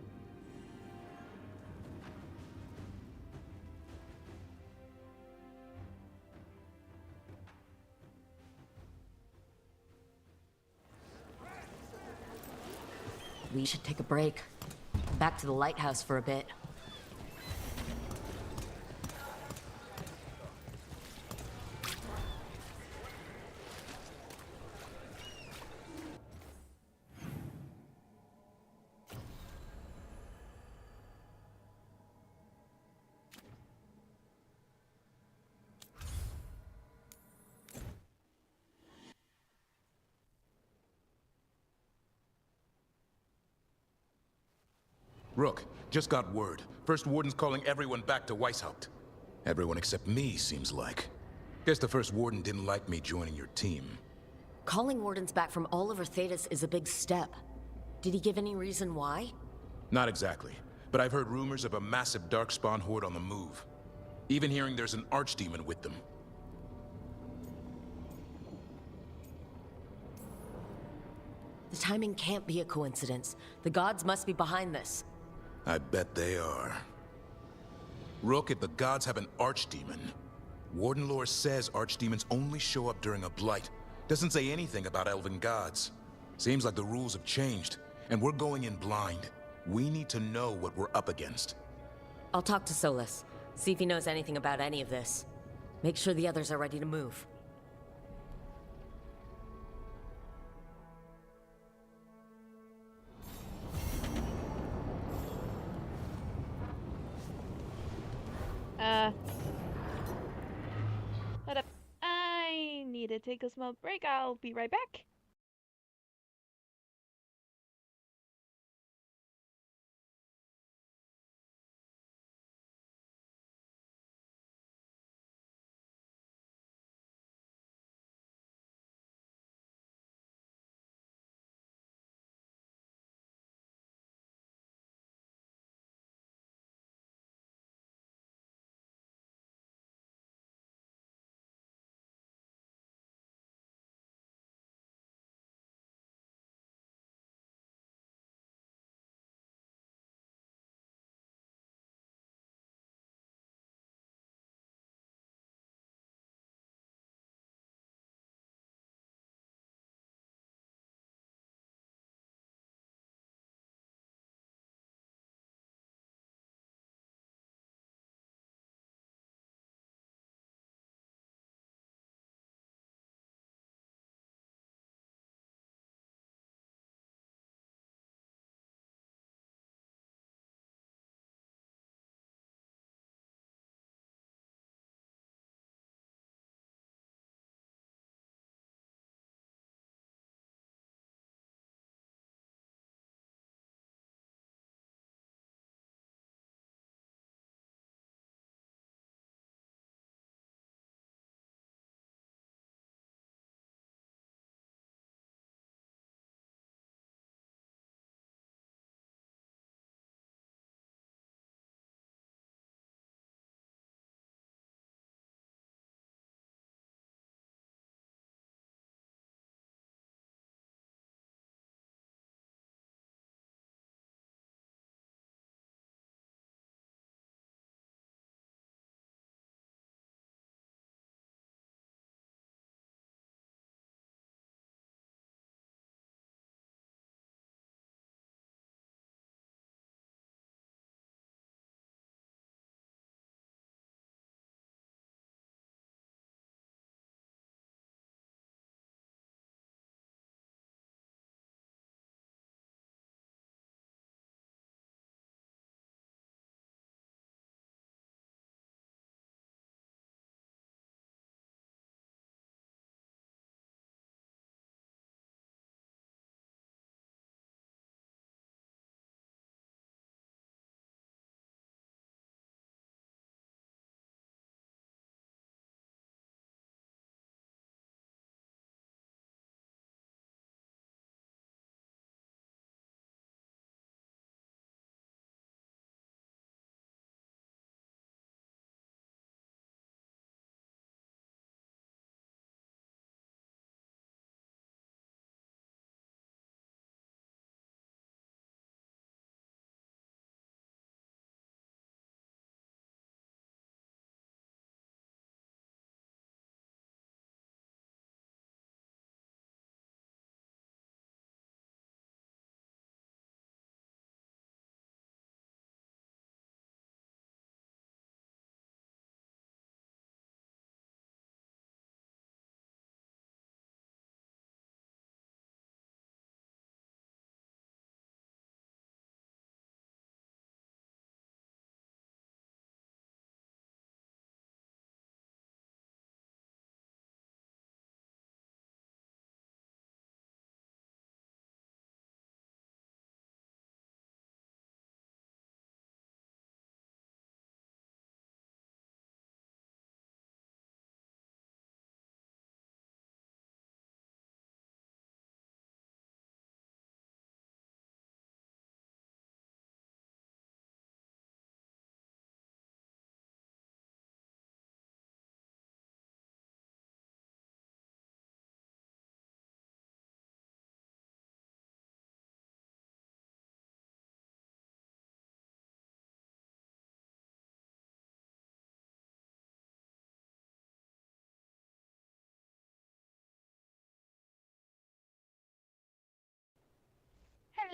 We should take a break. Back to the lighthouse for a bit.
Rook, just got word. First Warden's calling everyone back to Weishaupt. Everyone except me, seems like. Guess the First Warden didn't like me joining your team.
Calling Wardens back from all over Thedas is a big step. Did he give any reason why?
Not exactly, but I've heard rumors of a massive Darkspawn horde on the move. Even hearing there's an Archdemon with them.
The timing can't be a coincidence. The gods must be behind this.
I bet they are. Rook, if the gods have an archdemon, Warden lore says archdemons only show up during a blight. Doesn't say anything about elven gods. Seems like the rules have changed, and we're going in blind. We need to know what we're up against.
I'll talk to Solus, see if he knows anything about any of this. Make sure the others are ready to move.
Hold up. I need to take a small break. I'll be right back.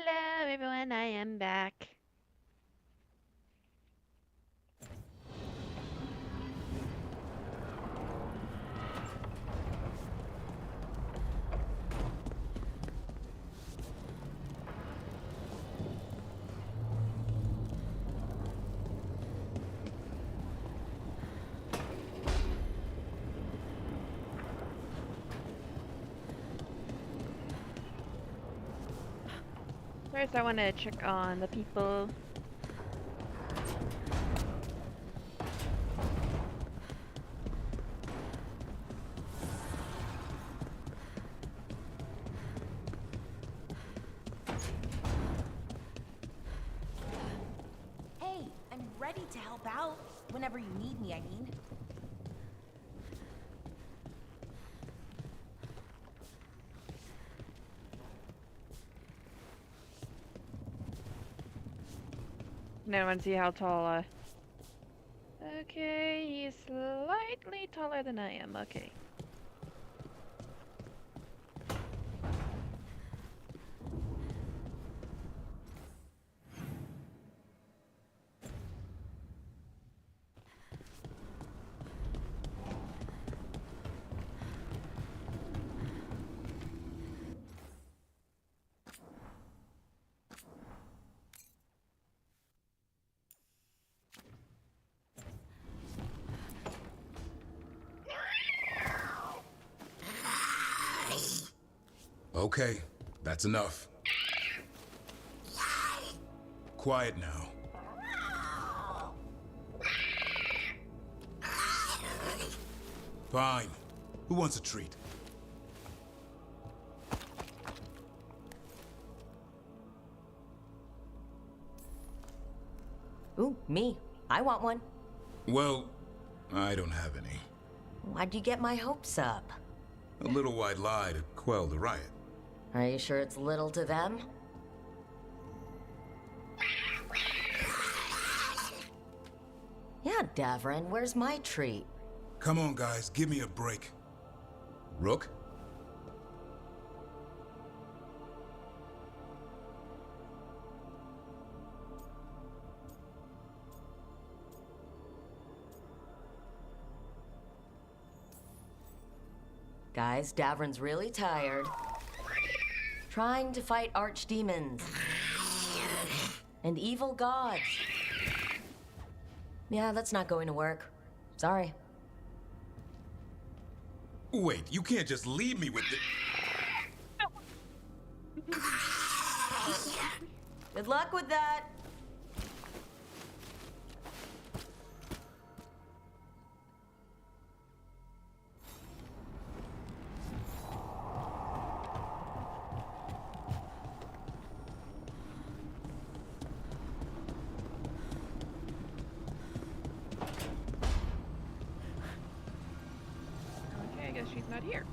Hello, everyone. I am back. First, I want to check on the people.
Hey, I'm ready to help out. Whenever you need me, I mean.
Now I want to see how tall. Okay, he's slightly taller than I am. Okay.
Okay, that's enough. Quiet now. Fine. Who wants a treat?
Ooh, me. I want one.
Well, I don't have any.
Why'd you get my hopes up?
A little white lie to quell the riot.
Are you sure it's little to them? Yeah, Davrin, where's my treat?
Come on, guys, give me a break. Rook?
Guys, Davrin's really tired. Trying to fight archdemons. And evil gods. Yeah, that's not going to work. Sorry.
Wait, you can't just leave me with the...
Good luck with that.
Okay, I guess she's not here.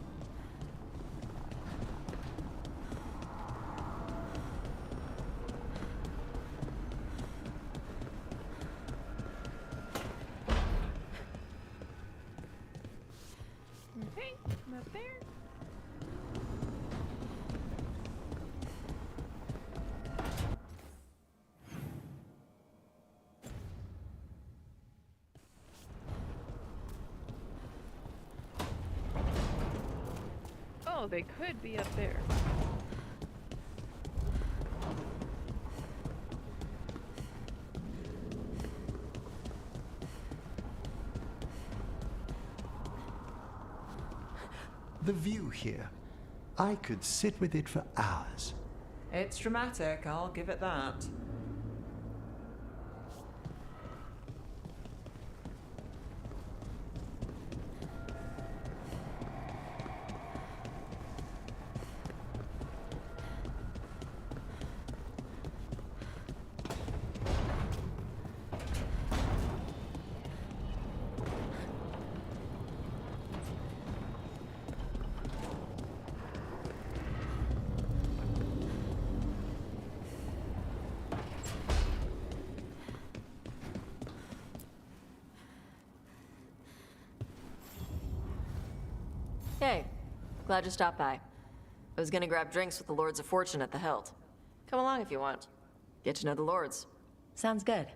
Okay, not there. Oh, they could be up there.
The view here. I could sit with it for hours.
It's dramatic, I'll give it that.
Hey, glad you stopped by. I was gonna grab drinks with the Lords of Fortune at the Hilt. Come along if you want. Get to know the lords.
Sounds good.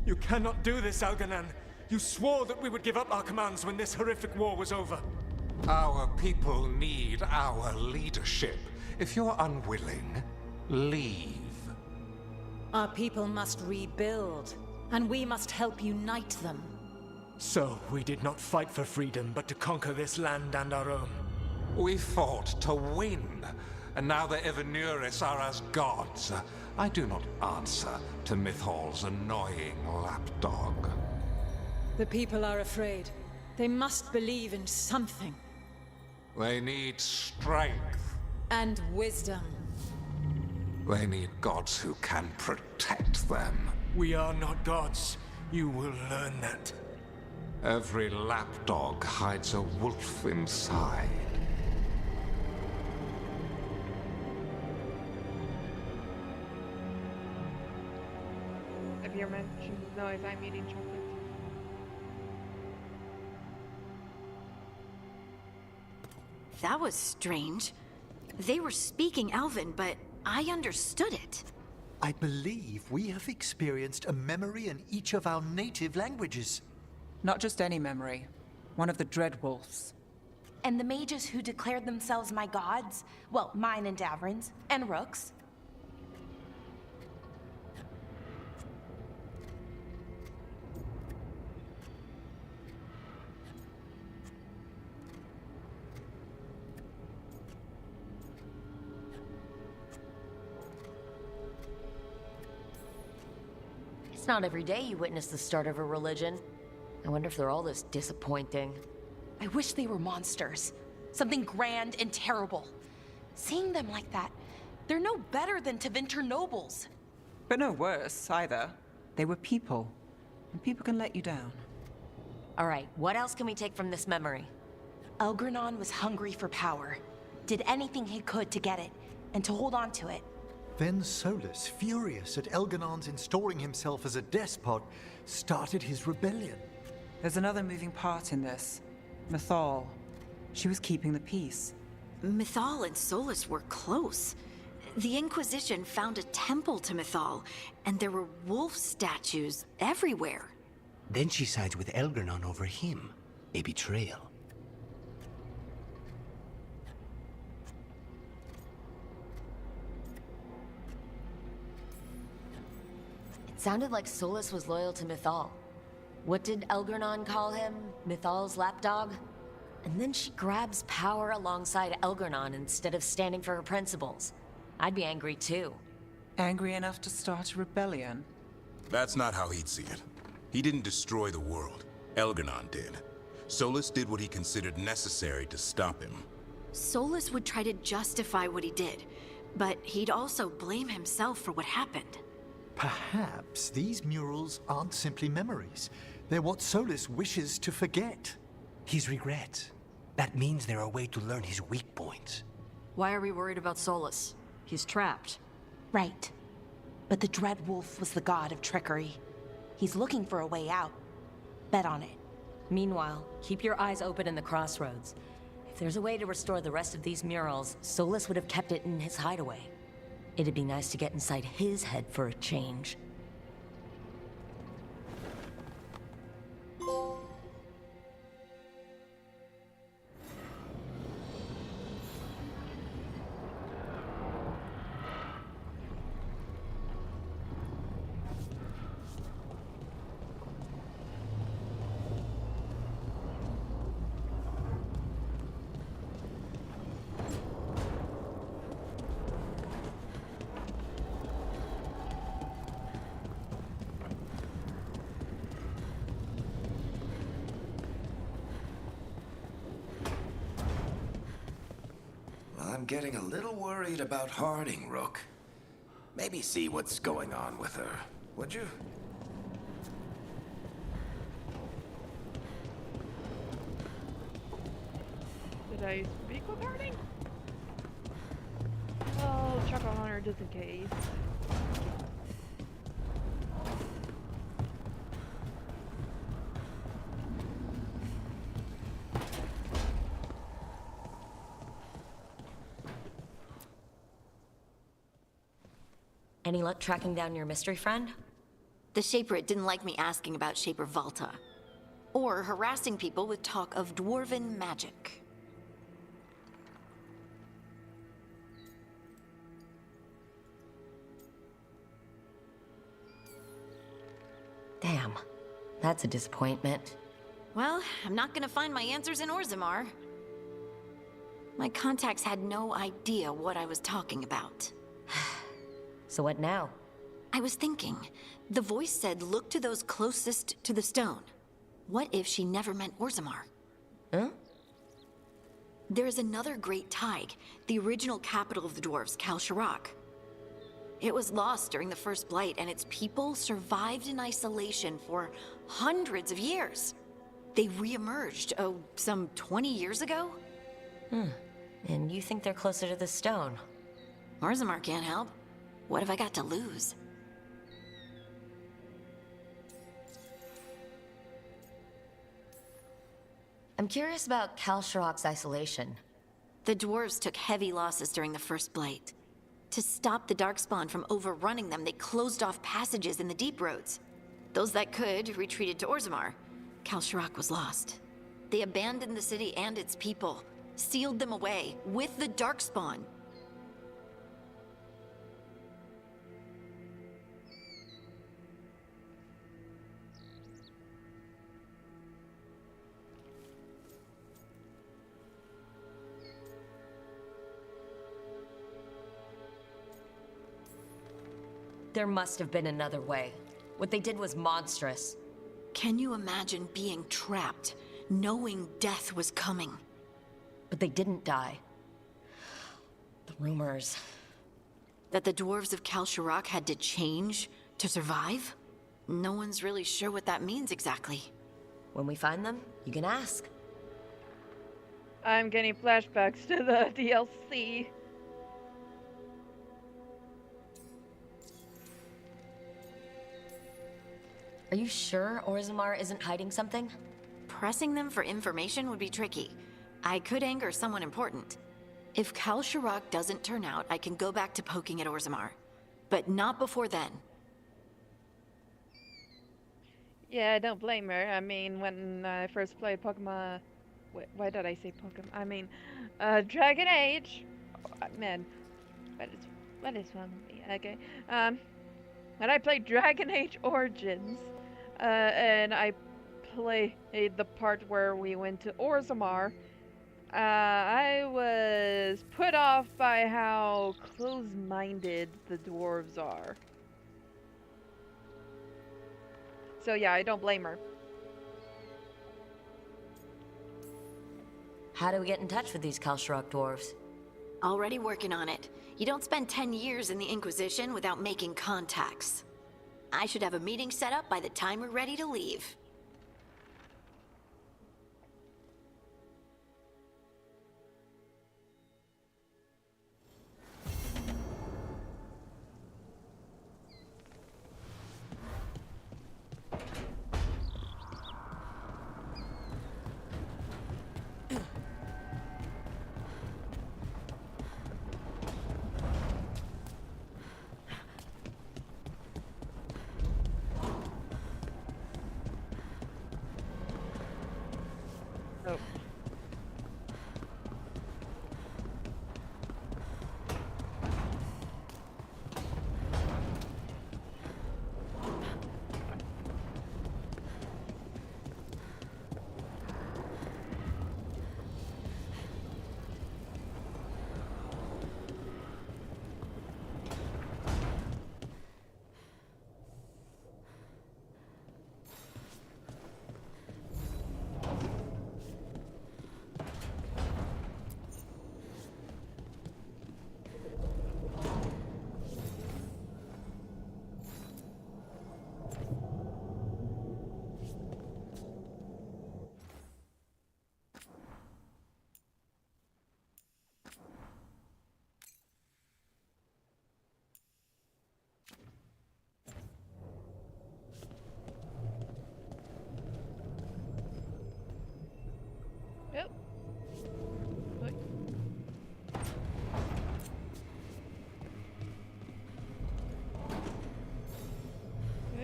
You cannot do this, Algernon. You swore that we would give up our commands when this horrific war was over.
Our people need our leadership. If you're unwilling, leave.
Our people must rebuild, and we must help unite them.
So, we did not fight for freedom, but to conquer this land and our own.
We fought to win, and now the Evanuris are as gods. I do not answer to Mythal's annoying lapdog.
The people are afraid. They must believe in something.
They need strength.
And wisdom.
They need gods who can protect them.
We are not gods. You will learn that.
Every lapdog hides a wolf inside.
If you're mentioning noise, I'm eating chocolate.
That was strange. They were speaking Elven, but I understood it.
I believe we have experienced a memory in each of our native languages.
Not just any memory. One of the Dread Wolves.
And the mages who declared themselves my gods? Well, mine and Davrin's, and Rook's.
It's not every day you witness the start of a religion. I wonder if they're all this disappointing.
I wish they were monsters. Something grand and terrible. Seeing them like that, they're no better than Tevinter nobles.
But no worse, either. They were people. And people can let you down.
All right, what else can we take from this memory?
Elgranon was hungry for power. Did anything he could to get it, and to hold on to it.
Then Solus, furious at Elganon's installing himself as a despot, started his rebellion.
There's another moving part in this. Mythal. She was keeping the peace.
Mythal and Solus were close. The Inquisition found a temple to Mythal, and there were wolf statues everywhere.
Then she sides with Elgranon over him. A betrayal.
It sounded like Solus was loyal to Mythal. What did Elgranon call him? Mythal's lapdog? And then she grabs power alongside Elgranon instead of standing for her principles. I'd be angry too.
Angry enough to start a rebellion?
That's not how he'd see it. He didn't destroy the world. Elgranon did. Solus did what he considered necessary to stop him.
Solus would try to justify what he did, but he'd also blame himself for what happened.
Perhaps these murals aren't simply memories. They're what Solus wishes to forget.
His regrets. That means they're a way to learn his weak points.
Why are we worried about Solus? He's trapped.
Right. But the Dread Wolf was the god of trickery. He's looking for a way out. Bet on it.
Meanwhile, keep your eyes open in the crossroads. If there's a way to restore the rest of these murals, Solus would have kept it in his hideaway. It'd be nice to get inside his head for a change.
I'm getting a little worried about Harding, Rook. Maybe see what's going on with her, would you?
Did I speak with Harding? Well, check on her just in case.
Any luck tracking down your mystery friend?
The Shaperate didn't like me asking about Shaper Volta, or harassing people with talk of dwarven magic.
Damn, that's a disappointment.
Well, I'm not gonna find my answers in Orzammar. My contacts had no idea what I was talking about.
So what now?
I was thinking. The voice said look to those closest to the stone. What if she never meant Orzammar?
Huh?
There is another great Tig, the original capital of the dwarves, Kalsharak. It was lost during the First Blight, and its people survived in isolation for hundreds of years. They re-emerged, some 20 years ago?
And you think they're closer to the stone?
Orzammar can't help. What have I got to lose?
I'm curious about Kalsharak's isolation.
The dwarves took heavy losses during the First Blight. To stop the Darkspawn from overrunning them, they closed off passages in the deep roads. Those that could retreated to Orzammar. Kalsharak was lost. They abandoned the city and its people, sealed them away with the Darkspawn.
There must have been another way. What they did was monstrous.
Can you imagine being trapped, knowing death was coming?
But they didn't die. The rumors.
That the dwarves of Kalsharak had to change to survive? No one's really sure what that means exactly.
When we find them, you can ask.
I'm getting flashbacks to the DLC.
Are you sure Orzammar isn't hiding something?
Pressing them for information would be tricky. I could anger someone important. If Kalsharak doesn't turn out, I can go back to poking at Orzammar. But not before then.
Yeah, I don't blame her. I mean, when I first played Pokemon... Why did I say Pokemon? I mean, Dragon Age. Oh, man, what is wrong with me? Okay. When I played Dragon Age Origins, and I played the part where we went to Orzammar, I was put off by how close-minded the dwarves are. So yeah, I don't blame her.
How do we get in touch with these Kalsharak dwarves?
Already working on it. You don't spend 10 years in the Inquisition without making contacts. I should have a meeting set up by the time we're ready to leave.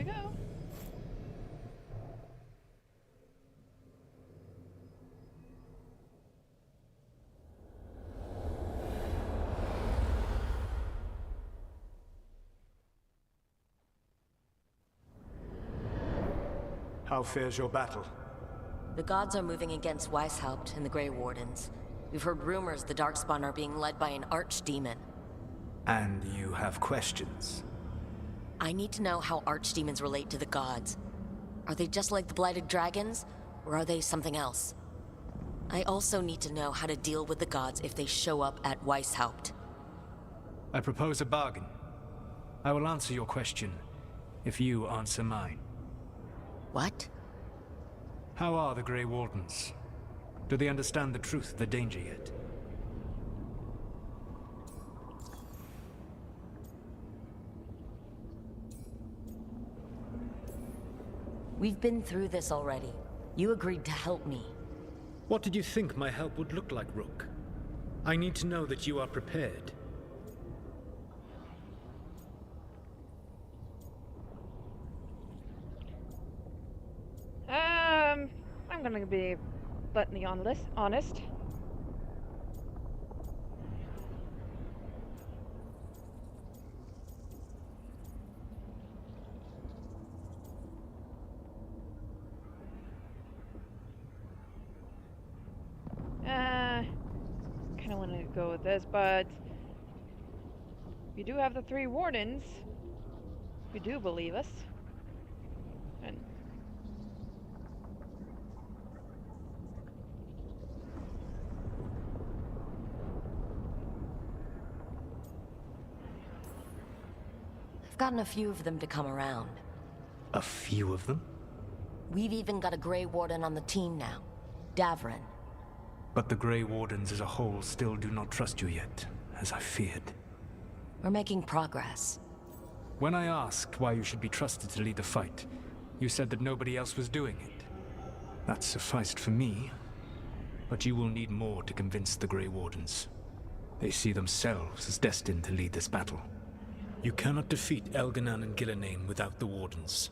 we go.
How fares your battle?
The gods are moving against Weishaupt and the Grey Wardens. We've heard rumors the Darkspawn are being led by an archdemon.
And you have questions?
I need to know how archdemons relate to the gods. Are they just like the Blighted Dragons, or are they something else? I also need to know how to deal with the gods if they show up at Weishaupt.
I propose a bargain. I will answer your question if you answer mine.
What?
How are the Grey Wardens? Do they understand the truth of the danger yet?
We've been through this already. You agreed to help me.
What did you think my help would look like, Rook? I need to know that you are prepared.
I'm gonna be bluntly honest. Kinda wanna go with this, but you do have the 3 wardens. You do believe us. And
I've gotten a few of them to come around.
A few of them?
We've even got a Grey Warden on the team now. Davrin.
But the Grey Wardens as a whole still do not trust you yet, as I feared.
We're making progress.
When I asked why you should be trusted to lead the fight, you said that nobody else was doing it. That sufficed for me, but you will need more to convince the Grey Wardens. They see themselves as destined to lead this battle. You cannot defeat Elganan and Gillenane without the Wardens.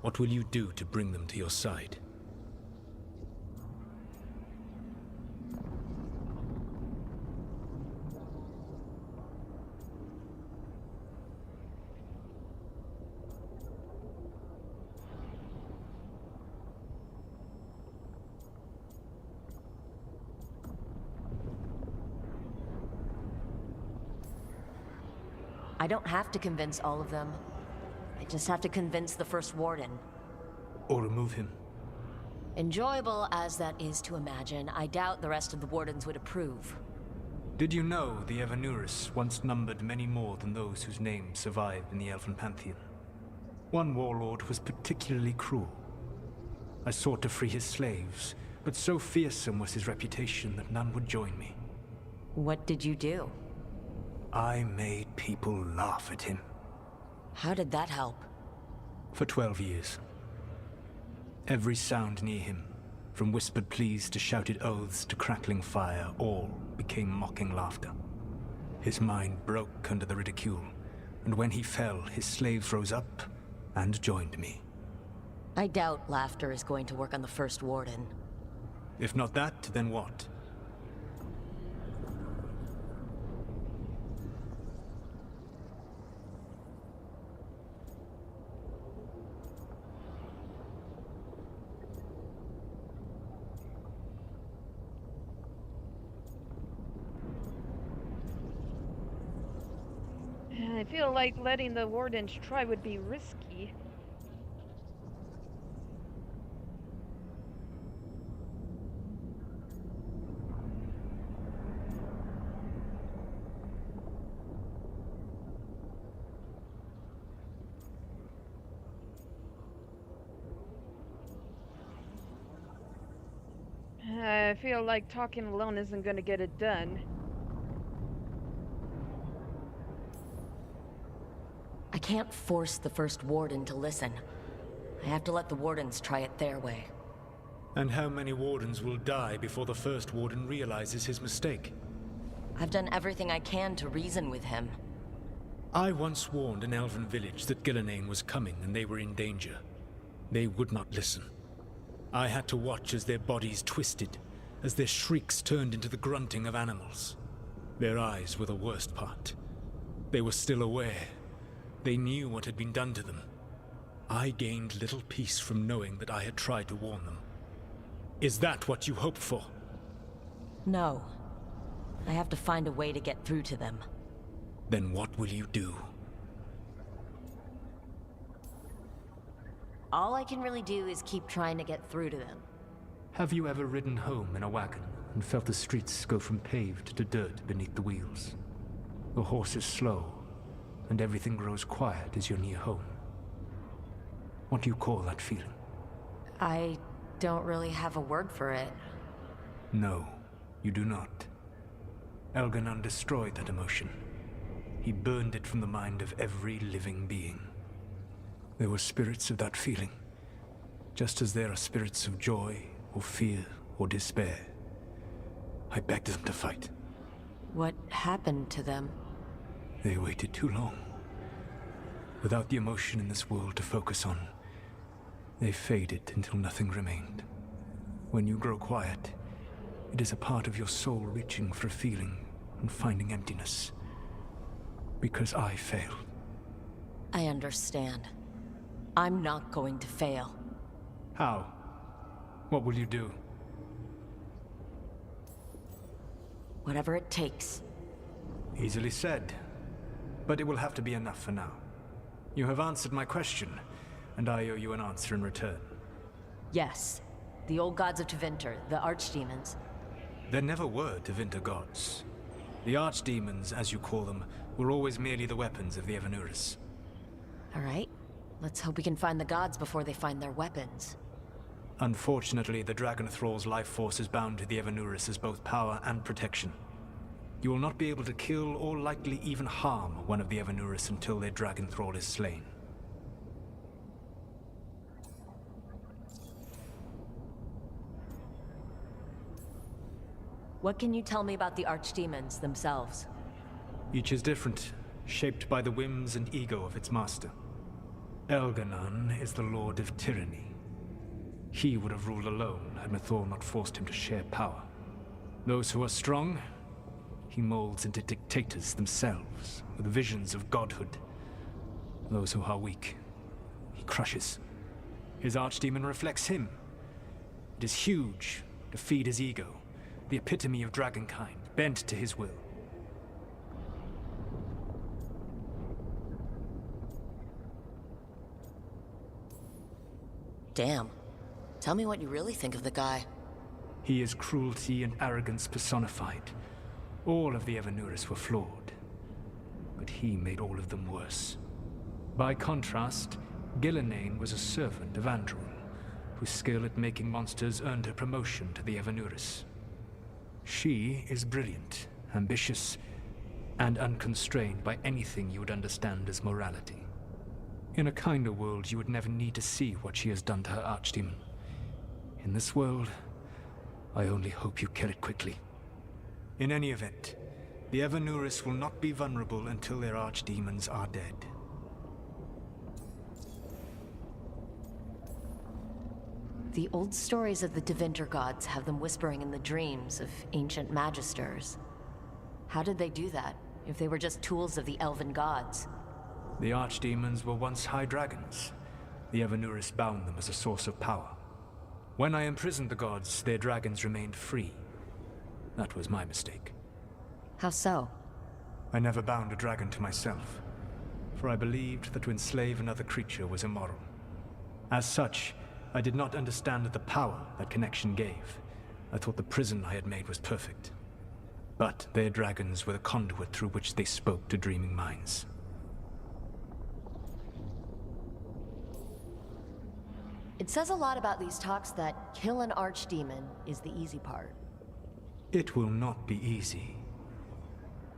What will you do to bring them to your side?
I don't have to convince all of them. I just have to convince the First Warden.
Or remove him.
Enjoyable as that is to imagine, I doubt the rest of the Wardens would approve.
Did you know the Evanuris once numbered many more than those whose names survive in the Elven Pantheon? One warlord was particularly cruel. I sought to free his slaves, but so fearsome was his reputation that none would join me.
What did you do?
I made people laugh at him.
How did that help?
For 12 years. Every sound near him, from whispered pleas to shouted oaths to crackling fire, all became mocking laughter. His mind broke under the ridicule, and when he fell, his slaves rose up and joined me.
I doubt laughter is going to work on the First Warden.
If not that, then what?
I feel like letting the Wardens try would be risky. I feel like talking alone isn't gonna get it done.
I can't force the First Warden to listen. I have to let the Wardens try it their way.
And how many Wardens will die before the First Warden realizes his mistake?
I've done everything I can to reason with him.
I once warned an elven village that Gillenane was coming and they were in danger. They would not listen. I had to watch as their bodies twisted, as their shrieks turned into the grunting of animals. Their eyes were the worst part. They were still aware. They knew what had been done to them. I gained little peace from knowing that I had tried to warn them. Is that what you hope for?
No. I have to find a way to get through to them.
Then what will you do?
All I can really do is keep trying to get through to them.
Have you ever ridden home in a wagon and felt the streets go from paved to dirt beneath the wheels? The horse is slow, and everything grows quiet as you're near home. What do you call that feeling?
I don't really have a word for it.
No, you do not. Elganon destroyed that emotion. He burned it from the mind of every living being. There were spirits of that feeling, just as there are spirits of joy, or fear, or despair. I begged them to fight.
What happened to them?
They waited too long. Without the emotion in this world to focus on, they faded until nothing remained. When you grow quiet, it is a part of your soul reaching for a feeling and finding emptiness. Because I failed.
I understand. I'm not going to fail.
How? What will you do?
Whatever it takes.
Easily said. But it will have to be enough for now. You have answered my question, and I owe you an answer in return.
Yes. The old gods of Tevinter, the archdemons.
There never were Tevinter gods. The archdemons, as you call them, were always merely the weapons of the Evanuris.
All right. Let's hope we can find the gods before they find their weapons.
Unfortunately, the Dragon Thrall's life force is bound to the Evanuris as both power and protection. You will not be able to kill or likely even harm one of the Evanuris until their Dragon Thrall is slain.
What can you tell me about the archdemons themselves?
Each is different, shaped by the whims and ego of its master. Elganon is the Lord of Tyranny. He would have ruled alone had Mythal not forced him to share power. Those who are strong, he molds into dictators themselves, with visions of godhood. Those who are weak, he crushes. His archdemon reflects him. It is huge, to feed his ego, the epitome of dragonkind, bent to his will.
Damn. Tell me what you really think of the guy.
He is cruelty and arrogance personified. All of the Evanuris were flawed, but he made all of them worse. By contrast, Gillenane was a servant of Andrew, whose skill at making monsters earned her promotion to the Evanuris. She is brilliant, ambitious, and unconstrained by anything you would understand as morality. In a kinder world, you would never need to see what she has done to her archdemon. In this world, I only hope you kill it quickly. In any event, the Evanuris will not be vulnerable until their archdemons are dead.
The old stories of the Tevinter gods have them whispering in the dreams of ancient magisters. How did they do that, if they were just tools of the elven gods?
The archdemons were once high dragons. The Evanuris bound them as a source of power. When I imprisoned the gods, their dragons remained free. That was my mistake.
How so?
I never bound a dragon to myself, for I believed that to enslave another creature was immoral. As such, I did not understand the power that connection gave. I thought the prison I had made was perfect. But their dragons were the conduit through which they spoke to dreaming minds.
It says a lot about these talks that kill an archdemon is the easy part.
It will not be easy.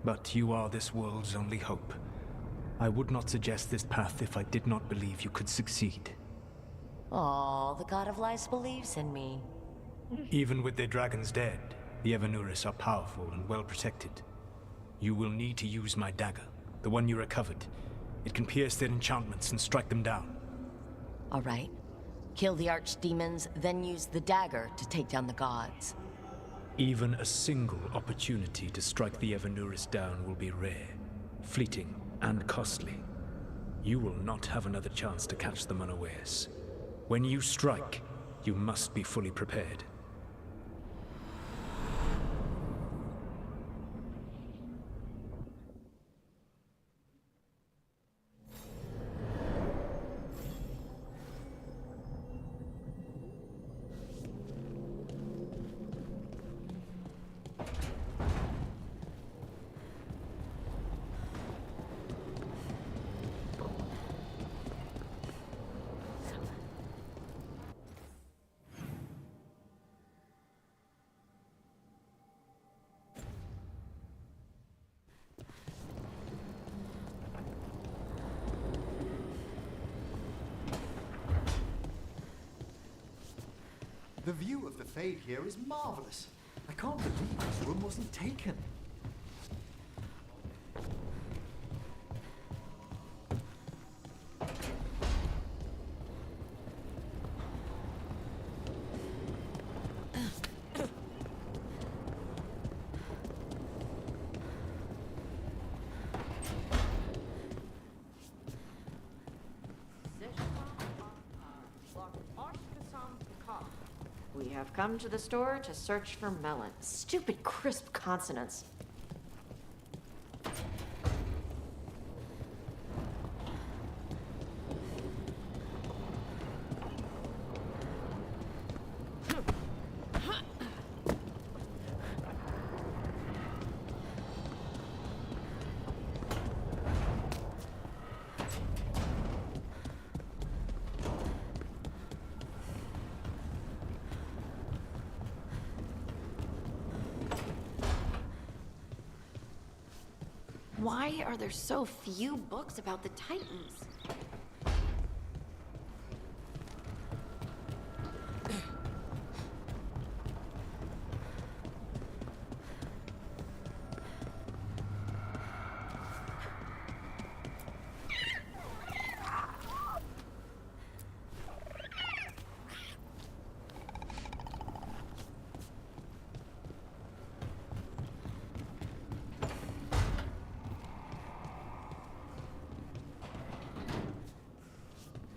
But you are this world's only hope. I would not suggest this path if I did not believe you could succeed.
Aw, the God of Lies believes in me.
Even with their dragons dead, the Evanuris are powerful and well protected. You will need to use my dagger, the the one you recovered. It can pierce their enchantments and strike them down.
All right. Kill the archdemons, then use the dagger to take down the gods.
Even a single opportunity to strike the Evanuris down will be rare, fleeting, and costly. You will not have another chance to catch them unawares. When you strike, you must be fully prepared.
The view of the Fade here is marvelous. I can't believe this room wasn't taken.
We have come to the store to search for melon. Stupid crisp consonants. Why are there so few books about the Titans?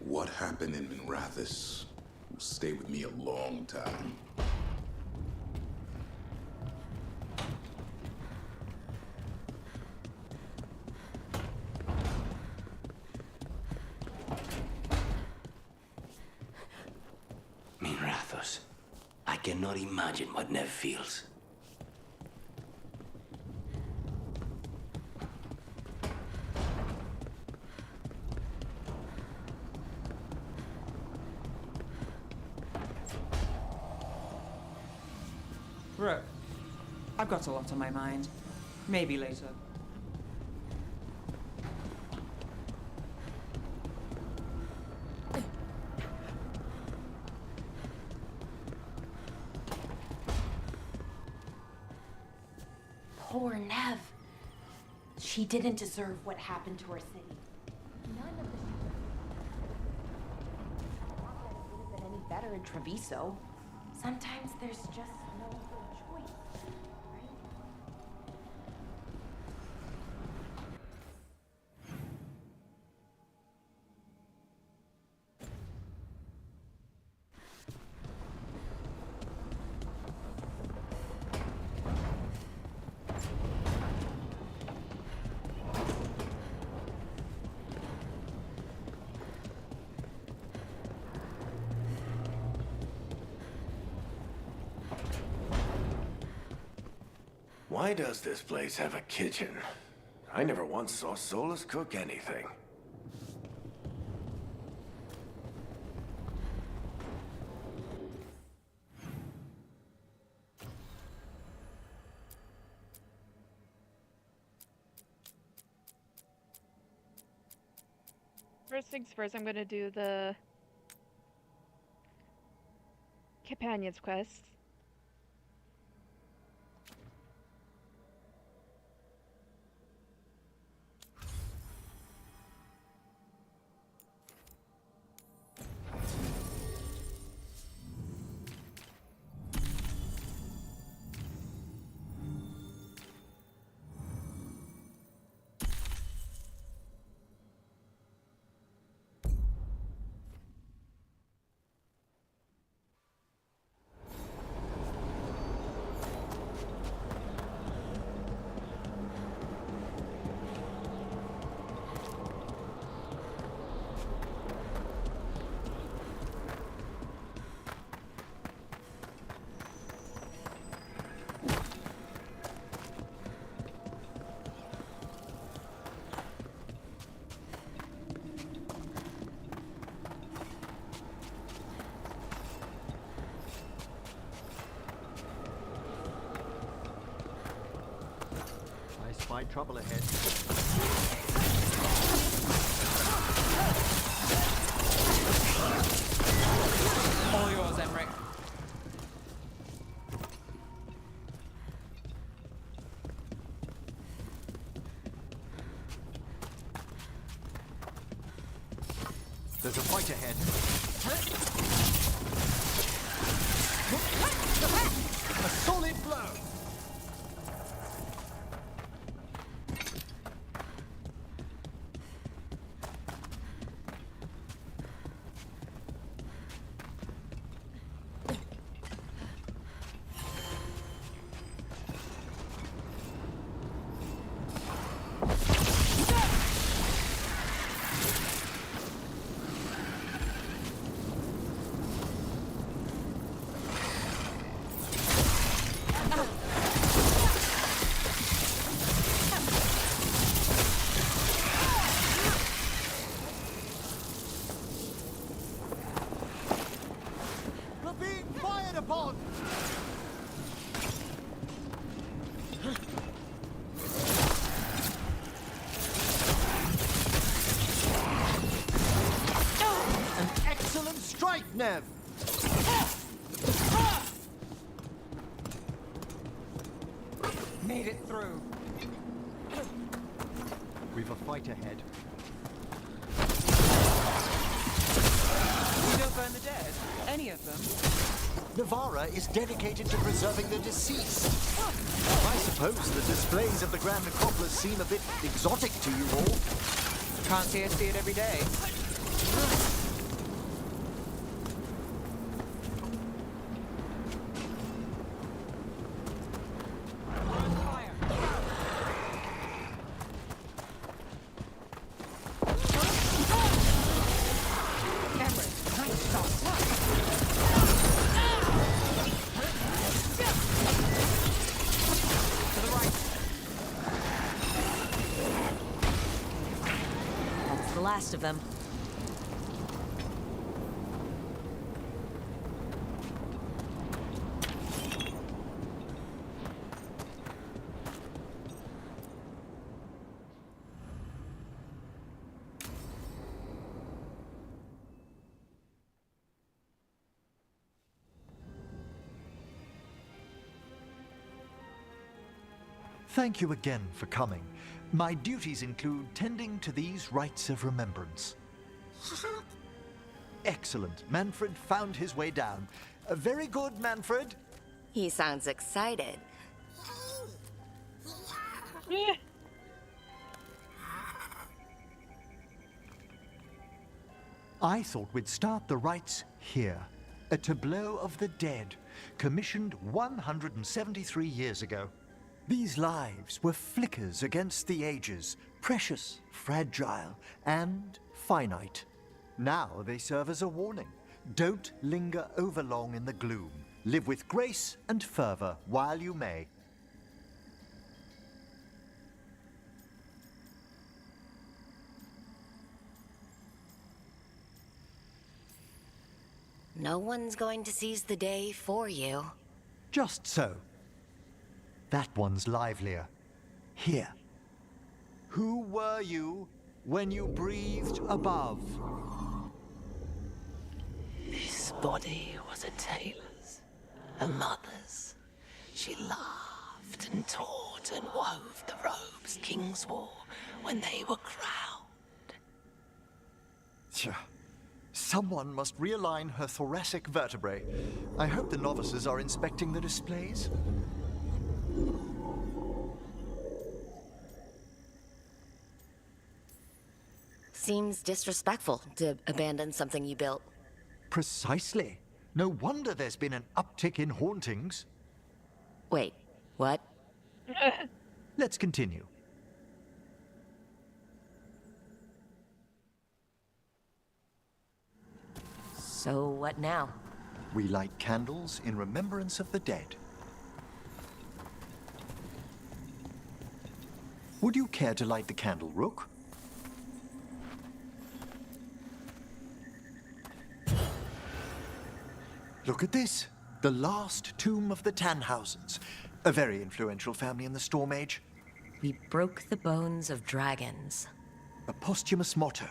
What happened in Minrathous will stay with me a long time.
Minrathous. I cannot imagine what Nev feels.
Rook, I've got a lot on my mind. Maybe later.
Poor Nev. She didn't deserve what happened to her city. None of the would have been any better in Treviso. Sometimes there's just no other choice, right?
Why does this place have a kitchen? I never once saw Solus cook anything.
First things first, I'm gonna do the Companion's quest.
spy trouble ahead.
All yours, Emmerich.
There's a fight ahead. A solid blow! We're being fired upon! An excellent strike, Nev!
Made it through.
We've a fight ahead.
We don't burn the dead. Any of them.
Navarra is dedicated to preserving the deceased. I suppose the displays of the Grand Necropolis seem a bit exotic to you all.
Can't see us see it every day.
That's the last of them.
Thank you again for coming. My duties include tending to these rites of remembrance. Excellent. Manfred found his way down. Very good, Manfred.
He sounds excited.
I thought we'd start the rites here. A tableau of the dead, commissioned 173 years ago. These lives were flickers against the ages, precious, fragile, and finite. Now they serve as a warning. Don't linger overlong in the gloom. Live with grace and fervor while you may.
No one's going to seize the day for you.
Just so. That one's livelier. Here. Who were you when you breathed above?
This body was a tailor's, a mother's. She laughed and taught and wove the robes kings wore when they were crowned.
Tja. Someone must realign her thoracic vertebrae. I hope the novices are inspecting the displays.
Seems disrespectful to abandon something you built.
Precisely. No wonder there's been an uptick in hauntings.
Wait, what?
Let's continue.
So what now?
We light candles in remembrance of the dead. Would you care to light the candle, Rook? Look at this. The last tomb of the Tannhausens. A very influential family in the Storm Age.
We broke the bones of dragons.
A posthumous motto.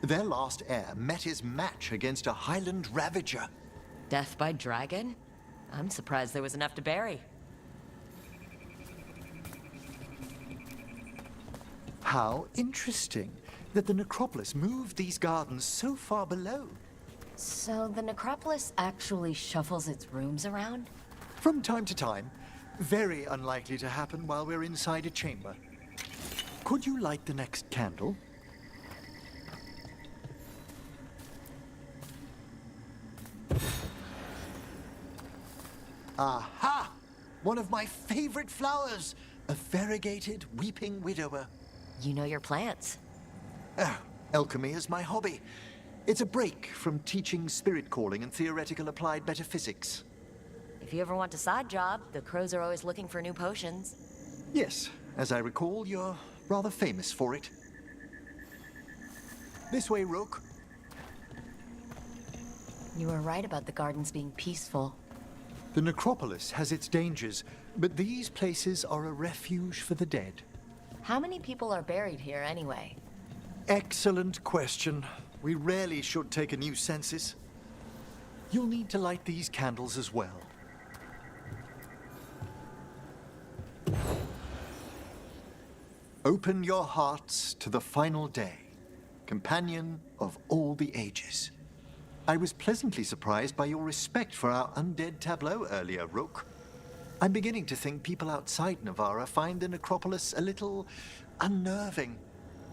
Their last heir met his match against a Highland Ravager.
Death by dragon? I'm surprised there was enough to bury.
How interesting that the necropolis moved these gardens so far below.
So the necropolis actually shuffles its rooms around?
From time to time. Very unlikely to happen while we're inside a chamber. Could you light the next candle? Aha! One of my favorite flowers! A variegated weeping widower.
You know your plants.
Alchemy is my hobby. It's a break from teaching spirit calling and theoretical applied metaphysics.
If you ever want a side job, the crows are always looking for new potions.
Yes, as I recall, you're rather famous for it. This way, Rook.
You were right about the gardens being peaceful.
The necropolis has its dangers, but these places are a refuge for the dead.
How many people are buried here anyway?
Excellent question. We rarely should take a new census. You'll need to light these candles as well. Open your hearts to the final day, companion of all the ages. I was pleasantly surprised by your respect for our undead tableau earlier, Rook. I'm beginning to think people outside Navarra find the necropolis a little unnerving.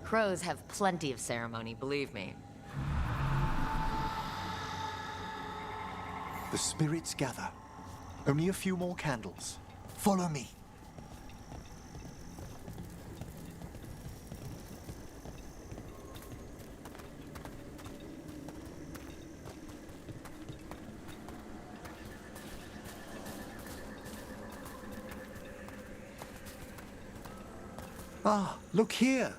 Crows have plenty of ceremony, believe me.
The spirits gather. Only a few more candles. Follow me. Ah, look here.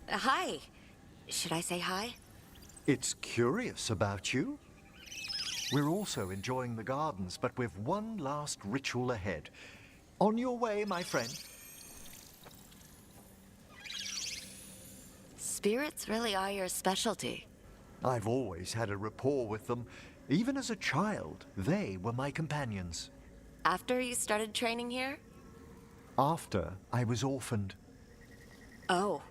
Hi. Should I say hi?
It's curious about you. We're also enjoying the gardens, but with one last ritual ahead. On your way, my friend.
Spirits really are your specialty.
I've always had a rapport with them. Even as a child, they were my companions.
After you started training here?
After I was orphaned.
Oh.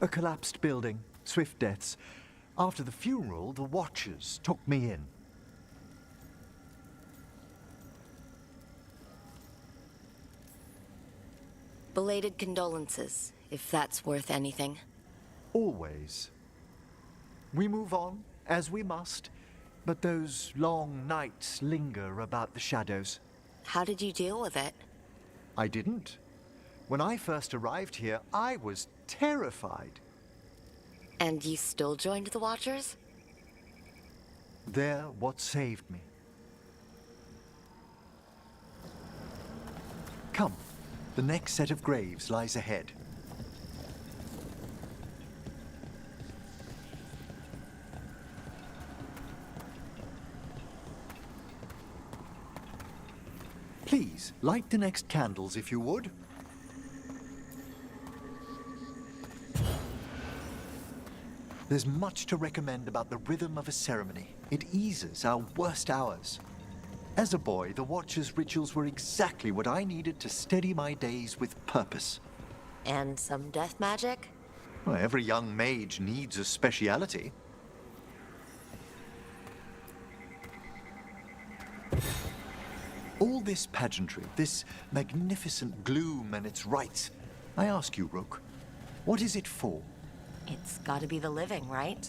A collapsed building, swift deaths. After the funeral, the Watchers took me in.
Belated condolences, if that's worth anything.
Always. We move on, as we must, but those long nights linger about the shadows.
How did you deal with it?
I didn't. When I first arrived here, I was terrified.
And you still joined the Watchers?
They're what saved me. Come, the next set of graves lies ahead. Please, light the next candles if you would. There's much to recommend about the rhythm of a ceremony. It eases our worst hours. As a boy, the Watcher's rituals were exactly what I needed to steady my days with purpose.
And some death magic?
Well, every young mage needs a speciality. All this pageantry, this magnificent gloom and its rites, I ask you, Rook, what is it for?
It's gotta be the living, right?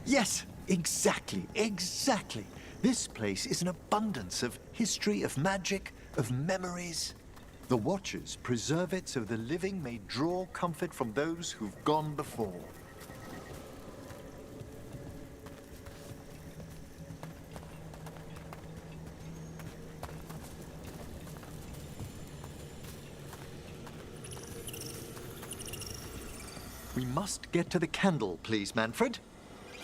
Yes, exactly, exactly. This place is an abundance of history, of magic, of memories. The Watchers preserve it so the living may draw comfort from those who've gone before. must get to the candle, please, Manfred.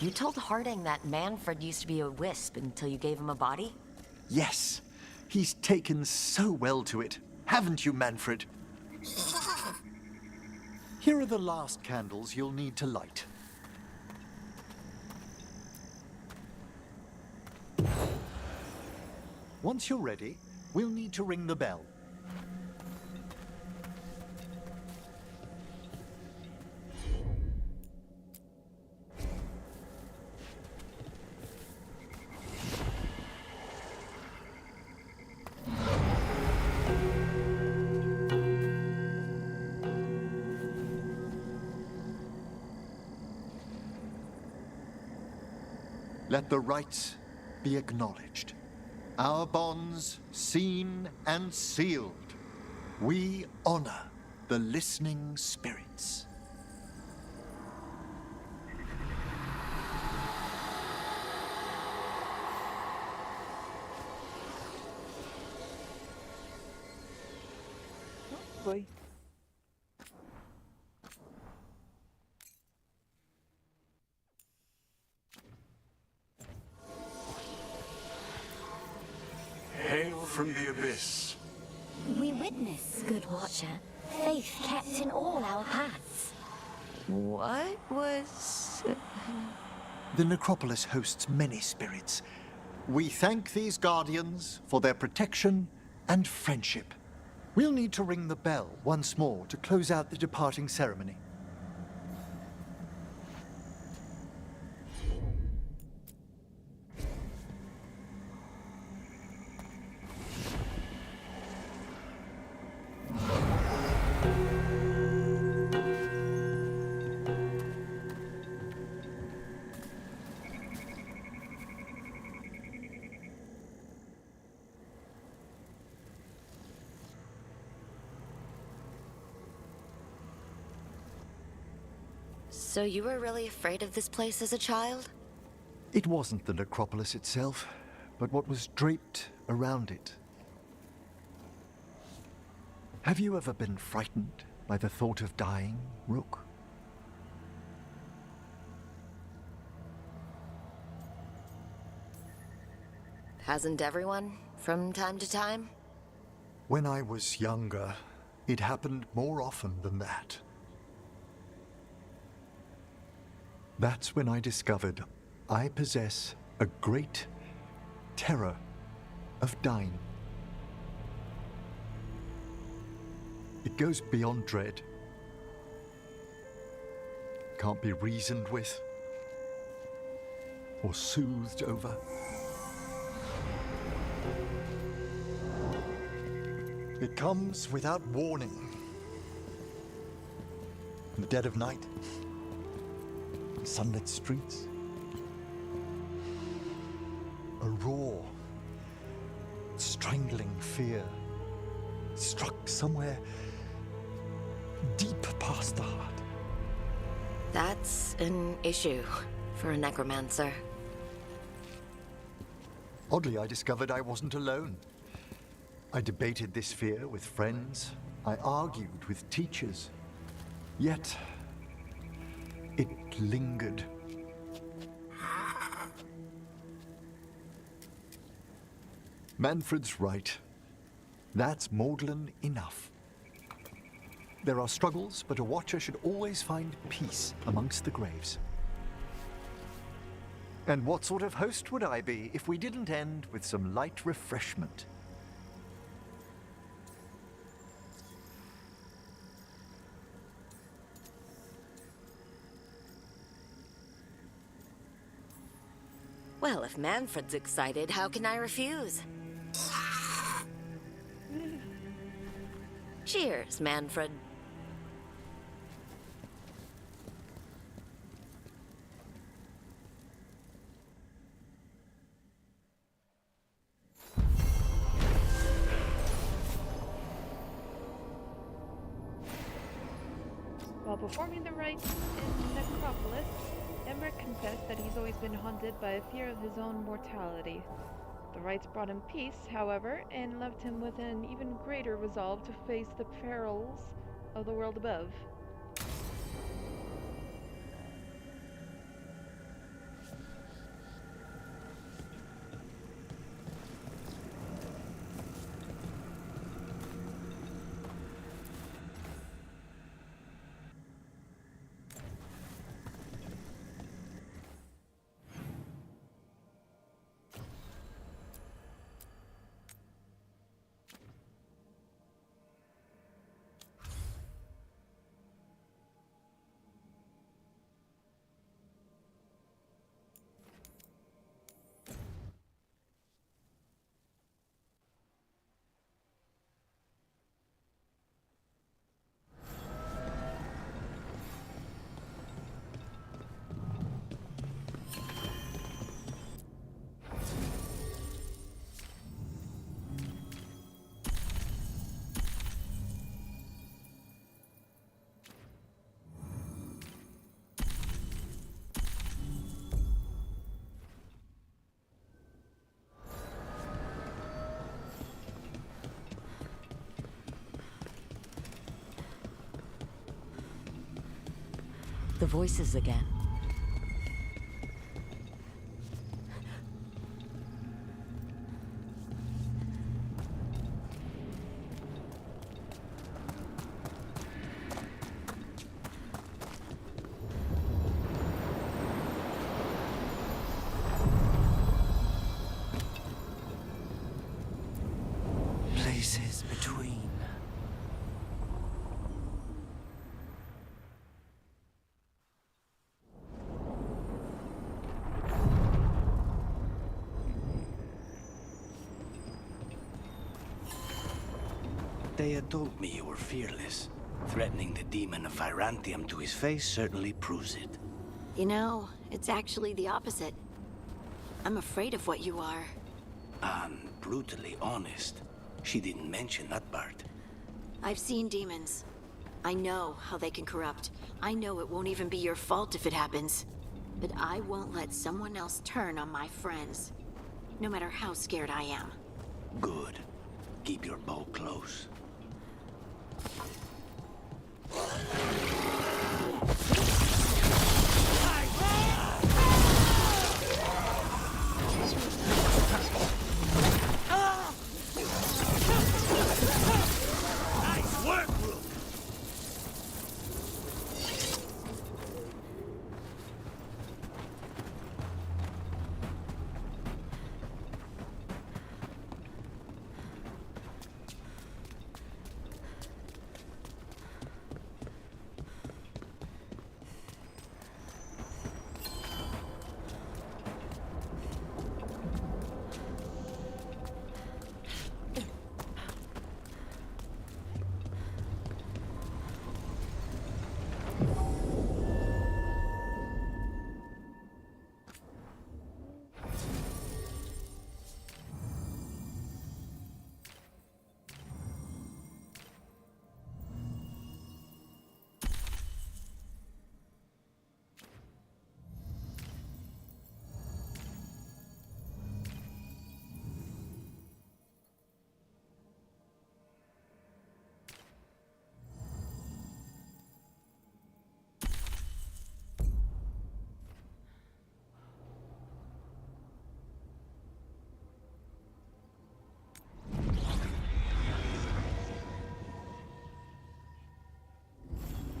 You told Harding that Manfred used to be a wisp until you gave him a body?
Yes. He's taken so well to it. Haven't you, Manfred? Here are the last candles you'll need to light. Once you're ready, we'll need to ring the bell. Let the rites be acknowledged. Our bonds seen and sealed. We honor the listening spirits.
Boy.
Hail from the abyss.
We witness, good watcher, faith kept in all our paths.
What was...
The necropolis hosts many spirits. We thank these guardians for their protection and friendship. We'll need to ring the bell once more to close out the departing ceremony.
So you were really afraid of this place as a child?
It wasn't the necropolis itself, but what was draped around it. Have you ever been frightened by the thought of dying, Rook?
Hasn't everyone, from time to time?
When I was younger, it happened more often than that. That's when I discovered I possess a great terror of dying. It goes beyond dread. Can't be reasoned with or soothed over. It comes without warning. In the dead of night, sunlit streets, a raw, strangling fear struck somewhere deep past the heart.
That's an issue for a necromancer.
Oddly, I discovered I wasn't alone. I debated this fear with friends. I argued with teachers. Yet, it lingered. Manfred's right. That's maudlin enough. There are struggles, but a watcher should always find peace amongst the graves. And what sort of host would I be if we didn't end with some light refreshment?
Well, if Manfred's excited, how can I refuse? Cheers, Manfred.
While performing the rites in Necropolis, Emmerich confessed that he's always been haunted by a fear of his own mortality. The rites brought him peace, however, and left him with an even greater resolve to face the perils of the world above.
the voices again.
Places between. They had told me you were fearless. Threatening the demon of Virantium to his face certainly proves it.
You know, it's actually the opposite. I'm afraid of what you are.
I'm brutally honest. She didn't mention that part.
I've seen demons. I know how they can corrupt. I know it won't even be your fault if it happens. But I won't let someone else turn on my friends. No matter how scared I am.
Good. Keep your bow close.
Nice work, Rook!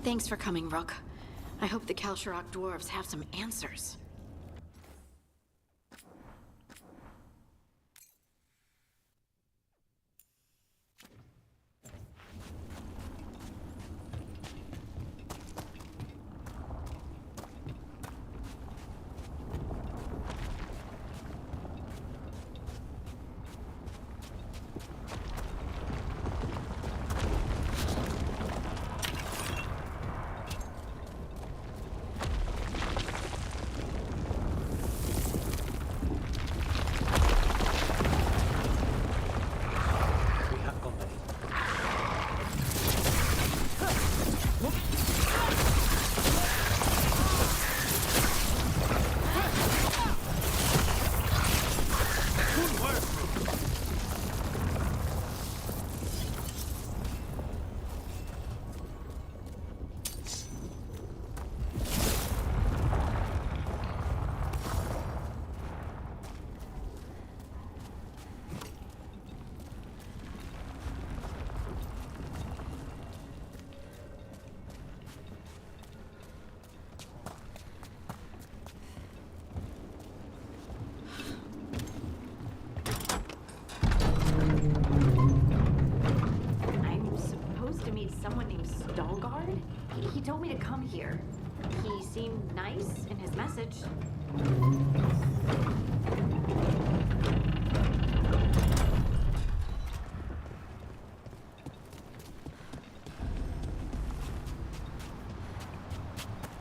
Thanks for coming, Rook. I hope the Kalsharok dwarves have some answers.
We have company.
Good work, Rook!
I'm supposed to meet someone named Veilguard? He told me to come here. He seemed nice in his message.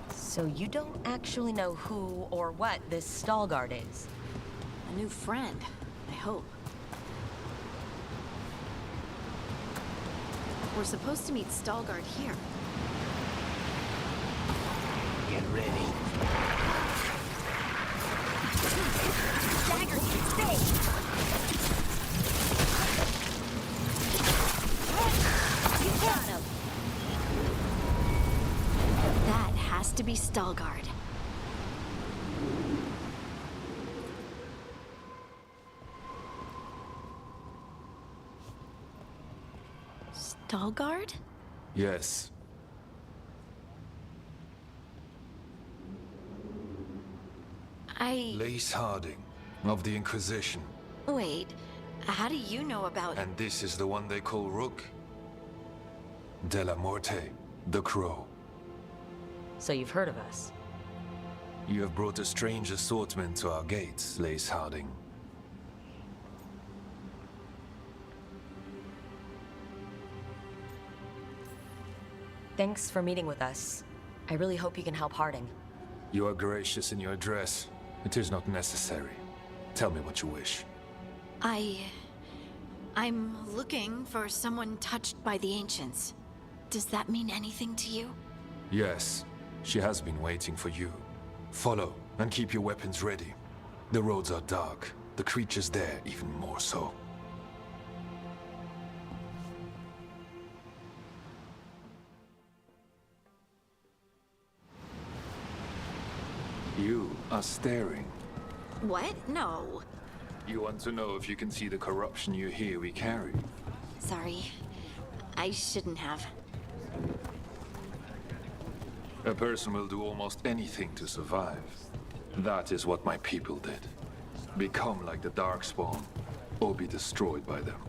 So you don't actually know who or what this Veilguard is?
A new friend, I hope. We're supposed to meet Veilguard here.
Get ready.
Dagger, stay! You got him! That has to be Veilguard. Veilguard?
Yes. Lace Harding, of the Inquisition.
Wait, how do you know about...
And this is the one they call Rook? De la Morte, the Crow.
So you've heard of us?
You have brought a strange assortment to our gates, Lace Harding.
Thanks for meeting with us. I really hope you can help Harding.
You are gracious in your address. It is not necessary. Tell me what you wish.
I'm looking for someone touched by the Ancients. Does that mean anything to you?
Yes, she has been waiting for you. Follow, and keep your weapons ready. The roads are dark. The creatures there even more so. You are staring.
What? No.
You want to know if you can see the corruption you hear we carry?
Sorry. I shouldn't have.
A person will do almost anything to survive. That is what my people did. Become like the Darkspawn, or be destroyed by them.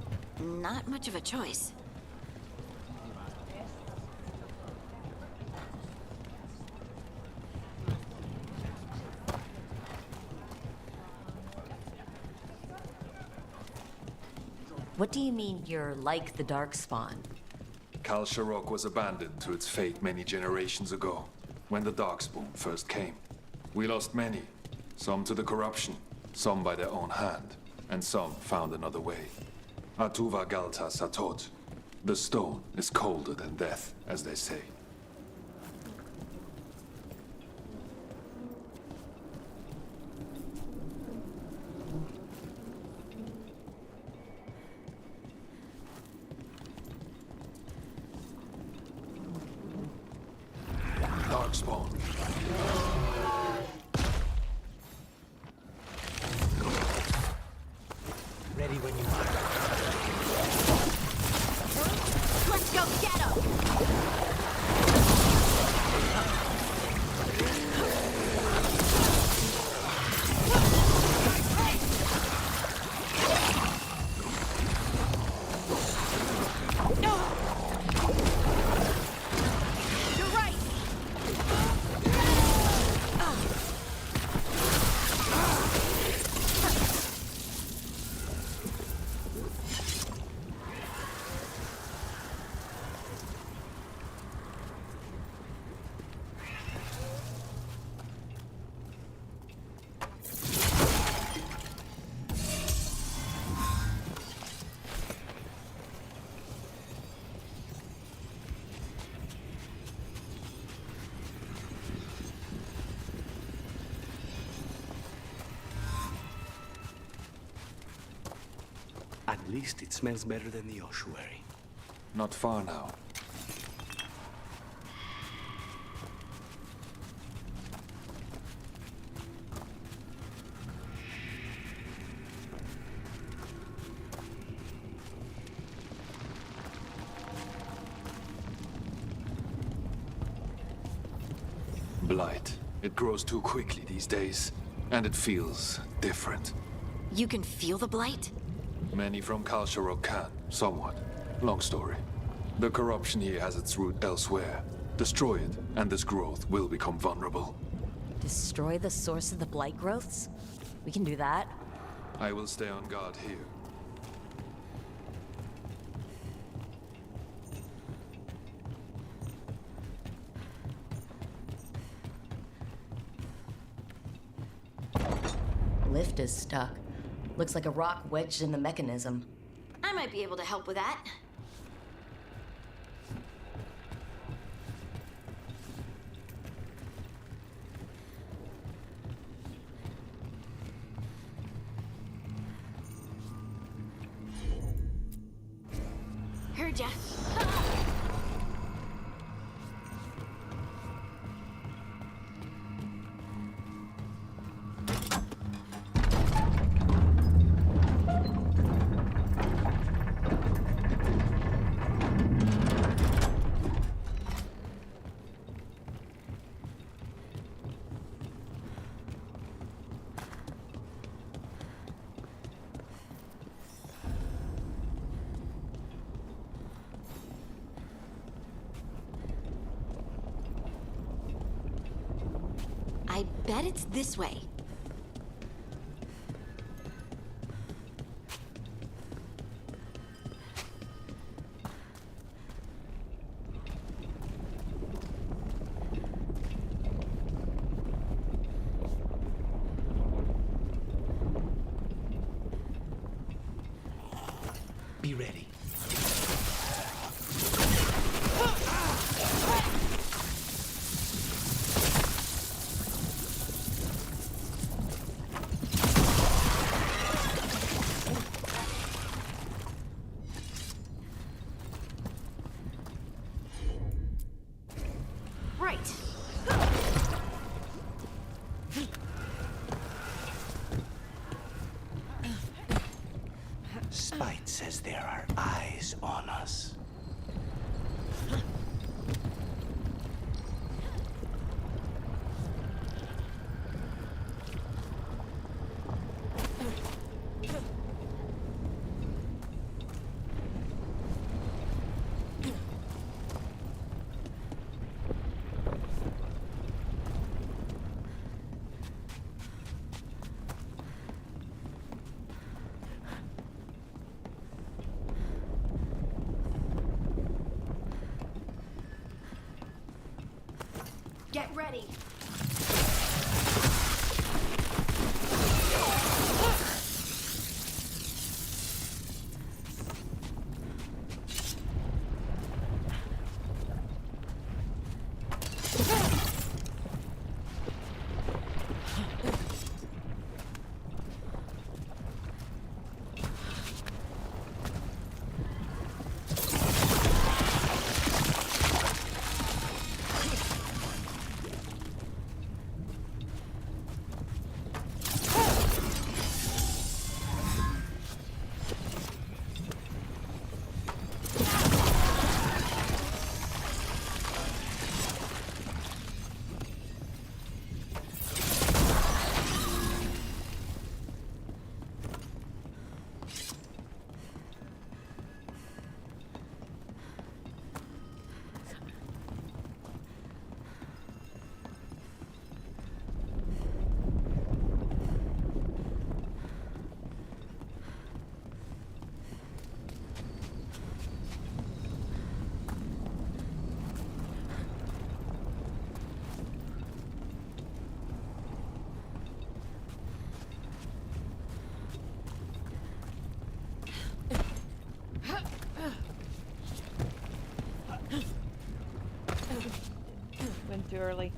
Not much of a choice.
What do you mean you're like the Darkspawn?
Kal Sharok was abandoned to its fate many generations ago, when the Darkspawn first came. We lost many, some to the corruption, some by their own hand, and some found another way. Atuva Galta Satot. The stone is colder than death, as they say. Darkspawn.
Ready when you are.
Let's go get him! You're right!
At least it smells better than the ossuary.
Not far now. Blight. It grows too quickly these days, and it feels different.
You can feel the blight?
Many from Kal Sharok can, somewhat. Long story. The corruption here has its root elsewhere. Destroy it, and this growth will become vulnerable.
Destroy the source of the blight growths? We can do that.
I will stay on guard here.
Lift is stuck. Looks like a rock wedged in the mechanism.
I might be able to help with that. Heard ya. bet it's this way.
Be ready.
Right.
Spite says there are eyes on us.
Get ready.
Went too early.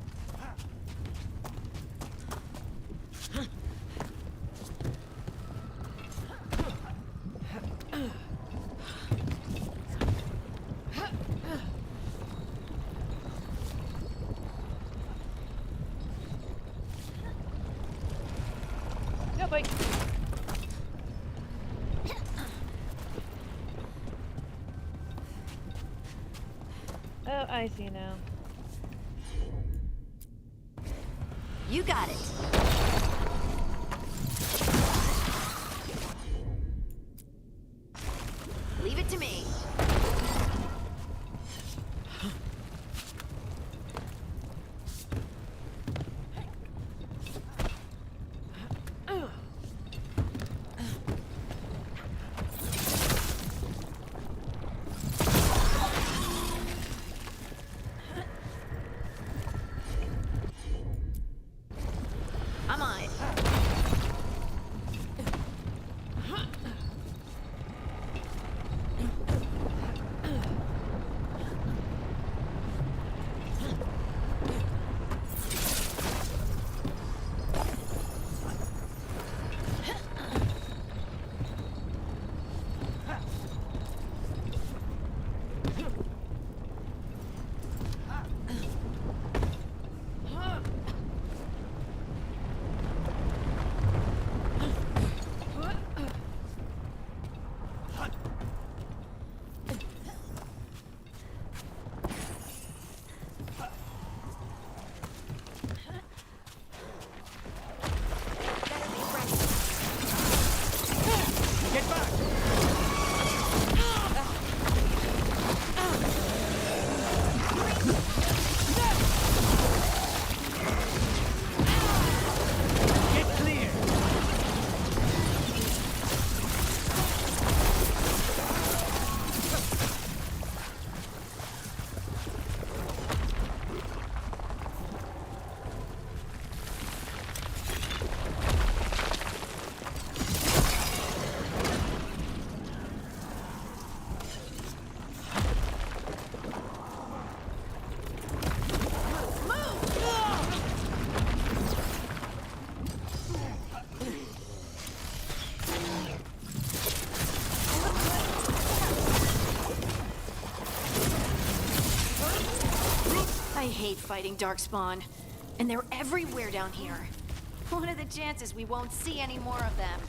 No, boy. Oh, I see now.
You got it. Leave it to me. hate fighting Darkspawn. And they're everywhere down here. What are the chances we won't see any more of them?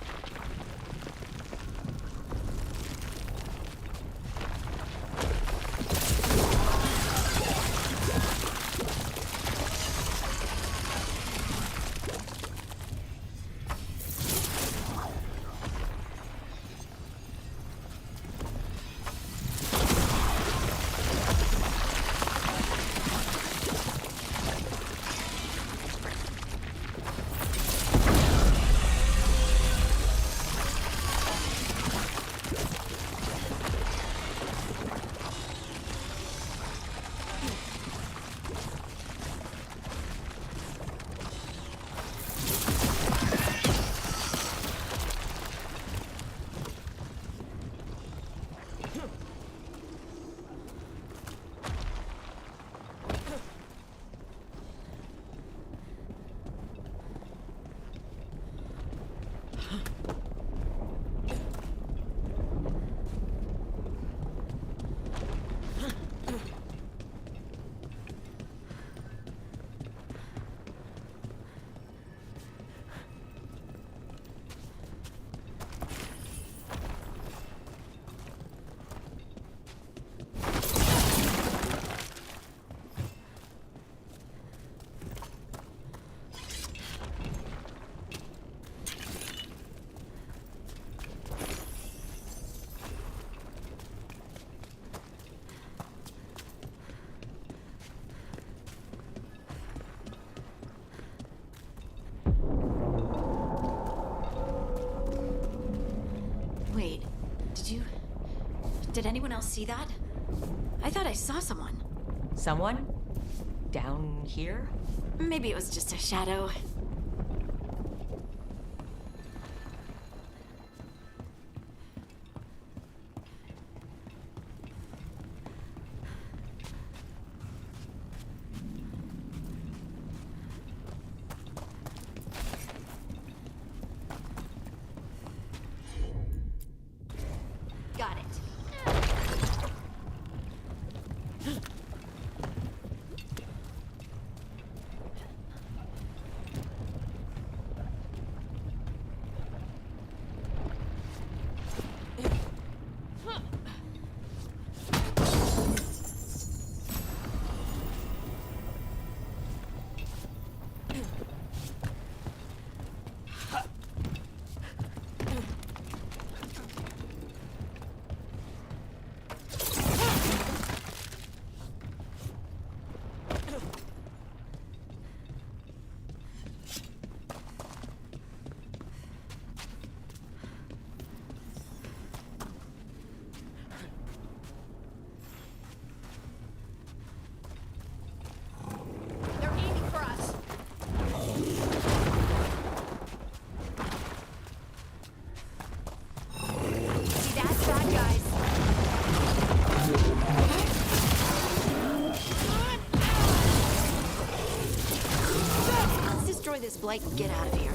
Wait, did anyone else see that? I thought I saw someone.
Someone? Down here?
Maybe it was just a shadow. Got it. They're aiming for us. See, that's bad, guys. Let's destroy this blight and get out of here.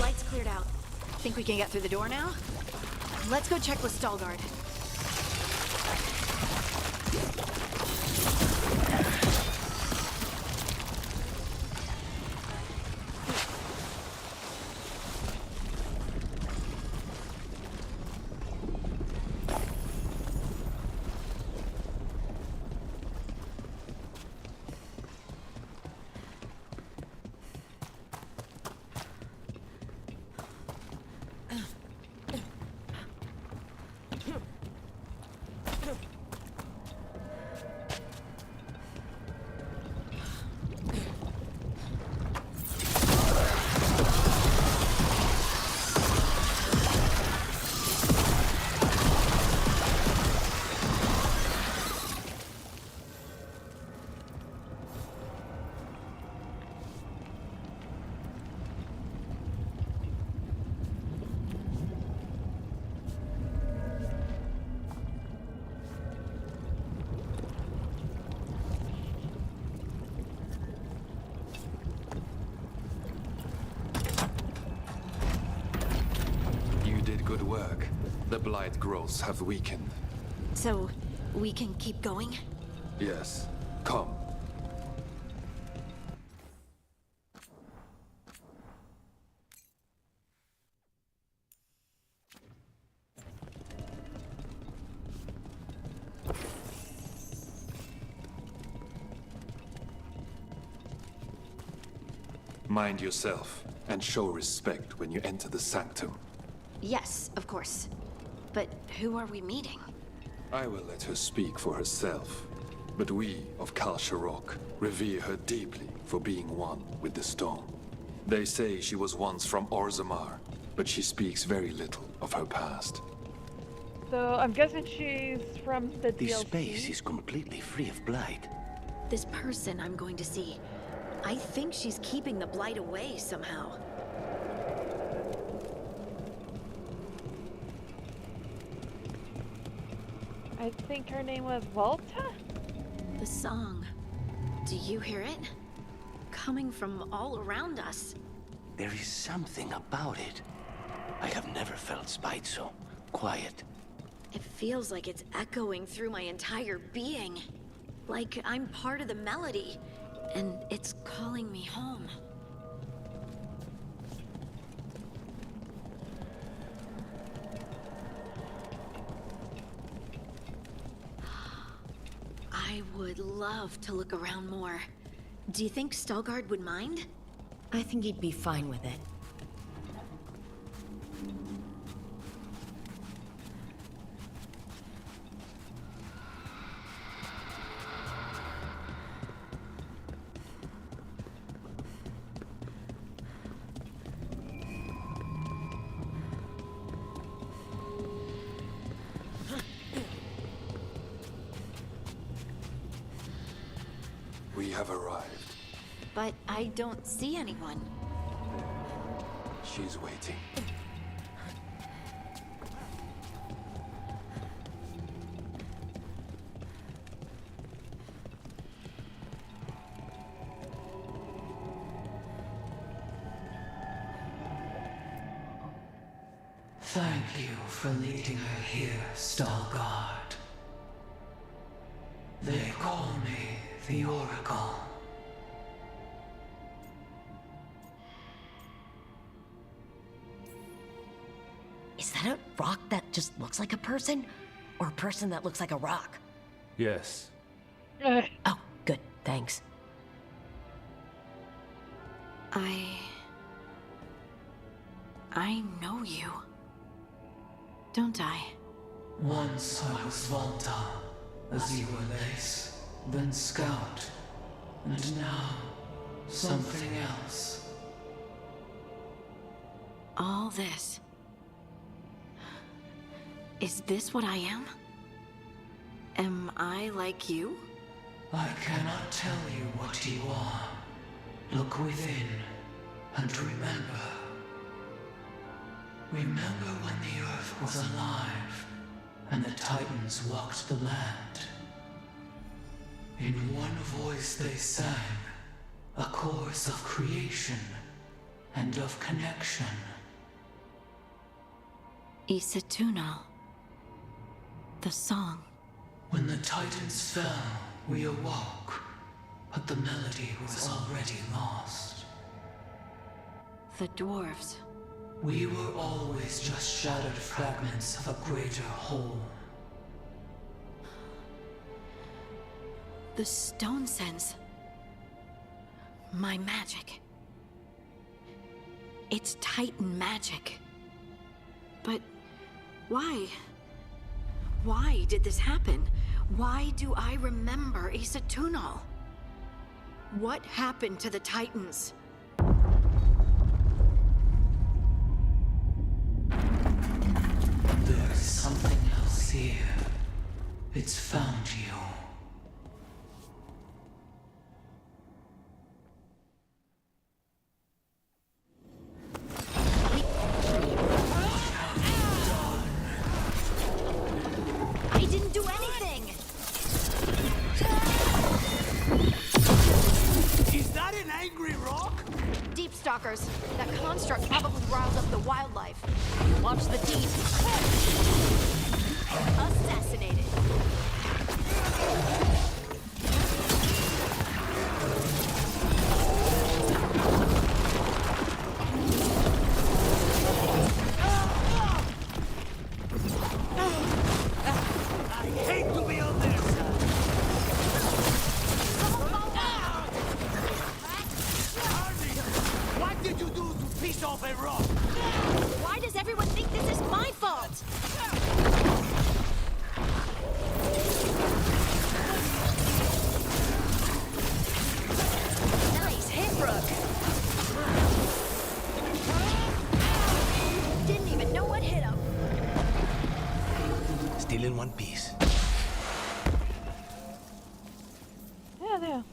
Lights cleared out. Think we can get through the door now? Let's go check with Veilguard.
blight growths have weakened.
So, we can keep going?
Yes. Come. Mind yourself, and show respect when you enter the sanctum.
Yes, of course. But who are we meeting?
I will let her speak for herself. But we of Kal Sharok revere her deeply for being one with the stone. They say she was once from Orzammar, but she speaks very little of her past.
So I'm guessing she's from the
This
DLC.
space is completely free of blight.
This person I'm going to see. I think she's keeping the blight away somehow.
I think her name was Volta?
The song. Do you hear it? Coming from all around us.
There is something about it. I have never felt spite so quiet.
It feels like it's echoing through my entire being. Like I'm part of the melody, and it's calling me home. I would love to look around more. Do you think Stalgard would mind?
I think he'd be fine with it.
We have arrived.
But I don't see anyone.
She's waiting.
Thank you for leading her here, Stalgard. They call me the Oracle.
Is that a rock that just looks like a person? Or a person that looks like a rock?
Yes.
Oh, good, thanks.
I know you. Don't I?
Once I was Volta, as you were Lace, then Scout, and now something else.
All this. Is this what I am? Am I like you?
I cannot tell you what you are. Look within, and remember. Remember when the Earth was alive, and the Titans walked the land. In one voice they sang, a chorus of creation and of connection.
Isatunal. The song.
When the Titans fell, we awoke, but the melody was already lost.
The dwarves.
We were always just shattered fragments of a greater whole.
The stone sense. My magic. It's Titan magic. But why? Why did this happen? Why do I remember Isatunal? What happened to the Titans?
There's something else here. It's found you.
I didn't do anything!
Is that an angry rock?
Deep Star stalkers. That construct probably riled up the wildlife. Watch the deep. Assassinated.
I hate to be on their side. What did you do to piss off a rock?
Why does everyone think this is my fault? Nice hit, Rook. Didn't even know what hit him.
Still in one piece.
Yeah, there.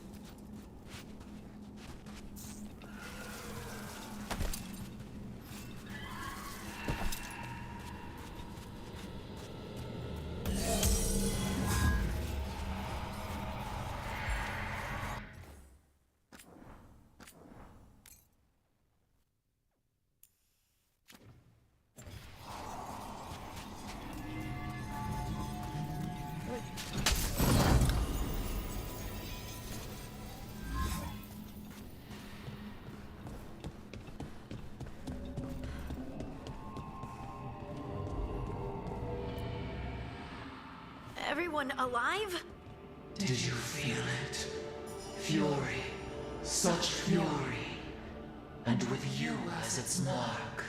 Everyone alive?
Did you feel it? Fury. Such fury. And with you as its mark.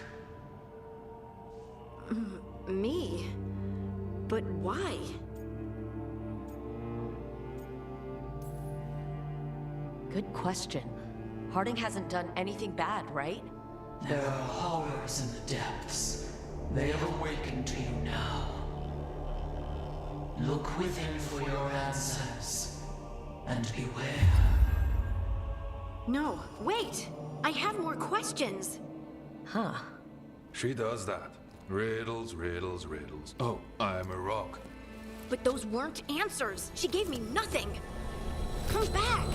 Me? But why?
Good question. Harding hasn't done anything bad, right?
There are horrors in the depths. They have awakened to you now. Look within for your answers. And beware.
No, wait! I have more questions.
Huh.
She does that. Riddles, riddles, riddles. Oh, I'm a rock.
But those weren't answers. She gave me nothing. Come back.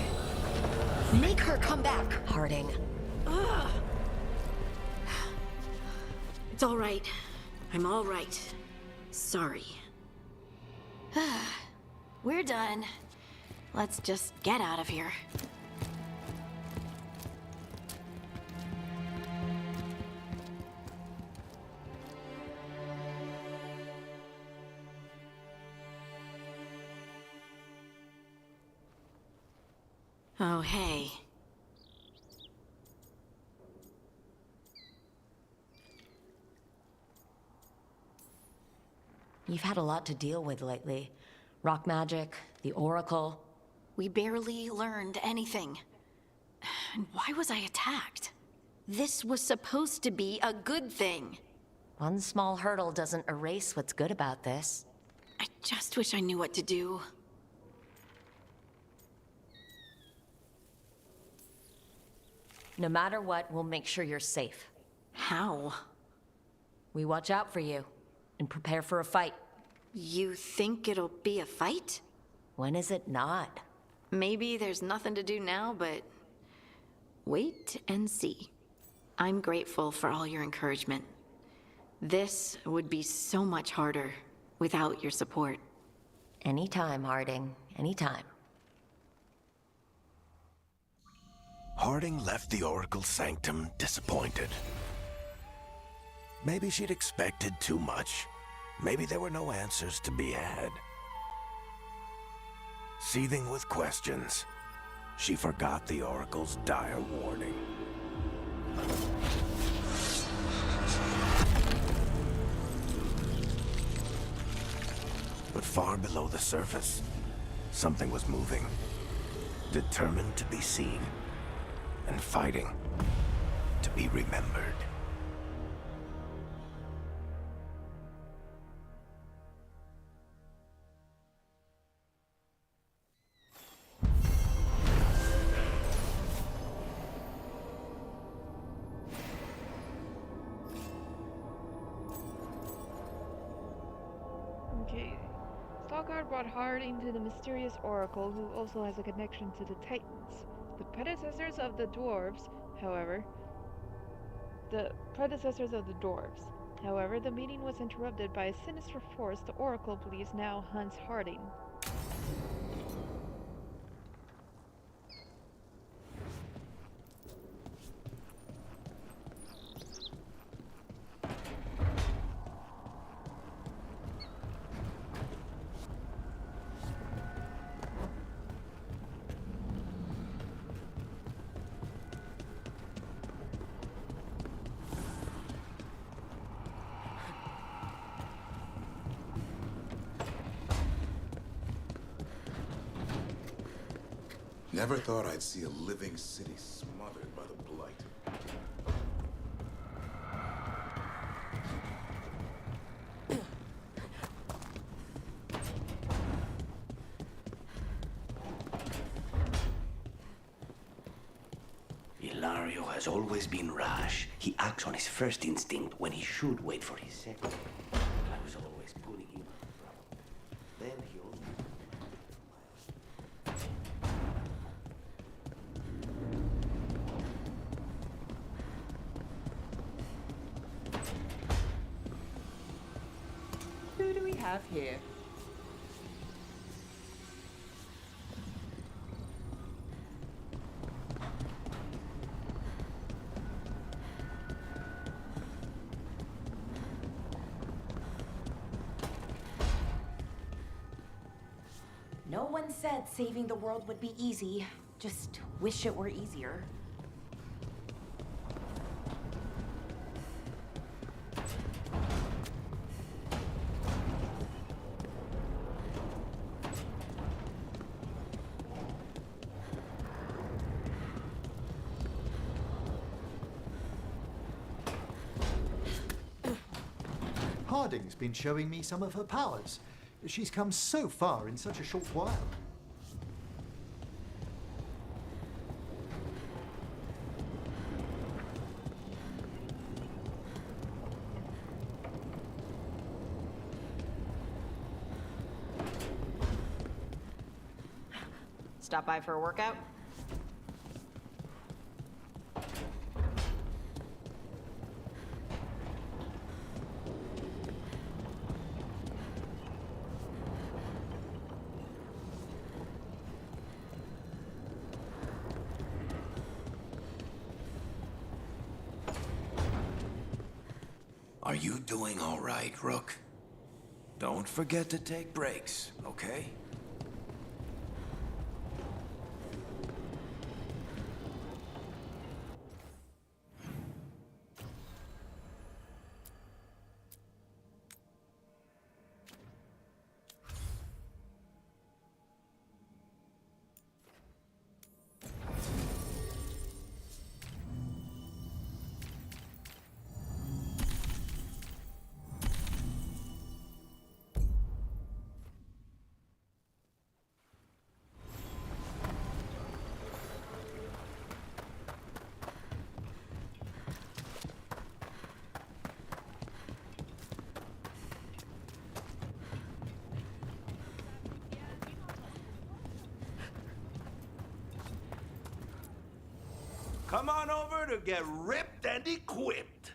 Make her come back.
Harding.
Ugh. It's all right. I'm all right. Sorry. We're done. Let's just get out of here. Oh, hey.
You've had a lot to deal with lately. Rock magic, the Oracle.
We barely learned anything. And why was I attacked? This was supposed to be a good thing.
One small hurdle doesn't erase what's good about this.
I just wish I knew what to do.
No matter what, we'll make sure you're safe.
How?
We watch out for you and prepare for a fight.
You think it'll be a fight?
When is it not?
Maybe there's nothing to do now, but wait and see. I'm grateful for all your encouragement. This would be so much harder without your support.
Anytime, Harding. Anytime.
Harding left the Oracle Sanctum disappointed. Maybe she'd expected too much. Maybe there were no answers to be had. Seething with questions, she forgot the Oracle's dire warning. But far below the surface, something was moving. Determined to be seen, and fighting to be remembered.
Okay. Veilguard brought Harding to the mysterious Oracle, who also has a connection to the Titans. The predecessors of the dwarves, however, the predecessors of the dwarves. However, the meeting was interrupted by a sinister force the Oracle believes now hunts Harding.
Never thought I'd see a living city smothered by the Blight.
Ilario has always been rash. He acts on his first instinct when he should wait for his second. I was always putting him in trouble. Then he always...
Who do we have here?
No one said saving the world would be easy. Just wish it were easier.
Harding's been showing me some of her powers. She's come so far in such a short while.
Stop by for a workout?
Are you doing all right, Rook? Don't forget to take breaks, okay?
Come on over to get ripped and equipped.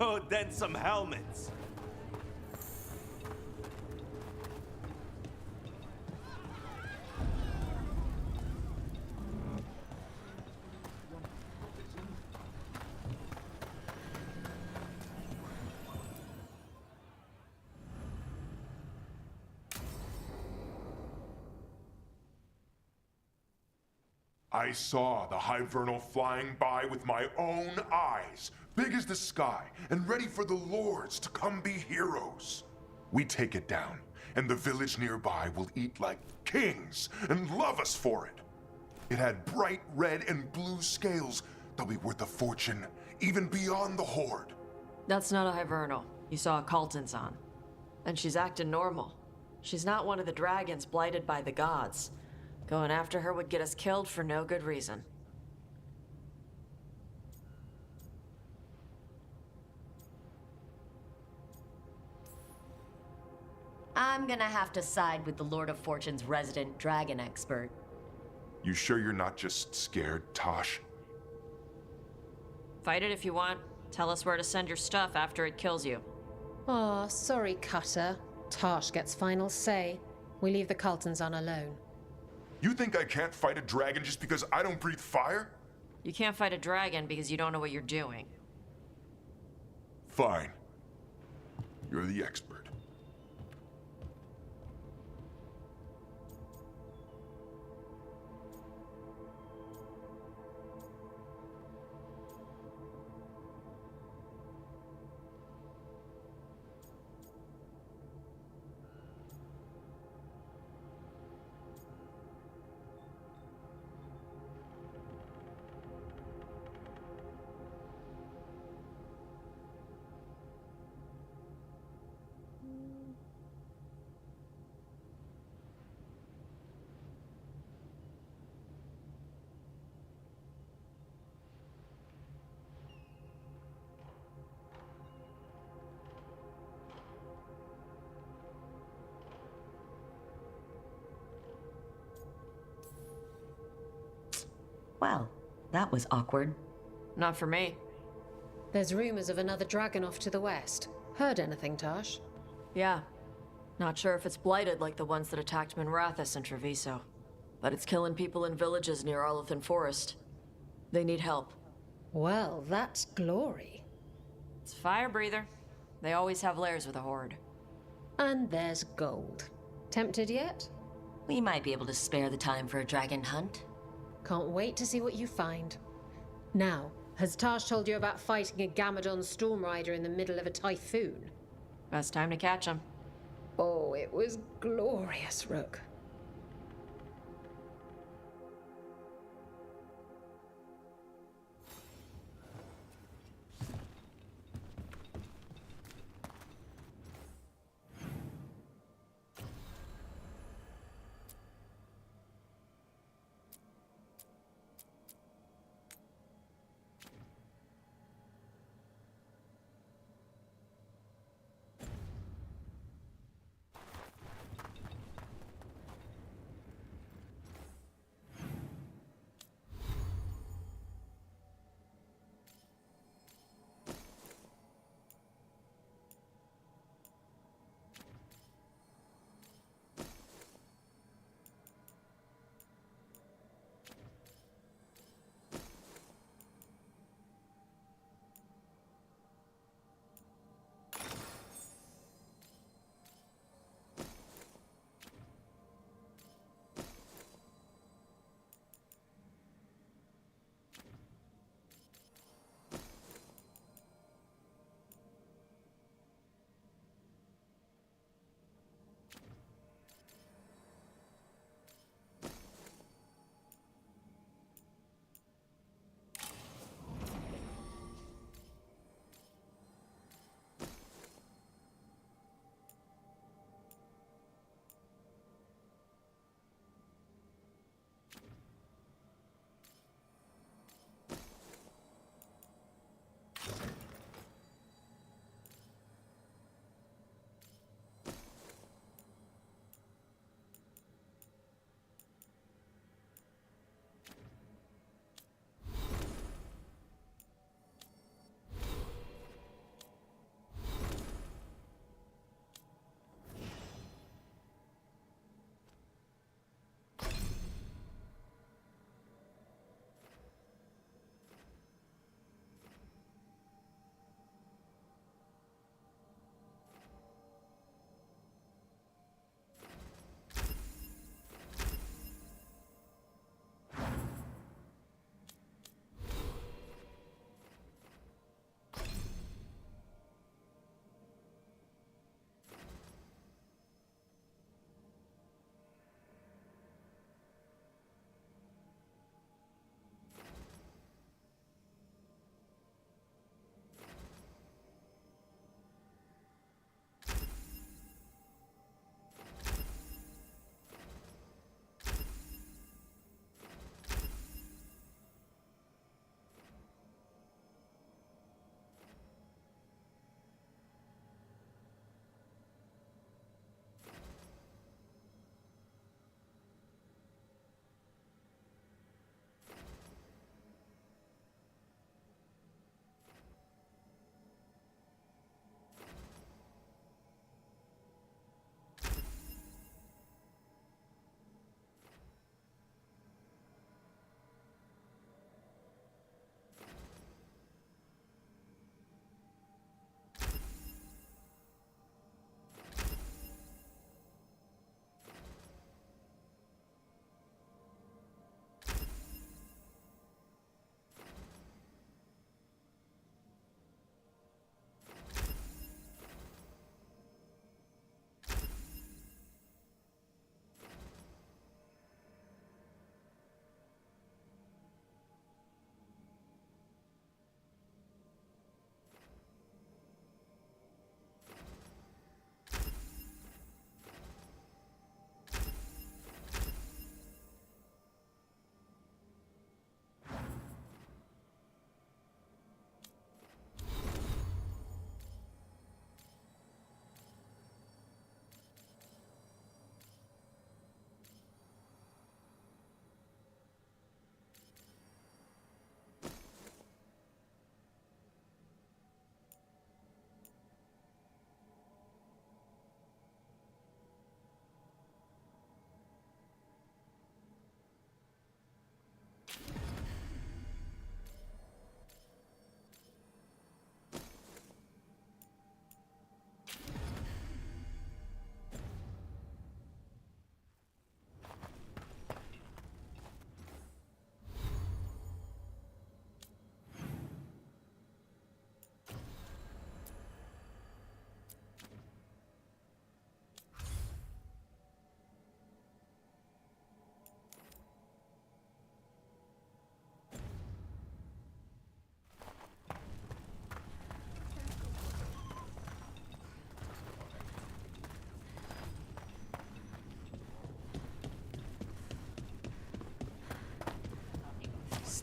Oh, then some helmets.
I saw the Hivernal flying by with my own eyes, big as the sky, and ready for the lords to come be heroes. We take it down, and the village nearby will eat like kings and love us for it. It had bright red and blue scales, they'll be worth a fortune, even beyond the Horde.
That's not a Hivernal. You saw a Calton's on. And she's acting normal. She's not one of the dragons blighted by the gods. Going after her would get us killed for no good reason.
I'm gonna have to side with the Lord of Fortune's resident dragon expert.
You sure you're not just scared, Tosh?
Fight it if you want. Tell us where to send your stuff after it kills you.
Aw, sorry, Cutter. Tosh gets final say. We leave the Cultons on alone.
You think I can't fight a dragon just because I don't breathe fire?
You can't fight a dragon because you don't know what you're doing.
Fine. You're the expert.
Well, that was awkward.
Not for me.
There's rumors of another dragon off to the west. Heard anything, Tosh?
Yeah. Not sure if it's blighted like the ones that attacked Minrathous and Treviso. But it's killing people in villages near Arlethan Forest. They need help.
Well, that's glory.
It's fire breather. They always have lairs with a horde.
And there's gold. Tempted yet?
We might be able to spare the time for a dragon hunt.
Can't wait to see what you find. Now, has Tosh told you about fighting a Gamadon storm rider in the middle of a typhoon?
Best time to catch him.
Oh, it was glorious, Rook.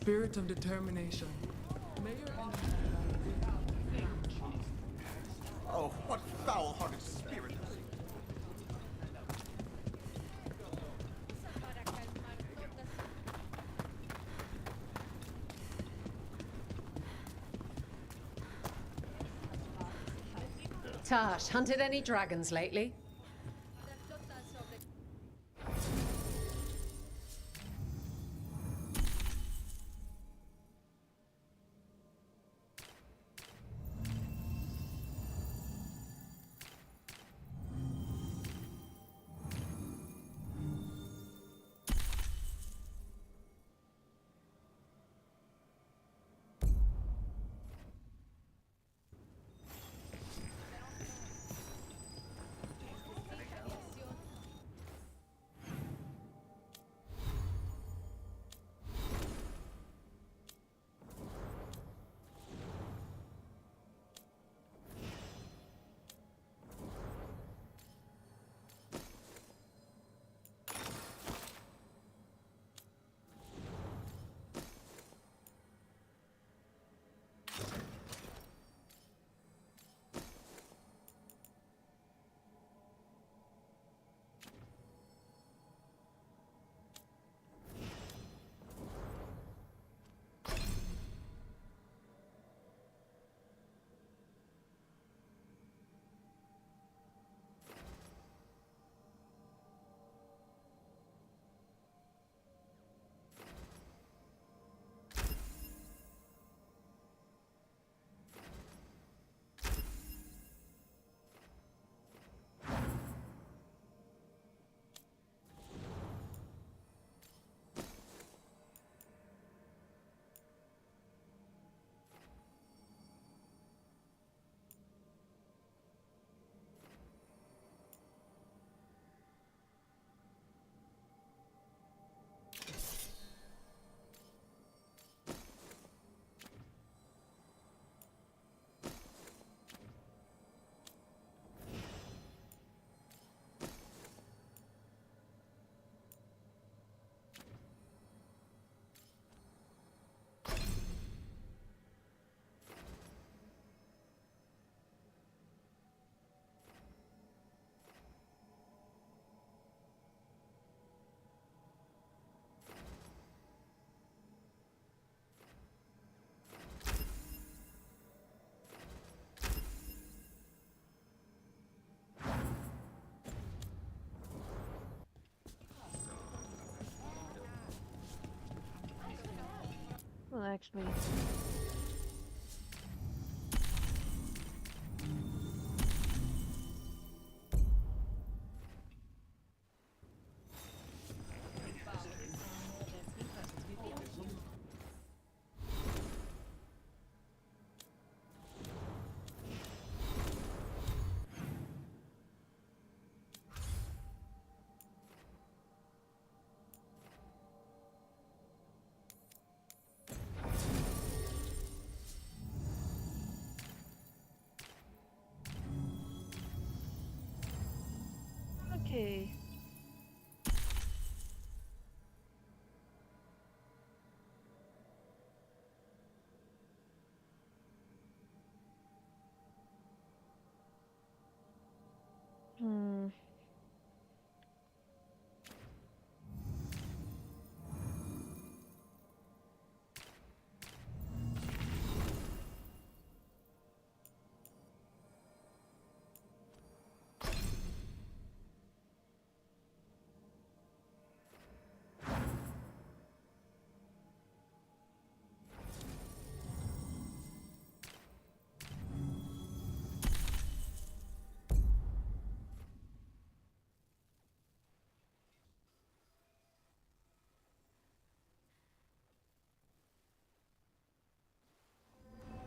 spirit of determination. May your enemy.
Oh, what foul-hearted spirit!
Tash, hunted any dragons lately?
Well, actually. Okay. Hmm.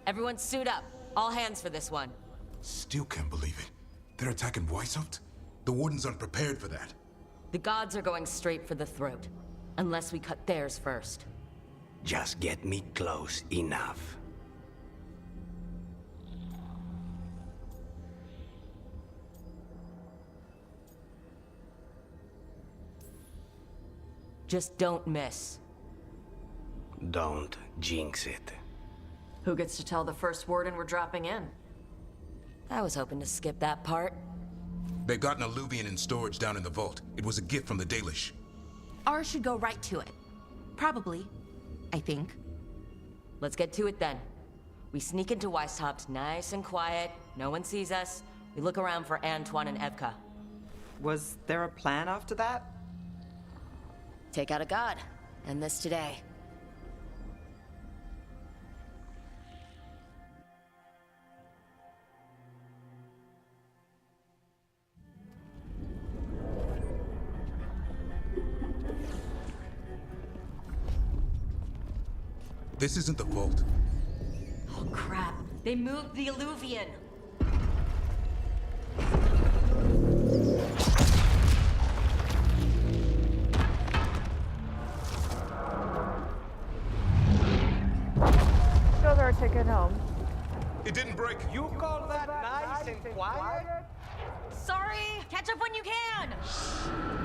Everyone suit up. All hands for this one.
Still can't believe it. They're attacking Weishaupt? The Wardens aren't prepared for that.
The gods are going straight for the throat. Unless we cut theirs first.
Just get me close enough.
Just don't miss.
Don't jinx it.
Who gets to tell the first warden we're dropping in?
I was hoping to skip that part.
They've got an Alluvian in storage down in the vault. It was a gift from the Dalish.
Ours should go right to it. Probably. I think.
Let's get to it then. We sneak into Weishaupt nice and quiet. No one sees us. We look around for Antoine and Evka.
Was there a plan after that?
Take out a god. End this today.
This isn't the vault.
Oh crap. They moved the Alluvian.
Shows our ticket home.
It didn't break.
You call that nice and quiet?
Sorry! Catch up when you can!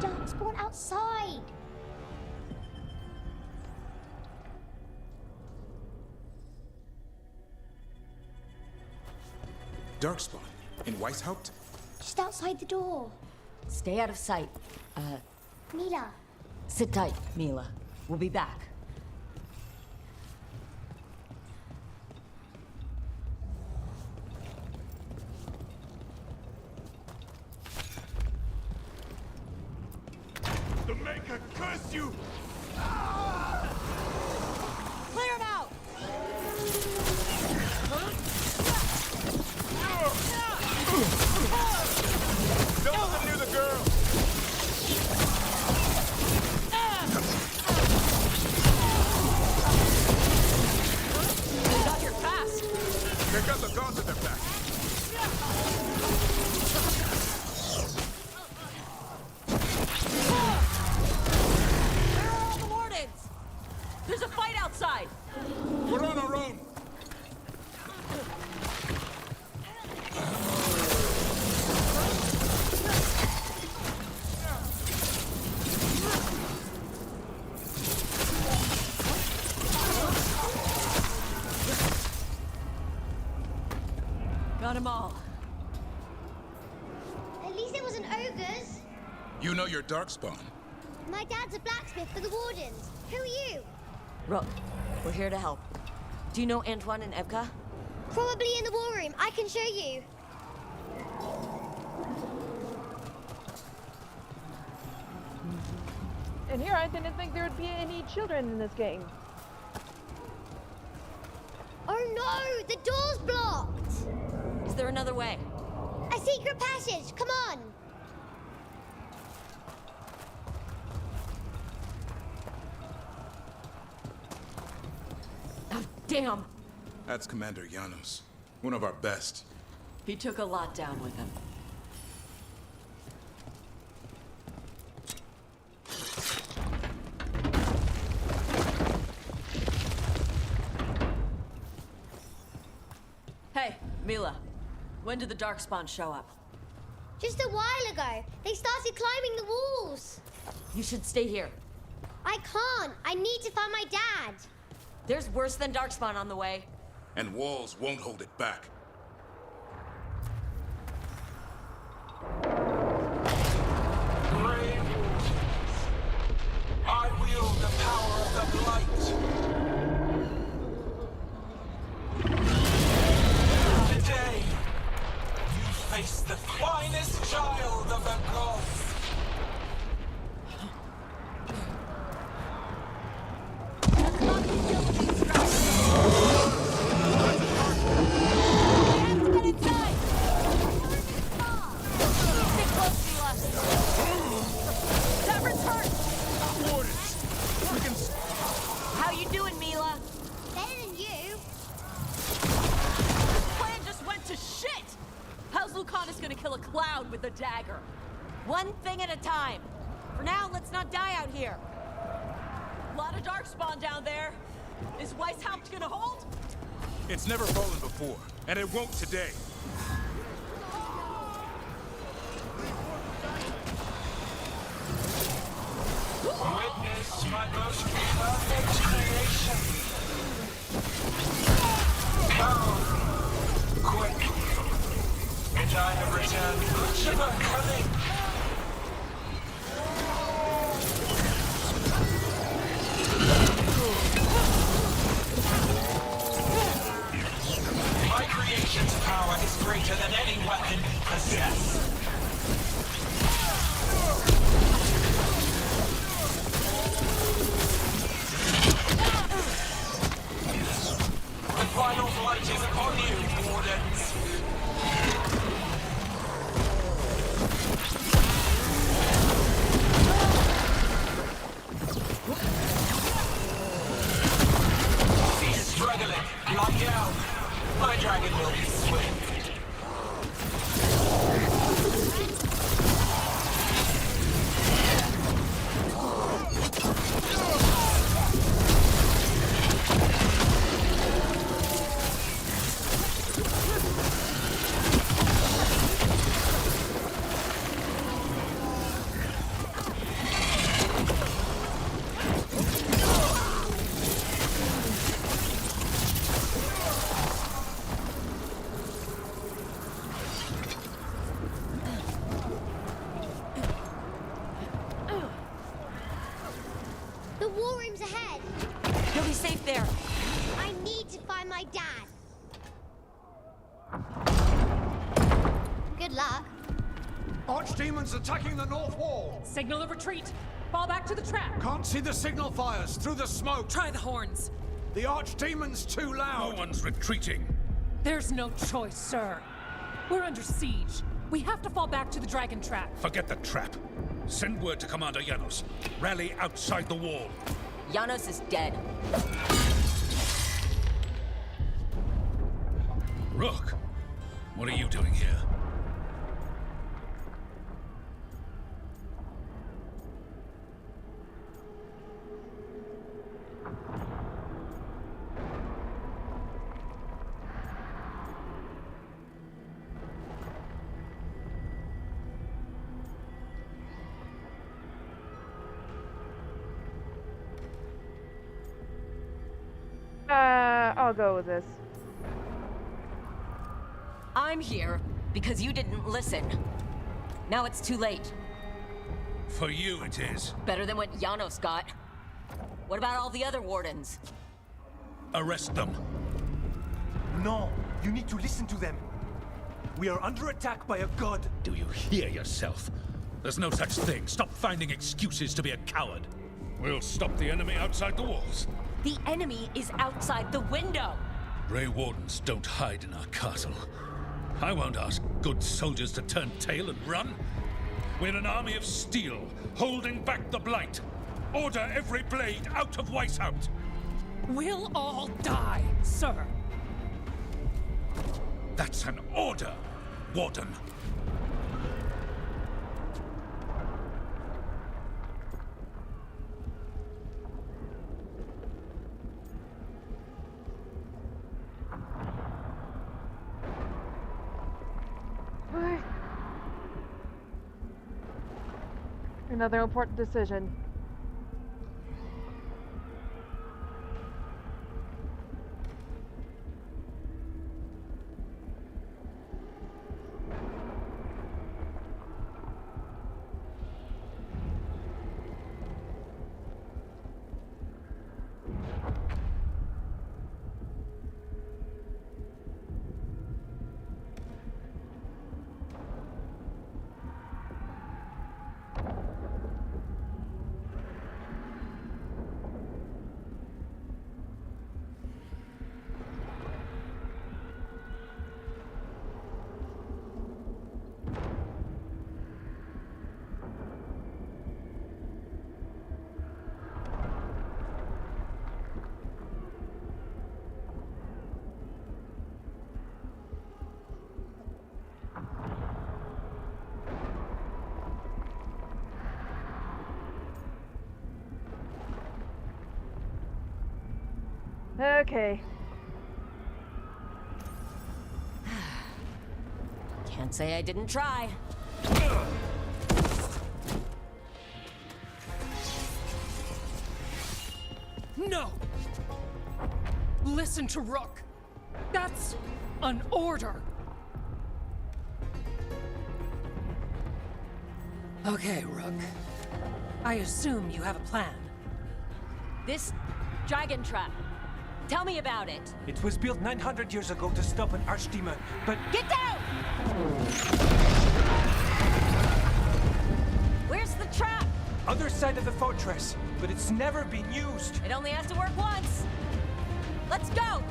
Don't spawn outside.
Darkspawn. In Weishaupt?
Just outside the door.
Stay out of sight.
Mila.
Sit tight, Mila. We'll be back.
The Maker curse you!
Clear him out!
Don't let them near the girl!
They got here fast!
They got the gods at their back.
Where are all the wardens? There's a fight outside!
We're on our own!
Got them all.
At least it wasn't ogres.
You know your Darkspawn.
My dad's a blacksmith for the Wardens. Who are you?
Rook, we're here to help. Do you know Antoine and Evka?
Probably in the war room. I can show you.
And here I didn't think there would be any children in this game.
Oh no! The door's blocked!
Is there another way?
A secret passage! Come on!
Oh, damn!
That's Commander Janos. One of our best.
He took a lot down with him. Hey, Mila. When did the Darkspawn show up?
Just a while ago. They started climbing the walls.
You should stay here.
I can't. I need to find my dad.
There's worse than Darkspawn on the way.
And walls won't hold it back.
Grey Wardens, I wield the power of the Blight. Today, you face the finest child of the gods.
How you doing, Mila?
Better than you.
This plan just went to shit! How's Lucanus gonna kill a cloud with a dagger? One thing at a time. For now, let's not die out here. Lot of Darkspawn down there. Is Weishaupt gonna hold?
It's never fallen before, and it won't today.
Witness my most perfect creation. dragon will be swift.
The war room's ahead.
You'll be safe there.
I need to find my dad. Good luck.
Archdemons attacking the north wall.
Signal of retreat. Fall back to the trap.
Can't see the signal fires through the smoke.
Try the horns.
The Archdemon's too loud.
No one's retreating.
There's no choice, sir. We're under siege. We have to fall back to the dragon trap.
Forget the trap. Send word to Commander Janos. Rally outside the wall.
Janos is dead.
Rook, what are you doing here?
I'll go with this.
I'm here because you didn't listen. Now it's too late.
For you it is.
Better than what Janos got. What about all the other wardens?
Arrest them.
No, you need to listen to them. We are under attack by a god.
Do you hear yourself? There's no such thing. Stop finding excuses to be a coward. We'll stop the enemy outside the walls.
The enemy is outside the window.
Grey Wardens don't hide in our castle. I won't ask good soldiers to turn tail and run. We're an army of steel, holding back the blight. Order every blade out of Weishaupt.
We'll all die, sir.
That's an order, Warden.
Another important decision. Okay.
Can't say I didn't try.
No! Listen to Rook. That's an order. Okay, Rook. I assume you have a plan.
This dragon trap. Tell me about it.
It was built 900 years ago to stop an archdemon, but...
Get down! Where's the trap?
Other side of the fortress, but it's never been used.
It only has to work once. Let's go!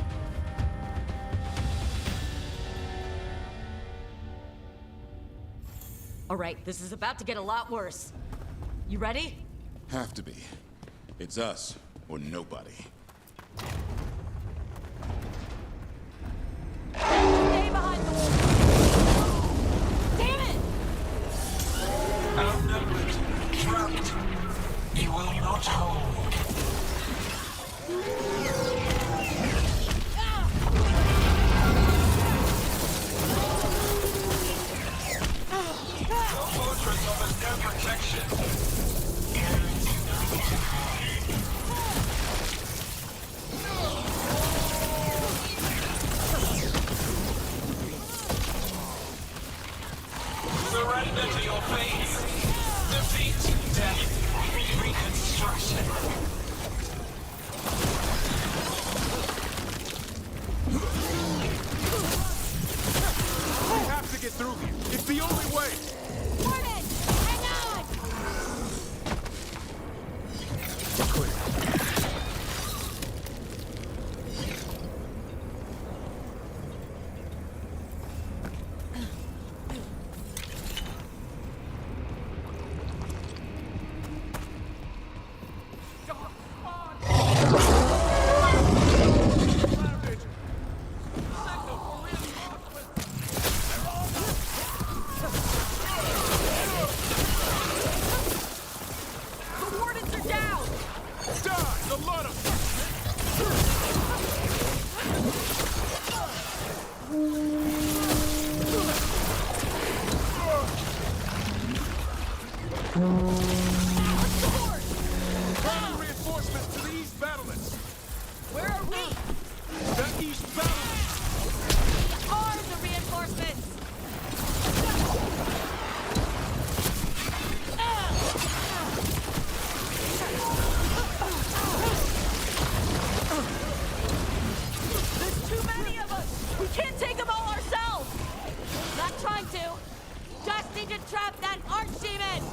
All right, this is about to get a lot worse. You ready?
Have to be. It's us, or nobody.
Eastbound!
Are the reinforcements! There's too many of us! We can't take them all ourselves! Not trying to. Just need to trap that archdemon!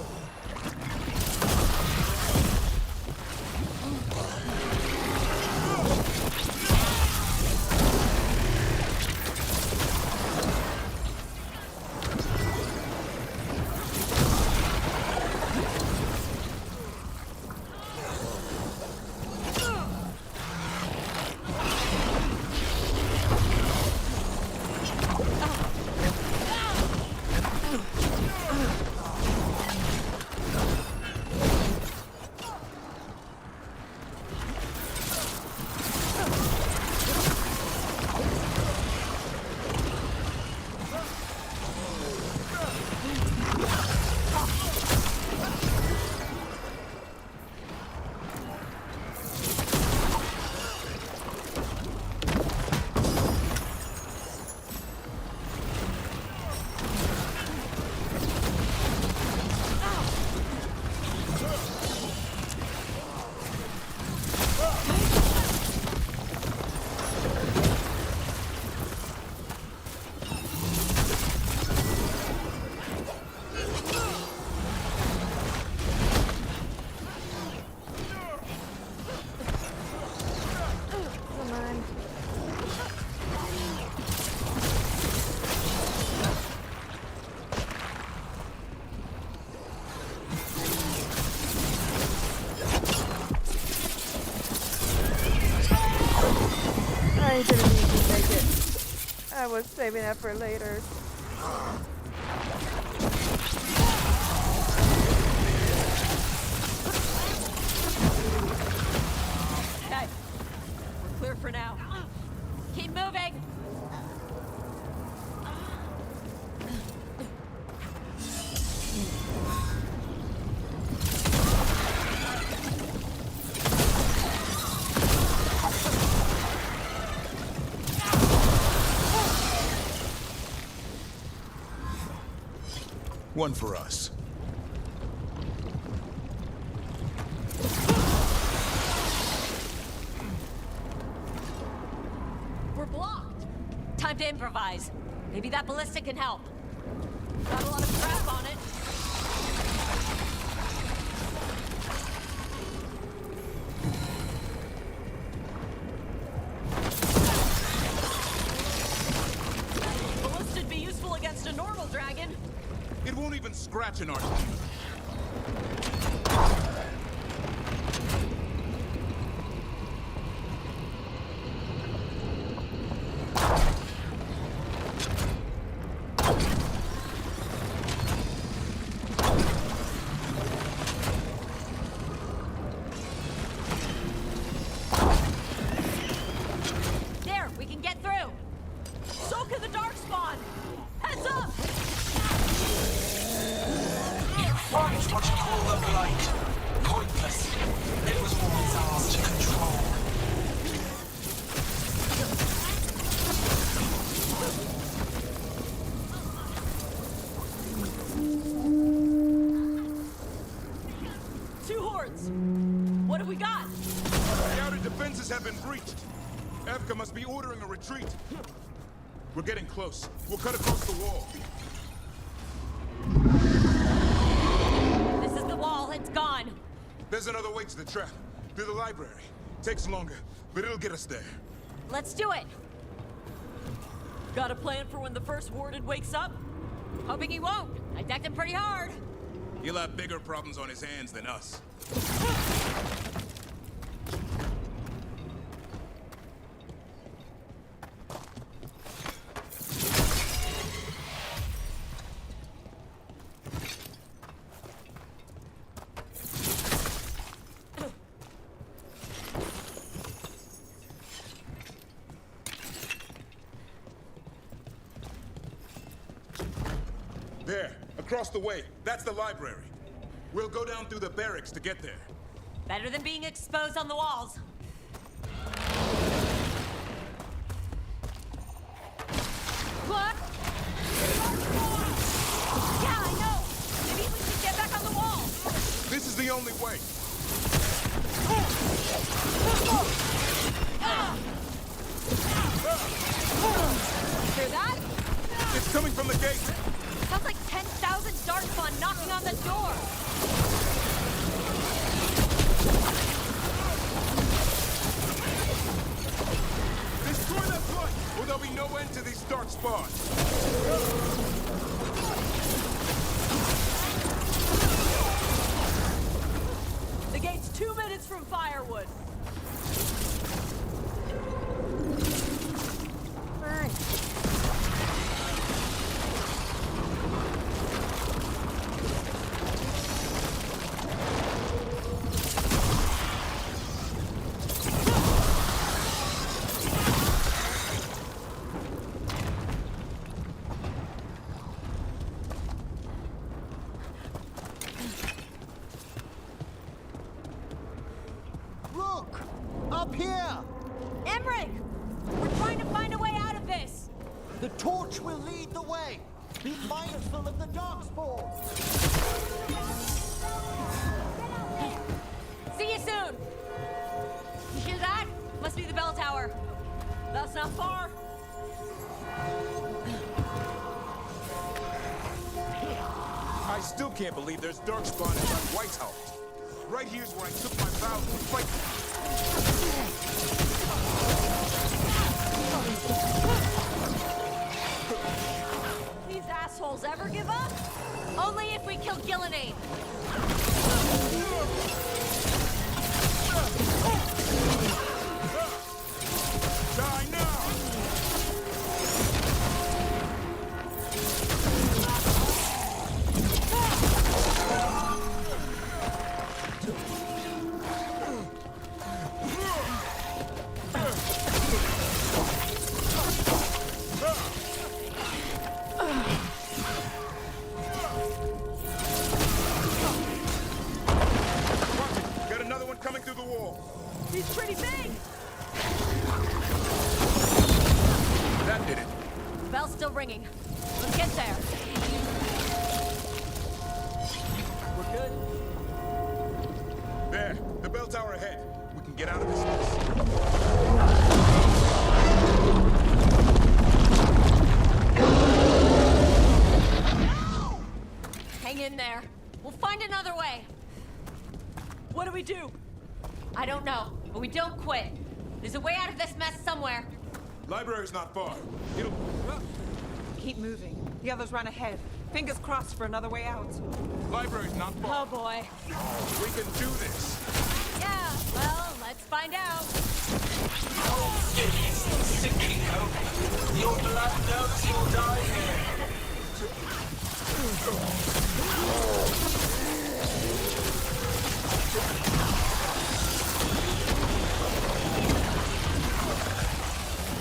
I didn't need to take it. I was saving that for later.
Okay. We're clear for now. Keep moving!
One for us.
We're blocked! Time to improvise. Maybe that ballista can help. Got a lot of crap on it. Ballista'd be useful against a normal dragon.
It won't even scratch an archer.
There, we can get through. So can the darkspawn. Heads up!
You fight what you call the blight. Pointless. It was always ours to control.
Two hordes. What have we got?
The outer defenses have been breached. Evka must be ordering a retreat. We're getting close. We'll cut across the wall.
This is the wall. It's gone.
There's another way to the trap. Through the library. Takes longer, but it'll get us there.
Let's do it. Got a plan for when the first warded wakes up? Hoping he won't. I decked him pretty hard.
He'll have bigger problems on his hands than us. There, across the way. That's the library. We'll go down through the barracks to get there.
Better than being exposed on the walls.
way!
Hear that?
It's coming from the gate!
Sounds like 10,000 darkspawn knocking on the door.
Destroy that light, or there'll be no end to these dark spawns!
The gate's 2 minutes from firewood.
Burn.
Look! Up here!
Emmerich! We're trying to find a way out of this!
The torch will lead the way! Be mindful of the darkspawn!
See you soon! You hear that? Must be the bell tower. That's not far.
I still can't believe there's darkspawn inside White's house. Right here's where I took my vow to fight.
These assholes ever give up? Only if we kill Gillenane.
Die now! Got another one coming through the wall.
He's pretty big!
That did it.
Bell's still ringing. Let's get there.
We're good. There, the bell tower ahead. We can get out of this mess.
Hang in there. We'll find another way. What do we do? I don't know, but we don't quit. There's a way out of this mess somewhere.
Library's not far. It'll...
Keep moving. The others run ahead. Fingers crossed for another way out.
Library's not far.
Oh boy.
We can do this.
Yeah, well, let's find out.
It is sinking hope. Your blood knows you'll die here.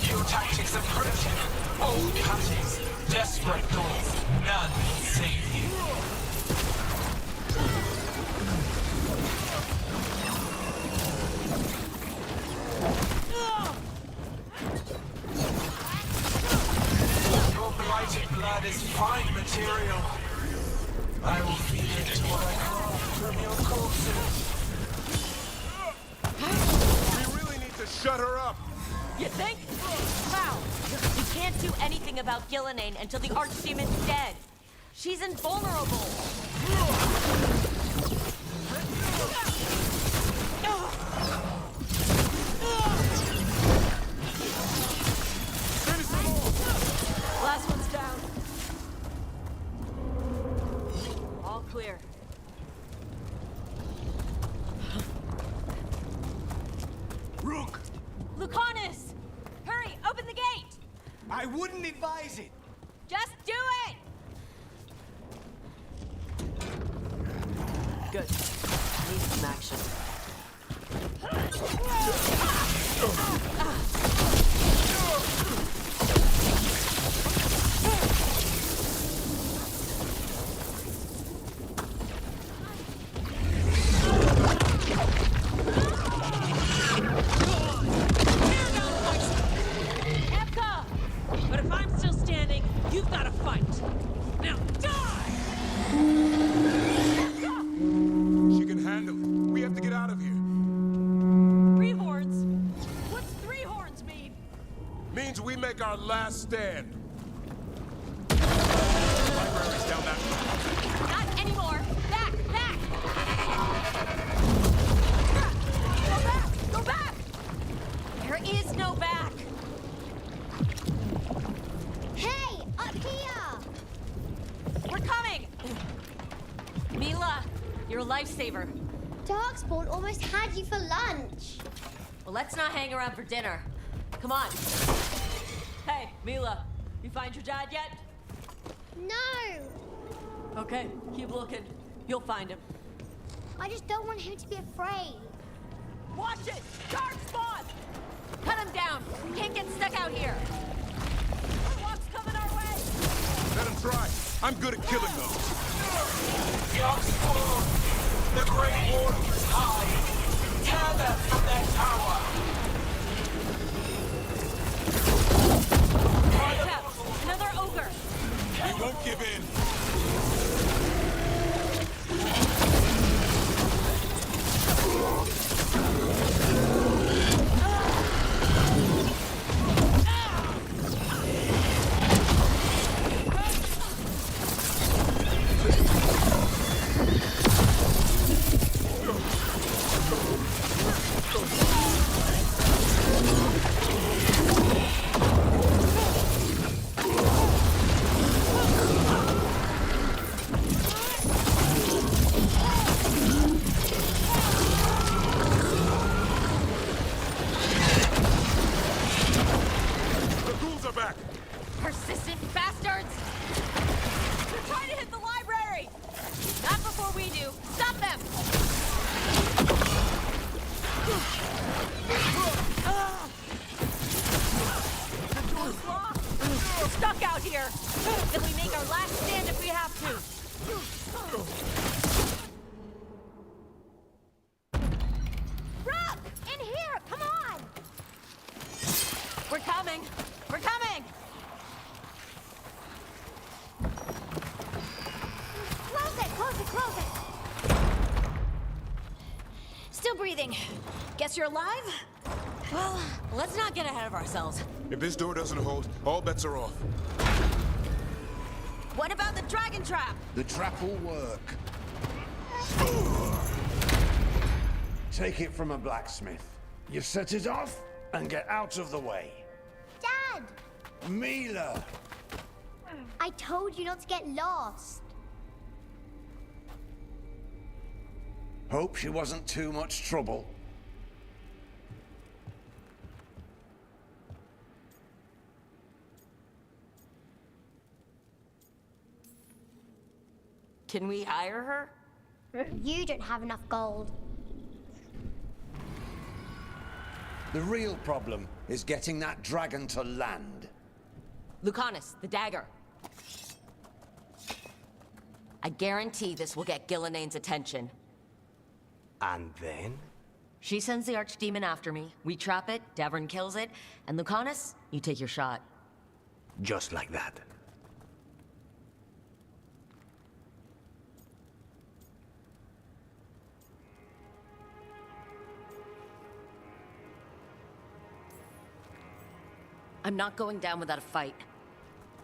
Your tactics are primitive. Old cuttings, desperate goals. None can save you. Your blighted blood is fine material. I will feed it to what I craft from your corpses.
We really need to shut her up.
You think? How? We can't do anything about Gillenane until the Archdemon's dead. She's invulnerable. Last one's down. All clear.
Rook!
Lucanus! Hurry, open the gate!
I wouldn't advise it!
Just do it!
Good. Need some action.
But if I'm still standing, you've got to fight. Now die!
She can handle it. Means we make our last stand. Library's down that road.
Not anymore! Back! Back! Go back! Go back! There is no back!
Hey, up here!
We're coming! Mila, you're a lifesaver.
Darkspawn almost had you for lunch.
Well, let's not hang around for dinner. Come on. Hey, Mila, you find your dad yet?
No!
Okay, keep looking. You'll find him.
I just don't want him to be afraid.
Watch it! Darkspawn! Cut him down! Can't get stuck out here! Warlock's coming our way!
Let him try. I'm good at killing those.
Darkspawn! The Great Warden is high! Tear them from their tower!
Watch out! Another ogre!
We won't give in.
Persistent bastards! They're trying to hit the library! Not before we do. Stop them! The door's locked. We're stuck out here. Then we make our last stand if we have to.
Rock! In here! Come on!
We're coming! We're coming!
Close it! Close it! Close it!
Still breathing. Guess you're alive?
Well, let's not get ahead of ourselves.
If this door doesn't hold, all bets are off.
What about the dragon trap?
The trap will work. Take it from a blacksmith. You set it off and get out of the way.
Dad!
Mila!
I told you not to get lost.
Hope she wasn't too much trouble.
Can we hire her?
You don't have enough gold.
The real problem is getting that dragon to land.
Lucanus, the dagger. I guarantee this will get Gillianane's attention.
And then?
She sends the archdemon after me, we trap it, Davern kills it, and Lucanus, you take your shot.
Just like that.
I'm not going down without a fight.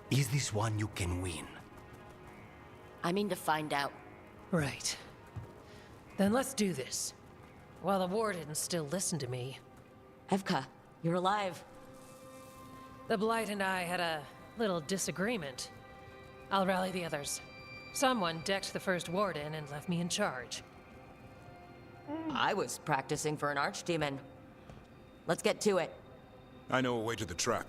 Is this one you can win?
I mean to find out.
Right. Then let's do this. While the wardens still listen to me.
Evka, you're alive.
The Blight and I had a little disagreement. I'll rally the others. Someone decked the first warden and left me in charge.
I was practicing for an archdemon. Let's get to it.
I know a way to the trap.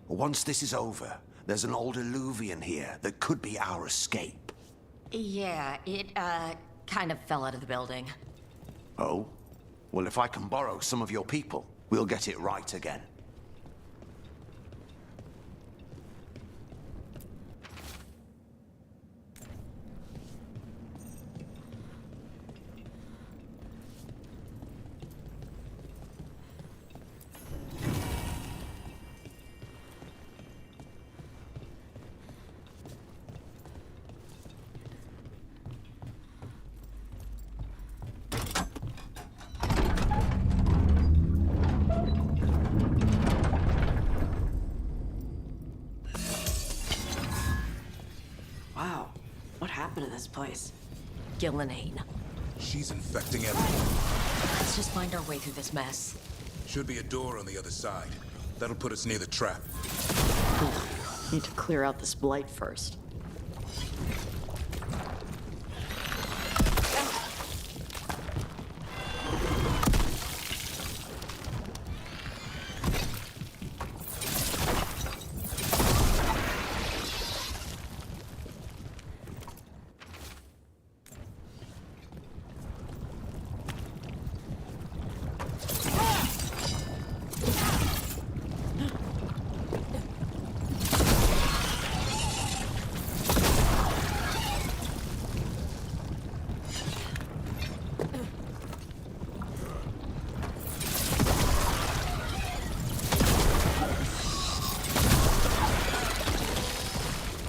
Once this is over, there's an old illuvian here that could be our escape.
Yeah, it, kind of fell out of the building.
Oh? Well, if I can borrow some of your people, we'll get it right again.
happened to this place?
Gillenane.
She's infecting everyone.
Let's just find our way through this mess.
Should be a door on the other side. That'll put us near the trap.
Need to clear out this blight first.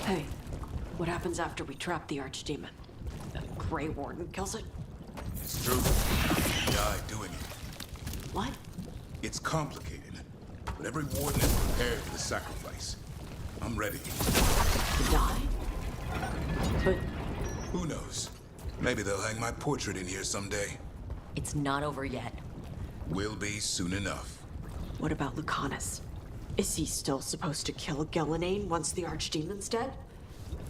Hey, what happens after we trap the Archdemon? The Grey Warden kills it?
It's true. You die doing it.
What?
It's complicated, but every warden is prepared for the sacrifice. I'm ready.
To die? But...
Who knows? Maybe they'll hang my portrait in here someday.
It's not over yet.
Will be soon enough.
What about Lucanus? Is he still supposed to kill Gillenane once the Archdemon's dead?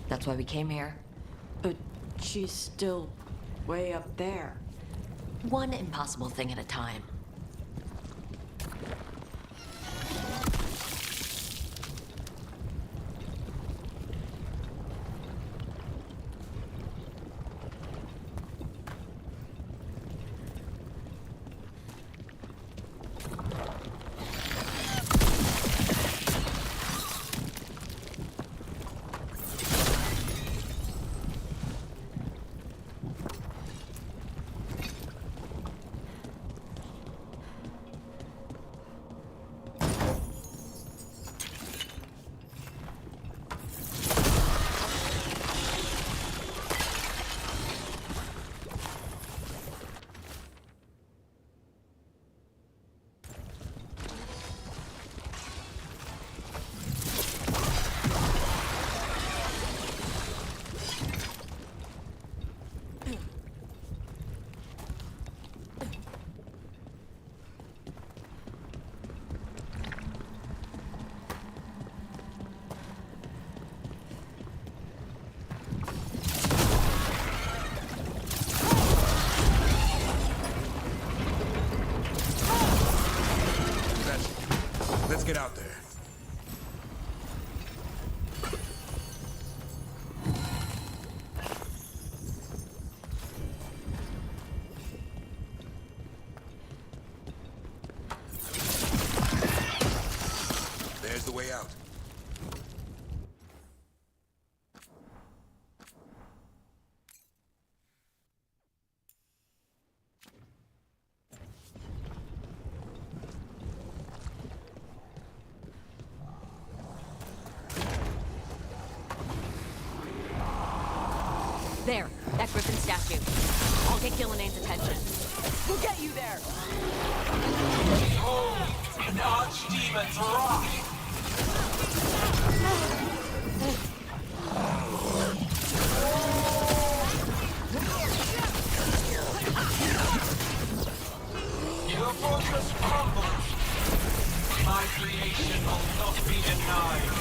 That's why we came here.
But she's still way up there.
One impossible thing at a time.
Let's get out there. There's the way out.
There, that griffin statue. I'll get Gillenane's attention.
We'll get you there!
Behold, an Archdemon's wrath! Your fortress crumbles. My creation will not be denied.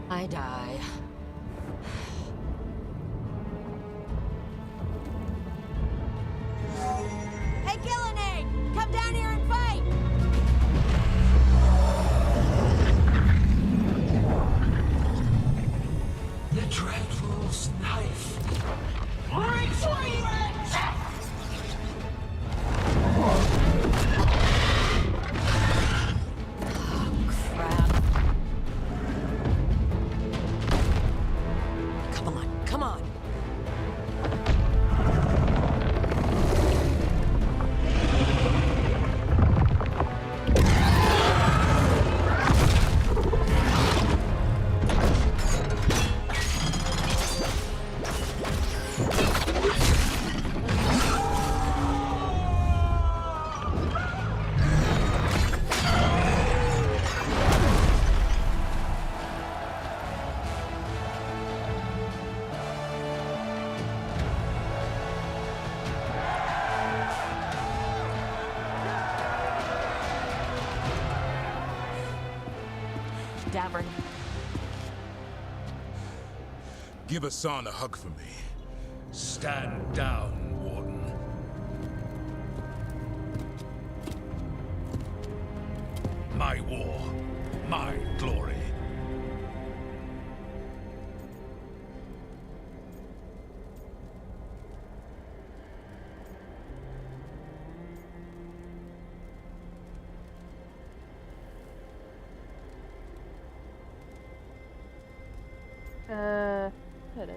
I die.
Hey, Gillenane! Come down here and fight!
The Dreadful's knife. Retreat!
Davern.
Give Hassan a hug for me.
Stand down, Warden. My war, my glory.
That is.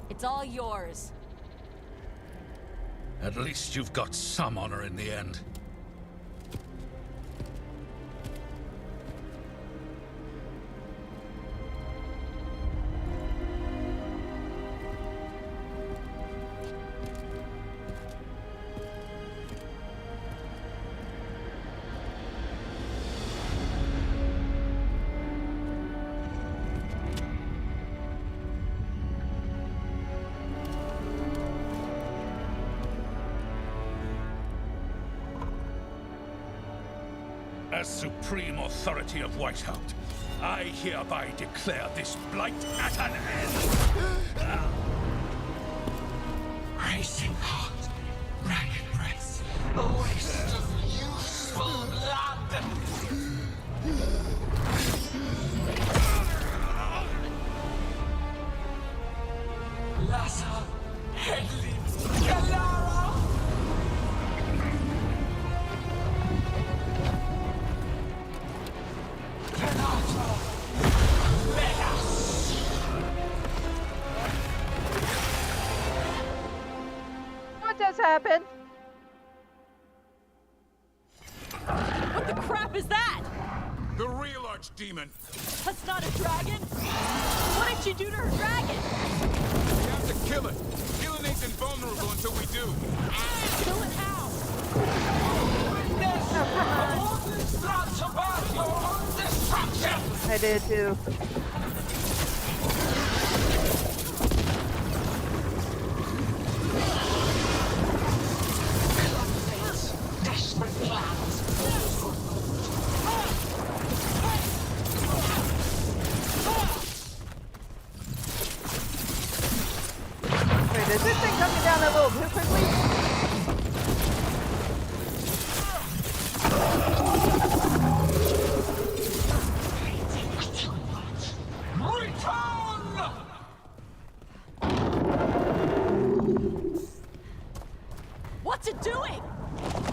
It's all yours.
At least you've got some honor in the end. As supreme authority of Whitehound, I hereby declare this blight at an end.
Racing heart, ragged breath, a waste of useful blood. Lassa, Hedley, Galara.
What just happened?
What the crap is that?
The real archdemon.
That's not a dragon. What did you do to her dragon?
We have to kill it. Killing ain't invulnerable until we do.
Kill it how?
I did too.
Desperate plans.
Wait, is this thing coming down a little too quickly?
What's it doing?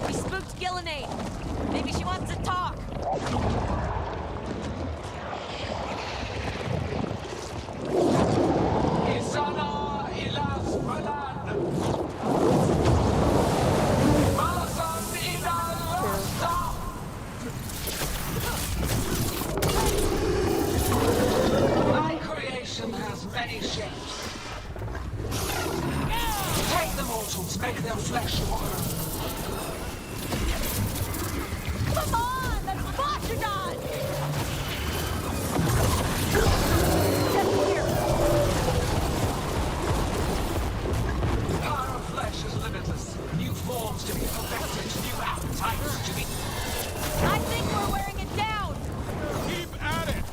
We spooked Gillenade. Maybe she wants to talk.
Isana ilas balan. Malasan idal rasta. My creation has many shapes. Take the mortals, make their flesh water.
Come on! That's Botchodon! Get here!
The power of flesh is limitless. New forms to be perfected, new appetites to be...
I think we're wearing it down!
Keep at it.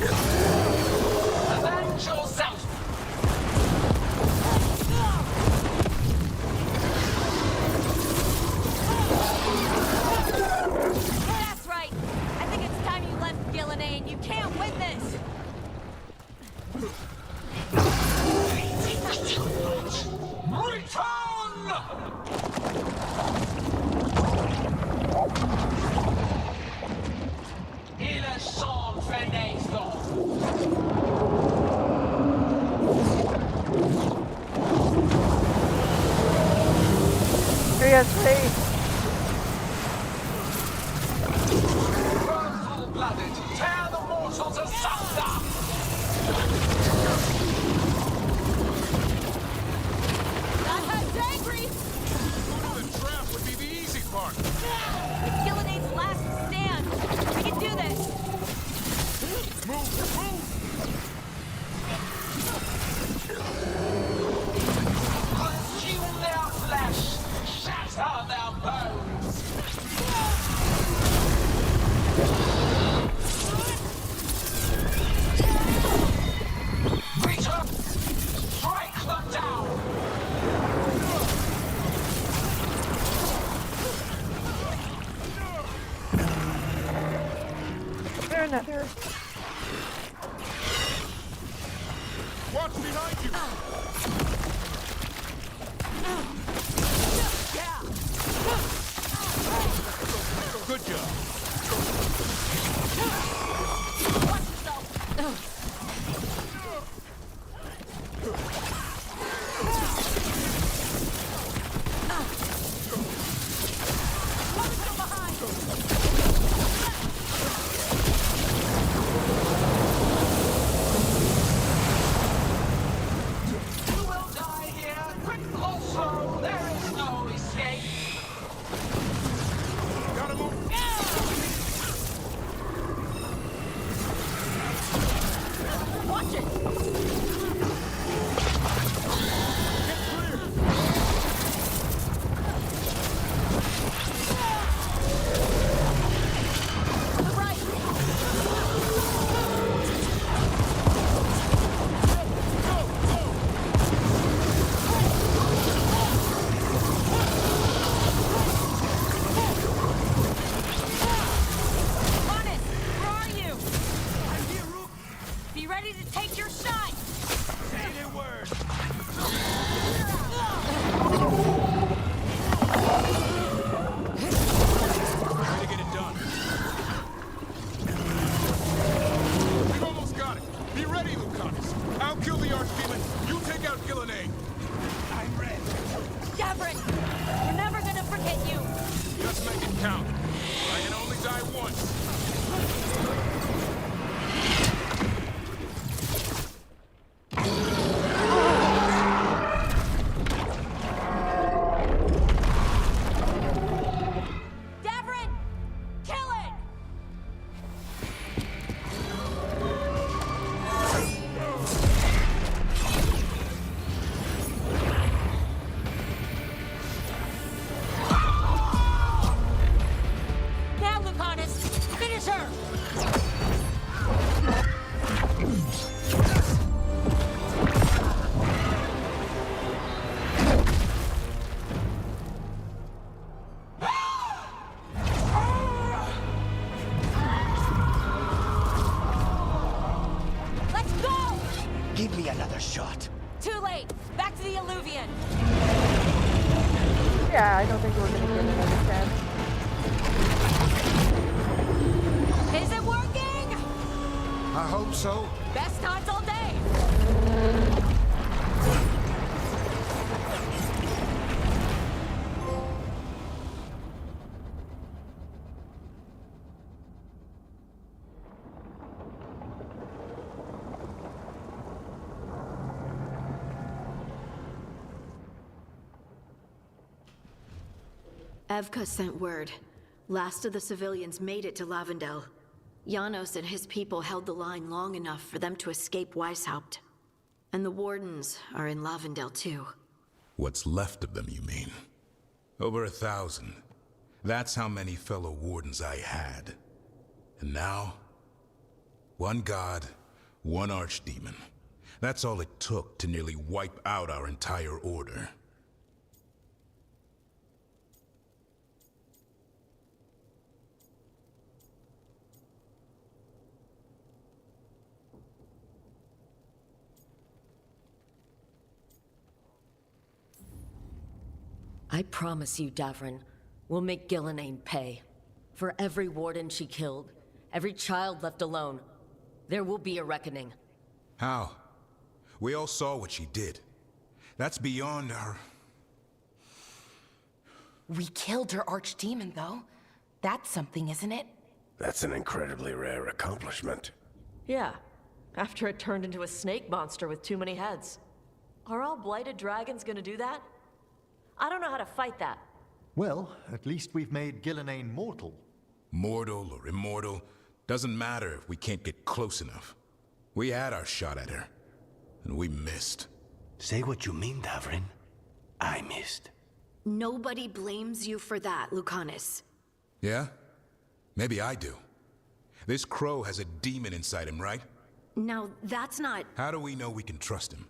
Avenge yourself!
That's right. I think it's time you left Gillenane. You can't win this.
Il est sans fenêtre.
Seriously.
Full-blooded, tear the mortals asunder!
That guy's angry.
The trap would be the easy part.
It's Gillenane's last stand. We can do this.
Move, move!
Consume their flesh, shatter their bones! Reach up! Strike them down!
There another.
Watch behind you! Good job.
You will die here, quick or slow, there is no escape!
Gotta move!
Watch it. To the right. Honest, where are you? I'm here, Rook. Be ready to take your shot.
Say the word.
Way to get it done. We've almost got it. Be ready, Lucanus. I'll kill the Archdemon. You take out Gillenane.
I'm ready.
Gavrin, we're never gonna forget you.
Just make it count. I can only die once.
Gavrin, kill it. Now, Lucanus, finish her. Let's go!
Give me another shot.
Too late. Back to the Alluvian.
Yeah, I don't think we're gonna get another chance.
Is it working?
I hope so.
Best times all day.
Evka sent word. Last of the civilians made it to Lavendel. Janos and his people held the line long enough for them to escape Weishaupt. And the Wardens are in Lavendel too.
What's left of them, you mean? Over 1,000. That's how many fellow Wardens I had. And now, One god, one archdemon. That's all it took to nearly wipe out our entire order.
I promise you, Davrin, we'll make Gillenane pay. For every warden she killed, every child left alone, there will be a reckoning.
How? We all saw what she did. That's beyond our...
We killed her archdemon, though. That's something, isn't it?
That's an incredibly rare accomplishment.
Yeah, after it turned into a snake monster with too many heads. Are all blighted dragons gonna do that? I don't know how to fight that.
Well, at least we've made Gillenane mortal.
Mortal or immortal, doesn't matter if we can't get close enough. We had our shot at her, and we missed.
Say what you mean, Davrin. I missed.
Nobody blames you for that, Lucanus.
Yeah? Maybe I do. This crow has a demon inside him, right?
Now, that's not...
How do we know we can trust him?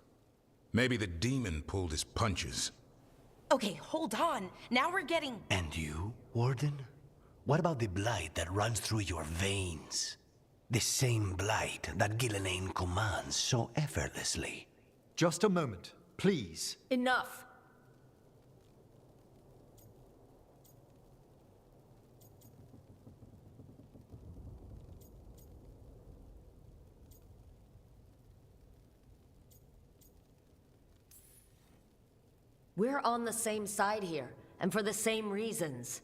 Maybe the demon pulled his punches.
Okay, hold on. Now we're getting...
And you, Warden? What about the blight that runs through your veins? The same blight that Gillenane commands so effortlessly.
Just a moment, please.
Enough!
We're on the same side here, and for the same reasons.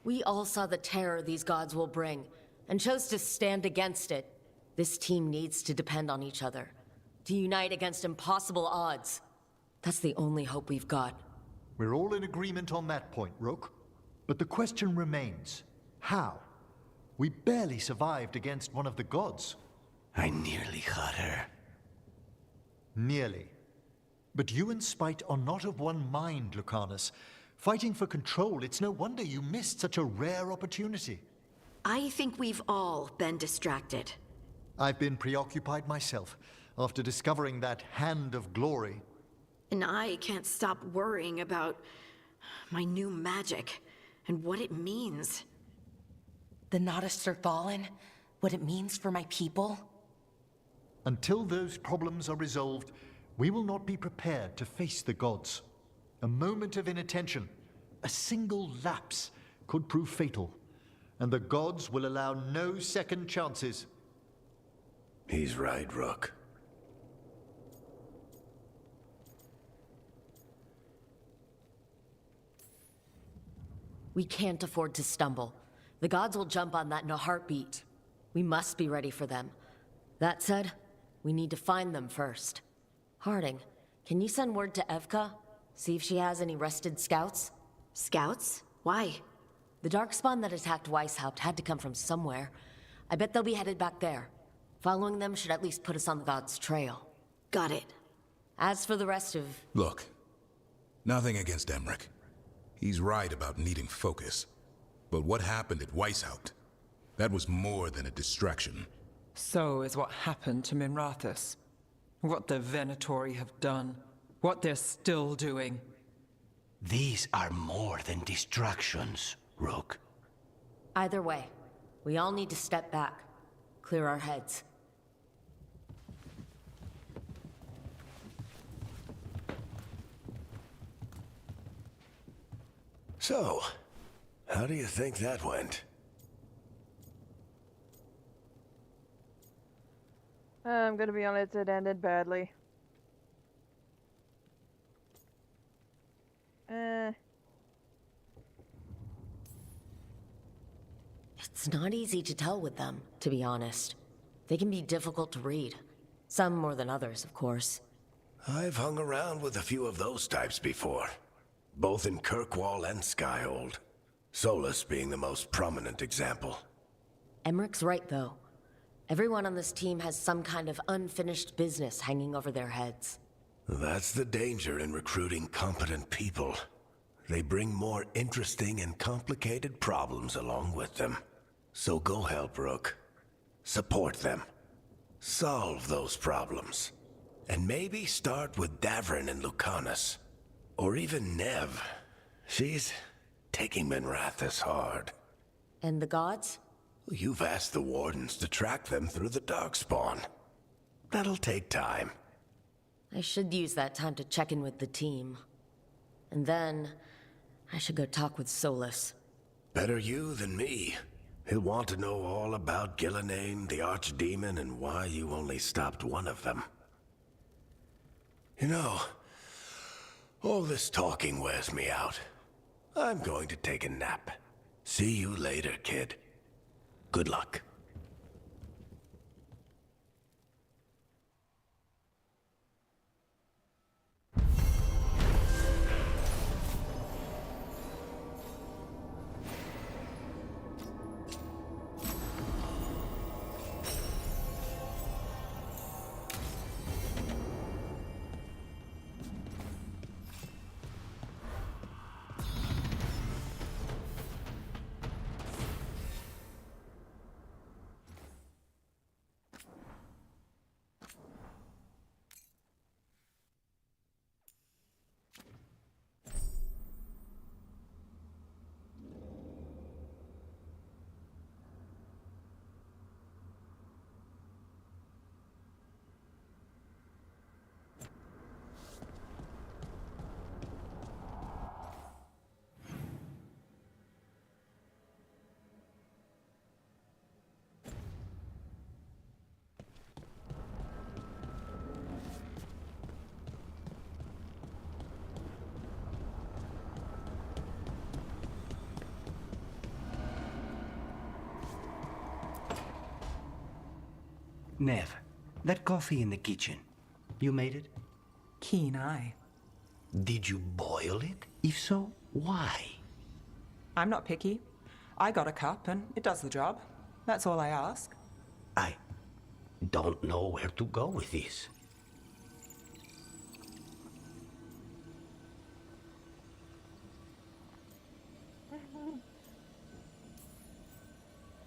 We all saw the terror these gods will bring, and chose to stand against it. This team needs to depend on each other, to unite against impossible odds. That's the only hope we've got.
We're all in agreement on that point, Rook. But the question remains, how? We barely survived against one of the gods.
I nearly got her.
Nearly. But you and Spite are not of one mind, Lucanus. Fighting for control, it's no wonder you missed such a rare opportunity.
I think we've all been distracted.
I've been preoccupied myself, after discovering that Hand of Glory.
And I can't stop worrying about my new magic and what it means.
The Nodists are fallen? What it means for my people?
Until those problems are resolved, we will not be prepared to face the gods. A moment of inattention, a single lapse, could prove fatal, and the gods will allow no second chances.
He's right, Rook.
We can't afford to stumble. The gods will jump on that in a heartbeat. We must be ready for them. That said, we need to find them first. Harding, can you send word to Evka? See if she has any rested scouts?
Scouts? Why?
The darkspawn that attacked Weishaupt had to come from somewhere. I bet they'll be headed back there. Following them should at least put us on the gods' trail.
Got it.
As for the rest of...
Look, nothing against Emmerich. He's right about needing focus. But what happened at Weishaupt? That was more than a distraction.
So is what happened to Minrathous. What the Venatori have done. What they're still doing.
These are more than distractions, Rook.
Either way, we all need to step back. Clear our heads.
So, how do you think that went?
I'm gonna be honest, it ended badly.
It's not easy to tell with them, to be honest. They can be difficult to read. Some more than others, of course.
I've hung around with a few of those types before. Both in Kirkwall and Skyhold. Solus being the most prominent example.
Emmerich's right, though. Everyone on this team has some kind of unfinished business hanging over their heads.
That's the danger in recruiting competent people. They bring more interesting and complicated problems along with them. So go help, Rook. Support them. Solve those problems. And maybe start with Davrin and Lucanus. Or even Nev. She's taking Minrathous hard.
And the gods?
You've asked the Wardens to track them through the Darkspawn. That'll take time.
I should use that time to check in with the team. And then, I should go talk with Solus.
Better you than me. He'll want to know all about Gillenane, the Archdemon, and why you only stopped one of them. You know, all this talking wears me out. I'm going to take a nap. See you later, kid. Good luck.
Nev, that coffee in the kitchen, you made it?
Keen eye.
Did you boil it? If so, why?
I'm not picky. I got a cup and it does the job. That's all I ask.
I don't know where to go with this.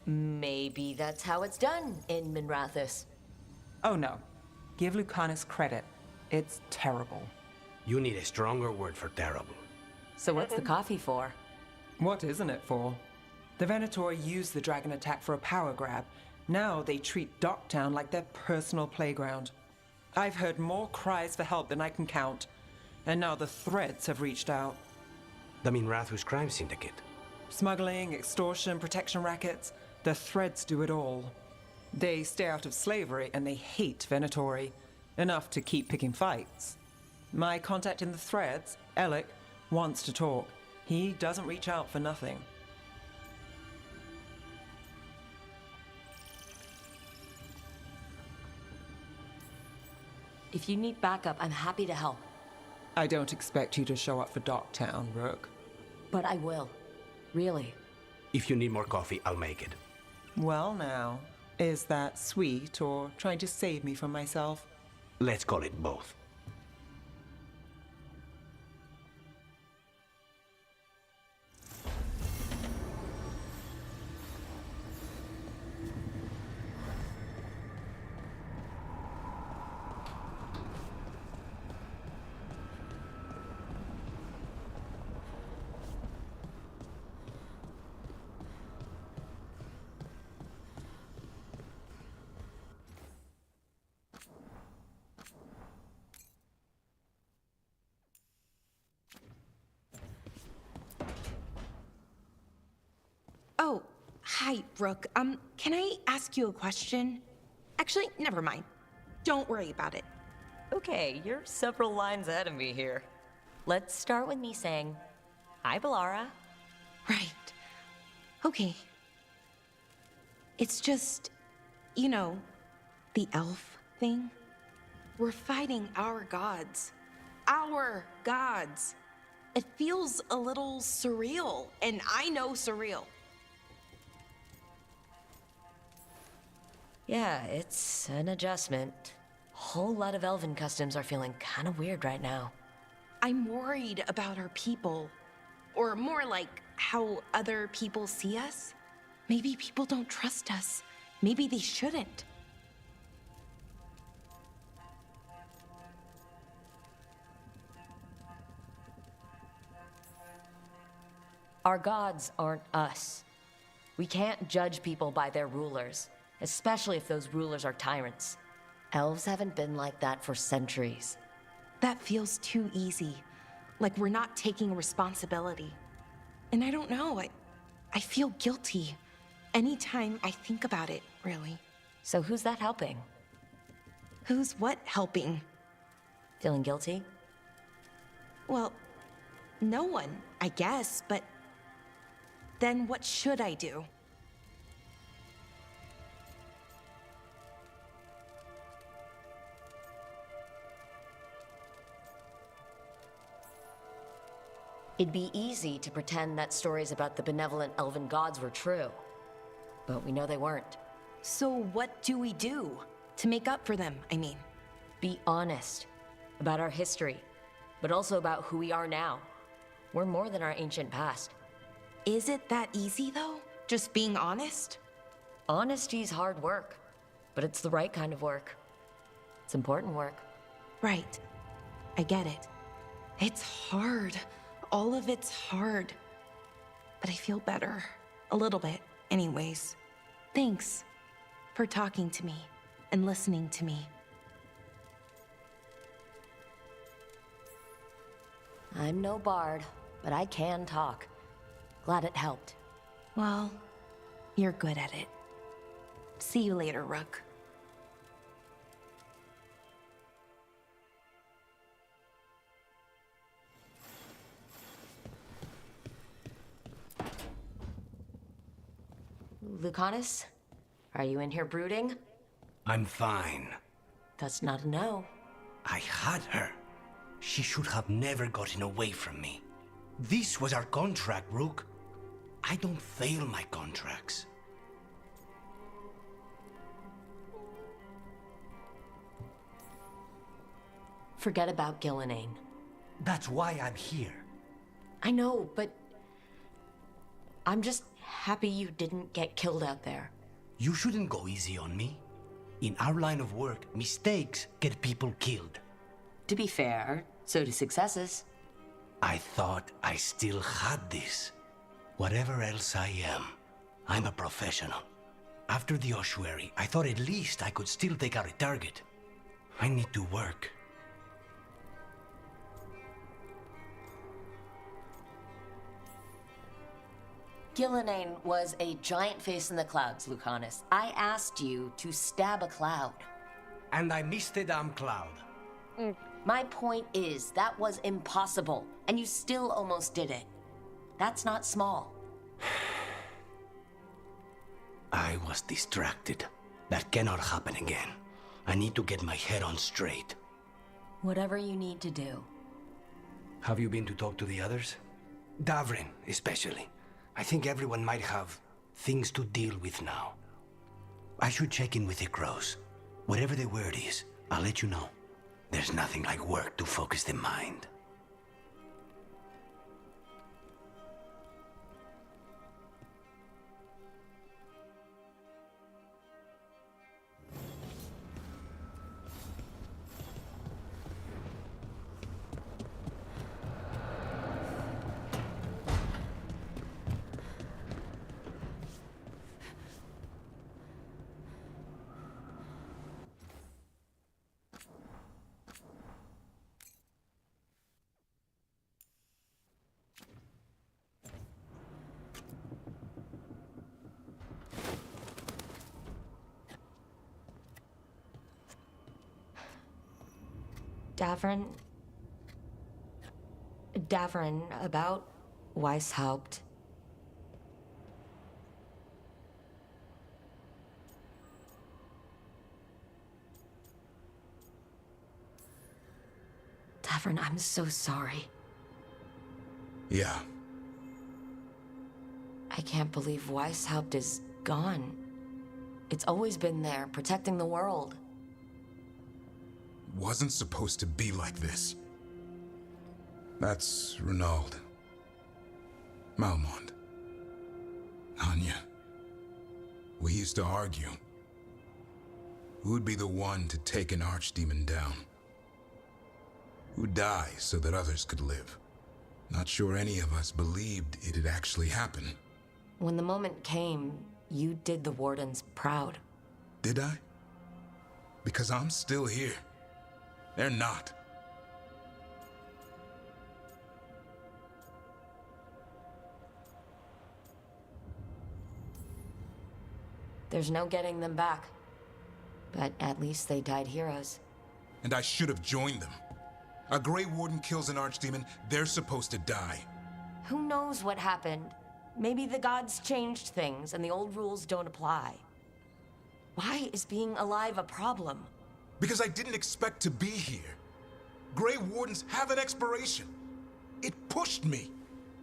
Maybe that's how it's done in Minrathous.
Oh no. Give Lucanus credit. It's terrible.
You need a stronger word for terrible.
So what's the coffee for?
What isn't it for? The Venator used the dragon attack for a power grab. Now they treat Docktown like their personal playground. I've heard more cries for help than I can count. And now the Threads have reached out.
The Minrathous crime syndicate.
Smuggling, extortion, protection rackets. The Threads do it all. They stay out of slavery and they hate Venatori. Enough to keep picking fights. My contact in the Threads, Alec, wants to talk. He doesn't reach out for nothing.
If you need backup, I'm happy to help.
I don't expect you to show up for Docktown, Rook.
But I will. Really.
If you need more coffee, I'll make it.
Well now, is that sweet or trying to save me from myself?
Let's call it both.
Oh, hi, Brooke. Can I ask you a question? Actually, never mind. Don't worry about it.
Okay, you're several lines ahead of me here. Let's start with me saying, hi, Bellara.
Right. Okay. It's just, you know, the elf thing. We're fighting our gods. Our gods. It feels a little surreal, and I know surreal.
Yeah, it's an adjustment. Whole lot of elven customs are feeling kind of weird right now.
I'm worried about our people. Or more like how other people see us. Maybe people don't trust us. Maybe they shouldn't.
Our gods aren't us. We can't judge people by their rulers, especially if those rulers are tyrants. Elves haven't been like that for centuries.
That feels too easy. Like we're not taking responsibility. And I don't know, I feel guilty. Anytime I think about it, really.
So who's that helping?
Who's what helping?
Feeling guilty?
Well, no one, I guess, but then what should I do?
It'd be easy to pretend that stories about the benevolent elven gods were true. But we know they weren't.
So what do we do? To make up for them, I mean.
Be honest about our history, but also about who we are now. We're more than our ancient past.
Is it that easy, though? Just being honest?
Honesty's hard work, but it's the right kind of work. It's important work.
Right. I get it. It's hard. All of it's hard. But I feel better. A little bit, anyways. Thanks for talking to me and listening to me.
I'm no bard, but I can talk. Glad it helped.
Well, you're good at it. See you later, Rook.
Lucanus? Are you in here brooding?
I'm fine.
That's not a no.
I had her. She should have never gotten away from me. This was our contract, Rook. I don't fail my contracts.
Forget about Gillenane.
That's why I'm here.
I know, but I'm just happy you didn't get killed out there.
You shouldn't go easy on me. In our line of work, mistakes get people killed.
To be fair, so do successes.
I thought I still had this. Whatever else I am, I'm a professional. After the ossuary, I thought at least I could still take out a target. I need to work.
Gillenane was a giant face in the clouds, Lucanus. I asked you to stab a cloud.
And I missed the damn cloud.
My point is, that was impossible, and you still almost did it. That's not small.
I was distracted. That cannot happen again. I need to get my head on straight.
Whatever you need to do.
Have you been to talk to the others? Davrin, especially. I think everyone might have things to deal with now. I should check in with the crows. Whatever the word is, I'll let you know. There's nothing like work to focus the mind.
Davrin, about Weishaupt. Davrin, I'm so sorry.
Yeah.
I can't believe Weishaupt is gone. It's always been there, protecting the world.
Wasn't supposed to be like this. That's Renaud. Malmont. Anya. We used to argue. Who'd be the one to take an archdemon down? Who'd die so that others could live? Not sure any of us believed it'd actually happen.
When the moment came, you did the Wardens proud.
Did I? Because I'm still here. They're not.
There's no getting them back. But at least they died heroes.
And I should have joined them. A Grey Warden kills an Archdemon, they're supposed to die.
Who knows what happened? Maybe the gods changed things and the old rules don't apply. Why is being alive a problem?
Because I didn't expect to be here. Grey Wardens have an expiration. It pushed me.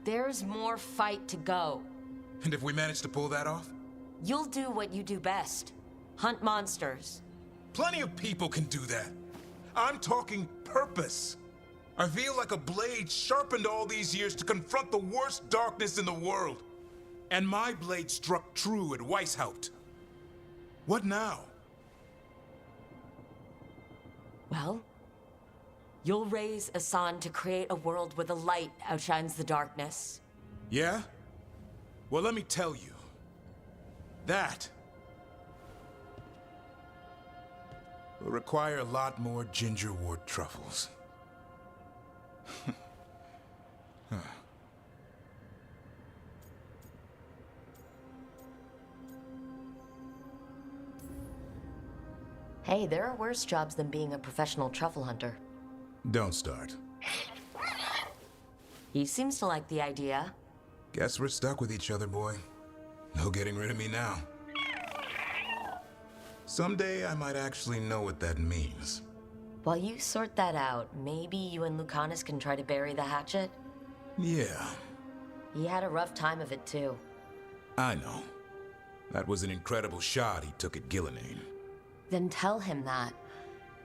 There's more fight to go.
And if we manage to pull that off?
You'll do what you do best. Hunt monsters.
Plenty of people can do that. I'm talking purpose. I feel like a blade sharpened all these years to confront the worst darkness in the world. And my blade struck true at Weishaupt. What now?
Well, you'll raise Asan to create a world where the light outshines the darkness.
Yeah? Well, let me tell you. That will require a lot more gingerwort truffles. Huh.
Hey, there are worse jobs than being a professional truffle hunter.
Don't start.
He seems to like the idea.
Guess we're stuck with each other, boy. No getting rid of me now. Someday I might actually know what that means.
While you sort that out, maybe you and Lucanus can try to bury the hatchet?
Yeah,
He had a rough time of it too.
I know. That was an incredible shot he took at Gillenane.
Then tell him that.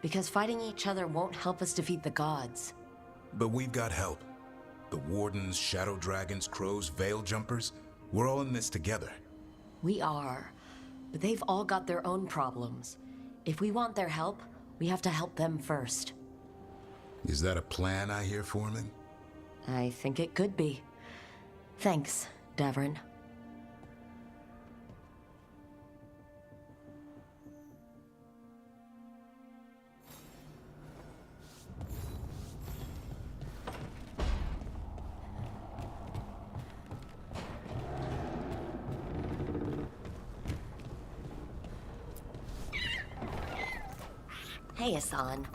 Because fighting each other won't help us defeat the gods.
But we've got help. The Wardens, Shadow Dragons, Crows, Veil Jumpers, we're all in this together.
We are. But they've all got their own problems. If we want their help, we have to help them first.
Is that a plan I hear forming?
I think it could be. Thanks, Davrin. Hey, Asan.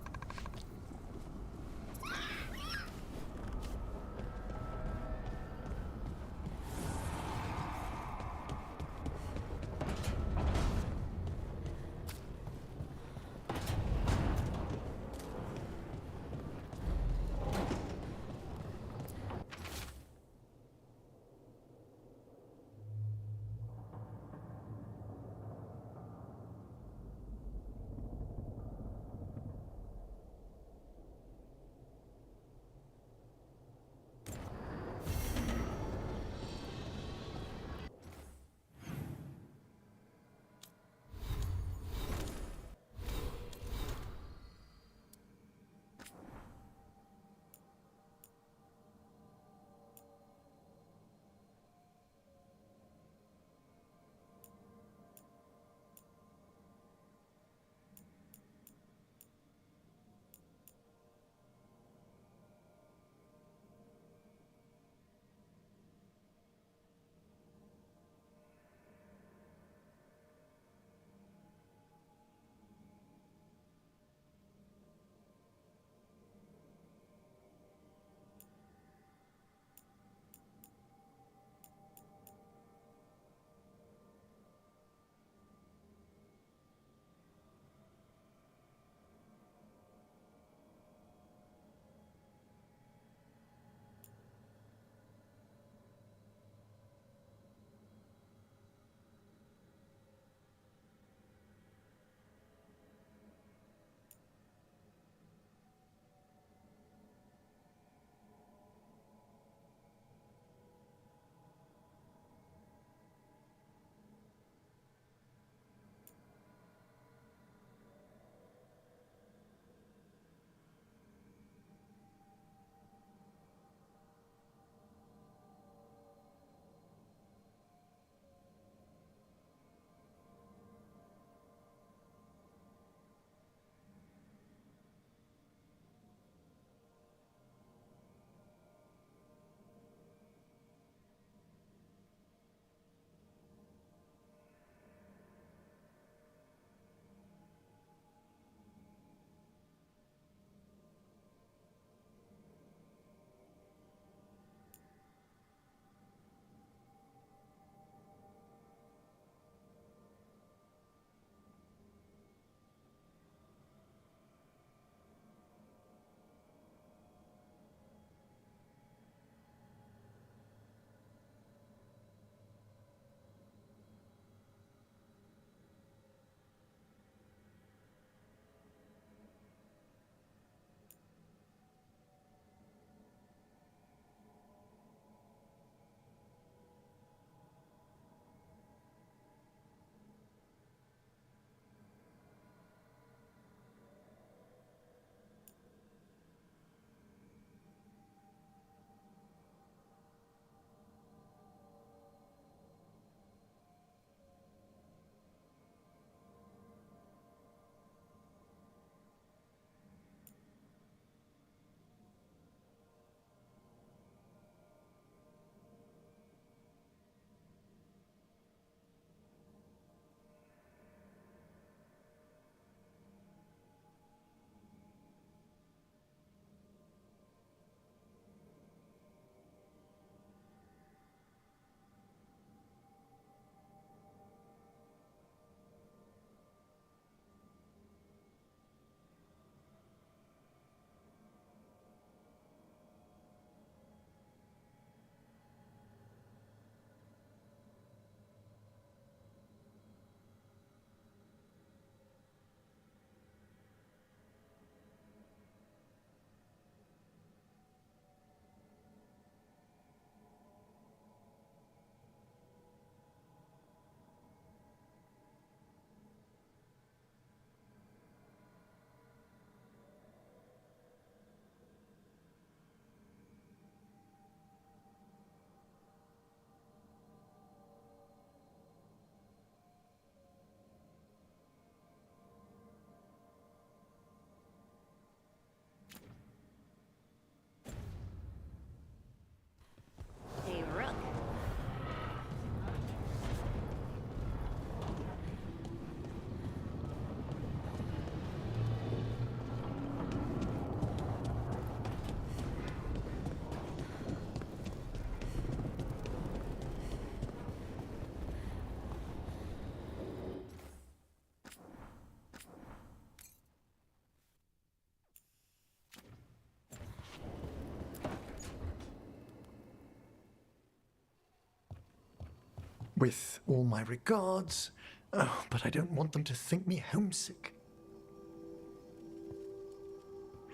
With all my regards. Oh, but I don't want them to think me homesick.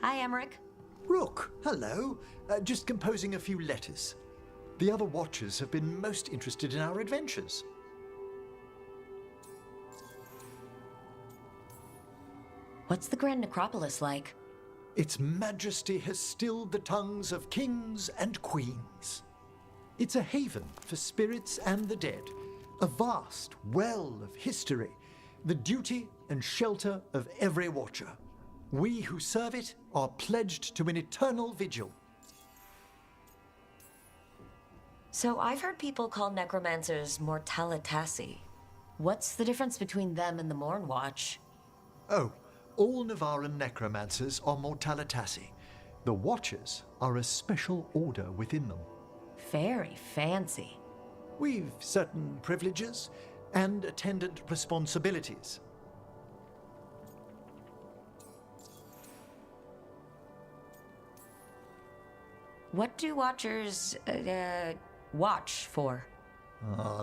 Hi, Emmerich.
Rook, hello. Just composing a few letters. The other Watchers have been most interested in our adventures.
What's the Grand Necropolis like?
Its majesty has stilled the tongues of kings and queens. It's a haven for spirits and the dead, a vast well of history, the duty and shelter of every Watcher. We who serve it are pledged to an eternal vigil.
So I've heard people call necromancers mortalitasi. What's the difference between them and the Morn Watch?
Oh, all Navaran necromancers are mortalitasi. The Watchers are a special order within them.
Very fancy.
We've certain privileges and attendant responsibilities.
What do Watchers, watch for?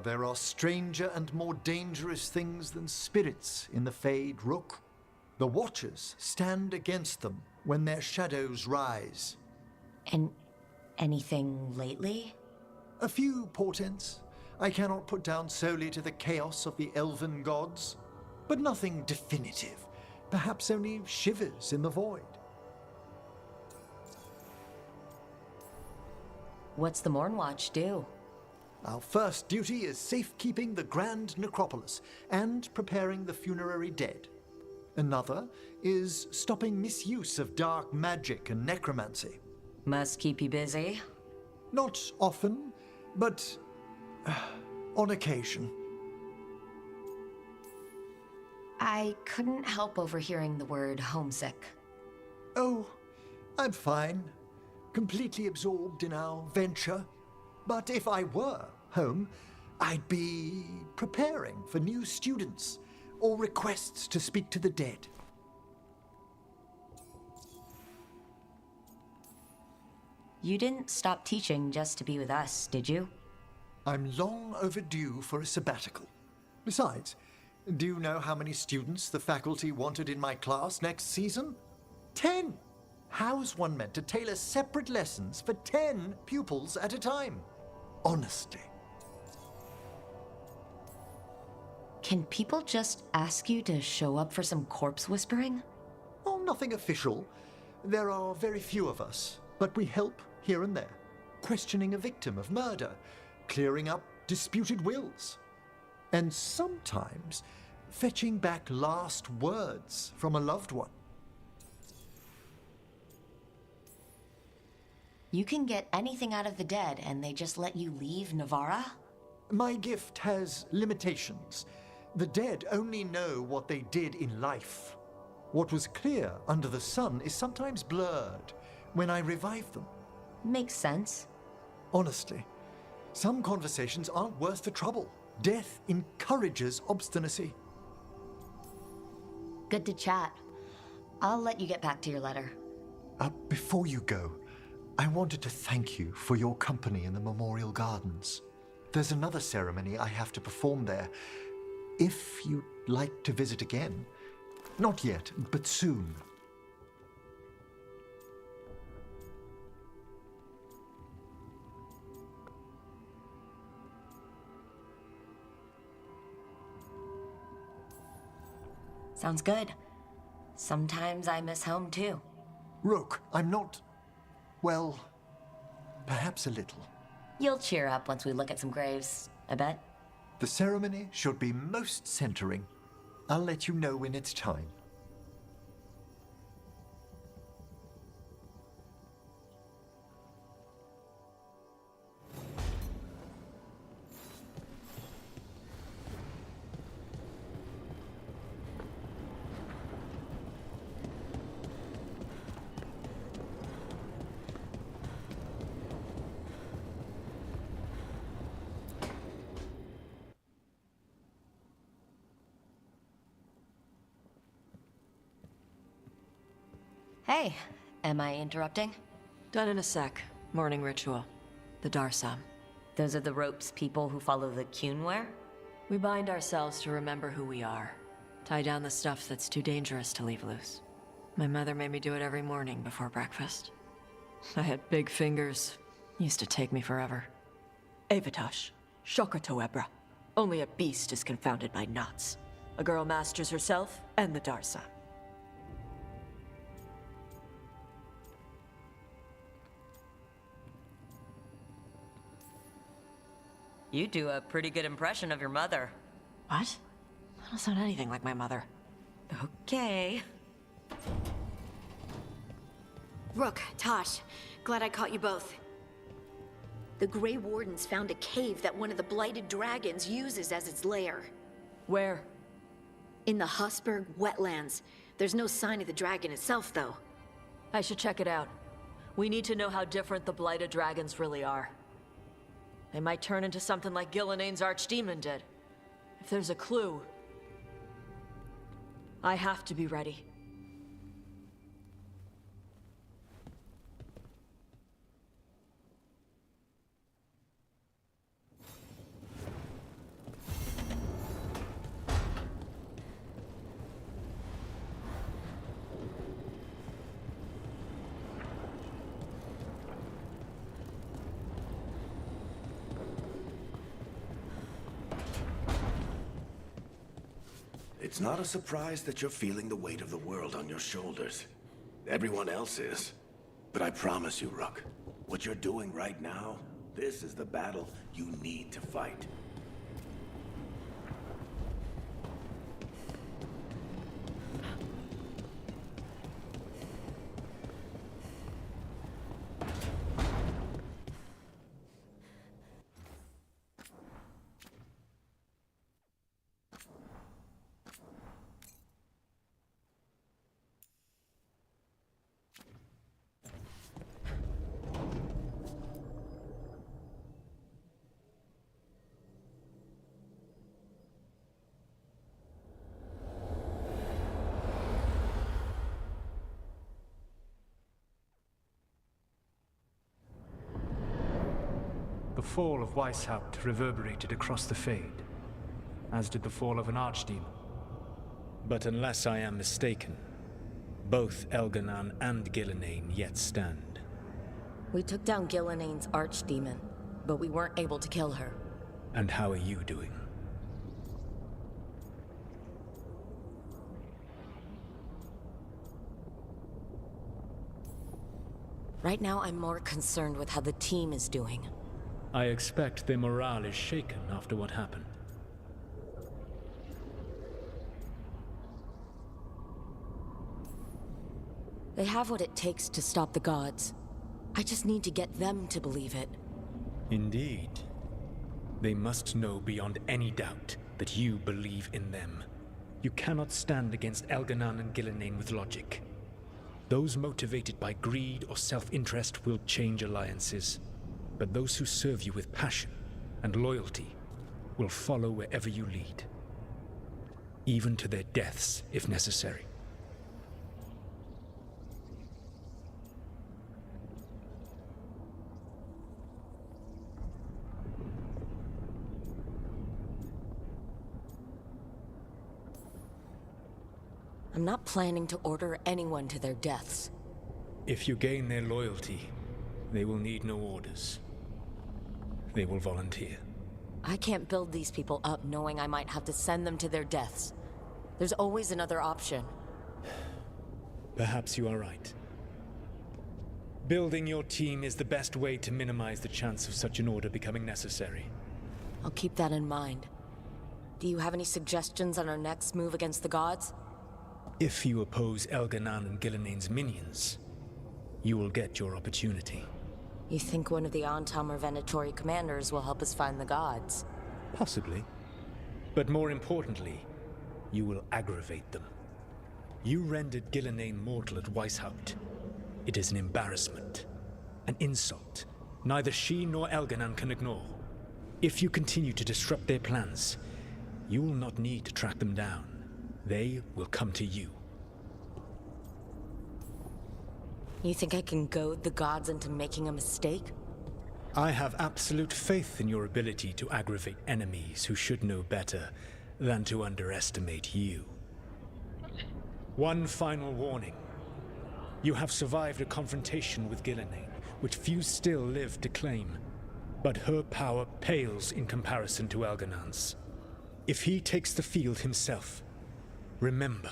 There are stranger and more dangerous things than spirits in the Fade, Rook. The Watchers stand against them when their shadows rise.
And anything lately?
A few portents I cannot put down solely to the chaos of the elven gods, but nothing definitive. Perhaps only shivers in the void.
What's the Morn Watch do?
Our first duty is safekeeping the Grand Necropolis and preparing the funerary dead. Another is stopping misuse of dark magic and necromancy.
Must keep you busy?
Not often, but on occasion.
I couldn't help overhearing the word homesick.
Oh, I'm fine. Completely absorbed in our venture. But if I were home, I'd be preparing for new students or requests to speak to the dead.
You didn't stop teaching just to be with us, did you?
I'm long overdue for a sabbatical. Besides, do you know how many students the faculty wanted in my class next season? 10! How's one meant to tailor separate lessons for 10 pupils at a time? Honestly.
Can people just ask you to show up for some corpse whispering?
Oh, nothing official. There are very few of us, but we help here and there. Questioning a victim of murder, clearing up disputed wills, and sometimes fetching back last words from a loved one.
You can get anything out of the dead and they just let you leave Navarra?
My gift has limitations. The dead only know what they did in life. What was clear under the sun is sometimes blurred when I revive them.
Makes sense.
Honestly, some conversations aren't worth the trouble. Death encourages obstinacy.
Good to chat. I'll let you get back to your letter.
Before you go, I wanted to thank you for your company in the Memorial Gardens. There's another ceremony I have to perform there. If you'd like to visit again. Not yet, but soon.
Sounds good. Sometimes I miss home too.
Rook, I'm not... well, perhaps a little.
You'll cheer up once we look at some graves, I bet.
The ceremony should be most centering. I'll let you know when it's time.
Hey, am I interrupting?
Done in a sec. Morning ritual. The Darsam.
Those are the ropes people who follow the Qun wear?
We bind ourselves to remember who we are. Tie down the stuff that's too dangerous to leave loose. My mother made me do it every morning before breakfast. I had big fingers. Used to take me forever. Avatash, Shokratoebra. Only a beast is confounded by knots. A girl masters herself and the Darsa.
You do a pretty good impression of your mother.
What? I don't sound anything like my mother.
Okay.
Rook, Tosh, glad I caught you both. The Grey Wardens found a cave that one of the Blighted Dragons uses as its lair.
Where?
In the Husberg wetlands. There's no sign of the dragon itself, though.
I should check it out. We need to know how different the Blighted Dragons really are. They might turn into something like Gilnenane's archdemon did. If there's a clue, I have to be ready.
It's not a surprise that you're feeling the weight of the world on your shoulders. Everyone else is. But I promise you, Rook, what you're doing right now, this is the battle you need to fight.
The fall of Weishaupt reverberated across the Fade, as did the fall of an archdemon.
But unless I am mistaken, both Elganan and Gillenane yet stand.
We took down Gillenane's archdemon, but we weren't able to kill her.
And how are you doing?
Right now, I'm more concerned with how the team is doing.
I expect their morale is shaken after what happened.
They have what it takes to stop the gods. I just need to get them to believe it.
Indeed. They must know beyond any doubt that you believe in them. You cannot stand against Elganan and Gillenane with logic. Those motivated by greed or self-interest will change alliances. But those who serve you with passion and loyalty will follow wherever you lead. Even to their deaths, if necessary.
I'm not planning to order anyone to their deaths.
If you gain their loyalty, they will need no orders. They will volunteer.
I can't build these people up knowing I might have to send them to their deaths. There's always another option.
Perhaps you are right. Building your team is the best way to minimize the chance of such an order becoming necessary.
I'll keep that in mind. Do you have any suggestions on our next move against the gods?
If you oppose Elganan and Gillenane's minions, you will get your opportunity.
You think one of the Antam or Venatori commanders will help us find the gods?
Possibly. But more importantly, you will aggravate them. You rendered Gillenane mortal at Weishaupt. It is an embarrassment, an insult, neither she nor Elganan can ignore. If you continue to disrupt their plans, you will not need to track them down. They will come to you.
You think I can goad the gods into making a mistake?
I have absolute faith in your ability to aggravate enemies who should know better than to underestimate you. One final warning. You have survived a confrontation with Gillenane, which few still live to claim. But her power pales in comparison to Elganan's. If he takes the field himself, remember,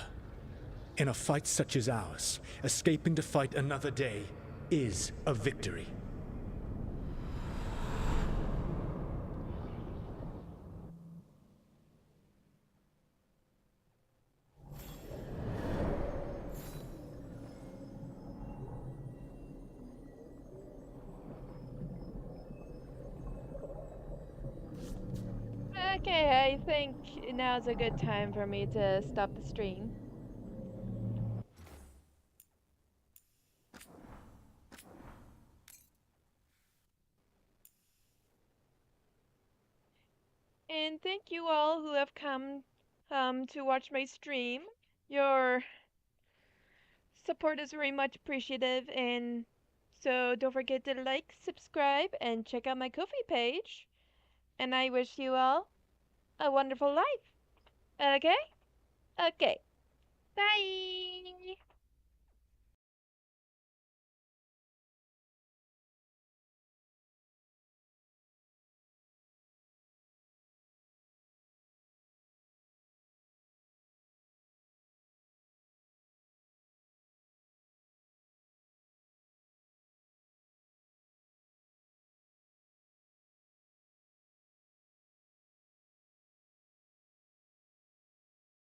in a fight such as ours, escaping to fight another day is a victory.
Okay, I think now's a good time for me to stop the stream. And thank you all who have come to watch my stream. Your support is very much appreciative, and so don't forget to like, subscribe, and check out my Ko-fi page. And I wish you all a wonderful life. Okay? Okay. Bye!